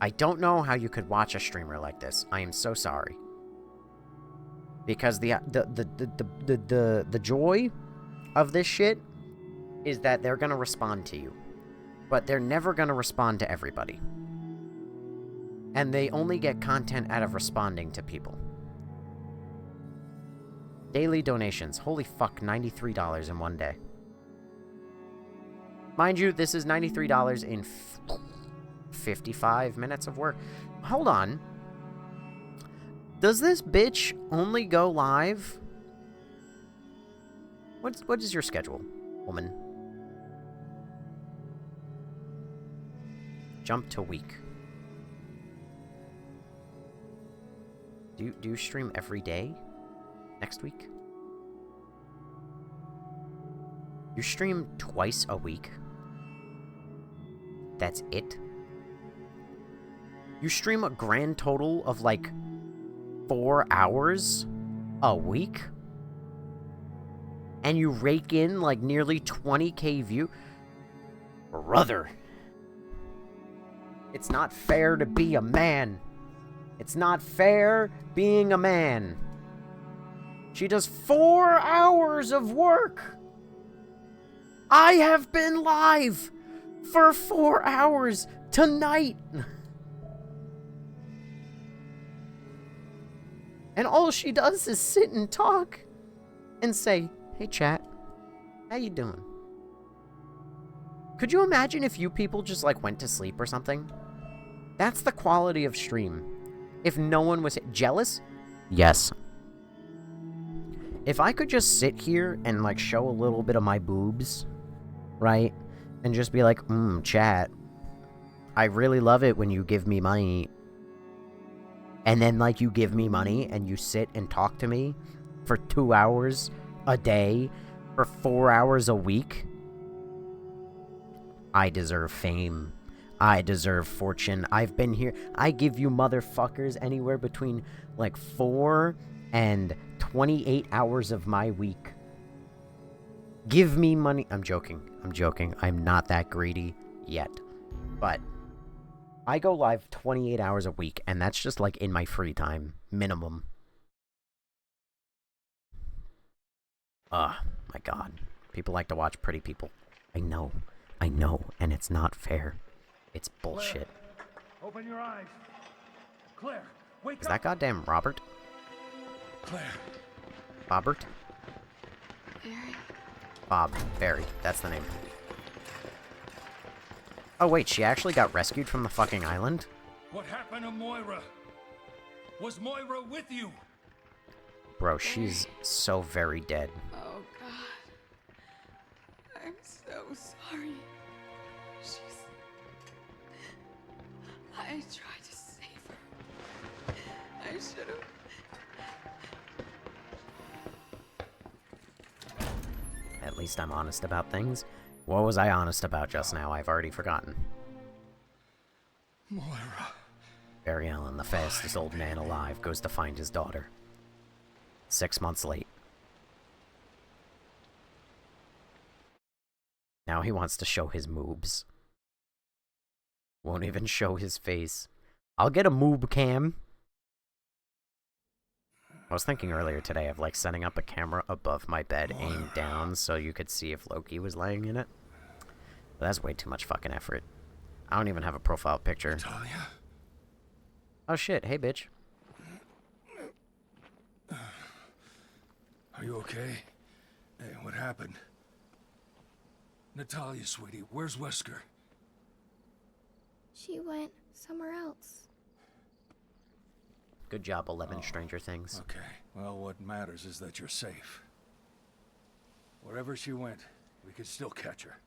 I don't know how you could watch a streamer like this. I am so sorry. Because the joy of this shit is that they're gonna respond to you. But they're never gonna respond to everybody. And they only get content out of responding to people. Daily donations. Holy fuck, $93 in one day. Mind you, this is $93 in 55 minutes of work. Hold on. Does this bitch only go live? What is your schedule, woman? Jump to week. Do you stream every day? Next week? You stream twice a week? That's it? You stream a grand total of, like, 4 hours a week? And you rake in, like, nearly 20k view? Brother. It's not fair to be a man. It's not fair being a man. She does 4 hours of work. I have been live for 4 hours tonight. And all she does is sit and talk and say, "Hey chat, how you doing?" Could you imagine if you people just like went to sleep or something? That's the quality of stream. If no one was jealous? Yes. If I could just sit here and like show a little bit of my boobs, right? And just be like, chat, I really love it when you give me money. And then like you give me money and you sit and talk to me for 2 hours a day for 4 hours a week. I deserve fame. I deserve fortune. I've been here. I give you motherfuckers anywhere between like 4 and 28 hours of my week. Give me money. I'm joking. I'm joking. I'm not that greedy yet. But I go live 28 hours a week, and that's just like in my free time. Minimum. My God. People like to watch pretty people. I know, and it's not fair. It's bullshit. Claire, open your eyes. Claire, wake up. Is that goddamn Robert? Claire. Bobbert? Bob. Barry. That's the name. Oh wait, she actually got rescued from the fucking island? What happened to Moira? Was Moira with you? Bro, she's so very dead. Oh, God. I'm so sorry. I tried to save her. I should have. At least I'm honest about things. What was I honest about just now? I've already forgotten. Moira. Barry Allen, the fastest old man alive, goes to find his daughter. 6 months late. Now he wants to show his moobs. Won't even show his face. I'll get a moob cam. I was thinking earlier today of like setting up a camera above my bed, aimed down, so you could see if Loki was laying in it. But that's way too much fucking effort. I don't even have a profile picture. Natalia? Oh shit, hey bitch. Are you okay? Hey, what happened? Natalia, sweetie, where's Wesker? She went somewhere else. Good job, 11 Stranger Things. Okay, well, what matters is that you're safe. Wherever she went, we could still catch her.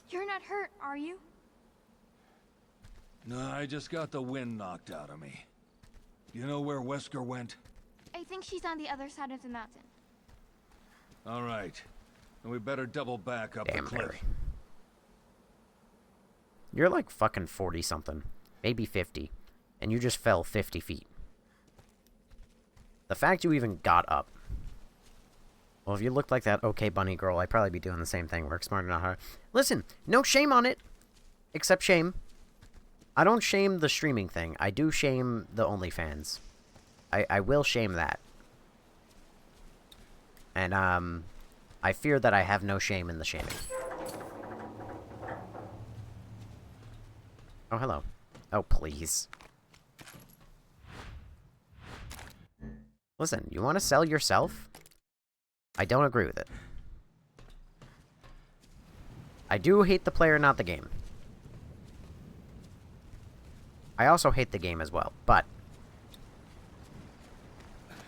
You're not hurt, are you? No, I just got the wind knocked out of me. You know where Wesker went? I think she's on the other side of the mountain. All right. And we better double back up the cliff. Barry. You're like fucking 40-something. Maybe 50. And you just fell 50 feet. The fact you even got up. Well, if you looked like that okay bunny girl, I'd probably be doing the same thing. Work smarter, not harder. Listen, no shame on it. Except shame. I don't shame the streaming thing. I do shame the OnlyFans. I will shame that. And, I fear that I have no shame in the shaming. Oh, hello. Oh, please. Listen, you want to sell yourself? I don't agree with it. I do hate the player, not the game. I also hate the game as well, but...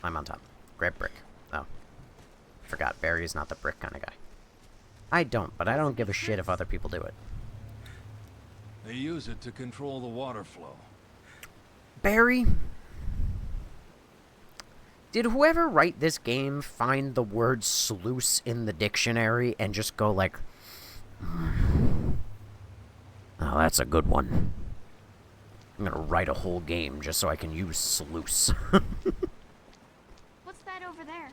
I'm on top. Grab brick. Oh. Forgot, Barry is not the brick kind of guy. I don't, but I don't give a shit if other people do it. They use it to control the water flow. Barry? Did whoever write this game find the word sluice in the dictionary and just go like, oh, that's a good one. I'm gonna write a whole game just so I can use sluice. What's that over there?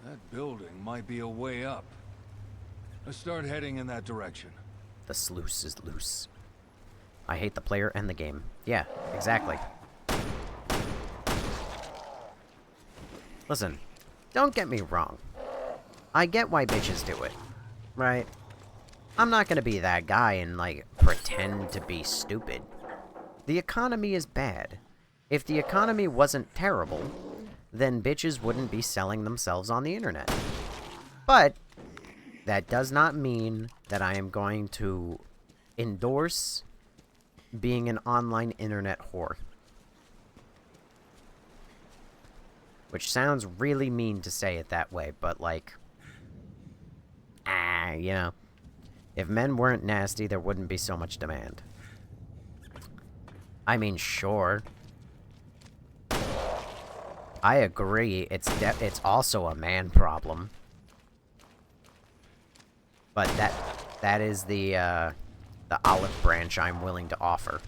That building might be a way up. Let's start heading in that direction. The sluice is loose. I hate the player and the game. Yeah, exactly. Listen, don't get me wrong. I get why bitches do it, right? I'm not gonna be that guy and, like, pretend to be stupid. The economy is bad. If the economy wasn't terrible, then bitches wouldn't be selling themselves on the internet. But that does not mean that I am going to endorse being an online internet whore. Which sounds really mean to say it that way, but like, you know, if men weren't nasty, there wouldn't be so much demand. I mean, sure. I agree, it's also a man problem. But that is the olive branch I'm willing to offer.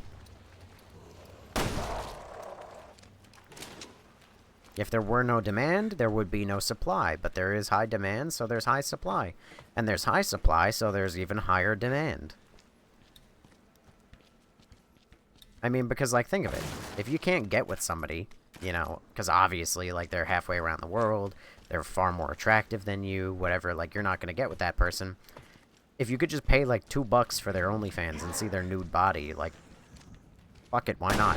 If there were no demand, there would be no supply. But there is high demand, so there's high supply. And there's high supply, so there's even higher demand. I mean, because, like, think of it. If you can't get with somebody, you know, because obviously, like, they're halfway around the world, they're far more attractive than you, whatever, like, you're not going to get with that person. If you could just pay, like, $2 for their OnlyFans and see their nude body, like, fuck it, why not?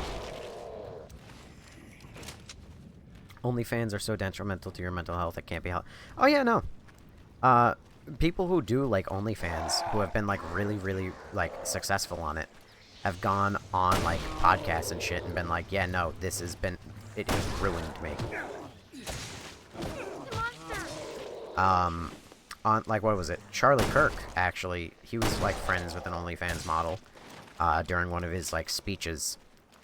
OnlyFans are so detrimental to your mental health, it can't be helped. Oh, yeah, no. People who do, like, OnlyFans, who have been, like, really, really, like, successful on it, have gone on, like, podcasts and shit and been like, yeah, no, it has ruined me. On, like, what was it? Charlie Kirk, actually, he was, like, friends with an OnlyFans model, during one of his, like, speeches.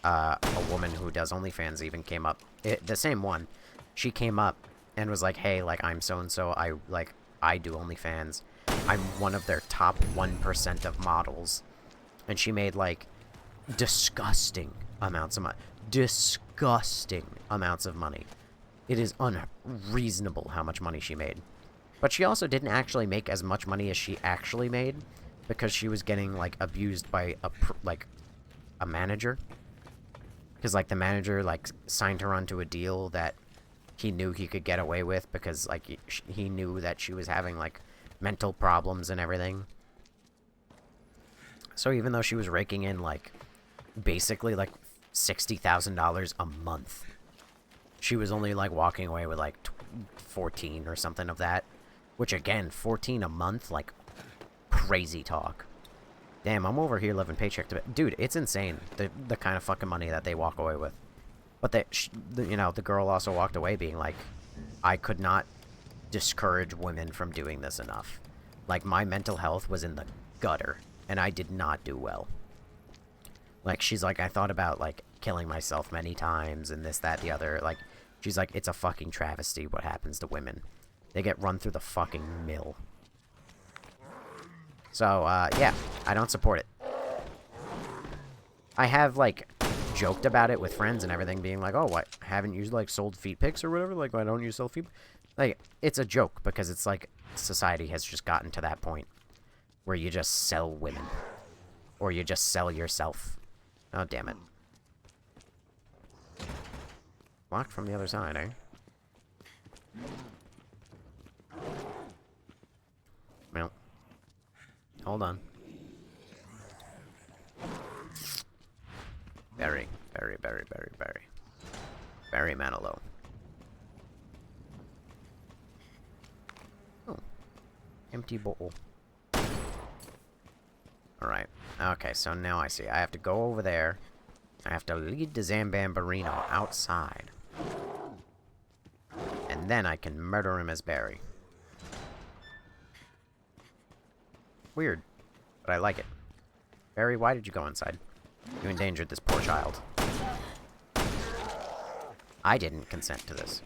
A woman who does OnlyFans even came up, the same one, she came up and was like, hey, like, I'm so-and-so, I do OnlyFans. I'm one of their top 1% of models. And she made, like, disgusting amounts of money. Disgusting amounts of money. It is unreasonable how much money she made. But she also didn't actually make as much money as she actually made, because she was getting, like, abused by, a manager. Because, like, the manager, like, signed her onto a deal that he knew he could get away with because, like, he knew that she was having, like, mental problems and everything. So even though she was raking in, like, basically, like, $60,000 a month, she was only, like, walking away with, like, 14 or something of that. Which, again, 14 a month, like, crazy talk. Damn, I'm over here living paycheck to... Dude, it's insane, the kind of fucking money that they walk away with. But you know, the girl also walked away being like, I could not discourage women from doing this enough. Like, my mental health was in the gutter, and I did not do well. Like, she's like, I thought about, like, killing myself many times, and this, that, the other. Like, she's like, it's a fucking travesty what happens to women. They get run through the fucking mill. So, yeah, I don't support it. I have, like, joked about it with friends and everything, being like, oh, what, haven't you, like, sold feet pics or whatever? Like, why don't you sell feet? Like, it's a joke, because it's like, society has just gotten to that point where you just sell women. Or you just sell yourself. Oh, damn it. Locked from the other side, eh? Well. Hold on. Very, very, very, very, very. Very Manilow. Oh. Empty bowl. Alright. Okay, so now I see. I have to go over there. I have to lead the Zambambarino outside. And then I can murder him as Barry. Weird. But I like it. Barry, why did you go inside? You endangered this poor child. I didn't consent to this.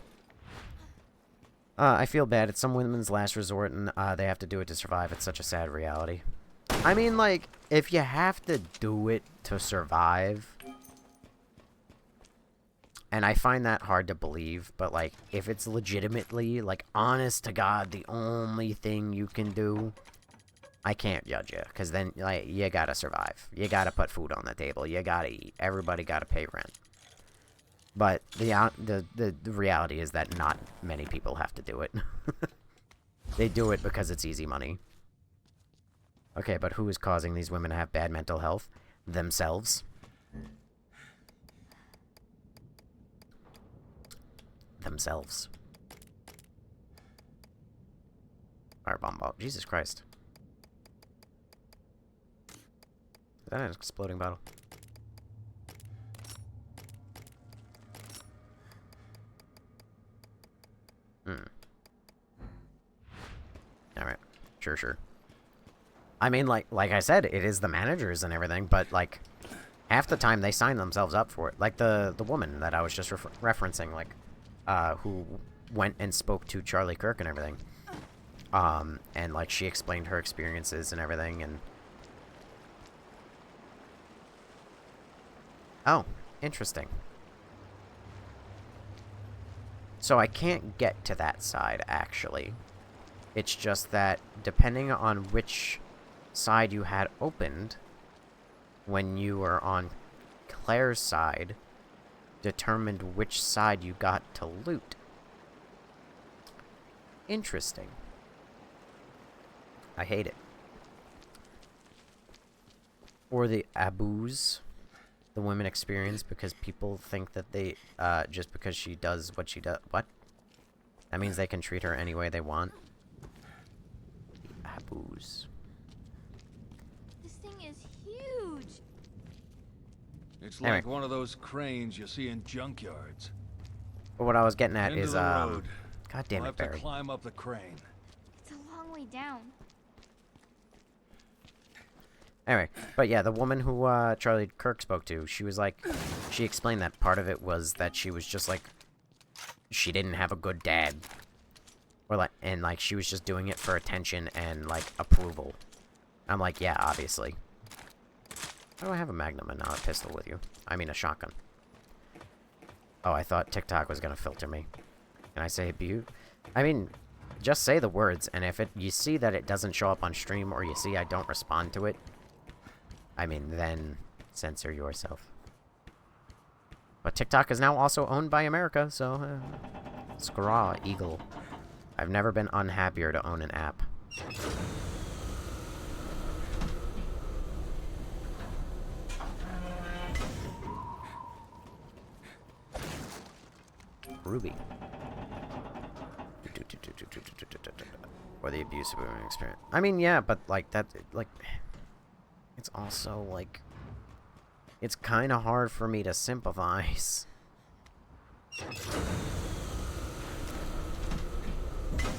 I feel bad. It's some women's last resort, and they have to do it to survive. It's such a sad reality. I mean, like, if you have to do it to survive, and I find that hard to believe, but, like, if it's legitimately, like, honest to God, the only thing you can do, I can't judge you, because then, like, you gotta survive. You gotta put food on the table. You gotta eat. Everybody gotta pay rent. But the reality is that not many people have to do it. They do it because it's easy money. Okay, but who is causing these women to have bad mental health? Themselves. Themselves. Firebomb ball. Jesus Christ. Is that an exploding bottle? Alright. Sure. I mean, like I said, it is the managers and everything, but, like, half the time they sign themselves up for it. Like, the woman that I was just referencing, like, who went and spoke to Charlie Kirk and everything. And, like, she explained her experiences and everything, and... Oh, interesting. So I can't get to that side, actually. It's just that, depending on which side you had opened, when you were on Claire's side, determined which side you got to loot. Interesting. I hate it. Or the abuse the women experience because people think that they, just because she does what she does. What? That means they can treat her any way they want. The abuse. This thing is huge. It's like one of those cranes you see in junkyards. But what I was getting at End of is, the road. God damn We'll it, have Barry. to climb up the crane. It's a long way down. Anyway, but yeah, the woman who Charlie Kirk spoke to, she was like, she explained that part of it was that she was just like, she didn't have a good dad, or like, and like she was just doing it for attention and like approval. I'm like, yeah, obviously. How do I have a Magnum and not a pistol with you? I mean, a shotgun. Oh, I thought TikTok was gonna filter me. Can I say abuse? I mean, just say the words, and if you see that it doesn't show up on stream, or you see I don't respond to it, I mean, then censor yourself. But TikTok is now also owned by America, so... Scraw, Eagle. I've never been unhappier to own an app. Ruby. Or the abuse of women experience. I mean, yeah, but, like, that... Like... It's also, like... It's kind of hard for me to sympathize. I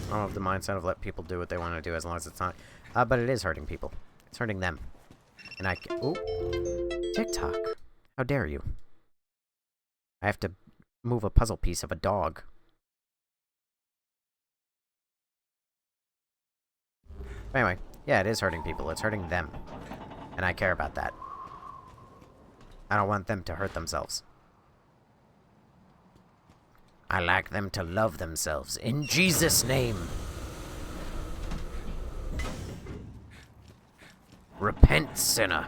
don't have the mindset of let people do what they want to do as long as it's not... but it is hurting people. It's hurting them. And I... Oh! TikTok! How dare you? I have to move a puzzle piece of a dog. Anyway, yeah, it is hurting people. It's hurting them. And I care about that. I don't want them to hurt themselves. I like them to love themselves. In Jesus' name! Repent, sinner!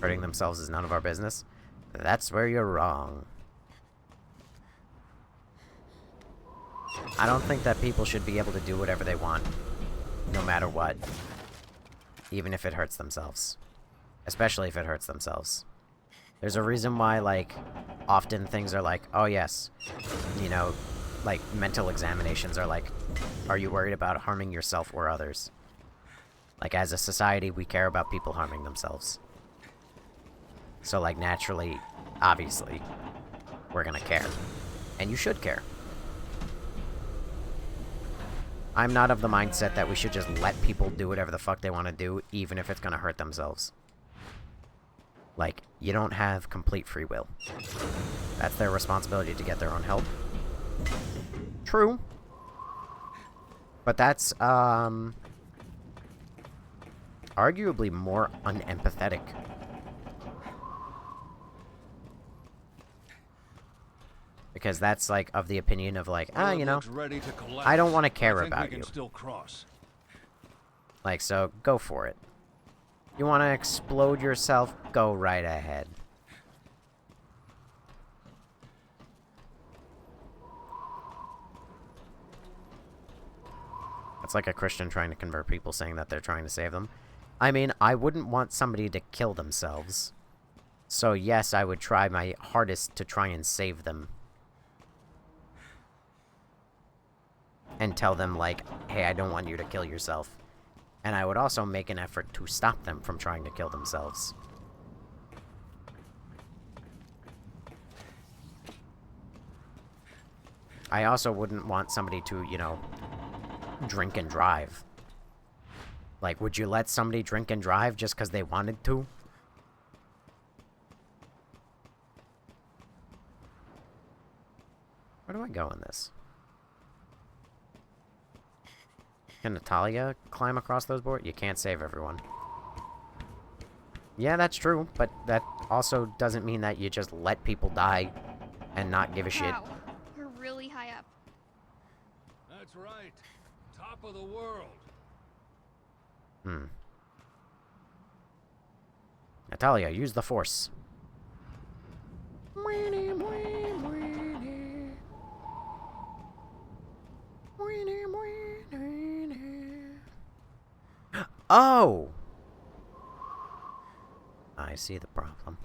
Hurting themselves is none of our business. That's where you're wrong. I don't think that people should be able to do whatever they want, no matter what. Even if it hurts themselves. Especially if it hurts themselves. There's a reason why, like, often things are like, oh yes, you know, like, mental examinations are like, are you worried about harming yourself or others? Like, as a society, we care about people harming themselves. So, like, naturally, obviously, we're gonna care. And you should care. I'm not of the mindset that we should just let people do whatever the fuck they want to do, even if it's gonna hurt themselves. Like, you don't have complete free will. That's their responsibility to get their own help. True. But that's, arguably more unempathetic. Because that's, like, of the opinion of, like, you know, I don't want to care about you. Still cross. Like, so, go for it. You want to explode yourself? Go right ahead. It's like a Christian trying to convert people saying that they're trying to save them. I mean, I wouldn't want somebody to kill themselves. So yes, I would try my hardest to try and save them. And tell them, like, hey, I don't want you to kill yourself. And I would also make an effort to stop them from trying to kill themselves. I also wouldn't want somebody to, you know, drink and drive. Like, would you let somebody drink and drive just because they wanted to? Where do I go in this? Can Natalia climb across those boards? You can't save everyone. Yeah, that's true, but that also doesn't mean that you just let people die and not give a shit. Wow, we're really high up. That's right. Top of the world. Natalia, use the force. Oh! I see the problem.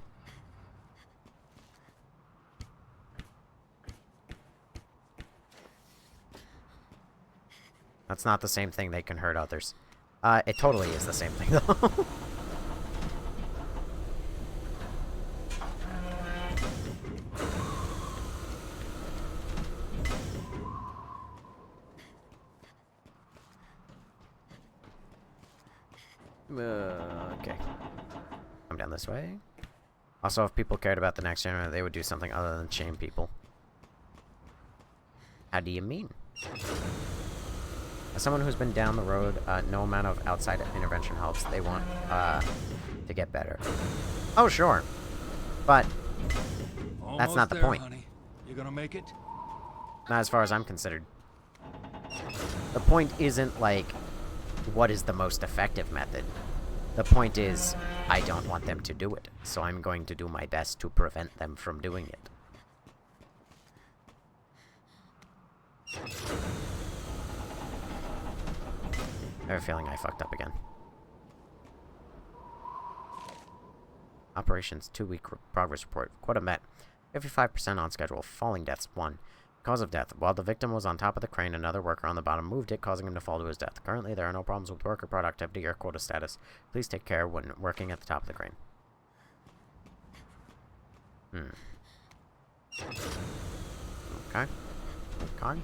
That's not the same thing. They can hurt others. It totally is the same thing, though. Okay. Come down this way. Also, if people cared about the next gen, they would do something other than shame people. How do you mean? As someone who's been down the road, no amount of outside intervention helps. They want, to get better. Oh, sure. But that's not the point. Honey. You gonna make it? Not as far as I'm considered. The point isn't, like, what is the most effective method. The point is, I don't want them to do it, so I'm going to do my best to prevent them from doing it. I have a feeling I fucked up again. Operations 2-week progress report. Quota met. 55% on schedule. Falling deaths 1. Cause of death. While the victim was on top of the crane, another worker on the bottom moved it, causing him to fall to his death. Currently, there are no problems with worker productivity or quota status. Please take care when working at the top of the crane. Okay. Okay.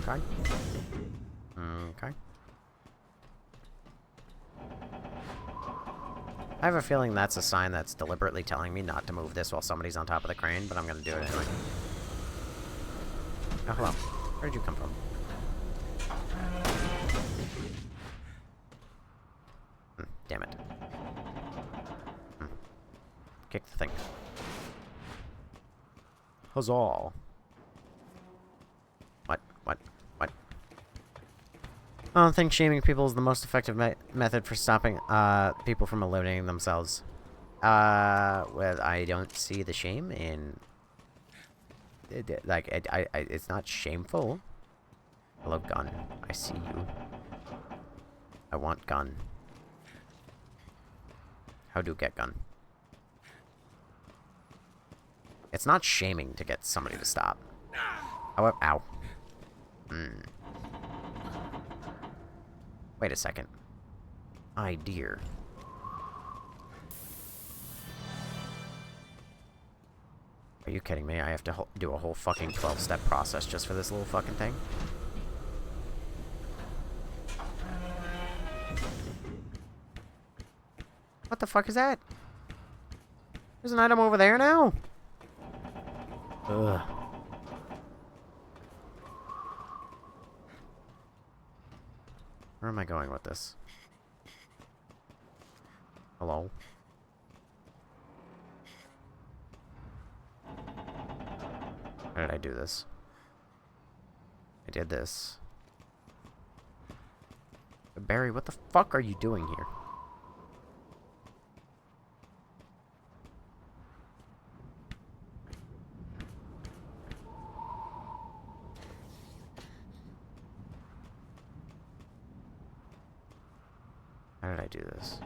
Okay. Okay. I have a feeling that's a sign that's deliberately telling me not to move this while somebody's on top of the crane, but I'm gonna do it anyway. Oh, hello. Where did you come from? Damn it. Kick the thing. Huzzah. What? I don't think shaming people is the most effective method for stopping people from eliminating themselves. Well, I don't see the shame in... it's not shameful. Hello, gun. I see you. I want gun. How do get gun? It's not shaming to get somebody to stop. However, ow. Wait a second. Dear. Are you kidding me? I have to do a whole fucking 12-step process just for this little fucking thing? What the fuck is that? There's an item over there now? Ugh. Where am I going with this? Hello? How did I do this? I did this. But Barry, what the fuck are you doing here? How did I do this?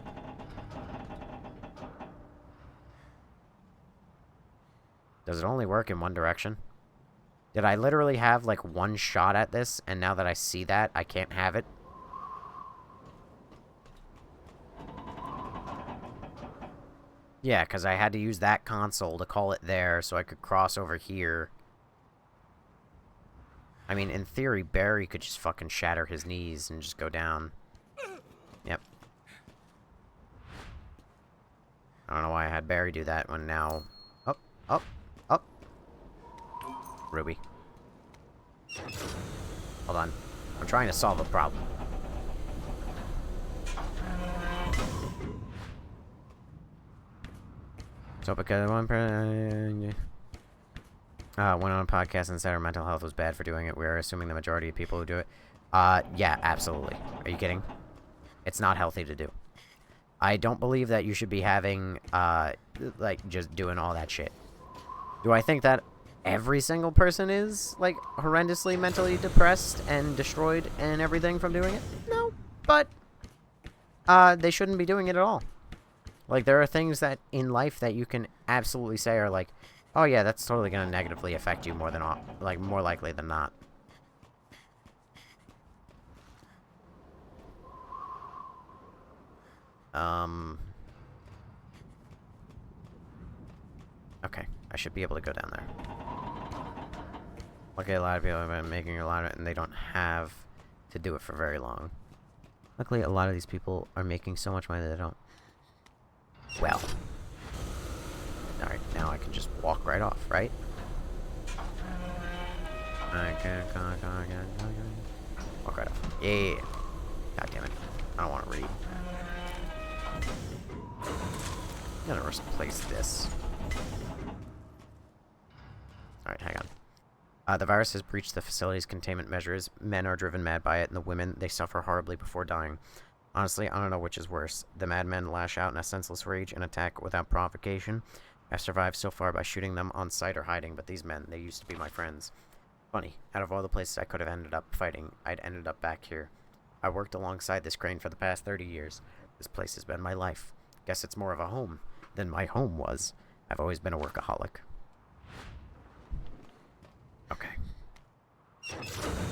Does it only work in one direction? Did I literally have, like, one shot at this, and now that I see that, I can't have it? Yeah, because I had to use that console to call it there so I could cross over here. I mean, in theory, Barry could just fucking shatter his knees and just go down. Yep. I don't know why I had Barry do that when now... Up, up, up. Ruby. Hold on. I'm trying to solve a problem. So because one person went on a podcast and said her mental health was bad for doing it, we're assuming the majority of people who do it. Yeah, absolutely. Are you kidding? It's not healthy to do. I don't believe that you should be having, like, just doing all that shit. Do I think that every single person is, like, horrendously mentally depressed and destroyed and everything from doing it? No, but, they shouldn't be doing it at all. Like, there are things that in life that you can absolutely say are like, oh yeah, that's totally gonna negatively affect you more than, like, more likely than not. Okay, I should be able to go down there. Luckily, a lot of people have been making a lot of it, and they don't have to do it for very long. Luckily, a lot of these people are making so much money that they don't. Well. Alright, now I can just walk right off, right? Walk right off. Yeah. God damn it. I don't want to read. I'm gonna replace this. Alright, hang on. The virus has breached the facility's containment measures. Men are driven mad by it, and the women, they suffer horribly before dying. Honestly, I don't know which is worse. The madmen lash out in a senseless rage and attack without provocation. I've survived so far by shooting them on sight or hiding, but these men, they used to be my friends. Funny, out of all the places I could have ended up fighting, I'd ended up back here. I worked alongside this crane for the past 30 years. This place has been my life. Guess it's more of a home than my home was. I've always been a workaholic. Okay.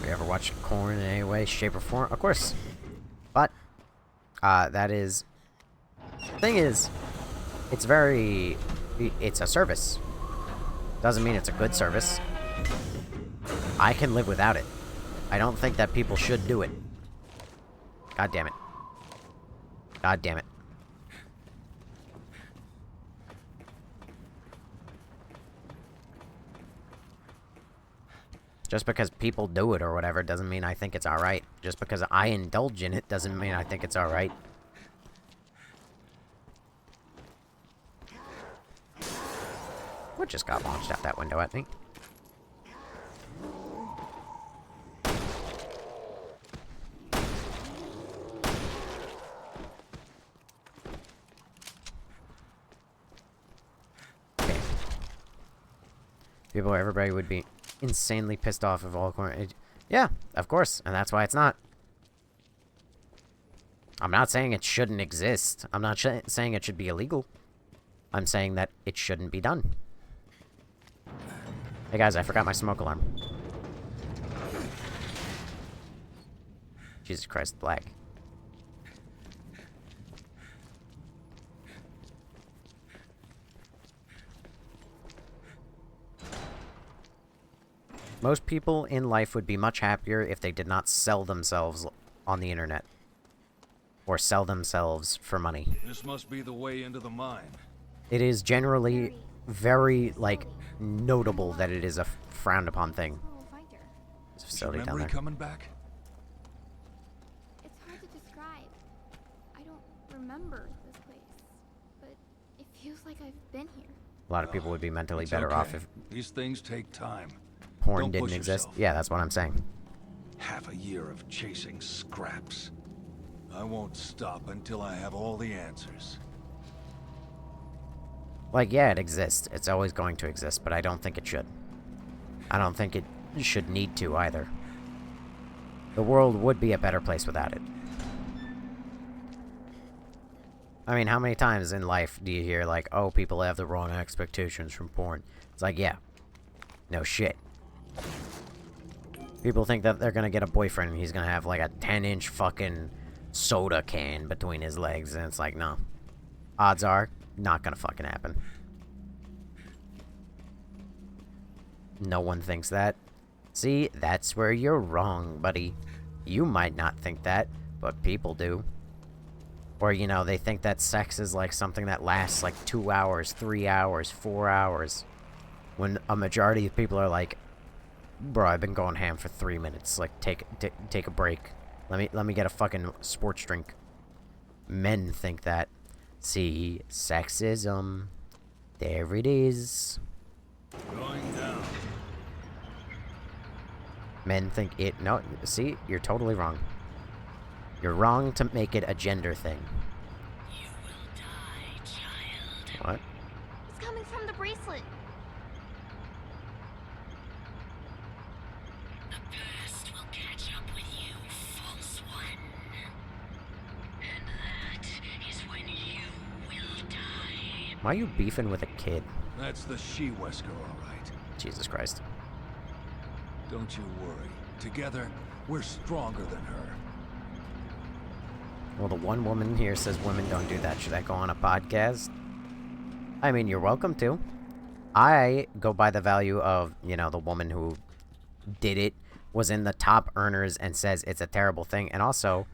We ever watched Korn in any way, shape, or form? Of course. But, that is... thing is, it's very... it's a service. Doesn't mean it's a good service. I can live without it. I don't think that people should do it. God damn it. God damn it. Just because people do it or whatever doesn't mean I think it's alright. Just because I indulge in it doesn't mean I think it's alright. What just got launched out that window at me? Okay. People, everybody would be insanely pissed off of all corn. Yeah, of course, and that's why it's not. I'm not saying it shouldn't exist. I'm not saying it should be illegal. I'm saying that it shouldn't be done. Hey guys, I forgot my smoke alarm. Jesus Christ, black. Most people in life would be much happier if they did not sell themselves on the internet. Or sell themselves for money. This must be the way into the mine. It is generally very, like, notable that it is a frowned upon thing. There's a facility down there. Coming back? It's hard to describe. I don't remember this place, but it feels like I've been here. A lot of people would be mentally better off if these things take time. Porn didn't exist. Yeah, that's what I'm saying. Half a year of chasing scraps. I won't stop until I have all the answers. Like, yeah, it exists. It's always going to exist, but I don't think it should. I don't think it should need to, either. The world would be a better place without it. I mean, how many times in life do you hear, like, oh, people have the wrong expectations from porn? It's like, yeah. No shit. People think that they're gonna get a boyfriend and he's gonna have, like, a 10-inch fucking soda can between his legs, and it's like, no. Odds are, not gonna fucking happen. No one thinks that. See, that's where you're wrong, buddy. You might not think that, but people do. Or, you know, they think that sex is like something that lasts like 2 hours, 3 hours, 4 hours. When a majority of people are like, bro, I've been going ham for 3 minutes. Like, take a break. Let me get a fucking sports drink. Men think that. See, sexism. There it is. Going down. Men think it... No, see, you're totally wrong. You're wrong to make it a gender thing. You will die, child. What? It's coming from the bracelet. The past will catch up with you, false one. And that is when you will die. Why are you beefing with a kid? That's the she-Wesker, all right. Jesus Christ. Don't you worry. Together, we're stronger than her. Well, the one woman here says women don't do that. Should I go on a podcast? I mean, you're welcome to. I go by the value of, you know, the woman who did it, was in the top earners, and says it's a terrible thing. And also,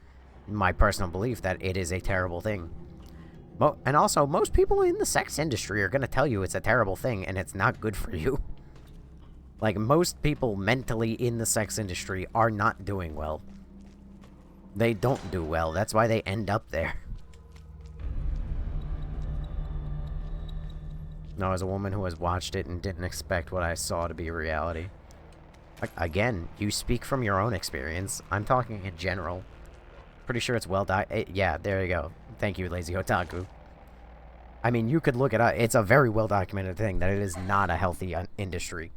my personal belief that it is a terrible thing. And also, most people in the sex industry are going to tell you it's a terrible thing, and it's not good for you. Like, most people mentally in the sex industry are not doing well. They don't do well. That's why they end up there. No, as a woman who has watched it and didn't expect what I saw to be reality. Again, you speak from your own experience. I'm talking in general. Pretty sure it's yeah, there you go. Thank you, Lazy Otaku. I mean, you could look it up. It's a very well-documented thing that it is not a healthy industry.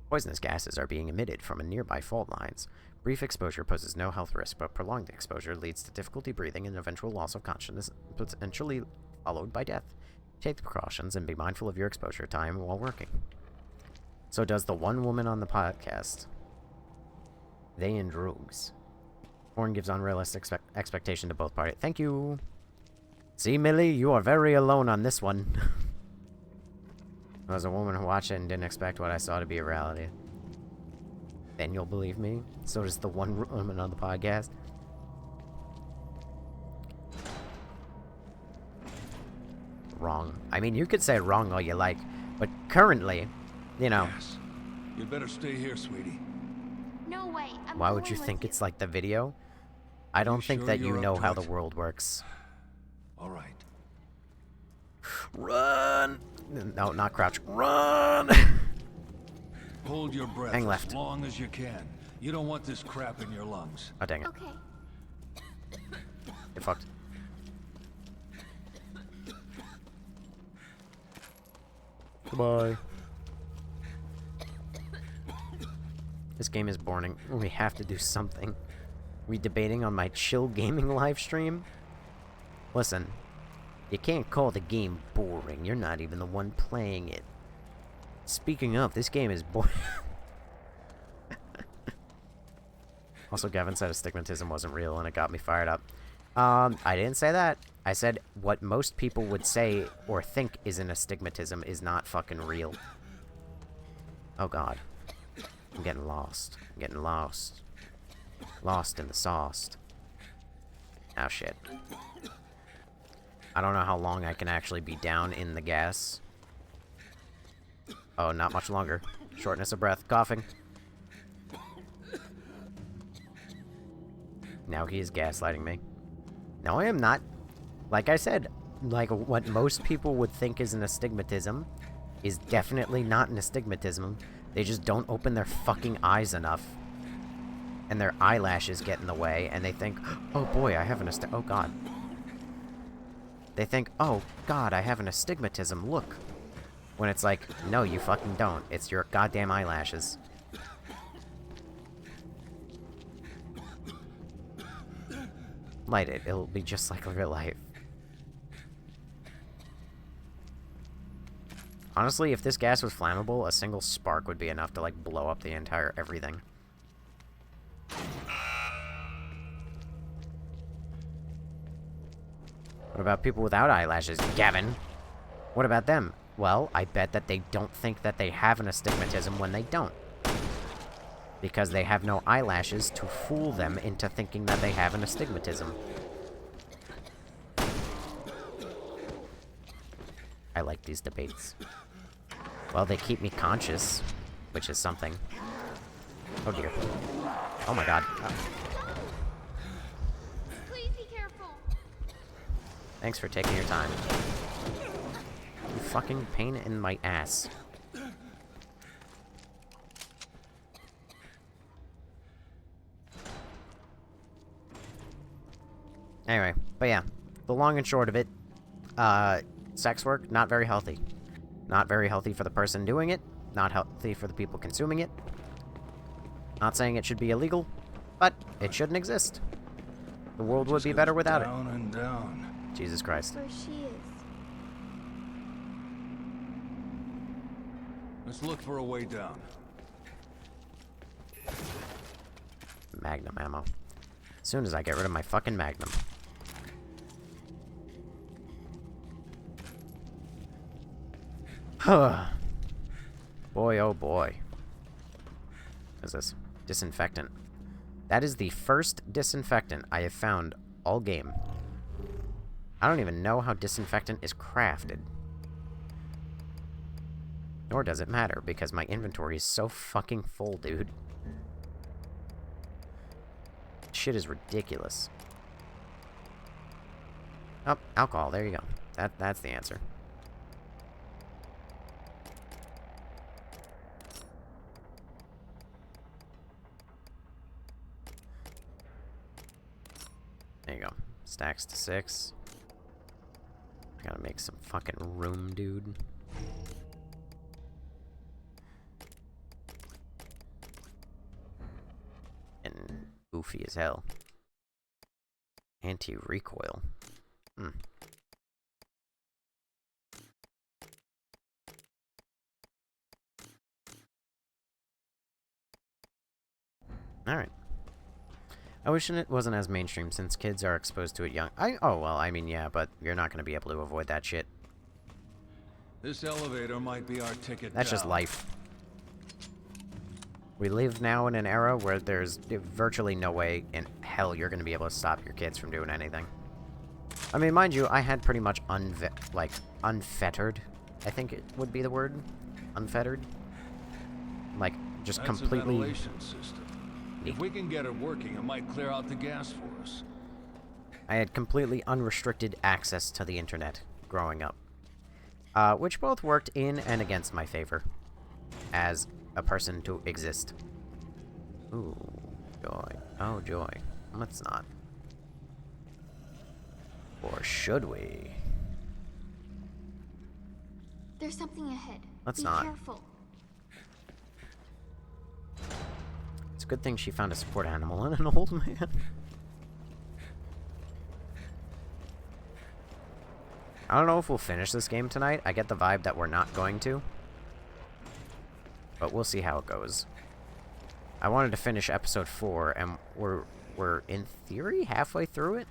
Poisonous gases are being emitted from nearby fault lines. Brief exposure poses no health risk, but prolonged exposure leads to difficulty breathing and eventual loss of consciousness, potentially followed by death. Take the precautions and be mindful of your exposure time while working. So does the one woman on the podcast. They in drugs. Porn gives unrealistic expectation to both parties. Thank you. See, Millie, you are very alone on this one. I was a woman who watched it and didn't expect what I saw to be a reality. Then you'll believe me. So does the one woman on the podcast. Wrong. I mean, you could say wrong all you like, but currently, you know. Yes. You'd better stay here, sweetie. No way. Why would you think it's like the video? I don't think that you know how the world works. All right. Run! No, not crouch. Run! Hold your breath Hang left. as long as you can. You don't want this crap in your lungs. Oh, dang it. Okay. Get fucked. Goodbye. This game is boring. We have to do something. We debating on my chill gaming live stream? Listen, you can't call the game boring. You're not even the one playing it. Speaking of, this game is boring. Also, Gavin said astigmatism wasn't real, and it got me fired up. I didn't say that. I said what most people would say or think is an astigmatism is not fucking real. Oh, God. I'm getting lost. I'm getting lost. Lost in the sauce. Oh, shit. I don't know how long I can actually be down in the gas. Oh, not much longer. Shortness of breath. Coughing. Now he is gaslighting me. No, I am not. Like I said, like what most people would think is an astigmatism is definitely not an astigmatism. They just don't open their fucking eyes enough. And their eyelashes get in the way, and they think, oh boy, I have an oh god. They think, oh god, I have an astigmatism, look. When it's like, no, you fucking don't. It's your goddamn eyelashes. Light it. It'll be just like real life. Honestly, if this gas was flammable, a single spark would be enough to, like, blow up the entire everything. What about people without eyelashes, Gavin? What about them? Well, I bet that they don't think that they have an astigmatism when they don't. Because they have no eyelashes to fool them into thinking that they have an astigmatism. I like these debates. Well, they keep me conscious, which is something. Oh dear. Oh my god. Please be careful. Thanks for taking your time. You fucking pain in my ass. Anyway, but yeah, the long and short of it, sex work, not very healthy. Not very healthy for the person doing it, not healthy for the people consuming it. Not saying it should be illegal, but it shouldn't exist. The world would be better without it. Down and down. Jesus Christ. Where she is. Let's look for a way down. Magnum ammo. As soon as I get rid of my fucking Magnum. Boy, oh boy. What is this? Disinfectant. That is the first disinfectant I have found all game. I don't even know how disinfectant is crafted. Nor does it matter, because my inventory is so fucking full, dude. Shit is ridiculous. Oh, alcohol. There you go. That's the answer. There you go. Stacks to 6. Gotta make some fucking room, dude. And goofy as hell. Anti-recoil. Alright. I wish it wasn't as mainstream, since kids are exposed to it young. Oh, well, I mean, yeah, but you're not going to be able to avoid that shit. This elevator might be our ticket That's down. just life. We live now in an era where there's virtually no way in hell you're going to be able to stop your kids from doing anything. I mean, mind you, I had pretty much unfettered, I think it would be the word. Unfettered. Like, just That's completely... a ventilation system. If we can get it working, it might clear out the gas for us. I had completely unrestricted access to the internet growing up. Which both worked in and against my favor. As a person to exist. Ooh, joy. Oh, joy. Let's not. Or should we? There's something ahead. Let's Be not. careful. It's a good thing she found a support animal and an old man. I don't know if we'll finish this game tonight. I get the vibe that we're not going to. But we'll see how it goes. I wanted to finish episode 4, and we're in theory halfway through it.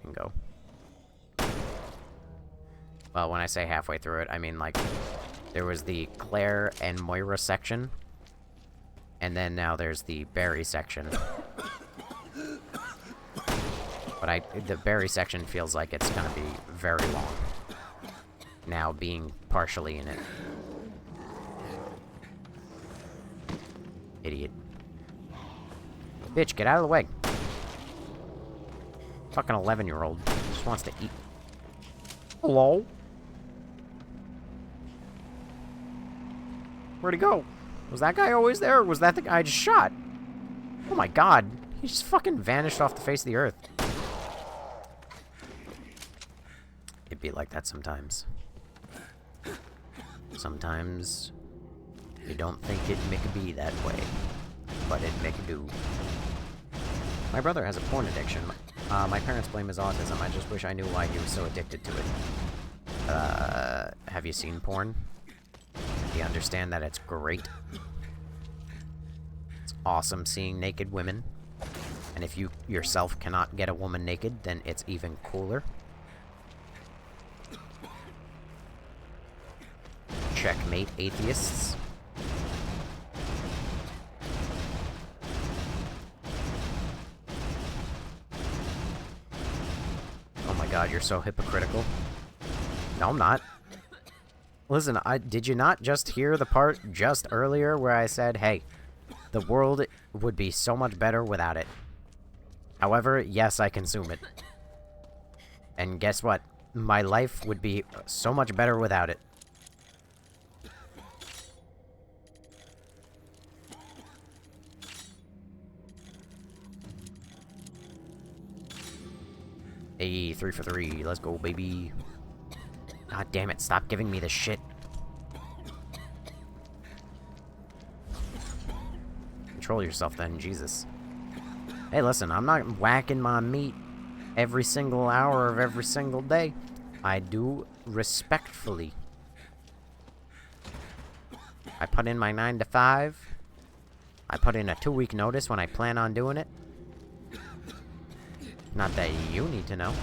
Bingo. Well, when I say halfway through it, I mean, like, there was the Claire and Moira section, and then now there's the Barry section. But the Barry section feels like it's gonna be very long. Now being partially in it. Idiot. Bitch, get out of the way. Fucking 11-year-old. Just wants to eat. Hello? Where'd he go? Was that guy always there, or was that the guy I just shot? Oh my god. He just fucking vanished off the face of the earth. It'd be like that sometimes. Sometimes you don't think it make be that way, but it make do. My brother has a porn addiction. My parents blame his autism. I just wish I knew why he was so addicted to it. Have you seen porn? Do you understand that it's great? It's awesome seeing naked women. And if you yourself cannot get a woman naked, then it's even cooler. Checkmate, atheists. Oh my god, you're so hypocritical. No, I'm not. Listen, did you not just hear the part just earlier where I said, hey, the world would be so much better without it. However, yes, I consume it. And guess what? My life would be so much better without it. Hey, 3 for 3. Let's go, baby. God damn it, stop giving me this shit. Control yourself then, Jesus. Hey, listen, I'm not whacking my meat every single hour of every single day. I do respectfully. I put in my 9 to 5. I put in a 2-week notice when I plan on doing it. Not that you need to know.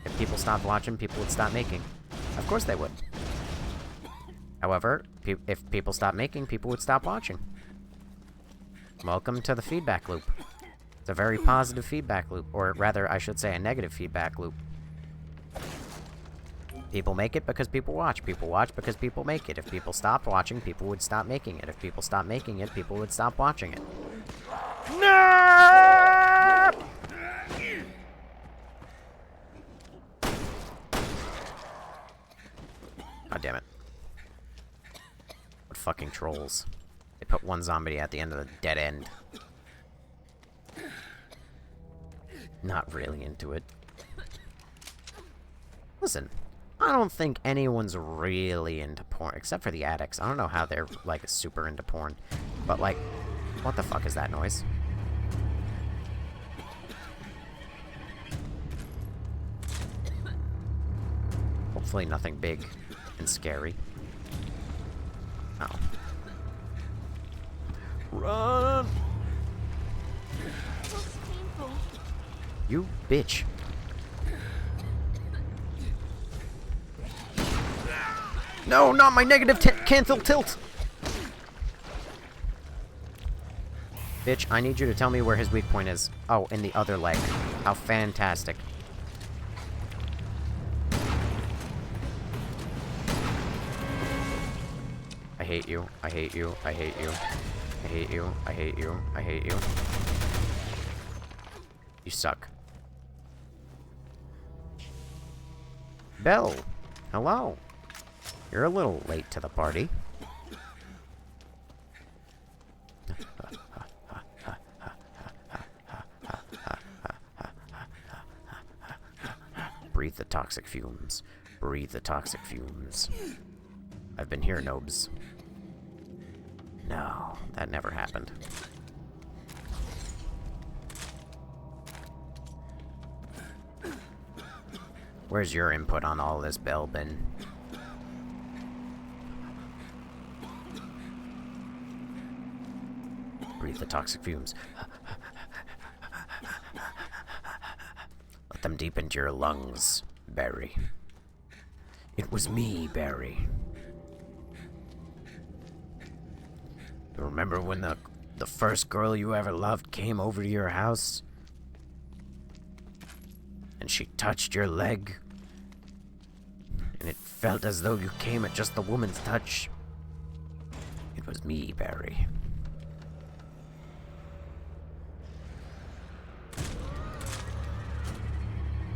If people stopped watching, people would stop making. Of course they would. However, if people stop making, people would stop watching. Welcome to the feedback loop. It's a very positive feedback loop, or rather, I should say a negative feedback loop. People make it because people watch. People watch because people make it. If people stopped watching, people would stop making it. If people stopped making it, people would stop watching it. No! God damn it. What fucking trolls. They put one zombie at the end of the dead end. Not really into it. Listen, I don't think anyone's really into porn, except for the addicts. I don't know how they're, like, super into porn. But, like, what the fuck is that noise? Hopefully nothing big and scary. Oh. Run! You bitch. No, not my negative cancel tilt! Bitch, I need you to tell me where his weak point is. Oh, in the other leg. How fantastic. I hate you. I hate you. I hate you. I hate you. I hate you. I hate you. You suck. Belle, hello. You're a little late to the party. Breathe the toxic fumes. Breathe the toxic fumes. I've been here, Nobes. No, that never happened. Where's your input on all this, Belle, Ben? Breathe the toxic fumes. Let them deep into your lungs, Barry. It was me, Barry. You remember when the first girl you ever loved came over to your house? And she touched your leg? And it felt as though you came at just the woman's touch? It was me, Barry.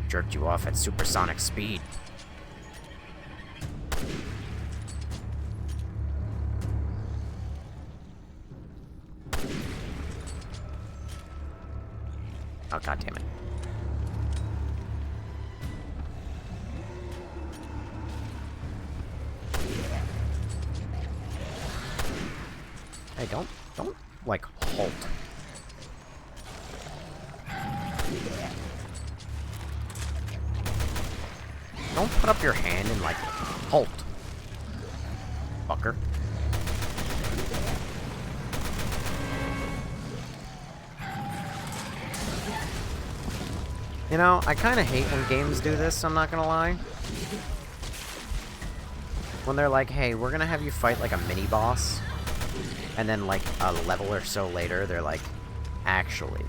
Jerked you off at supersonic speed. Oh, God damn it. Hey, don't, like, halt. Don't put up your hand and, like, halt. Fucker. You know, I kind of hate when games do this, I'm not gonna lie. When they're like, hey, we're gonna have you fight, like, a mini-boss. And then, like, a level or so later, they're like, actually,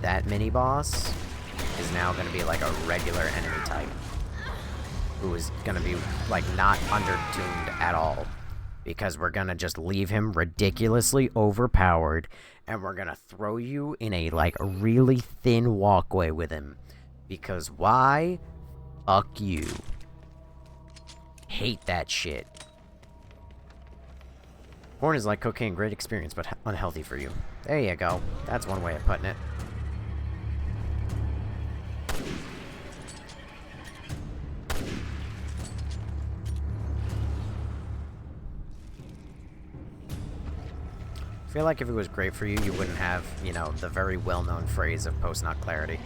that mini-boss is now gonna be, like, a regular enemy type. Who is gonna be, like, not undertuned at all. Because we're gonna just leave him ridiculously overpowered, and we're gonna throw you in a, like, really thin walkway with him. Because why? Fuck you. Hate that shit. Porn is like cocaine, great experience, but unhealthy for you. There you go. That's one way of putting it. I feel like if it was great for you, you wouldn't have, you know, the very well-known phrase of post-nut clarity.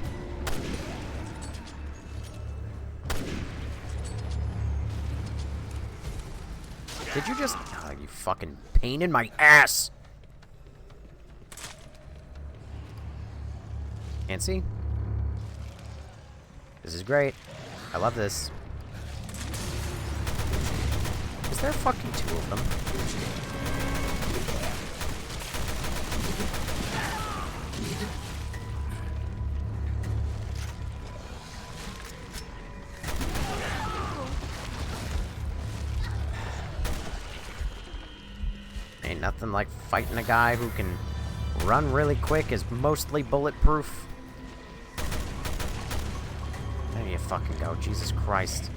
Did you just... Oh, you fucking pain in my ass! And see? This is great. I love this. Is there fucking two of them? Ain't nothing like fighting a guy who can run really quick, is mostly bulletproof. There you fucking go, Jesus Christ.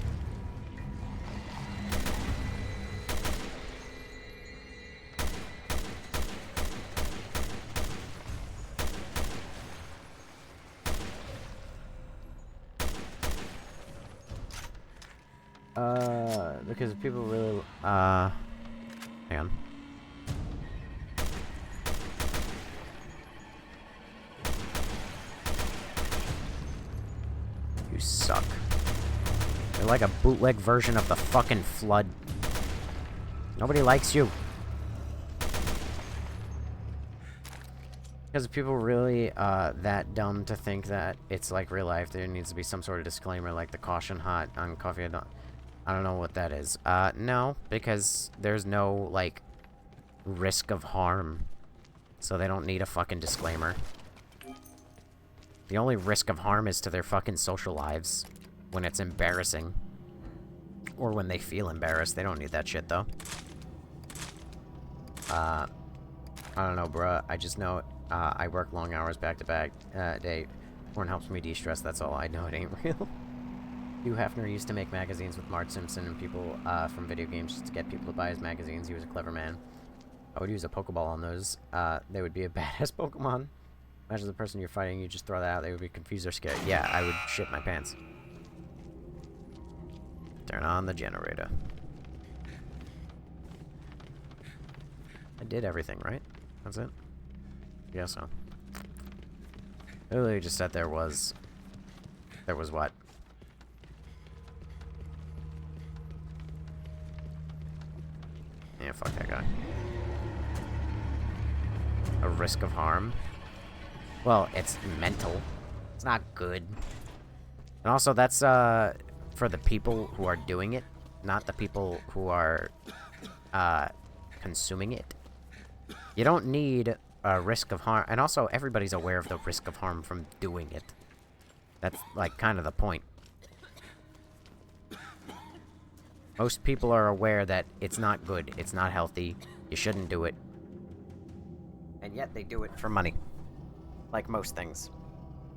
Because people really, hang on. You suck. You're like a bootleg version of the fucking Flood. Nobody likes you. Because people really, that dumb to think that it's like real life, there needs to be some sort of disclaimer like the caution hot on coffee. I don't know what that is. No, because there's no, like, risk of harm. So they don't need a fucking disclaimer. The only risk of harm is to their fucking social lives. When it's embarrassing. Or when they feel embarrassed. They don't need that shit, though. I don't know, bruh. I just know, I work long hours back-to-back day. Porn helps me de-stress, that's all. I know it ain't real. Hugh Hefner used to make magazines with Marge Simpson and people from video games just to get people to buy his magazines. He was a clever man. I would use a Pokeball on those. They would be a badass Pokemon. Imagine the person you're fighting, you just throw that out, they would be confused or scared. Yeah, I would shit my pants. Turn on the generator. I did everything, right? That's it? Yeah, so. Literally just said there was what? Yeah, fuck that guy. A risk of harm? Well, it's mental. It's not good. And also, that's, for the people who are doing it, not the people who are, consuming it. You don't need a risk of harm, and also everybody's aware of the risk of harm from doing it. That's, like, kind of the point. Most people are aware that it's not good, it's not healthy, you shouldn't do it. And yet they do it for money. Like most things.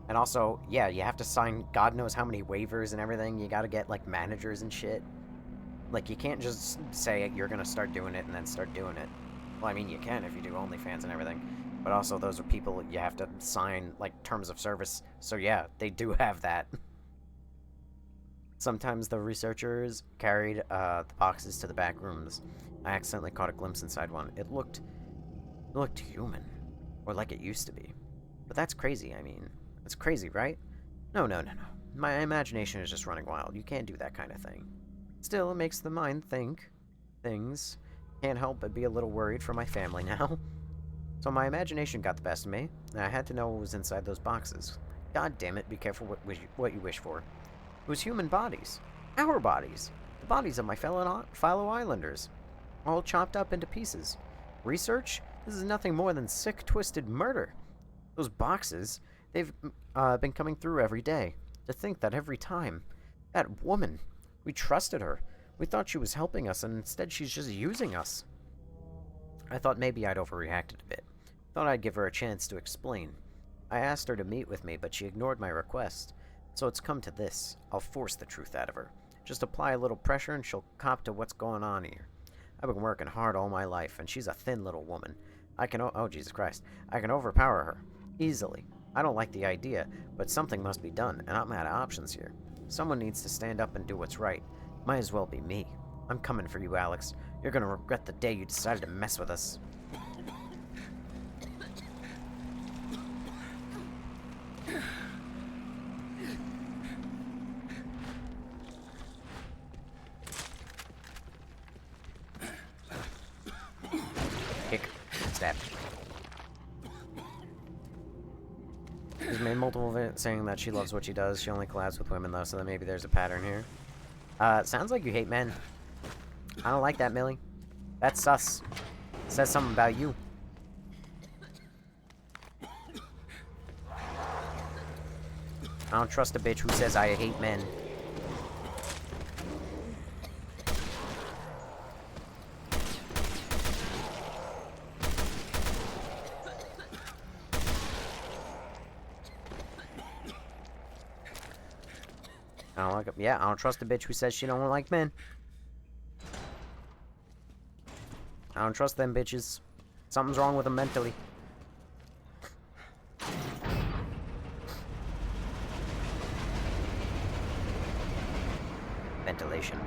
And also, yeah, you have to sign God knows how many waivers and everything. You gotta get, like, managers and shit. Like, you can't just say you're gonna start doing it and then start doing it. Well, I mean, you can if you do OnlyFans and everything. But also, those are people you have to sign, like, terms of service. So yeah, they do have that. Sometimes the researchers carried the boxes to the back rooms. I accidentally caught a glimpse inside one. It looked human. Or like it used to be. But that's crazy, I mean. It's crazy, right? No. My imagination is just running wild. You can't do that kind of thing. Still, it makes the mind think things. Can't help but be a little worried for my family now. So my imagination got the best of me, and I had to know what was inside those boxes. God damn it, be careful what you wish for. It was human bodies. Our bodies. The bodies of my fellow islanders. All chopped up into pieces. Research? This is nothing more than sick, twisted murder. Those boxes, they've been coming through every day. To think that every time. That woman. We trusted her. We thought she was helping us, and instead she's just using us. I thought maybe I'd overreacted a bit. Thought I'd give her a chance to explain. I asked her to meet with me, but she ignored my request. So it's come to this. I'll force the truth out of her. Just apply a little pressure and she'll cop to what's going on here. I've been working hard all my life, and she's a thin little woman. Oh, Jesus Christ. I can overpower her. Easily. I don't like the idea, but something must be done, and I'm out of options here. Someone needs to stand up and do what's right. Might as well be me. I'm coming for you, Alex. You're gonna regret the day you decided to mess with us. Kick. Stab. She's made multiple videos saying that she loves what she does. She only collabs with women, though, so that maybe there's a pattern here. Sounds like you hate men. I don't like that, Millie. That's sus. Says something about you. I don't trust a bitch who says I hate men. I don't like it. Yeah, I don't trust a bitch who says she don't like men. I don't trust them bitches. Something's wrong with them mentally. Ventilation.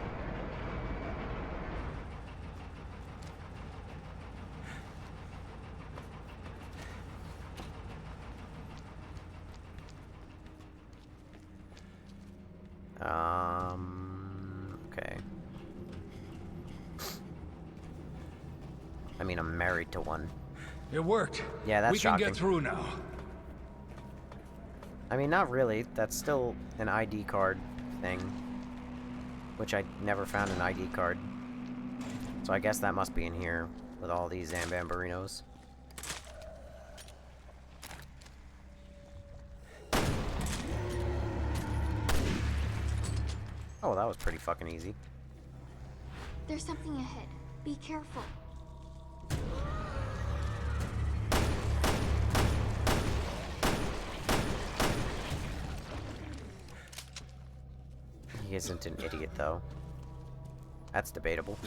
Okay. I mean, I'm married to one. It worked. Yeah, that's shocking. We can get through now. I mean, not really. That's still an ID card thing. Which I never found an ID card. So I guess that must be in here with all these Zambambarinos. Oh, that was pretty fucking easy. There's something ahead. Be careful. He isn't an idiot, though. That's debatable.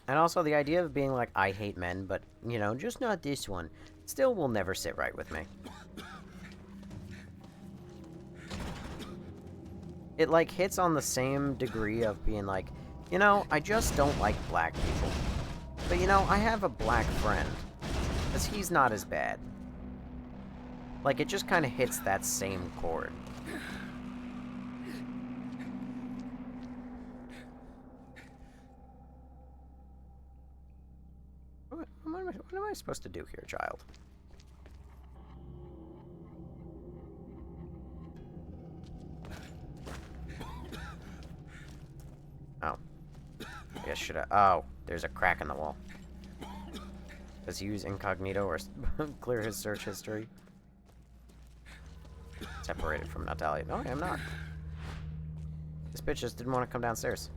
And also the idea of being like, I hate men, but, you know, just not this one, still will never sit right with me. It, like, hits on the same degree of being like, you know, I just don't like black people. But, you know, I have a black friend. Because he's not as bad. Like, it just kind of hits that same chord. What am I what am I supposed to do here, child? Oh. I guess should I... Oh, there's a crack in the wall. Does he use incognito or clear his search history? Separated from Natalia. No, I'm not. This bitch just didn't want to come downstairs.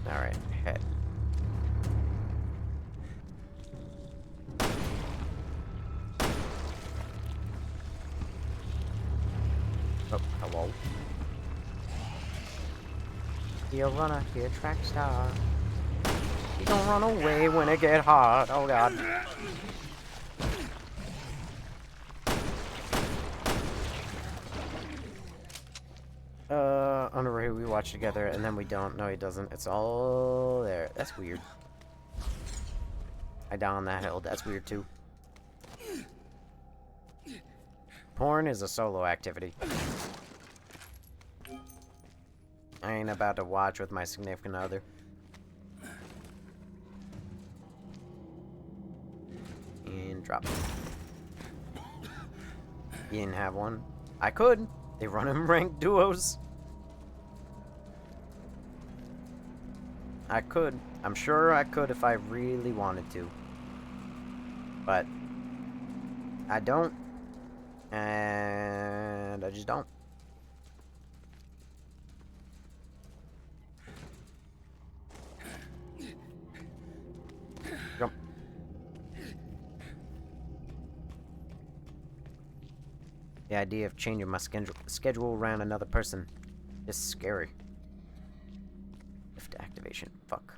Alright, head. Oh, hello. You're gonna hit track star. You don't run away when it get hard. Oh god. Underrated, we watch together and then we don't. No, he doesn't. It's all there. That's weird. I down that hill. That's weird too. Porn is a solo activity. I ain't about to watch with my significant other. And drop. You didn't have one? I could. They run in ranked duos. I could. I'm sure I could if I really wanted to. But I don't. And I just don't. Jump. The idea of changing my schedule around another person is scary. Lift activation. Fuck.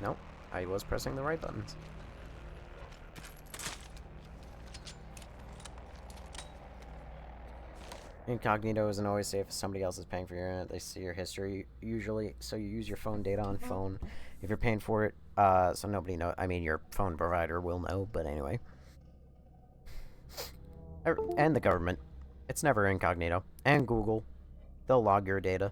Nope. I was pressing the right buttons. Incognito isn't always safe if somebody else is paying for your internet. They see your history usually, so you use your phone data on phone. If you're paying for it, so nobody knows. I mean, your phone provider will know, but anyway. And the government. It's never incognito. And Google. They'll log your data.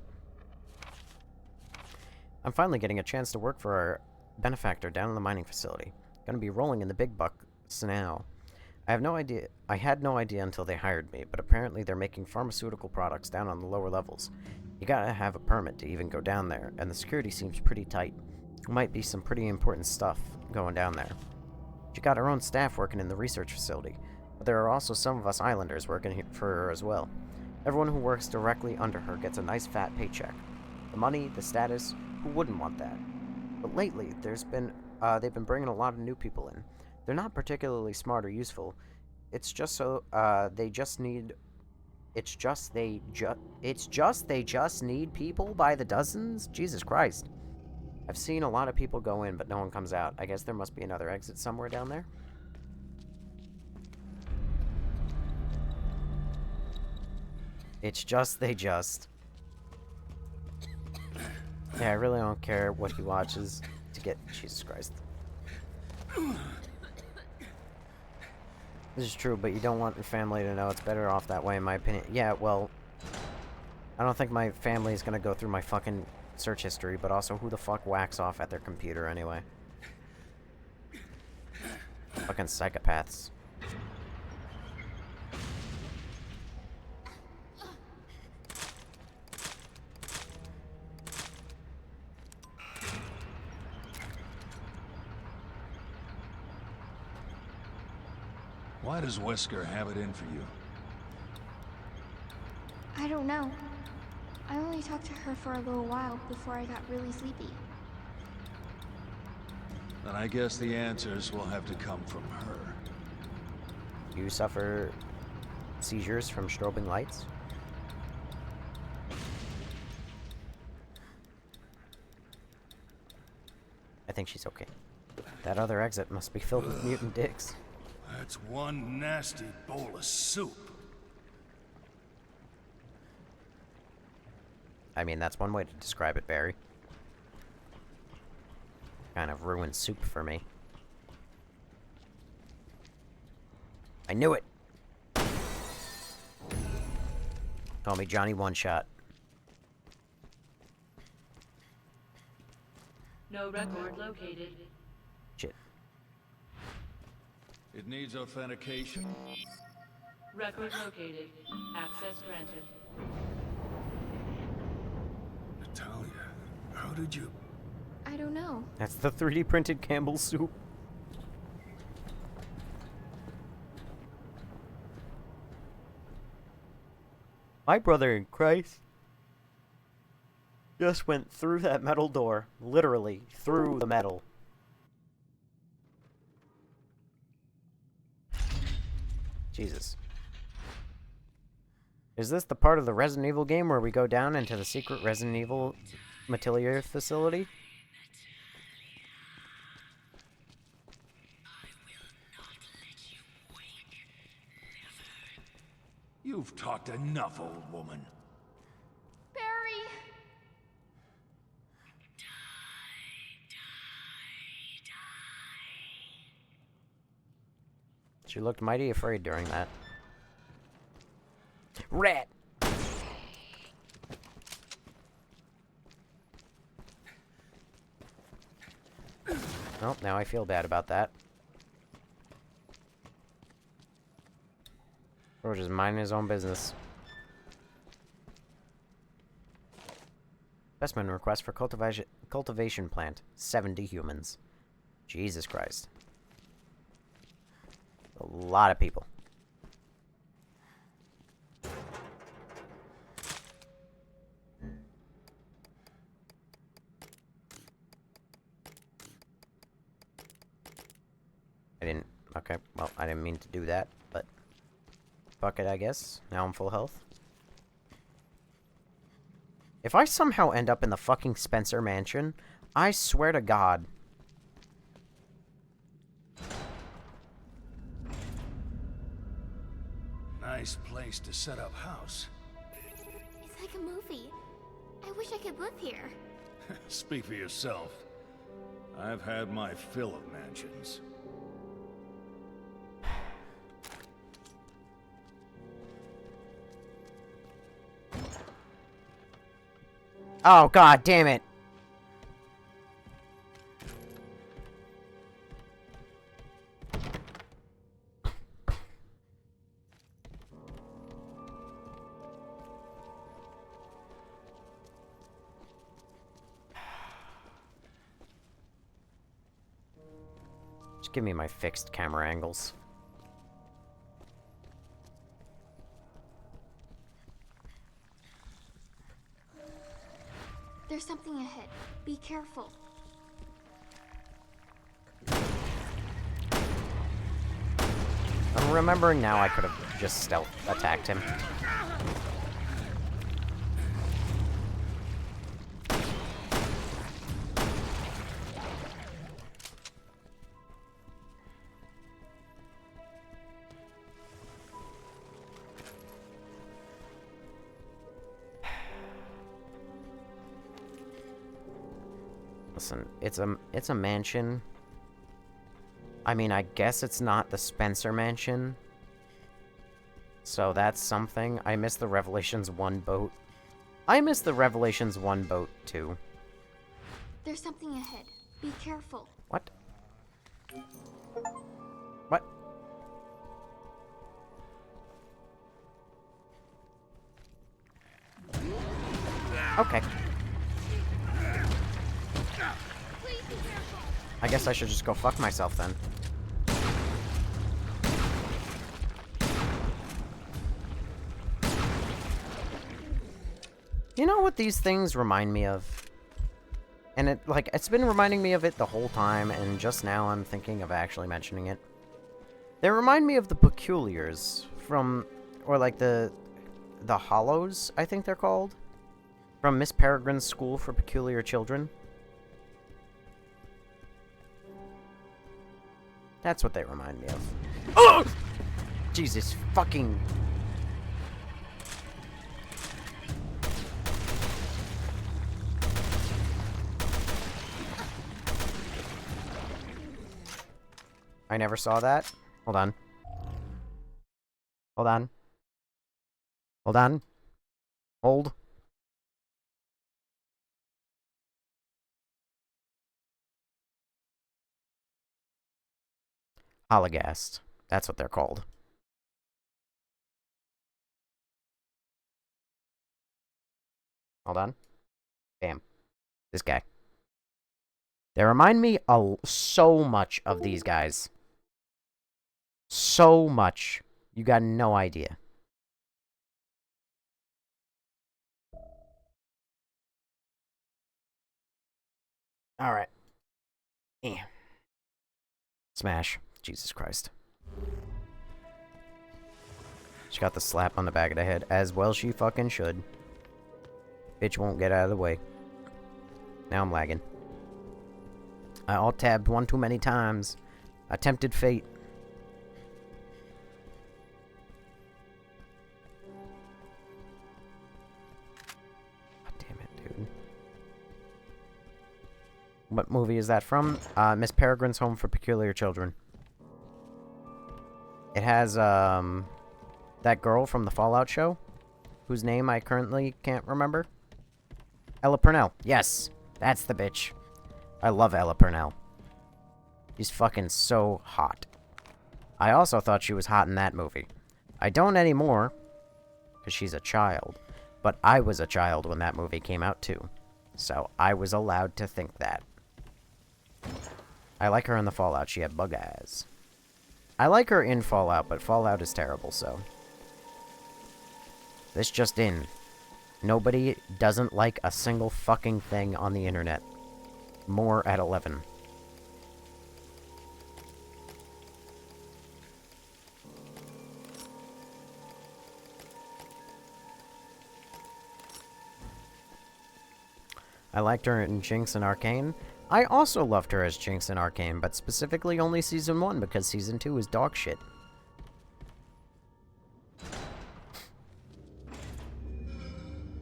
I'm finally getting a chance to work for our benefactor down in the mining facility. Gonna be rolling in the big bucks now. I had no idea until they hired me, but apparently they're making pharmaceutical products down on the lower levels. You gotta have a permit to even go down there, and the security seems pretty tight. Might be some pretty important stuff going down there. She got her own staff working in the research facility, but there are also some of us islanders working here for her as well. Everyone who works directly under her gets a nice fat paycheck. The money, the status, who wouldn't want that? But lately, they've been bringing a lot of new people in. They're not particularly smart or useful. It's just they just need people by the dozens? Jesus Christ. I've seen a lot of people go in, but no one comes out. I guess there must be another exit somewhere down there. It's just they just. Yeah, I really don't care what he watches to get... Jesus Christ. This is true, but you don't want your family to know. It's better off that way, in my opinion. Yeah, well... I don't think my family is gonna go through my fucking search history, but also who the fuck whacks off at their computer anyway? Fucking psychopaths. Why does Wesker have it in for you? I don't know. I only talked to her for a little while before I got really sleepy. Then I guess the answers will have to come from her. You suffer seizures from strobing lights? I think she's okay. That other exit must be filled with mutant dicks. That's one nasty bowl of soup. I mean, that's one way to describe it, Barry. Kind of ruined soup for me. I knew it! Call me Johnny One Shot. No record located. Shit. It needs authentication. Record located. Access granted. Natalia, how did you... I don't know. That's the 3D printed Campbell's soup. My brother in Christ just went through that metal door. Literally, through the metal. Jesus. Is this the part of the Resident Evil game where we go down into the secret Resident Evil Matilier facility? You've talked enough, old woman. Barry! She looked mighty afraid during that. Rat! Oh, now I feel bad about that. Or just minding his own business. Specimen request for cultivation plant. 70 humans. Jesus Christ. A lot of people. Okay, well, I didn't mean to do that, but... fuck it, I guess. Now I'm full health. If I somehow end up in the fucking Spencer Mansion, I swear to God... Nice place to set up house. It's like a movie. I wish I could live here. Speak for yourself. I've had my fill of mansions. Oh, God damn it. Just give me my fixed camera angles. There's something ahead. Be careful. I'm remembering now I could have just stealth attacked him. Listen, it's a mansion. I mean, I guess it's not the Spencer Mansion. So that's something. I missed the Revelations 1 boat. I missed the Revelations 1 boat, too. There's something ahead. Be careful. What? What? Okay. I guess I should just go fuck myself then. You know what these things remind me of? And it's been reminding me of it the whole time, and just now I'm thinking of actually mentioning it. They remind me of the Peculiars from, or like the Hollows, I think they're called. From Miss Peregrine's School for Peculiar Children. That's what they remind me of. Oh! Jesus fucking... I never saw that. Hold on. Hold on. Hold on. Hold. Hologast. That's what they're called. Hold on. Bam. This guy. They remind me so much of these guys. So much. You got no idea. Alright. Yeah. Smash. Jesus Christ. She got the slap on the back of the head, as well she fucking should. Bitch won't get out of the way. Now I'm lagging. I alt-tabbed one too many times. Attempted fate. God damn it, dude. What movie is that from? Miss Peregrine's Home for Peculiar Children. It has, that girl from the Fallout show, whose name I currently can't remember. Ella Purnell. Yes, that's the bitch. I love Ella Purnell. She's fucking so hot. I also thought she was hot in that movie. I don't anymore, because she's a child. But I was a child when that movie came out, too. So I was allowed to think that. I like her in the Fallout. She had bug eyes. I like her in Fallout, but Fallout is terrible, so... This just in. Nobody doesn't like a single fucking thing on the internet. More at 11. I liked her in Jinx and Arcane. I also loved her as Jinx and Arcane, but specifically only Season 1, because Season 2 is dog shit.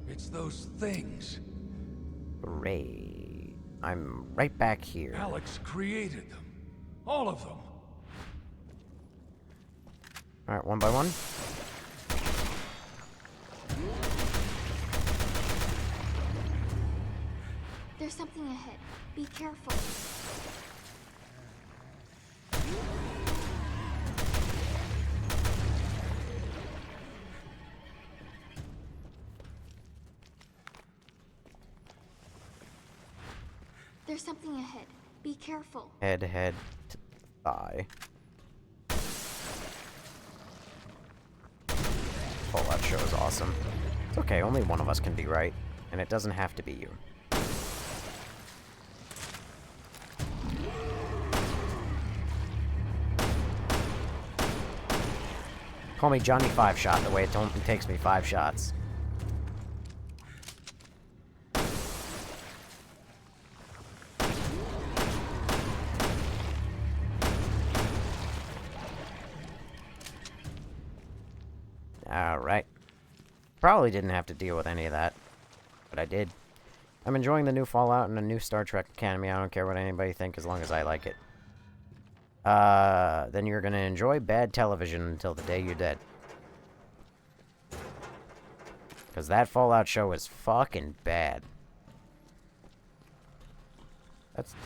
It's those things. Great. I'm right back here. Alex created them. All of them. Alright, one by one. There's something ahead. Be careful. There's something ahead. Be careful. Head, thigh. Fallout show is awesome. It's okay, only one of us can be right. And it doesn't have to be you. Call me Johnny 5-Shot, the way it takes me 5 shots. Alright. Probably didn't have to deal with any of that, but I did. I'm enjoying the new Fallout and the new Star Trek Academy. I don't care what anybody thinks as long as I like it. Then you're gonna enjoy bad television until the day you're dead. Because that Fallout show is fucking bad.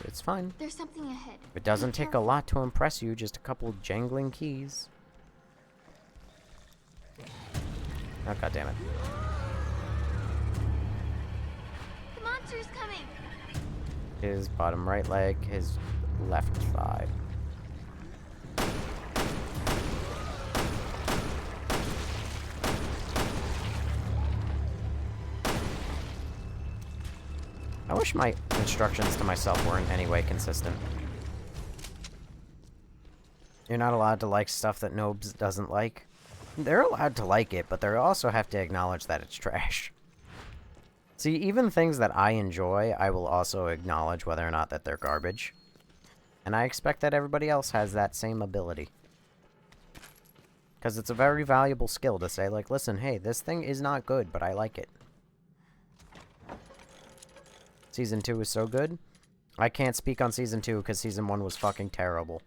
It's fine. There's something ahead. It doesn't take a lot to impress you, just a couple jangling keys. Oh, God damn it. The monster's coming. His bottom right leg, his left thigh. I wish my instructions to myself were in any way consistent. You're not allowed to like stuff that Nobes doesn't like. They're allowed to like it, but they also have to acknowledge that it's trash. See, even things that I enjoy, I will also acknowledge whether or not that they're garbage. And I expect that everybody else has that same ability. Because it's a very valuable skill to say, like, listen, hey, this thing is not good, but I like it. Season 2 is so good. I can't speak on Season 2 because Season 1 was fucking terrible.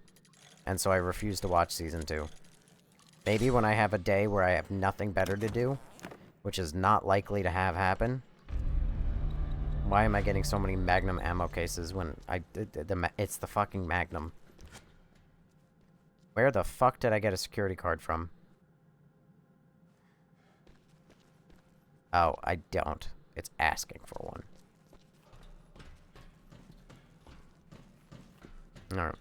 And so I refuse to watch Season 2. Maybe when I have a day where I have nothing better to do, which is not likely to have happen. Why am I getting so many Magnum ammo cases when it's the fucking Magnum? Where the fuck did I get a security card from? Oh, I don't. It's asking for one. Alright.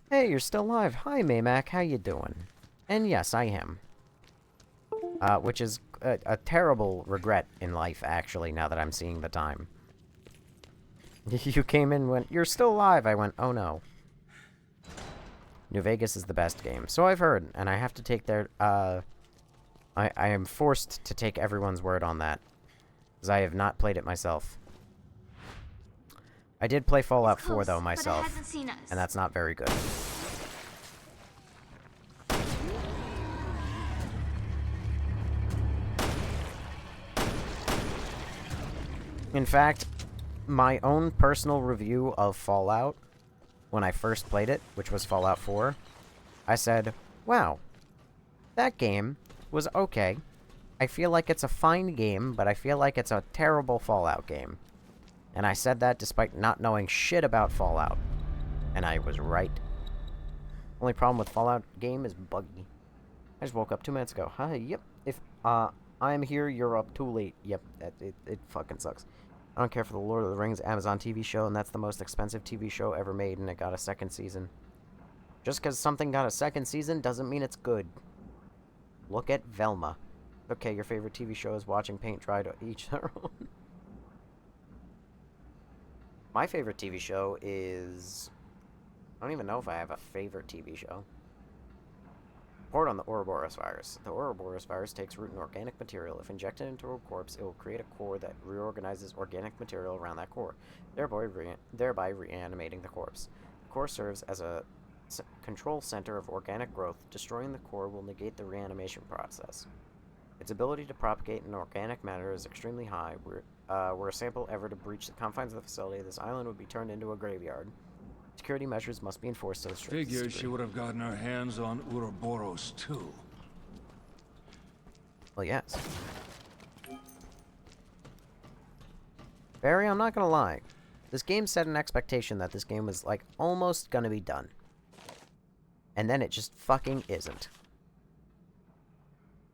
Hey, you're still alive. Hi, Maymac. How you doing? And yes, I am. Which is a terrible regret in life, actually, now that I'm seeing the time. You came in and went, you're still alive. I went, oh no. New Vegas is the best game. So I've heard, and I have to take their, I am forced to take everyone's word on that. Because I have not played it myself. I did play Fallout 4, though, myself. And that's not very good. In fact, my own personal review of Fallout, when I first played it, which was Fallout 4, I said, wow, that game was okay. I feel like it's a fine game, but I feel like it's a terrible Fallout game. And I said that despite not knowing shit about Fallout. And I was right. Only problem with Fallout game is buggy. I just woke up 2 minutes ago. Hi, yep. If, I'm here, you're up too late. Yep, it fucking sucks. I don't care for the Lord of the Rings Amazon TV show, and that's the most expensive TV show ever made, and it got a second season. Just because something got a second season doesn't mean it's good. Look at Velma. Okay, your favorite TV show is watching paint dry to each their own. My favorite TV show is... I don't even know if I have a favorite TV show. Report on the Ouroboros virus. The Ouroboros virus takes root in organic material. If injected into a corpse, it will create a core that reorganizes organic material around that core, thereby reanimating the corpse. The core serves as a control center of organic growth. Destroying the core will negate the reanimation process. Its ability to propagate in organic matter is extremely high. Were a sample ever to breach the confines of the facility, this island would be turned into a graveyard. Security measures must be enforced to the strictest Figures degree. she would have gotten her hands on Ouroboros too. Well, yes. Barry, I'm not gonna lie. This game set an expectation that this game was, like, almost gonna be done. And then it just fucking isn't.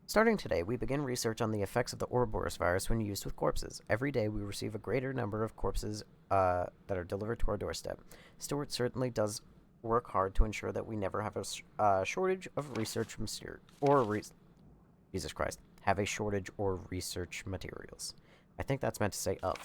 Starting today, we begin research on the effects of the Ouroboros virus when used with corpses. Every day, we receive a greater number of corpses that are delivered to our doorstep. Stewart certainly does work hard to ensure that we never have a shortage of research Jesus Christ. Have a shortage or research materials. I think that's meant to say of.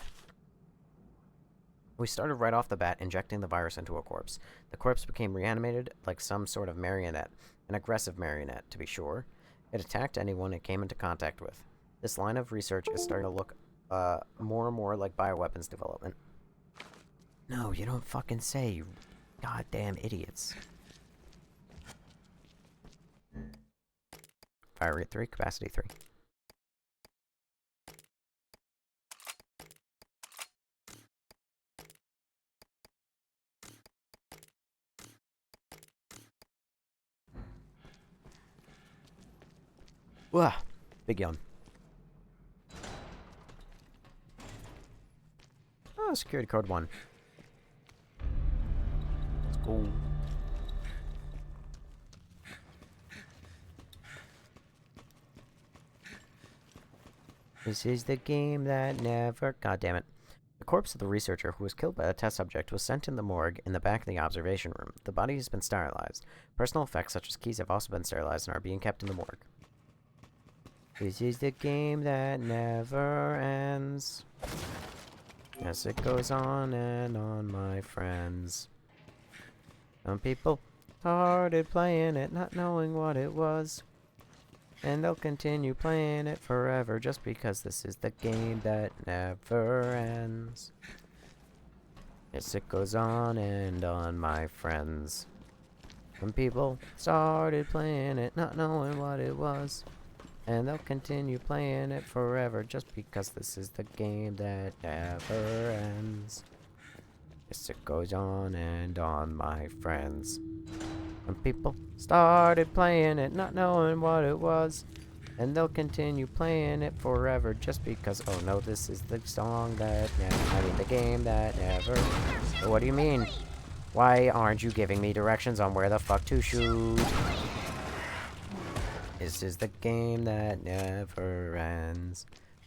We started right off the bat injecting the virus into a corpse. The corpse became reanimated like some sort of marionette. An aggressive marionette, to be sure. It attacked anyone it came into contact with. This line of research is starting to look more and more like bioweapons development. No, you don't fucking say, you goddamn idiots. Fire rate 3, capacity 3. Wah, big yawn. Oh, security code 1. Let's go. This is the game that never... God damn it. The corpse of the researcher who was killed by the test subject was sent in the morgue in the back of the observation room. The body has been sterilized. Personal effects such as keys have also been sterilized and are being kept in the morgue. This is the game that never ends. Yes, it goes on and on, my friends. Some people started playing it, not knowing what it was. And they'll continue playing it forever just because this is the game that never ends. Yes, it goes on and on, my friends. When people started playing it, not knowing what it was. And they'll continue playing it forever, just because this is the game that never ends. Yes, it goes on and on, my friends. When people started playing it, not knowing what it was. And they'll continue playing it forever, just because, oh no, this is the song that the game that never... What do you mean? Why aren't you giving me directions on where the fuck to shoot? This is the game that never ends.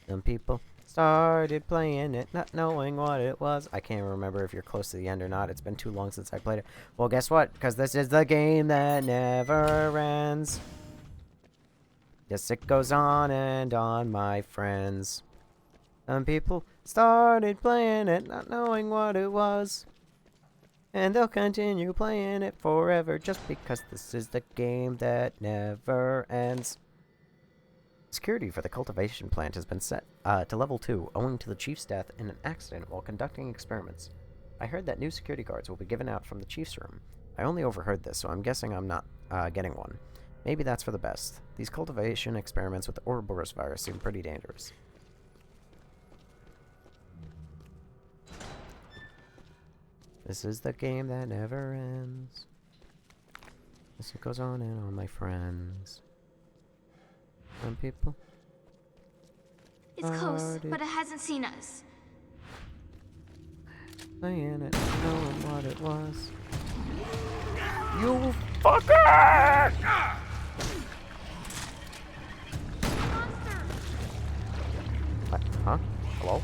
Some people started playing it, not knowing what it was. I can't remember if you're close to the end or not. It's been too long since I played it. Well, guess what? Because this is the game that never ends. Yes, it goes on and on, my friends. Some people started playing it, not knowing what it was. And they'll continue playing it forever, just because this is the game that never ends. Security for the cultivation plant has been set to level 2, owing to the chief's death in an accident while conducting experiments. I heard that new security guards will be given out from the chief's room. I only overheard this, so I'm guessing I'm not getting one. Maybe that's for the best. These cultivation experiments with the Ouroboros virus seem pretty dangerous. This is the game that never ends. Yes, it goes on and on, my friends. Some people... It's close, but it hasn't seen us. Playing it, knowing what it was. You fucker! What? Huh? Hello?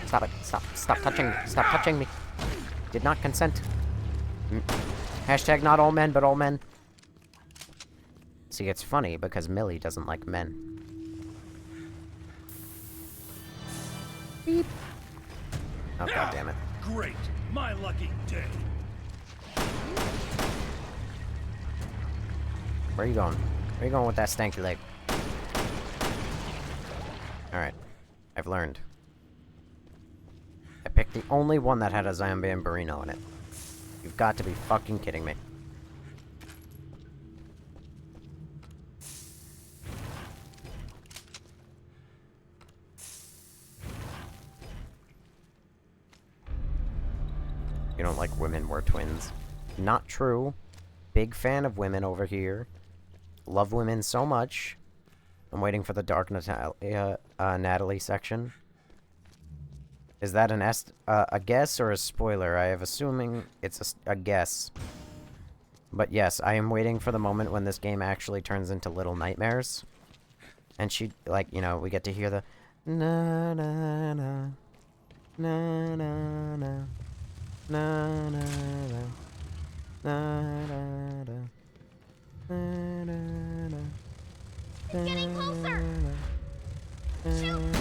Stop it. Stop touching me. Stop touching me. Did not consent. Hashtag not all men, but all men. See, it's funny because Millie doesn't like men. Beep. Oh, god damn it. Great. My lucky day. Where are you going? Where are you going with that stanky leg? Alright. I've learned. I picked the only one that had a Zambian in it. You've got to be fucking kidding me. You don't like women, we're twins. Not true. Big fan of women over here. Love women so much. I'm waiting for the Dark Natalie section. Is that a guess or a spoiler? I am assuming it's a guess. But yes, I am waiting for the moment when this game actually turns into Little Nightmares. And she, like, you know, we get to hear the na na na na na na na na na na na na na. It's getting closer! Shoot!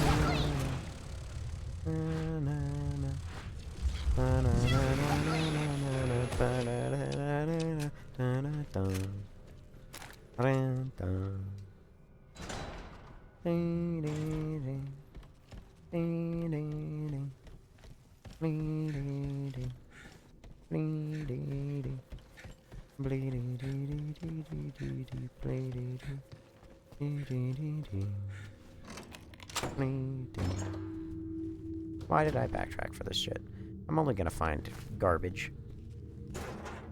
Why did I backtrack for this shit? I'm only gonna find garbage.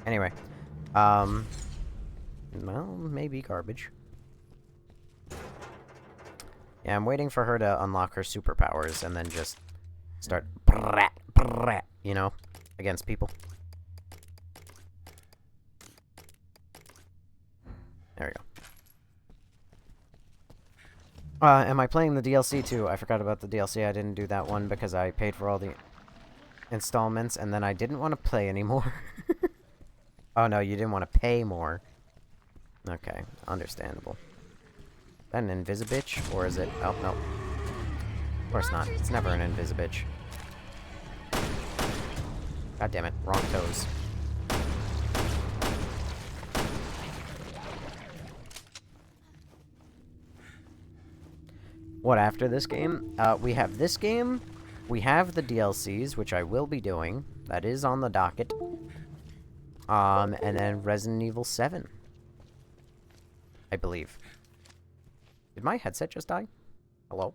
Anyway, well, maybe garbage. Yeah, I'm waiting for her to unlock her superpowers and then just start brat, brat, you know, against people. There we go. Am I playing the DLC too? I forgot about the DLC. I didn't do that one because I paid for all the installments and then I didn't want to play anymore. Oh no, you didn't want to pay more. Okay, understandable. Is that an invisibitch? Or is it... Oh, no. Of course not. It's never an invisibitch. God damn it. Wrong toes. What, after this game? We have this game, We have the DLCs, which I will be doing. That is on the docket. And then Resident Evil 7. I believe. Did my headset just die? Hello?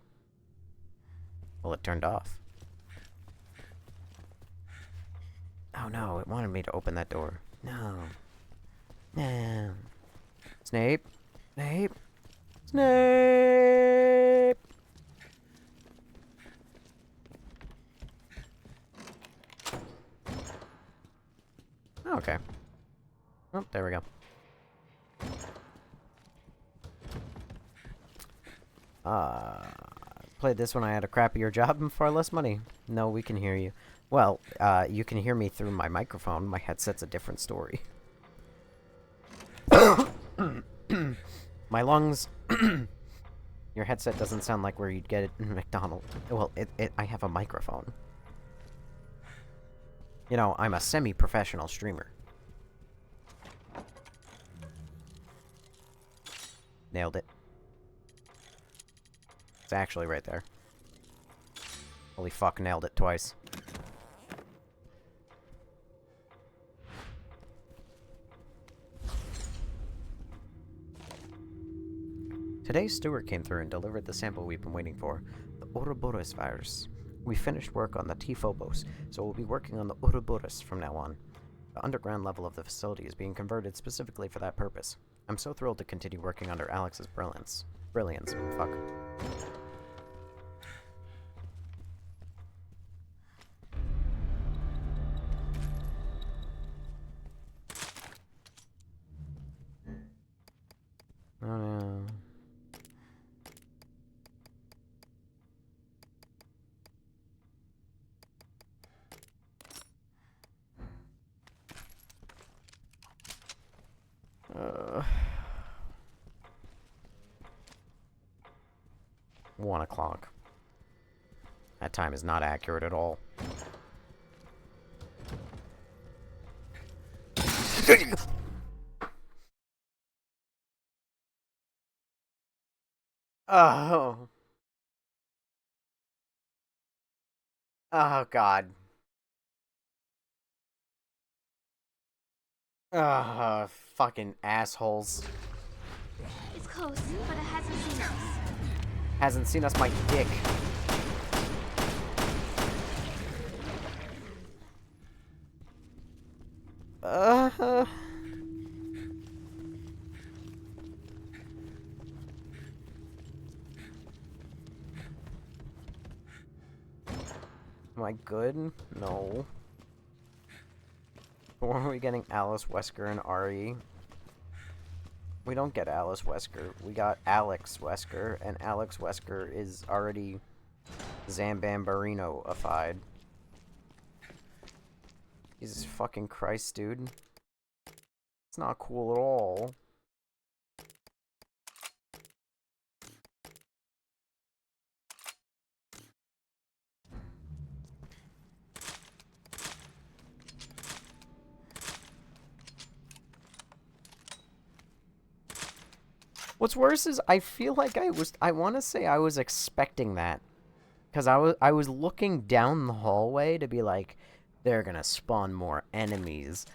Well, it turned off. Oh no, it wanted me to open that door. No. No. Snape. Snape. Snape! Okay. Oh, there we go. Played this when I had a crappier job and far less money. No, we can hear you. Well, you can hear me through my microphone. My headset's a different story. My lungs... Your headset doesn't sound like where you'd get it in McDonald's. Well, I have a microphone. You know, I'm a semi-professional streamer. Nailed it. It's actually right there. Holy fuck, nailed it twice. Today, Stuart came through and delivered the sample we've been waiting for, the Ouroboros virus. We finished work on the T-Phobos, so we'll be working on the Ouroboros from now on. The underground level of the facility is being converted specifically for that purpose. I'm so thrilled to continue working under Alex's brilliance. Fuck. Oh no. Uh, 1 o'clock. That time is not accurate at all. Oh. Oh, God. Fucking assholes. It's close, but it hasn't seen us. Hasn't seen us, my dick. Am I good? No. Or are we getting Alice Wesker and Ari? We don't get Alice Wesker. We got Alex Wesker, and Alex Wesker is already Zambambarino-ified. Jesus fucking Christ, dude. It's not cool at all. What's worse is I feel like I want to say I was expecting that. Because I was looking down the hallway to be like, they're gonna spawn more enemies.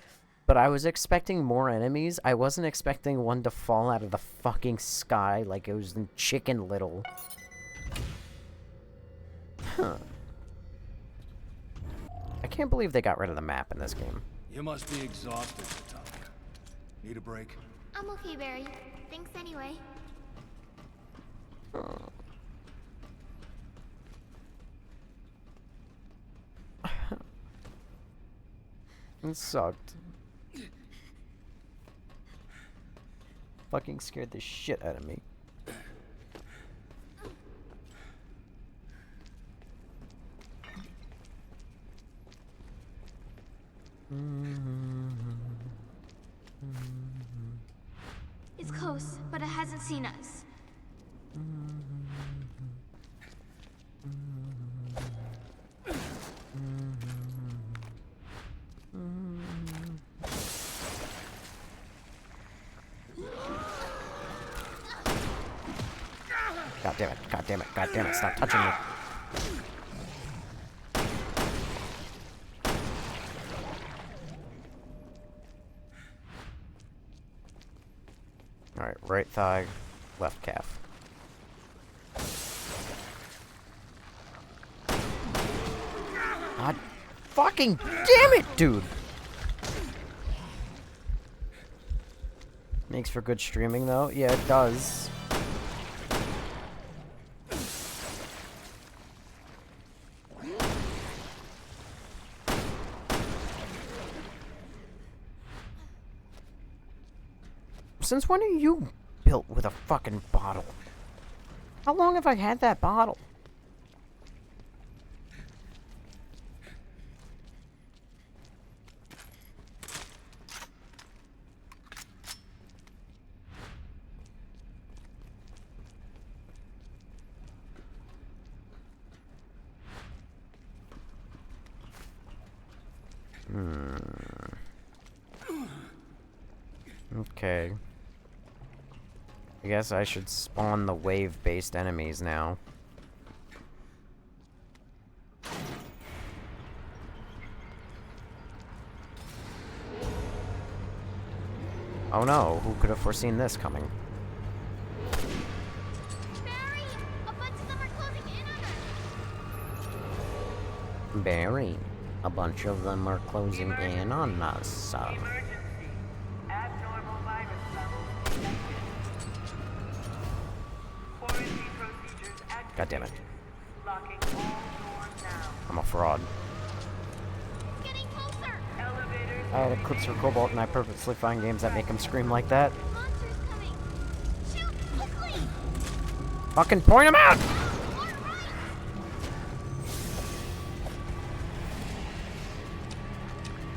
But I was expecting more enemies. I wasn't expecting one to fall out of the fucking sky like it was in Chicken Little. Huh. I can't believe they got rid of the map in this game. You must be exhausted, Katana. Need a break? I'm okay, Barry. Thanks anyway. It sucked. Fucking scared the shit out of me. It's close, but it hasn't seen us. God damn it, god damn it, god damn it, stop touching me. Alright, right thigh, left calf. God fucking damn it, dude! Makes for good streaming, though. Yeah, it does. Since when are you built with a fucking bottle? How long have I had that bottle? Okay. I guess I should spawn the wave-based enemies now. Oh no, who could have foreseen this coming? Barry! A bunch of them are closing in on us! Barry, a bunch of them are closing in on us. Abnormal virus levels detected. Quarantine procedures activated. God damn it. Locking all doors now. I'm a fraud. Getting closer! Elevators. I had Eclipse or Cobalt and I purposely find games that make him scream like that. Monsters coming! Shoot! Quickly! Fucking point him out!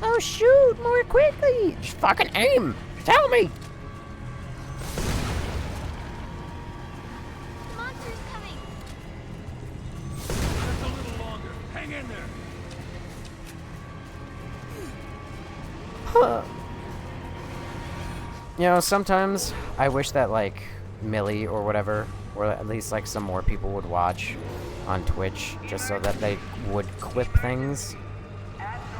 Oh shoot, more quickly! Just fucking aim! Tell me! The monster's coming! Just a little longer. Hang in there. Huh. You know, sometimes I wish that, like, Millie or whatever, or at least, like, some more people would watch on Twitch, just so that they would clip things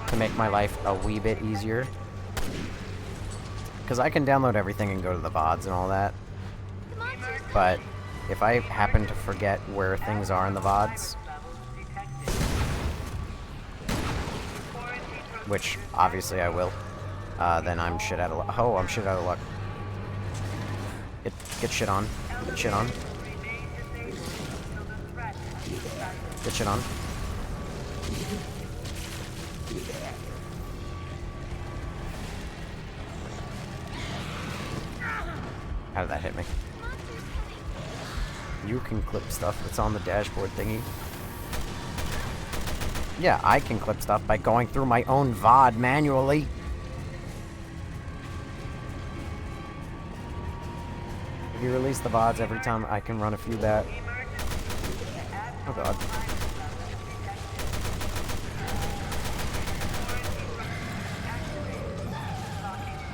to make my life a wee bit easier. Because I can download everything and go to the VODs and all that. But if I happen to forget where things are in the VODs, which obviously I will, then I'm shit out of luck. Oh, I'm shit out of luck. Get shit on. Get shit on. Get shit on. How did that hit me? You can clip stuff that's on the dashboard thingy. Yeah, I can clip stuff by going through my own VOD manually. If you release the VODs every time, I can run a few back. Oh god.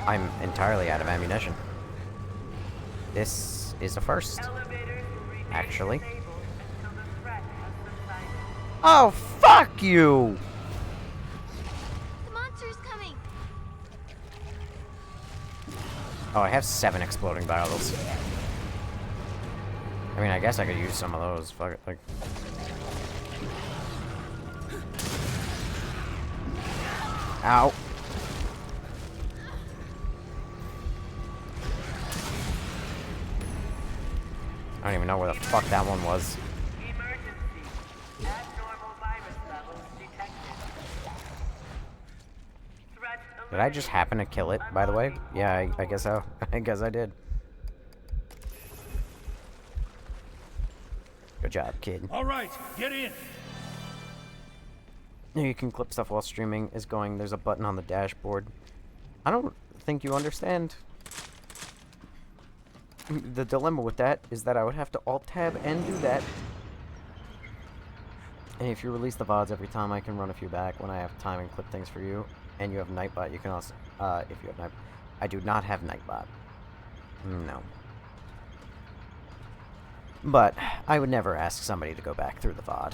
I'm entirely out of ammunition. This is a first, actually. Oh, fuck you! The monster's coming! Oh, I have 7 exploding bottles. I mean, I guess I could use some of those. Fuck it, like... Ow. I don't even know where the fuck that one was. Did I just happen to kill it, by the way? Yeah, I guess so. I guess I did. Good job, kid. All right, get in. You can clip stuff while streaming is going. There's a button on the dashboard. I don't think you understand. The dilemma with that is that I would have to Alt-Tab and do that. And if you release the VODs every time, I can run a few back when I have time and clip things for you. And you have Nightbot, you can also, if you have Nightbot. I do not have Nightbot. No. But I would never ask somebody to go back through the VOD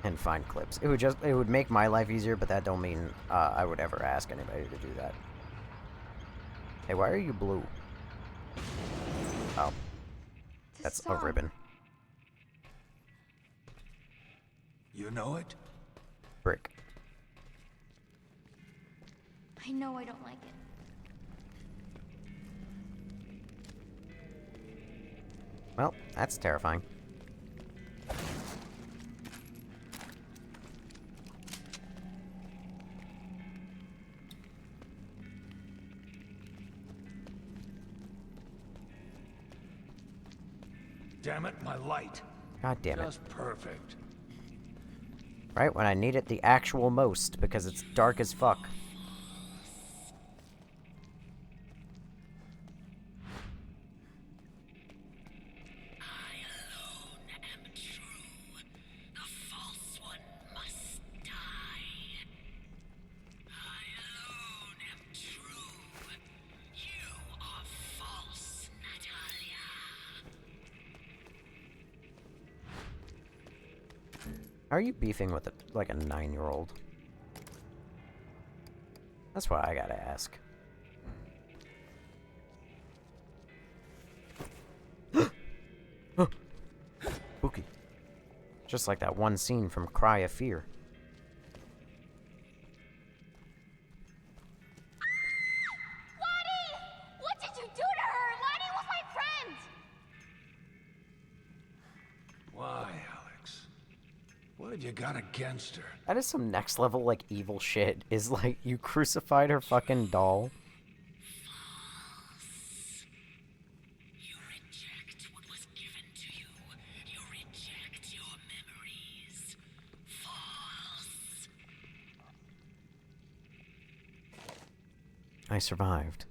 and find clips. It would make my life easier, but that don't mean I would ever ask anybody to do that. Hey, why are you blue? Oh. That's a ribbon. You know it? Brick. I know I don't like it. Well, that's terrifying. Damn it, my light. God damn it. Just perfect. Right when I need it the actual most, because it's dark as fuck. Are you beefing with like a 9-year-old? That's what I gotta ask. Spooky. Just like that one scene from Cry of Fear. Lottie! What did you do to her? Lottie was my friend! Why, Alex? What have you got against her? That is some next level, like, evil shit. Is like, you crucified her fucking doll. I survived.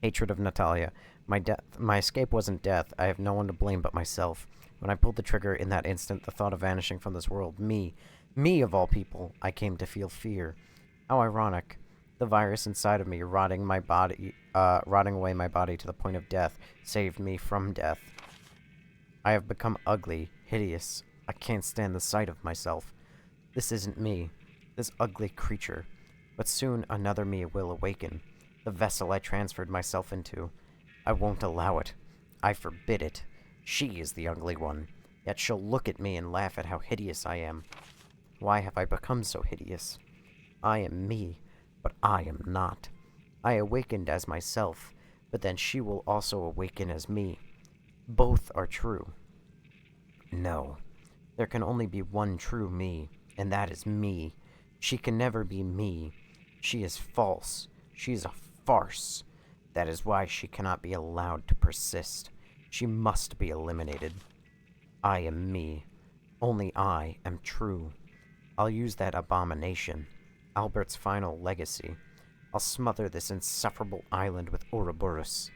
Hatred of Natalia. My escape wasn't death. I have no one to blame but myself. When I pulled the trigger in that instant, the thought of vanishing from this world, me of all people, I came to feel fear. How ironic. The virus inside of me, rotting away my body to the point of death, saved me from death. I have become ugly, hideous. I can't stand the sight of myself. This isn't me, this ugly creature. But soon another me will awaken. The vessel I transferred myself into. I won't allow it. I forbid it. She is the ugly one. Yet she'll look at me and laugh at how hideous I am. Why have I become so hideous? I am me, but I am not. I awakened as myself, but then she will also awaken as me. Both are true. No. There can only be one true me, and that is me. She can never be me. She is false. She is a farce. That is why she cannot be allowed to persist. She must be eliminated. I am me. Only I am true. I'll use that abomination, Albert's final legacy. I'll smother this insufferable island with Ouroboros.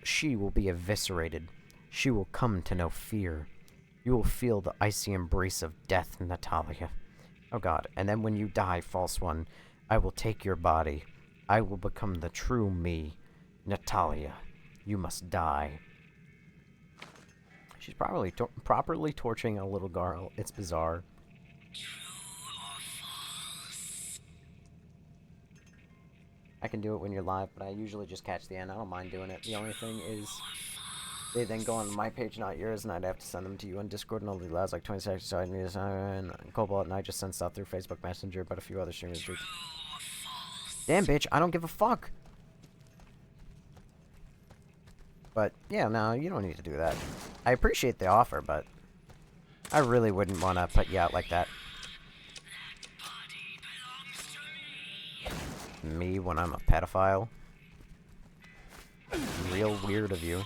She will be eviscerated. She will come to know fear. You will feel the icy embrace of death, Natalia. Oh god, and then when you die, false one, I will take your body. I will become the true me. Natalia, you must die. She's probably properly torturing a little girl. It's bizarre. I can do it when you're live, but I usually just catch the end. I don't mind doing it. The only thing is, they then go on my page, not yours, and I'd have to send them to you on Discord, and only allows like 20 seconds, so I need to and Cobalt, and I just send stuff through Facebook Messenger, but a few other streamers do. Damn, bitch, I don't give a fuck. But, yeah, no, you don't need to do that. I appreciate the offer, but I really wouldn't want to put you out like that. Me when I'm a pedophile? Real weird of you.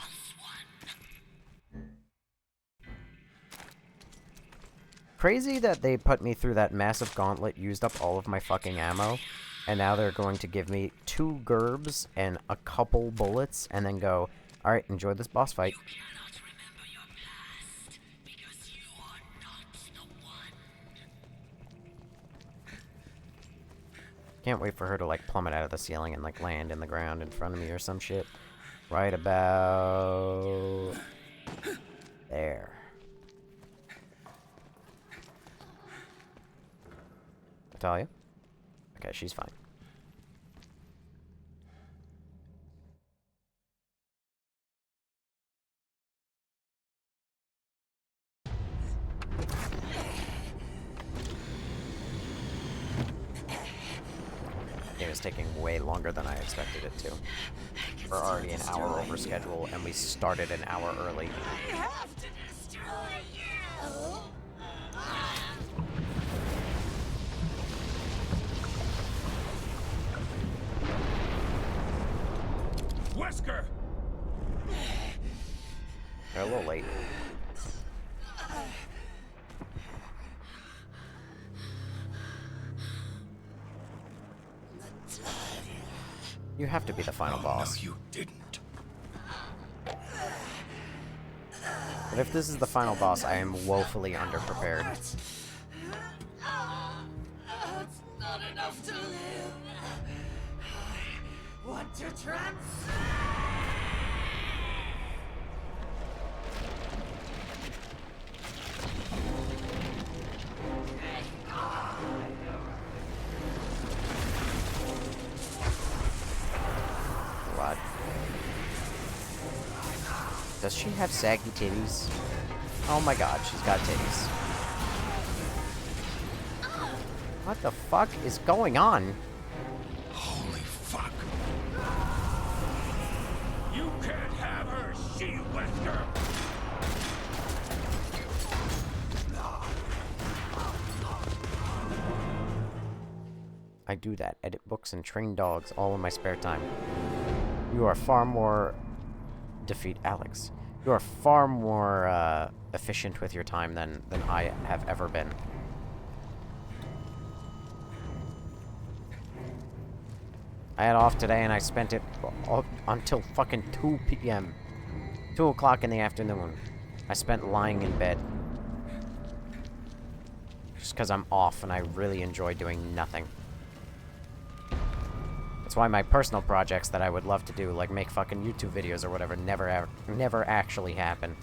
Crazy that they put me through that massive gauntlet, used up all of my fucking ammo, and now they're going to give me 2 gerbs and a couple bullets, and then go, alright, enjoy this boss fight. Can't wait for her to, like, plummet out of the ceiling and, like, land in the ground in front of me or some shit. Right about there. Natalia? Okay, she's fine. is taking way longer than I expected it to. We're already an hour over schedule, and we started an hour early. I have to destroy you! Wesker! They're a little late. You have to be the final boss. No, you didn't. But if this is the final boss, I am woefully underprepared. It's not enough to live. I want to transcend. What? Does she have saggy titties? Oh my god, she's got titties. What the fuck is going on? Holy fuck. You can't have her, she Wesker! I do that. Edit books and train dogs all in my spare time. You are far more... Defeat Alex. You are far more, efficient with your time than I have ever been. I had off today and I spent it until fucking 2 p.m. 2 o'clock in the afternoon. I spent lying in bed. Just because I'm off and I really enjoy doing nothing. That's why my personal projects that I would love to do, like make fucking YouTube videos or whatever, never actually happen.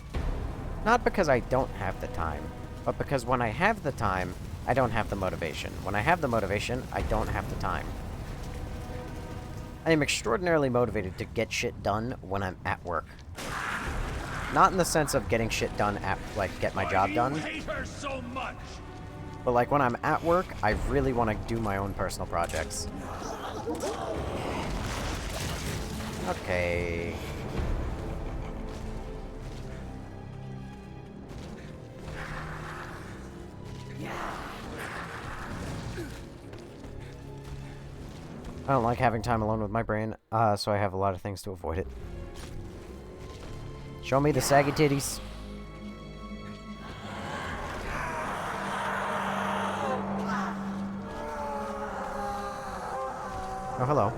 Not because I don't have the time, but because when I have the time, I don't have the motivation. When I have the motivation, I don't have the time. I am extraordinarily motivated to get shit done when I'm at work. Not in the sense of getting shit done at, like, get my job done. You hate her so much. But, like, when I'm at work, I really want to do my own personal projects. Okay. I don't like having time alone with my brain, so I have a lot of things to avoid it. Show me the saggy titties. Oh, hello.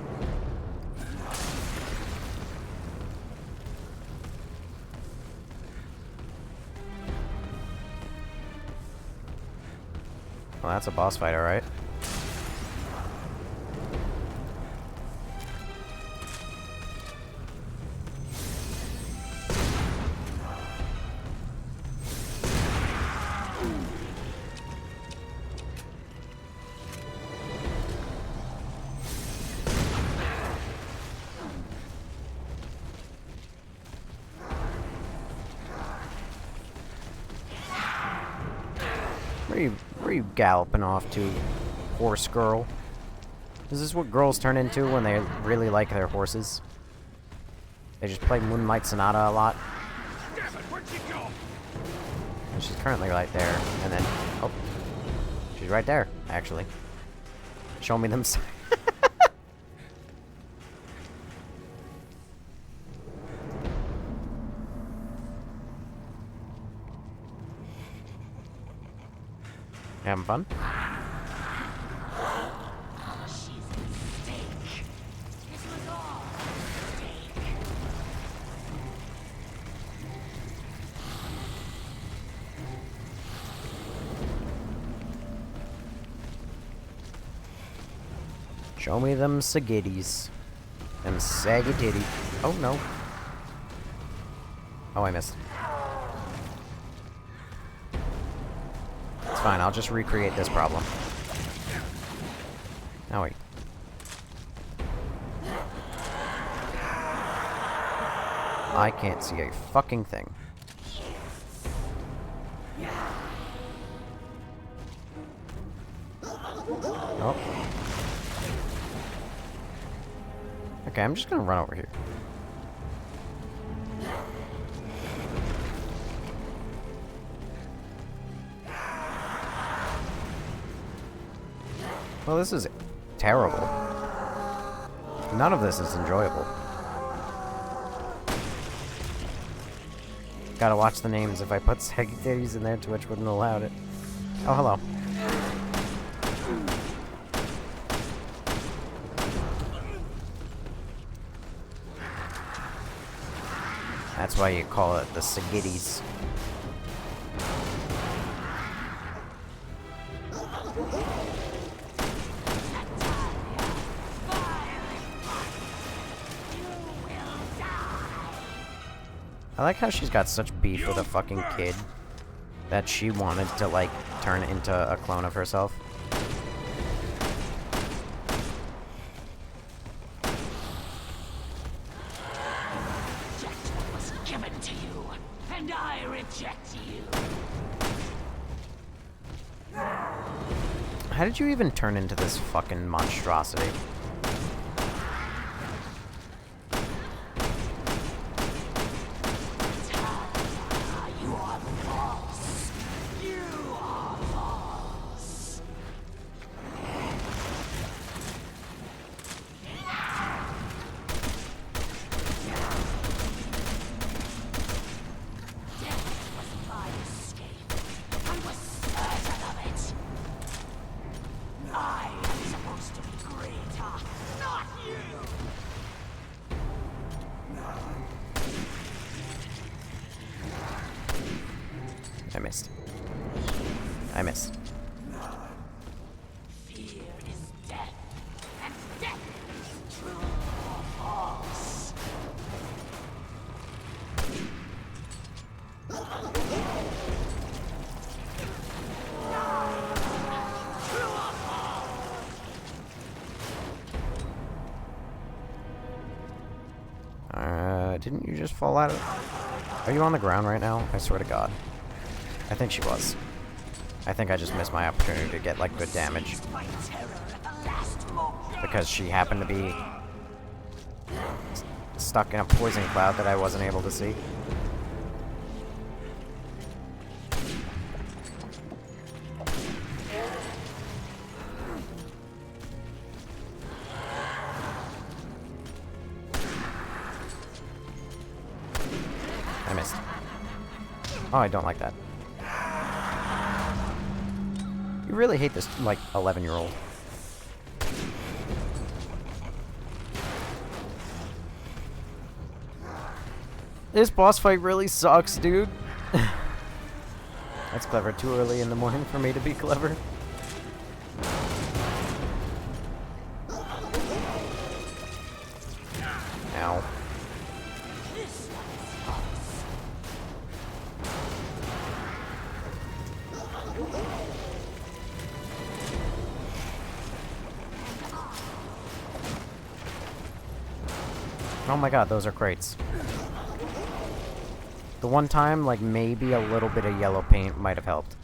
Well, that's a boss fight, alright. Where are you galloping off to, horse girl? Is this what girls turn into when they really like their horses? They just play Moonlight Sonata a lot? Damn it, where'd she go? And she's currently right there, and then... Oh. She's right there, actually. Show me them... Having fun? She's a mistake. It was all a mistake. Show me them sagitties. Them saggy titty. Oh, no. Oh, I missed. It's fine, I'll just recreate this problem. Oh, wait. I can't see a fucking thing. Oh. Okay, I'm just gonna run over here. Well, this is terrible. None of this is enjoyable. Gotta watch the names. If I put saggy titties in there, Twitch wouldn't allow it. Oh, hello. That's why you call it the sagitties. I like how she's got such beef with a fucking kid that she wanted to, like, turn into a clone of herself. Reject was given to you, and I reject you. How did you even turn into this fucking monstrosity? I missed. I missed. Fear is death, and death is true or false. Didn't you just fall out of... Are you on the ground right now? I swear to God. I think she was. I think I just missed my opportunity to get, like, good damage. Because she happened to be stuck in a poison cloud that I wasn't able to see. I missed. Oh, I don't like that. You really hate this, like, 11-year-old. This boss fight really sucks, dude. That's clever. Too early in the morning for me to be clever. Ow. Oh my God, those are crates. The one time, like, maybe a little bit of yellow paint might have helped.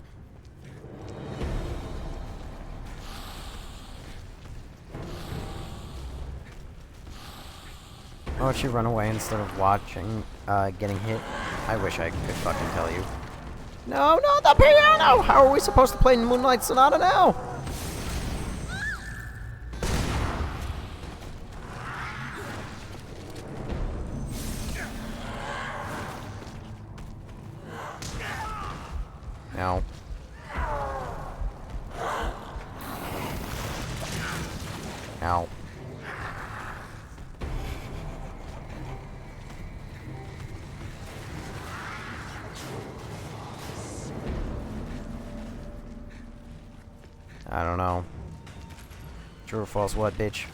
Why don't you run away instead of watching, getting hit? I wish I could fucking tell you. No, not the piano! How are we supposed to play Moonlight Sonata now? Ow. Ow. I don't know. True or false what, bitch?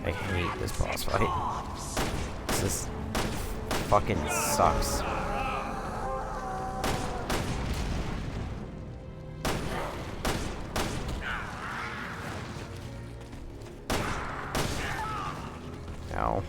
I hate this boss fight. This fucking sucks. No.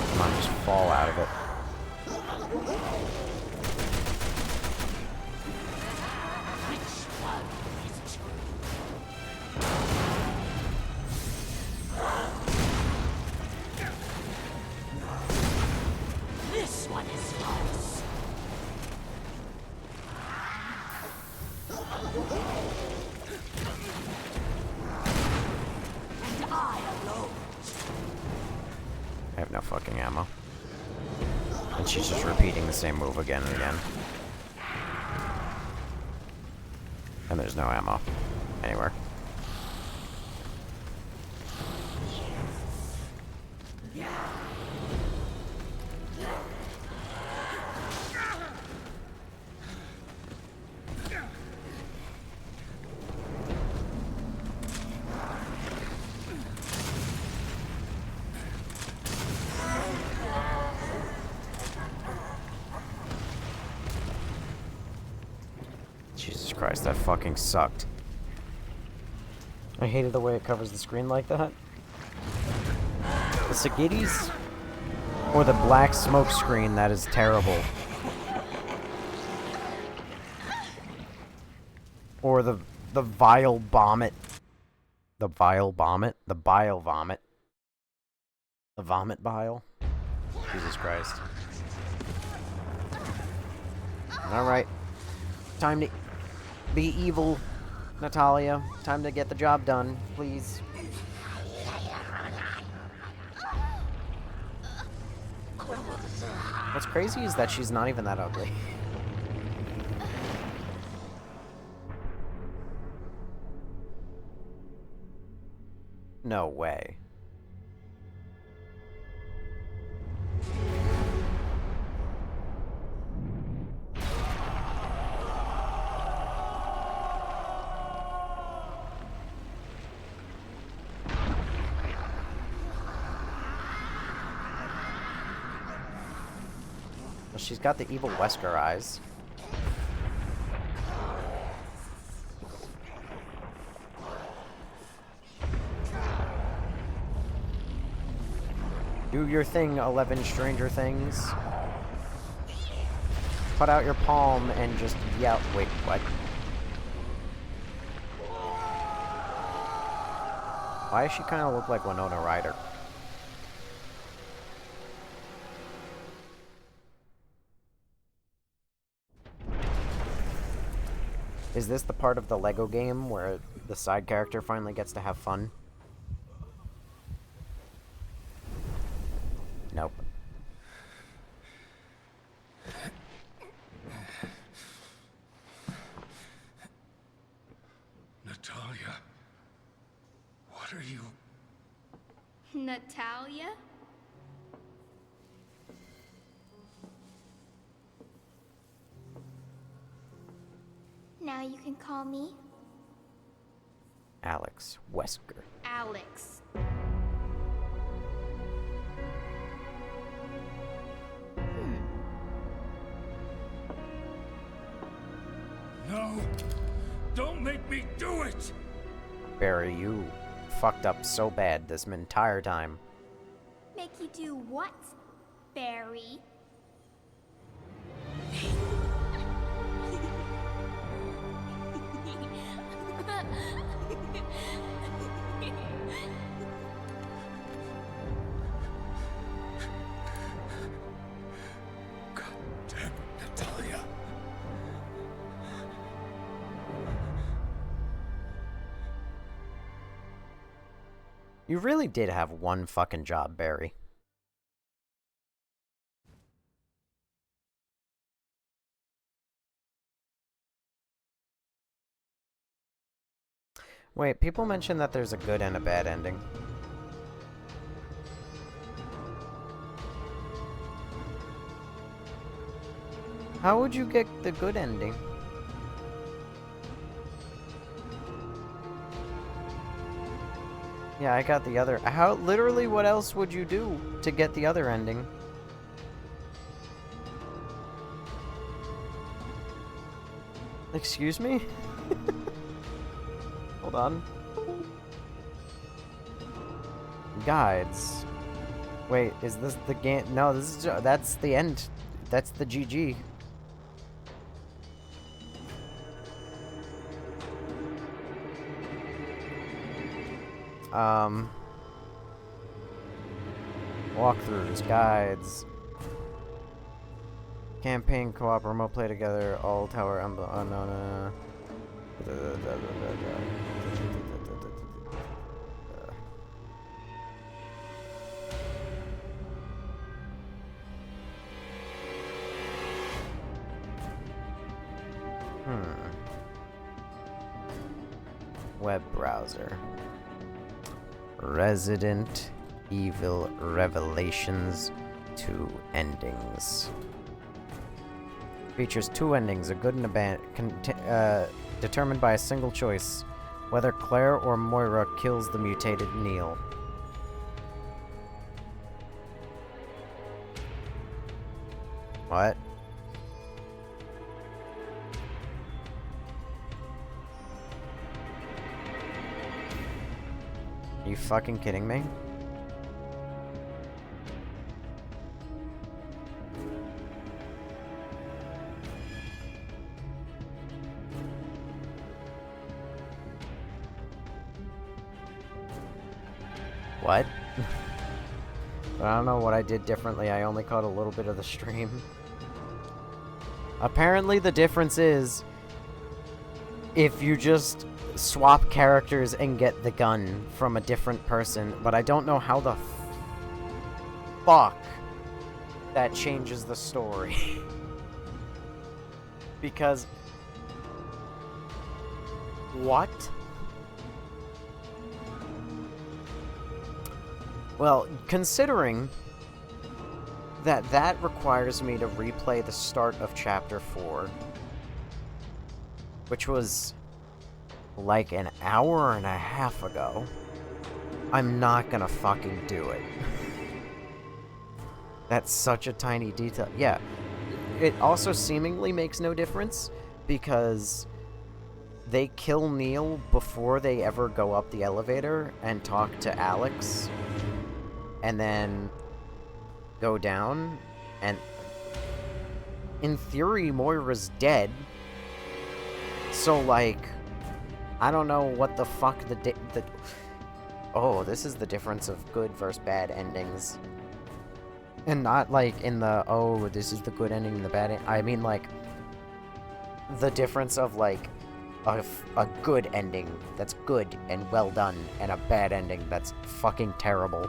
Come on, just fall out of it. This one is yours. And I alone. I have no fucking ammo. And she's just repeating the same move again and again. And there's no ammo anywhere. Jesus Christ, that fucking sucked. I hated the way it covers the screen like that. The Sagittys or the black smoke screen, that is terrible. Or the vile vomit. The vile vomit? The bile vomit. The vomit bile? Jesus Christ. Alright. Time to be evil, Natalia. Time to get the job done, please. What's crazy is that she's not even that ugly. No way. Well, she's got the evil Wesker eyes. Do your thing, 11 Stranger Things. Put out your palm and just yell. Wait, what? Why does she kind of look like Winona Ryder? Is this the part of the Lego game where the side character finally gets to have fun? Nope. Natalia, what are you? Natalia? Now you can call me Alex Wesker. Alex. No! Don't make me do it! Barry, you fucked up so bad this entire time. Make you do what, Barry? God damn it, Natalia. You really did have one fucking job, Barry. Wait, people mention that there's a good and a bad ending. How would you get the good ending? Yeah, I got the other. How, literally, what else would you do to get the other ending? Excuse me? Hold on. Guides. Wait, is this the game? No, this is that's the end. That's the GG. Walkthroughs, guides, campaign, co-op, remote play together, all tower emblem. Oh no, no, no. Web browser. Resident Evil Revelations 2 endings. Features 2 endings, a good and a bad, determined by a single choice, whether Claire or Moira kills the mutated Neil. What? Are you fucking kidding me? What? But I don't know what I did differently. I only caught a little bit of the stream. Apparently the difference is if you just swap characters and get the gun from a different person, but I don't know how the fuck that changes the story. Because what? Well, considering that that requires me to replay the start of Chapter 4, which was like an hour and a half ago, I'm not gonna fucking do it. That's such a tiny detail. Yeah, it also seemingly makes no difference because they kill Neil before they ever go up the elevator and talk to Alex, and then go down, and in theory, Moira's dead. So, like, I don't know what the fuck the oh, this is the difference of good versus bad endings. And not, like, in the, oh, this is the good ending and the bad I mean, like, the difference of, like, a good ending that's good and well done, and a bad ending that's fucking terrible.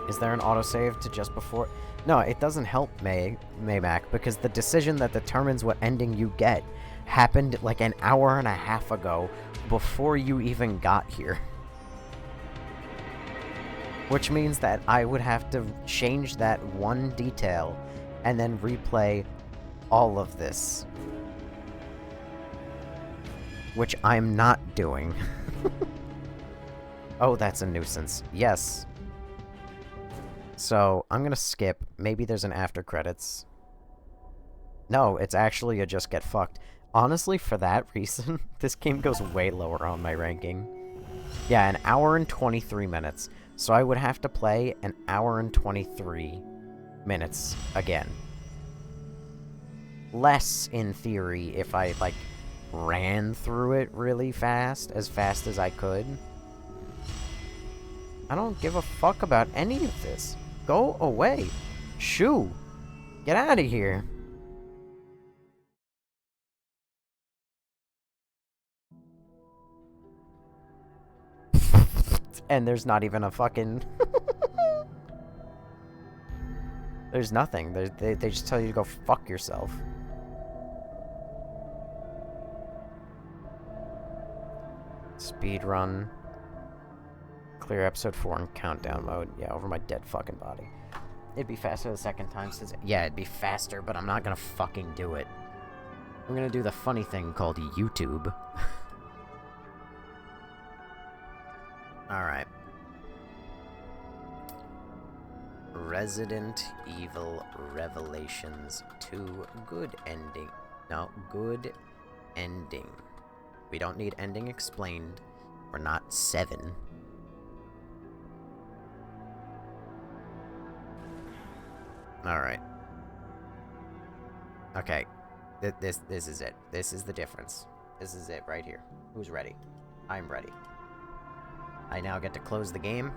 Is there an autosave to just before? No, it doesn't help Maymac, because the decision that determines what ending you get happened like an hour and a half ago, before you even got here. Which means that I would have to change that one detail, and then replay all of this. Which I'm not doing. Oh, that's a nuisance. Yes. So, I'm gonna skip. Maybe there's an after credits. No, it's actually a just get fucked. Honestly, for that reason, this game goes way lower on my ranking. Yeah, an hour and 23 minutes. So I would have to play an hour and 23 minutes again. Less, in theory, if I, like, ran through it really fast as I could. I don't give a fuck about any of this. Go away. Shoo. Get out of here. And there's not even a fucking... There's nothing. They just tell you to go fuck yourself. Speed run. Clear episode 4 in countdown mode. Yeah, over my dead fucking body. It'd be faster the second time since... Yeah, it'd be faster, but I'm not gonna fucking do it. I'm gonna do the funny thing called YouTube. Alright. Resident Evil Revelations 2. Good ending. No, good ending. We don't need ending explained. We're not 7. Alright. Okay. This is it. This is the difference. This is it right here. Who's ready? I'm ready. I now get to close the game.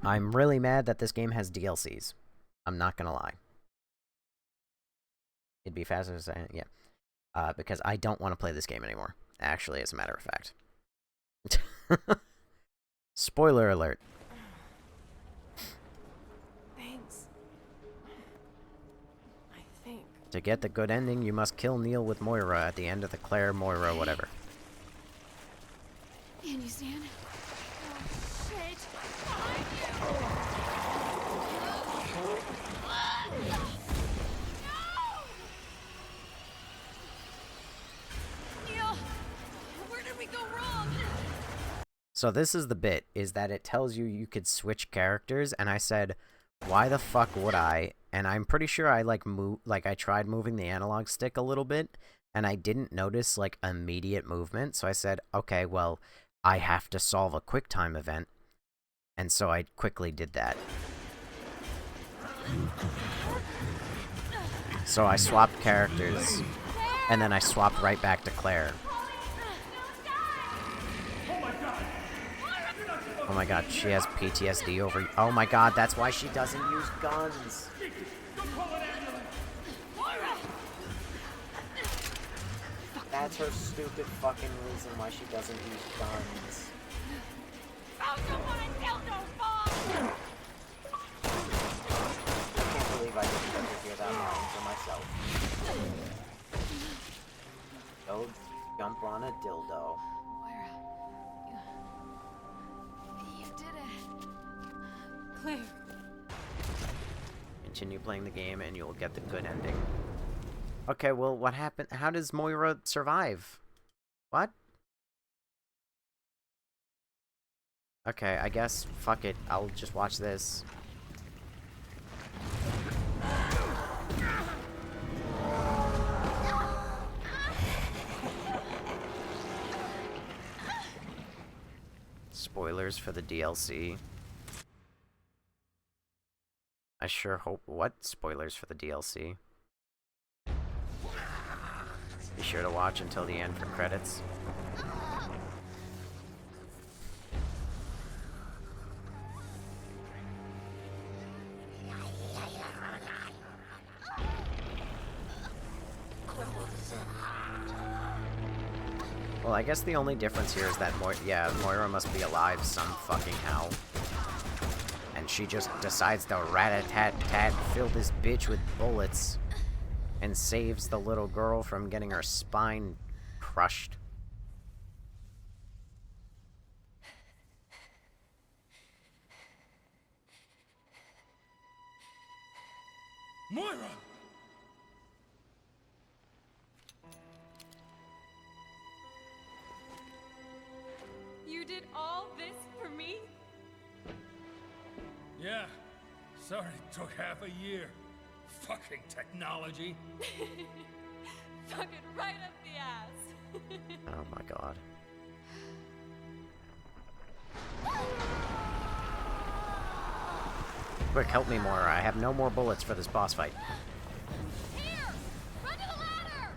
I'm really mad that this game has DLCs. I'm not gonna lie. It'd be faster to say, yeah. Because I don't want to play this game anymore. Actually, as a matter of fact. Spoiler alert. Thanks. I think. To get the good ending, you must kill Neil with Moira at the end of the Claire, Moira, whatever. Can you stand? Oh, shit! Neil! Where did we go wrong? So this is the bit, is that it tells you could switch characters, and I said, why the fuck would I? And I'm pretty sure I I tried moving the analog stick a little bit, and I didn't notice like immediate movement, so I said, okay, well, I have to solve a QuickTime event, and so I quickly did that. So I swapped characters, and then I swapped right back to Claire. Oh my god, she has PTSD over... Oh my god, that's why she doesn't use guns! That's her stupid fucking reason why she doesn't use guns. I can't believe I didn't get to hear that line for myself. Don't jump on a dildo. Moira, you did it. Claire. Continue playing the game and you'll get the good ending. Okay, well, what happened? How does Moira survive? What? Okay, I guess, fuck it. I'll just watch this. Spoilers for the DLC. I sure hope... What? Spoilers for the DLC? Be sure to watch until the end for credits. Well, I guess the only difference here is that Moira must be alive some fucking how. And she just decides to rat-a-tat-tat fill this bitch with bullets and saves the little girl from getting her spine crushed. Moira! You did all this for me? Yeah. Sorry it took half a year. Fucking technology. Fuck it right up the ass. Oh my god. Quick, help me, Moira. I have no more bullets for this boss fight. Here! Run to the ladder!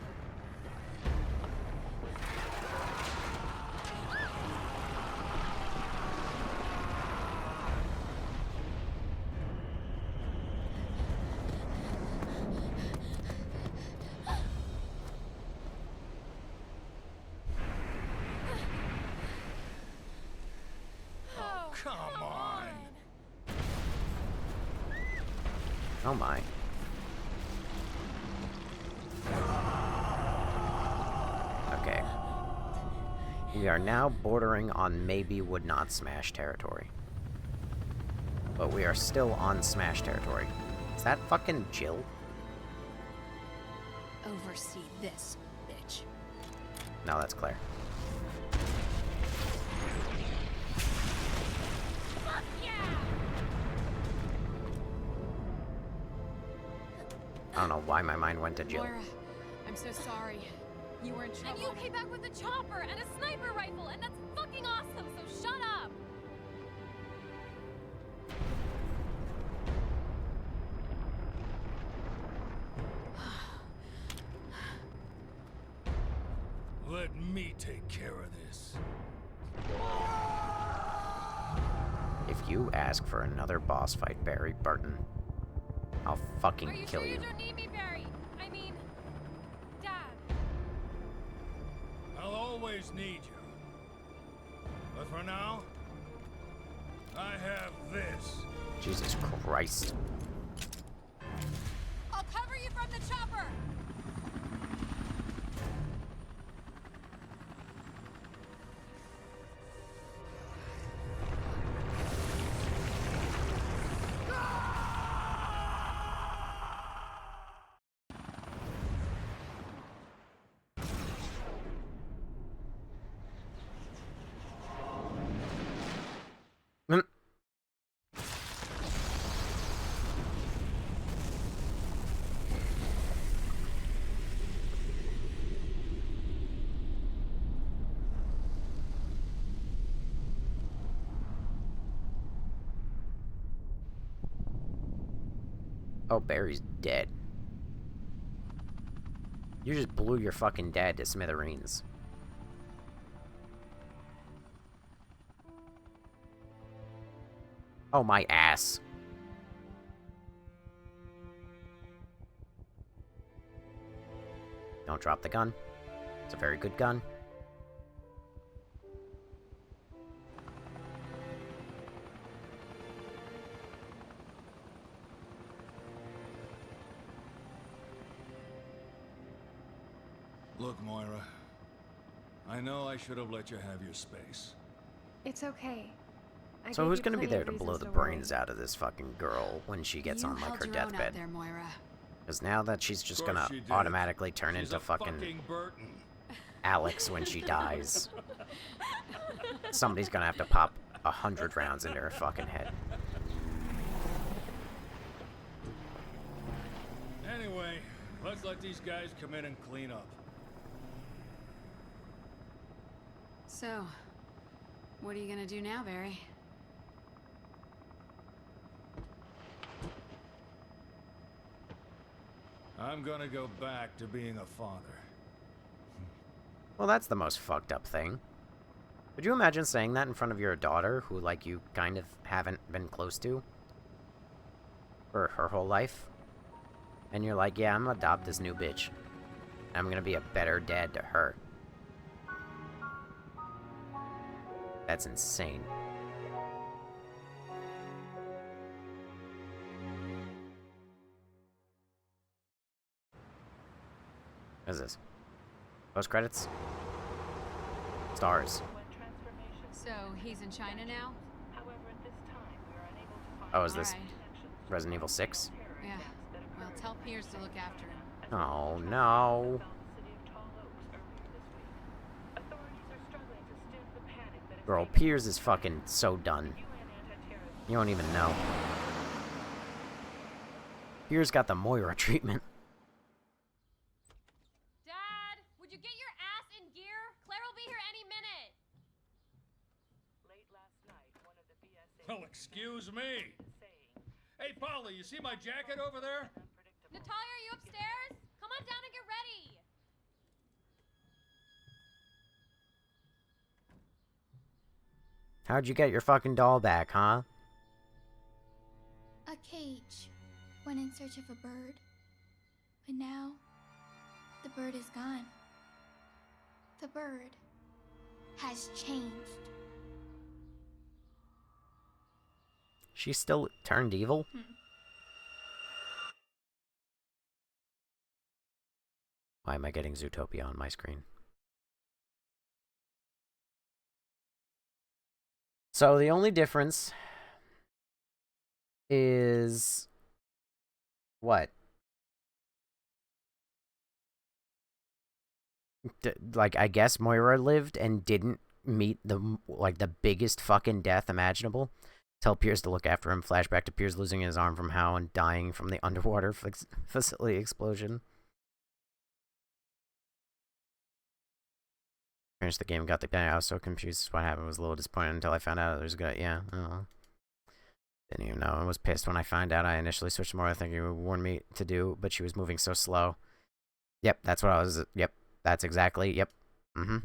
Come on. Oh my. Okay, We are now bordering on maybe would not smash territory. But we are still on smash territory. Is that fucking Jill? Oversee this, bitch. No, that's Claire. Fuck yeah! I don't know why my mind went to Jill. Moira, I'm so sorry. You were in trouble. And you came back with a chopper and a sniper rifle, and that's fucking awesome, so shut up! Let me take care of this. If you ask for another boss fight, Barry Burton, I'll fucking kill you. You don't need me, Barry. I mean, Dad. I'll always need you. But for now, I have this. Jesus Christ. I'll cover you from the chopper. Mm. Oh, Barry's dead. You just blew your fucking dad to smithereens. Oh, my ass. Don't drop the gun. It's a very good gun. Look, Moira. I know I should have let you have your space. It's okay. So who's gonna be there to blow the brains out of this fucking girl when she gets on, like, her deathbed? There, Moira. Because now that she's just gonna automatically turn into fucking Alex when she dies, somebody's gonna have to pop 100 rounds into her fucking head. Anyway, let's let these guys come in and clean up. So, what are you gonna do now, Barry? I'm gonna go back to being a father. Well, that's the most fucked up thing. Could you imagine saying that in front of your daughter, who, like, you kind of haven't been close to for her whole life? And you're like, yeah, I'm gonna adopt this new bitch. I'm gonna be a better dad to her. That's insane. What is this? Post credits? Stars. So, he's in China now? Oh, is this Resident Evil 6? Yeah. Well, tell Piers to look after him. Oh, no. Girl, Piers is fucking so done. You don't even know. Piers got the Moira treatment. Dad, would you get your ass in gear? Claire will be here any minute. Well, excuse me. Hey, Polly, you see my jacket over there? Natalia, are you upstairs? Come on down and get ready. How'd you get your fucking doll back, huh? A cage. Went in search of a bird. But now, the bird is gone. The bird has changed. She still turned evil? Why am I getting Zootopia on my screen? So the only difference is what? Like, I guess Moira lived and didn't meet the biggest fucking death imaginable. Tell Piers to look after him. Flashback to Piers losing his arm from Howe and dying from the underwater facility explosion. Finished the game, got the guy. I was so confused what happened. Was a little disappointed until I found out it was good. Yeah, didn't even know. I was pissed when I found out. I initially switched to Moira thinking it would warn me to do, but she was moving so slow. Yep, that's what I was. Yep, that's exactly. Yep. A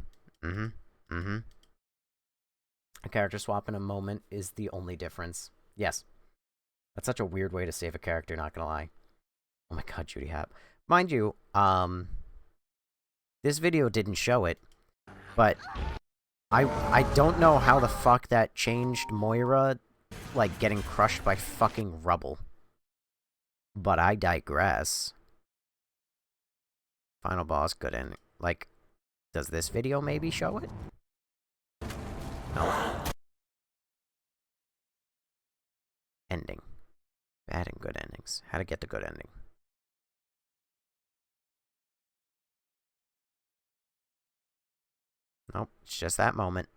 character swap in a moment is the only difference. Yes. That's such a weird way to save a character, not gonna lie. Oh my god, Judy Hap. Mind you, this video didn't show it, but I don't know how the fuck that changed Moira, like, getting crushed by fucking rubble. But I digress. Final boss, good ending. Like, does this video maybe show it? No. Ending. Bad and good endings. How to get the good ending. Nope, it's just that moment.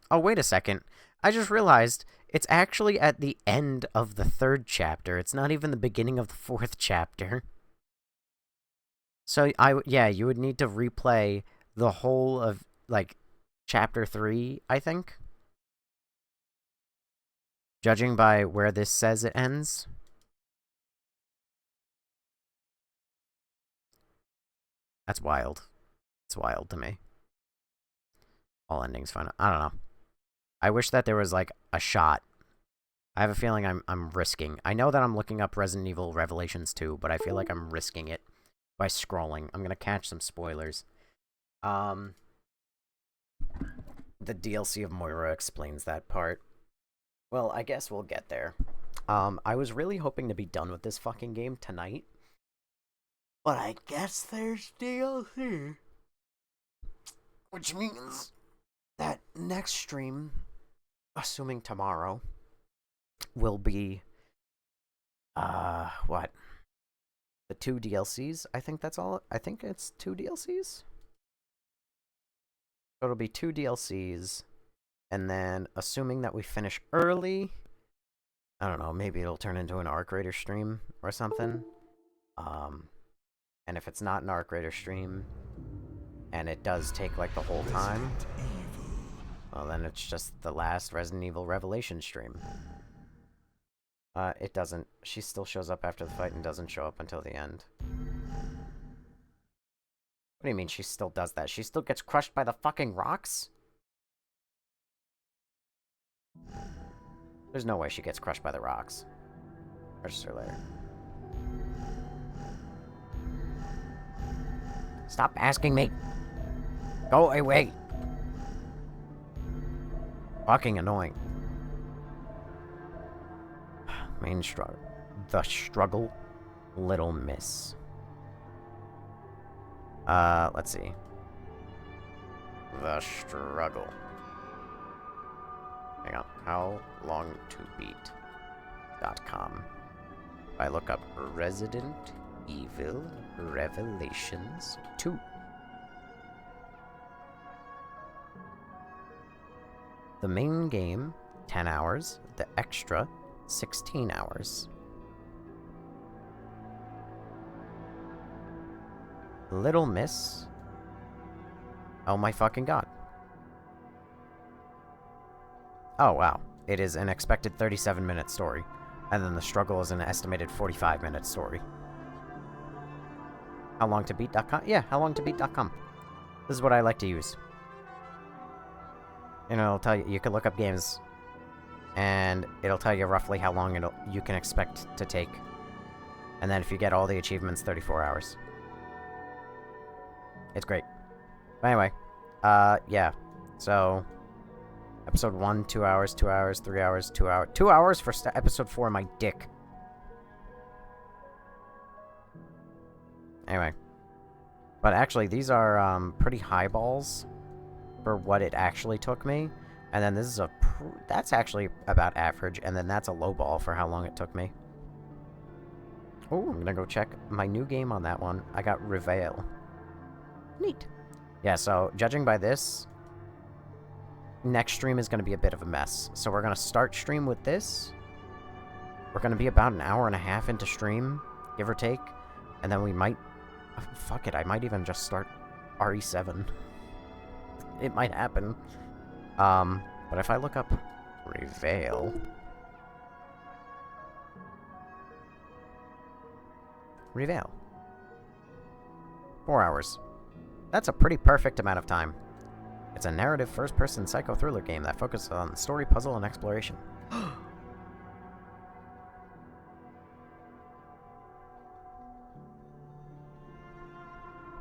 Oh, wait a second. I just realized it's actually at the end of the 3rd chapter. It's not even the beginning of the 4th chapter. So, yeah, you would need to replay the whole of, like, chapter 3, I think. Judging by where this says it ends. That's wild. It's wild to me. All endings fun. I don't know. I wish that there was, like, a shot. I have a feeling I'm risking. I know that I'm looking up Resident Evil Revelations 2, but I feel like I'm risking it by scrolling. I'm gonna catch some spoilers. The DLC of Moira explains that part. Well, I guess we'll get there. I was really hoping to be done with this fucking game tonight. But I guess there's DLC. Which means that next stream, assuming tomorrow, will be, what? The 2 DLCs? I think that's all. I think it's 2 DLCs? So it'll be 2 DLCs, and then, assuming that we finish early, I don't know, maybe it'll turn into an Arc Raider stream or something. And if it's not an Arc Raider stream, and it does take, like, the whole time, well, then it's just the last Resident Evil Revelation stream. It doesn't. She still shows up after the fight and doesn't show up until the end. What do you mean she still does that? She still gets crushed by the fucking rocks? There's no way she gets crushed by the rocks. Register later. Stop asking me. Go away. Fucking annoying. Main struggle. The struggle. Little Miss. Let's see. The struggle. Hang on. HowLongToBeat.com. If I look up Resident Evil Revelations 2. The main game, 10 hours. The extra, 16 hours. Little Miss. Oh my fucking god. Oh wow. It is an expected 37-minute story. And then the struggle is an estimated 45-minute story. HowLongToBeat.com? Yeah, HowLongToBeat.com. This is what I like to use. You know, it'll tell you, you can look up games, and it'll tell you roughly how long you can expect to take. And then if you get all the achievements, 34 hours. It's great. But anyway, yeah. So, episode 1, 2 hours, 2 hours, 3 hours, 2 hours. 2 hours for episode 4, my dick. Anyway. But actually, these are pretty high balls for what it actually took me. And then this is that's actually about average. And then that's a low ball for how long it took me. Oh, I'm gonna go check my new game on that one. I got Reveal. Neat. Yeah, so judging by this, next stream is gonna be a bit of a mess. So we're gonna start stream with this. We're gonna be about an hour and a half into stream, give or take. And then we might... fuck it, I might even just start RE7. It might happen. But if I look up Reveal... Reveal. 4 hours. That's a pretty perfect amount of time. It's a narrative first-person psycho-thriller game that focuses on story, puzzle, and exploration.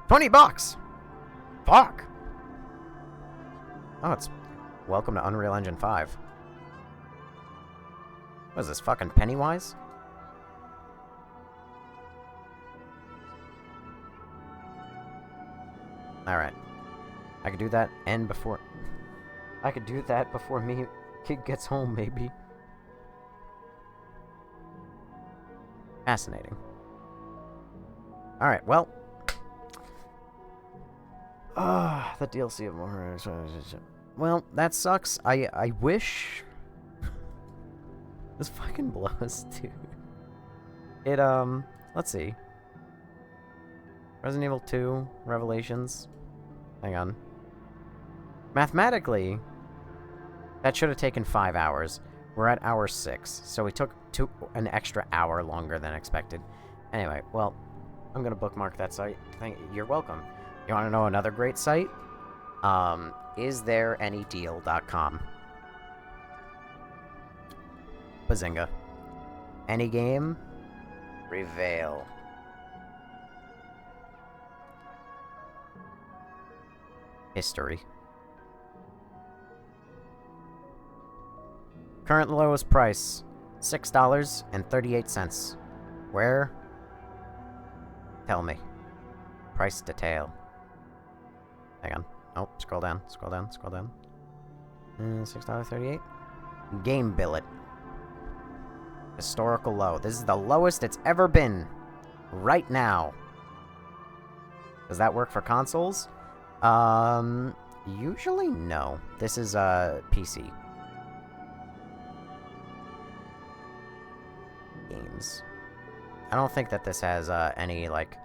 $20! Fuck! Oh, it's... Welcome to Unreal Engine 5. What is this, fucking Pennywise? Alright. I could do that and before... I could do that before kid gets home, maybe. Fascinating. Alright, well... the DLC of Moira. Well, that sucks. I wish... This fucking blows, dude. It, let's see. Resident Evil 2, Revelations. Hang on. Mathematically, that should have taken 5 hours. We're at hour 6, so we took an extra hour longer than expected. Anyway, well, I'm gonna bookmark that site. You're welcome. You want to know another great site? IsThereAnyDeal.com. Bazinga. Any game? Reveal. History. Current lowest price, $6.38. Where? Tell me. Price detail. Hang on. Oh, scroll down, scroll down, scroll down. $6.38. Game billet. Historical low. This is the lowest it's ever been. Right now. Does that work for consoles? Usually no. This is PC. Games. I don't think that this has any, like,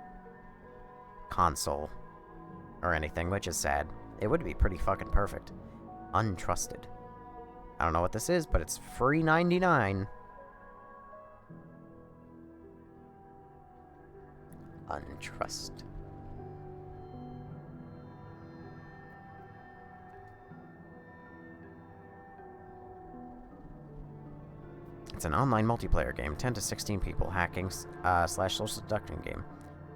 console or anything, which is sad. It would be pretty fucking perfect. Untrusted. I don't know what this is, but it's free 99. Untrust. It's an online multiplayer game, 10 to 16 people, hacking / social seduction game.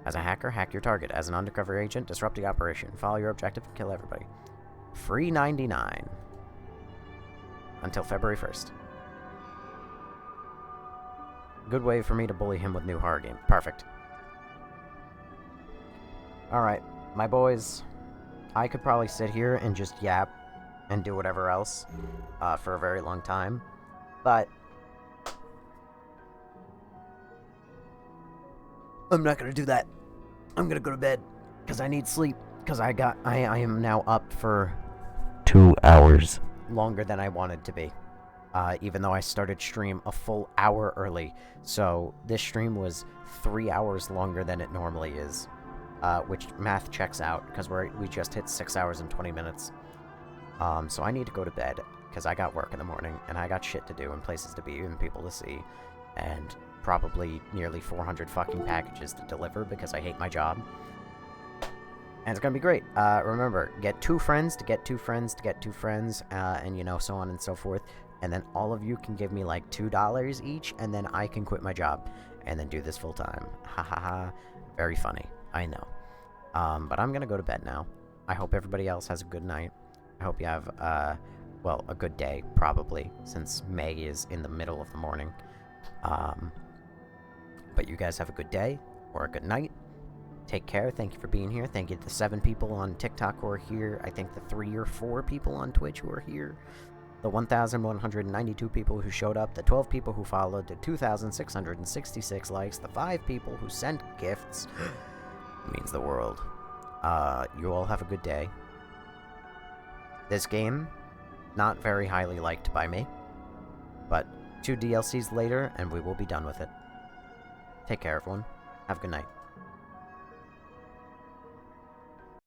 As a hacker, hack your target. As an undercover agent, disrupt the operation. Follow your objective and kill everybody. Free 99. Until February 1st. Good way for me to bully him with new horror game. Perfect. Alright, my boys. I could probably sit here and just yap and do whatever else for a very long time. But I'm not gonna do that. I'm gonna go to bed because I need sleep. Because I am now up for 2 hours longer than I wanted to be. Even though I started stream a full hour early. So this stream was 3 hours longer than it normally is. Which math checks out because we just hit 6 hours and 20 minutes. So I need to go to bed because I got work in the morning and I got shit to do and places to be and people to see. And probably nearly 400 fucking packages to deliver because I hate my job. And it's gonna be great. Remember, get 2 friends to get 2 friends to get 2 friends, and you know, so on and so forth. And then all of you can give me like $2 each, and then I can quit my job and then do this full time. Ha ha ha. Very funny. I know. But I'm gonna go to bed now. I hope everybody else has a good night. I hope you have, well, a good day, probably, since May is in the middle of the morning. But you guys have a good day, or a good night, Take care. Thank you for being here. Thank you to the 7 people on TikTok who are here. I think the 3 or 4 people on Twitch who are here. The 1,192 people who showed up. The 12 people who followed. The 2,666 likes. The 5 people who sent gifts. It means the world. You all have a good day. This game, not very highly liked by me. But 2 DLCs later, and we will be done with it. Take care, everyone. Have a good night.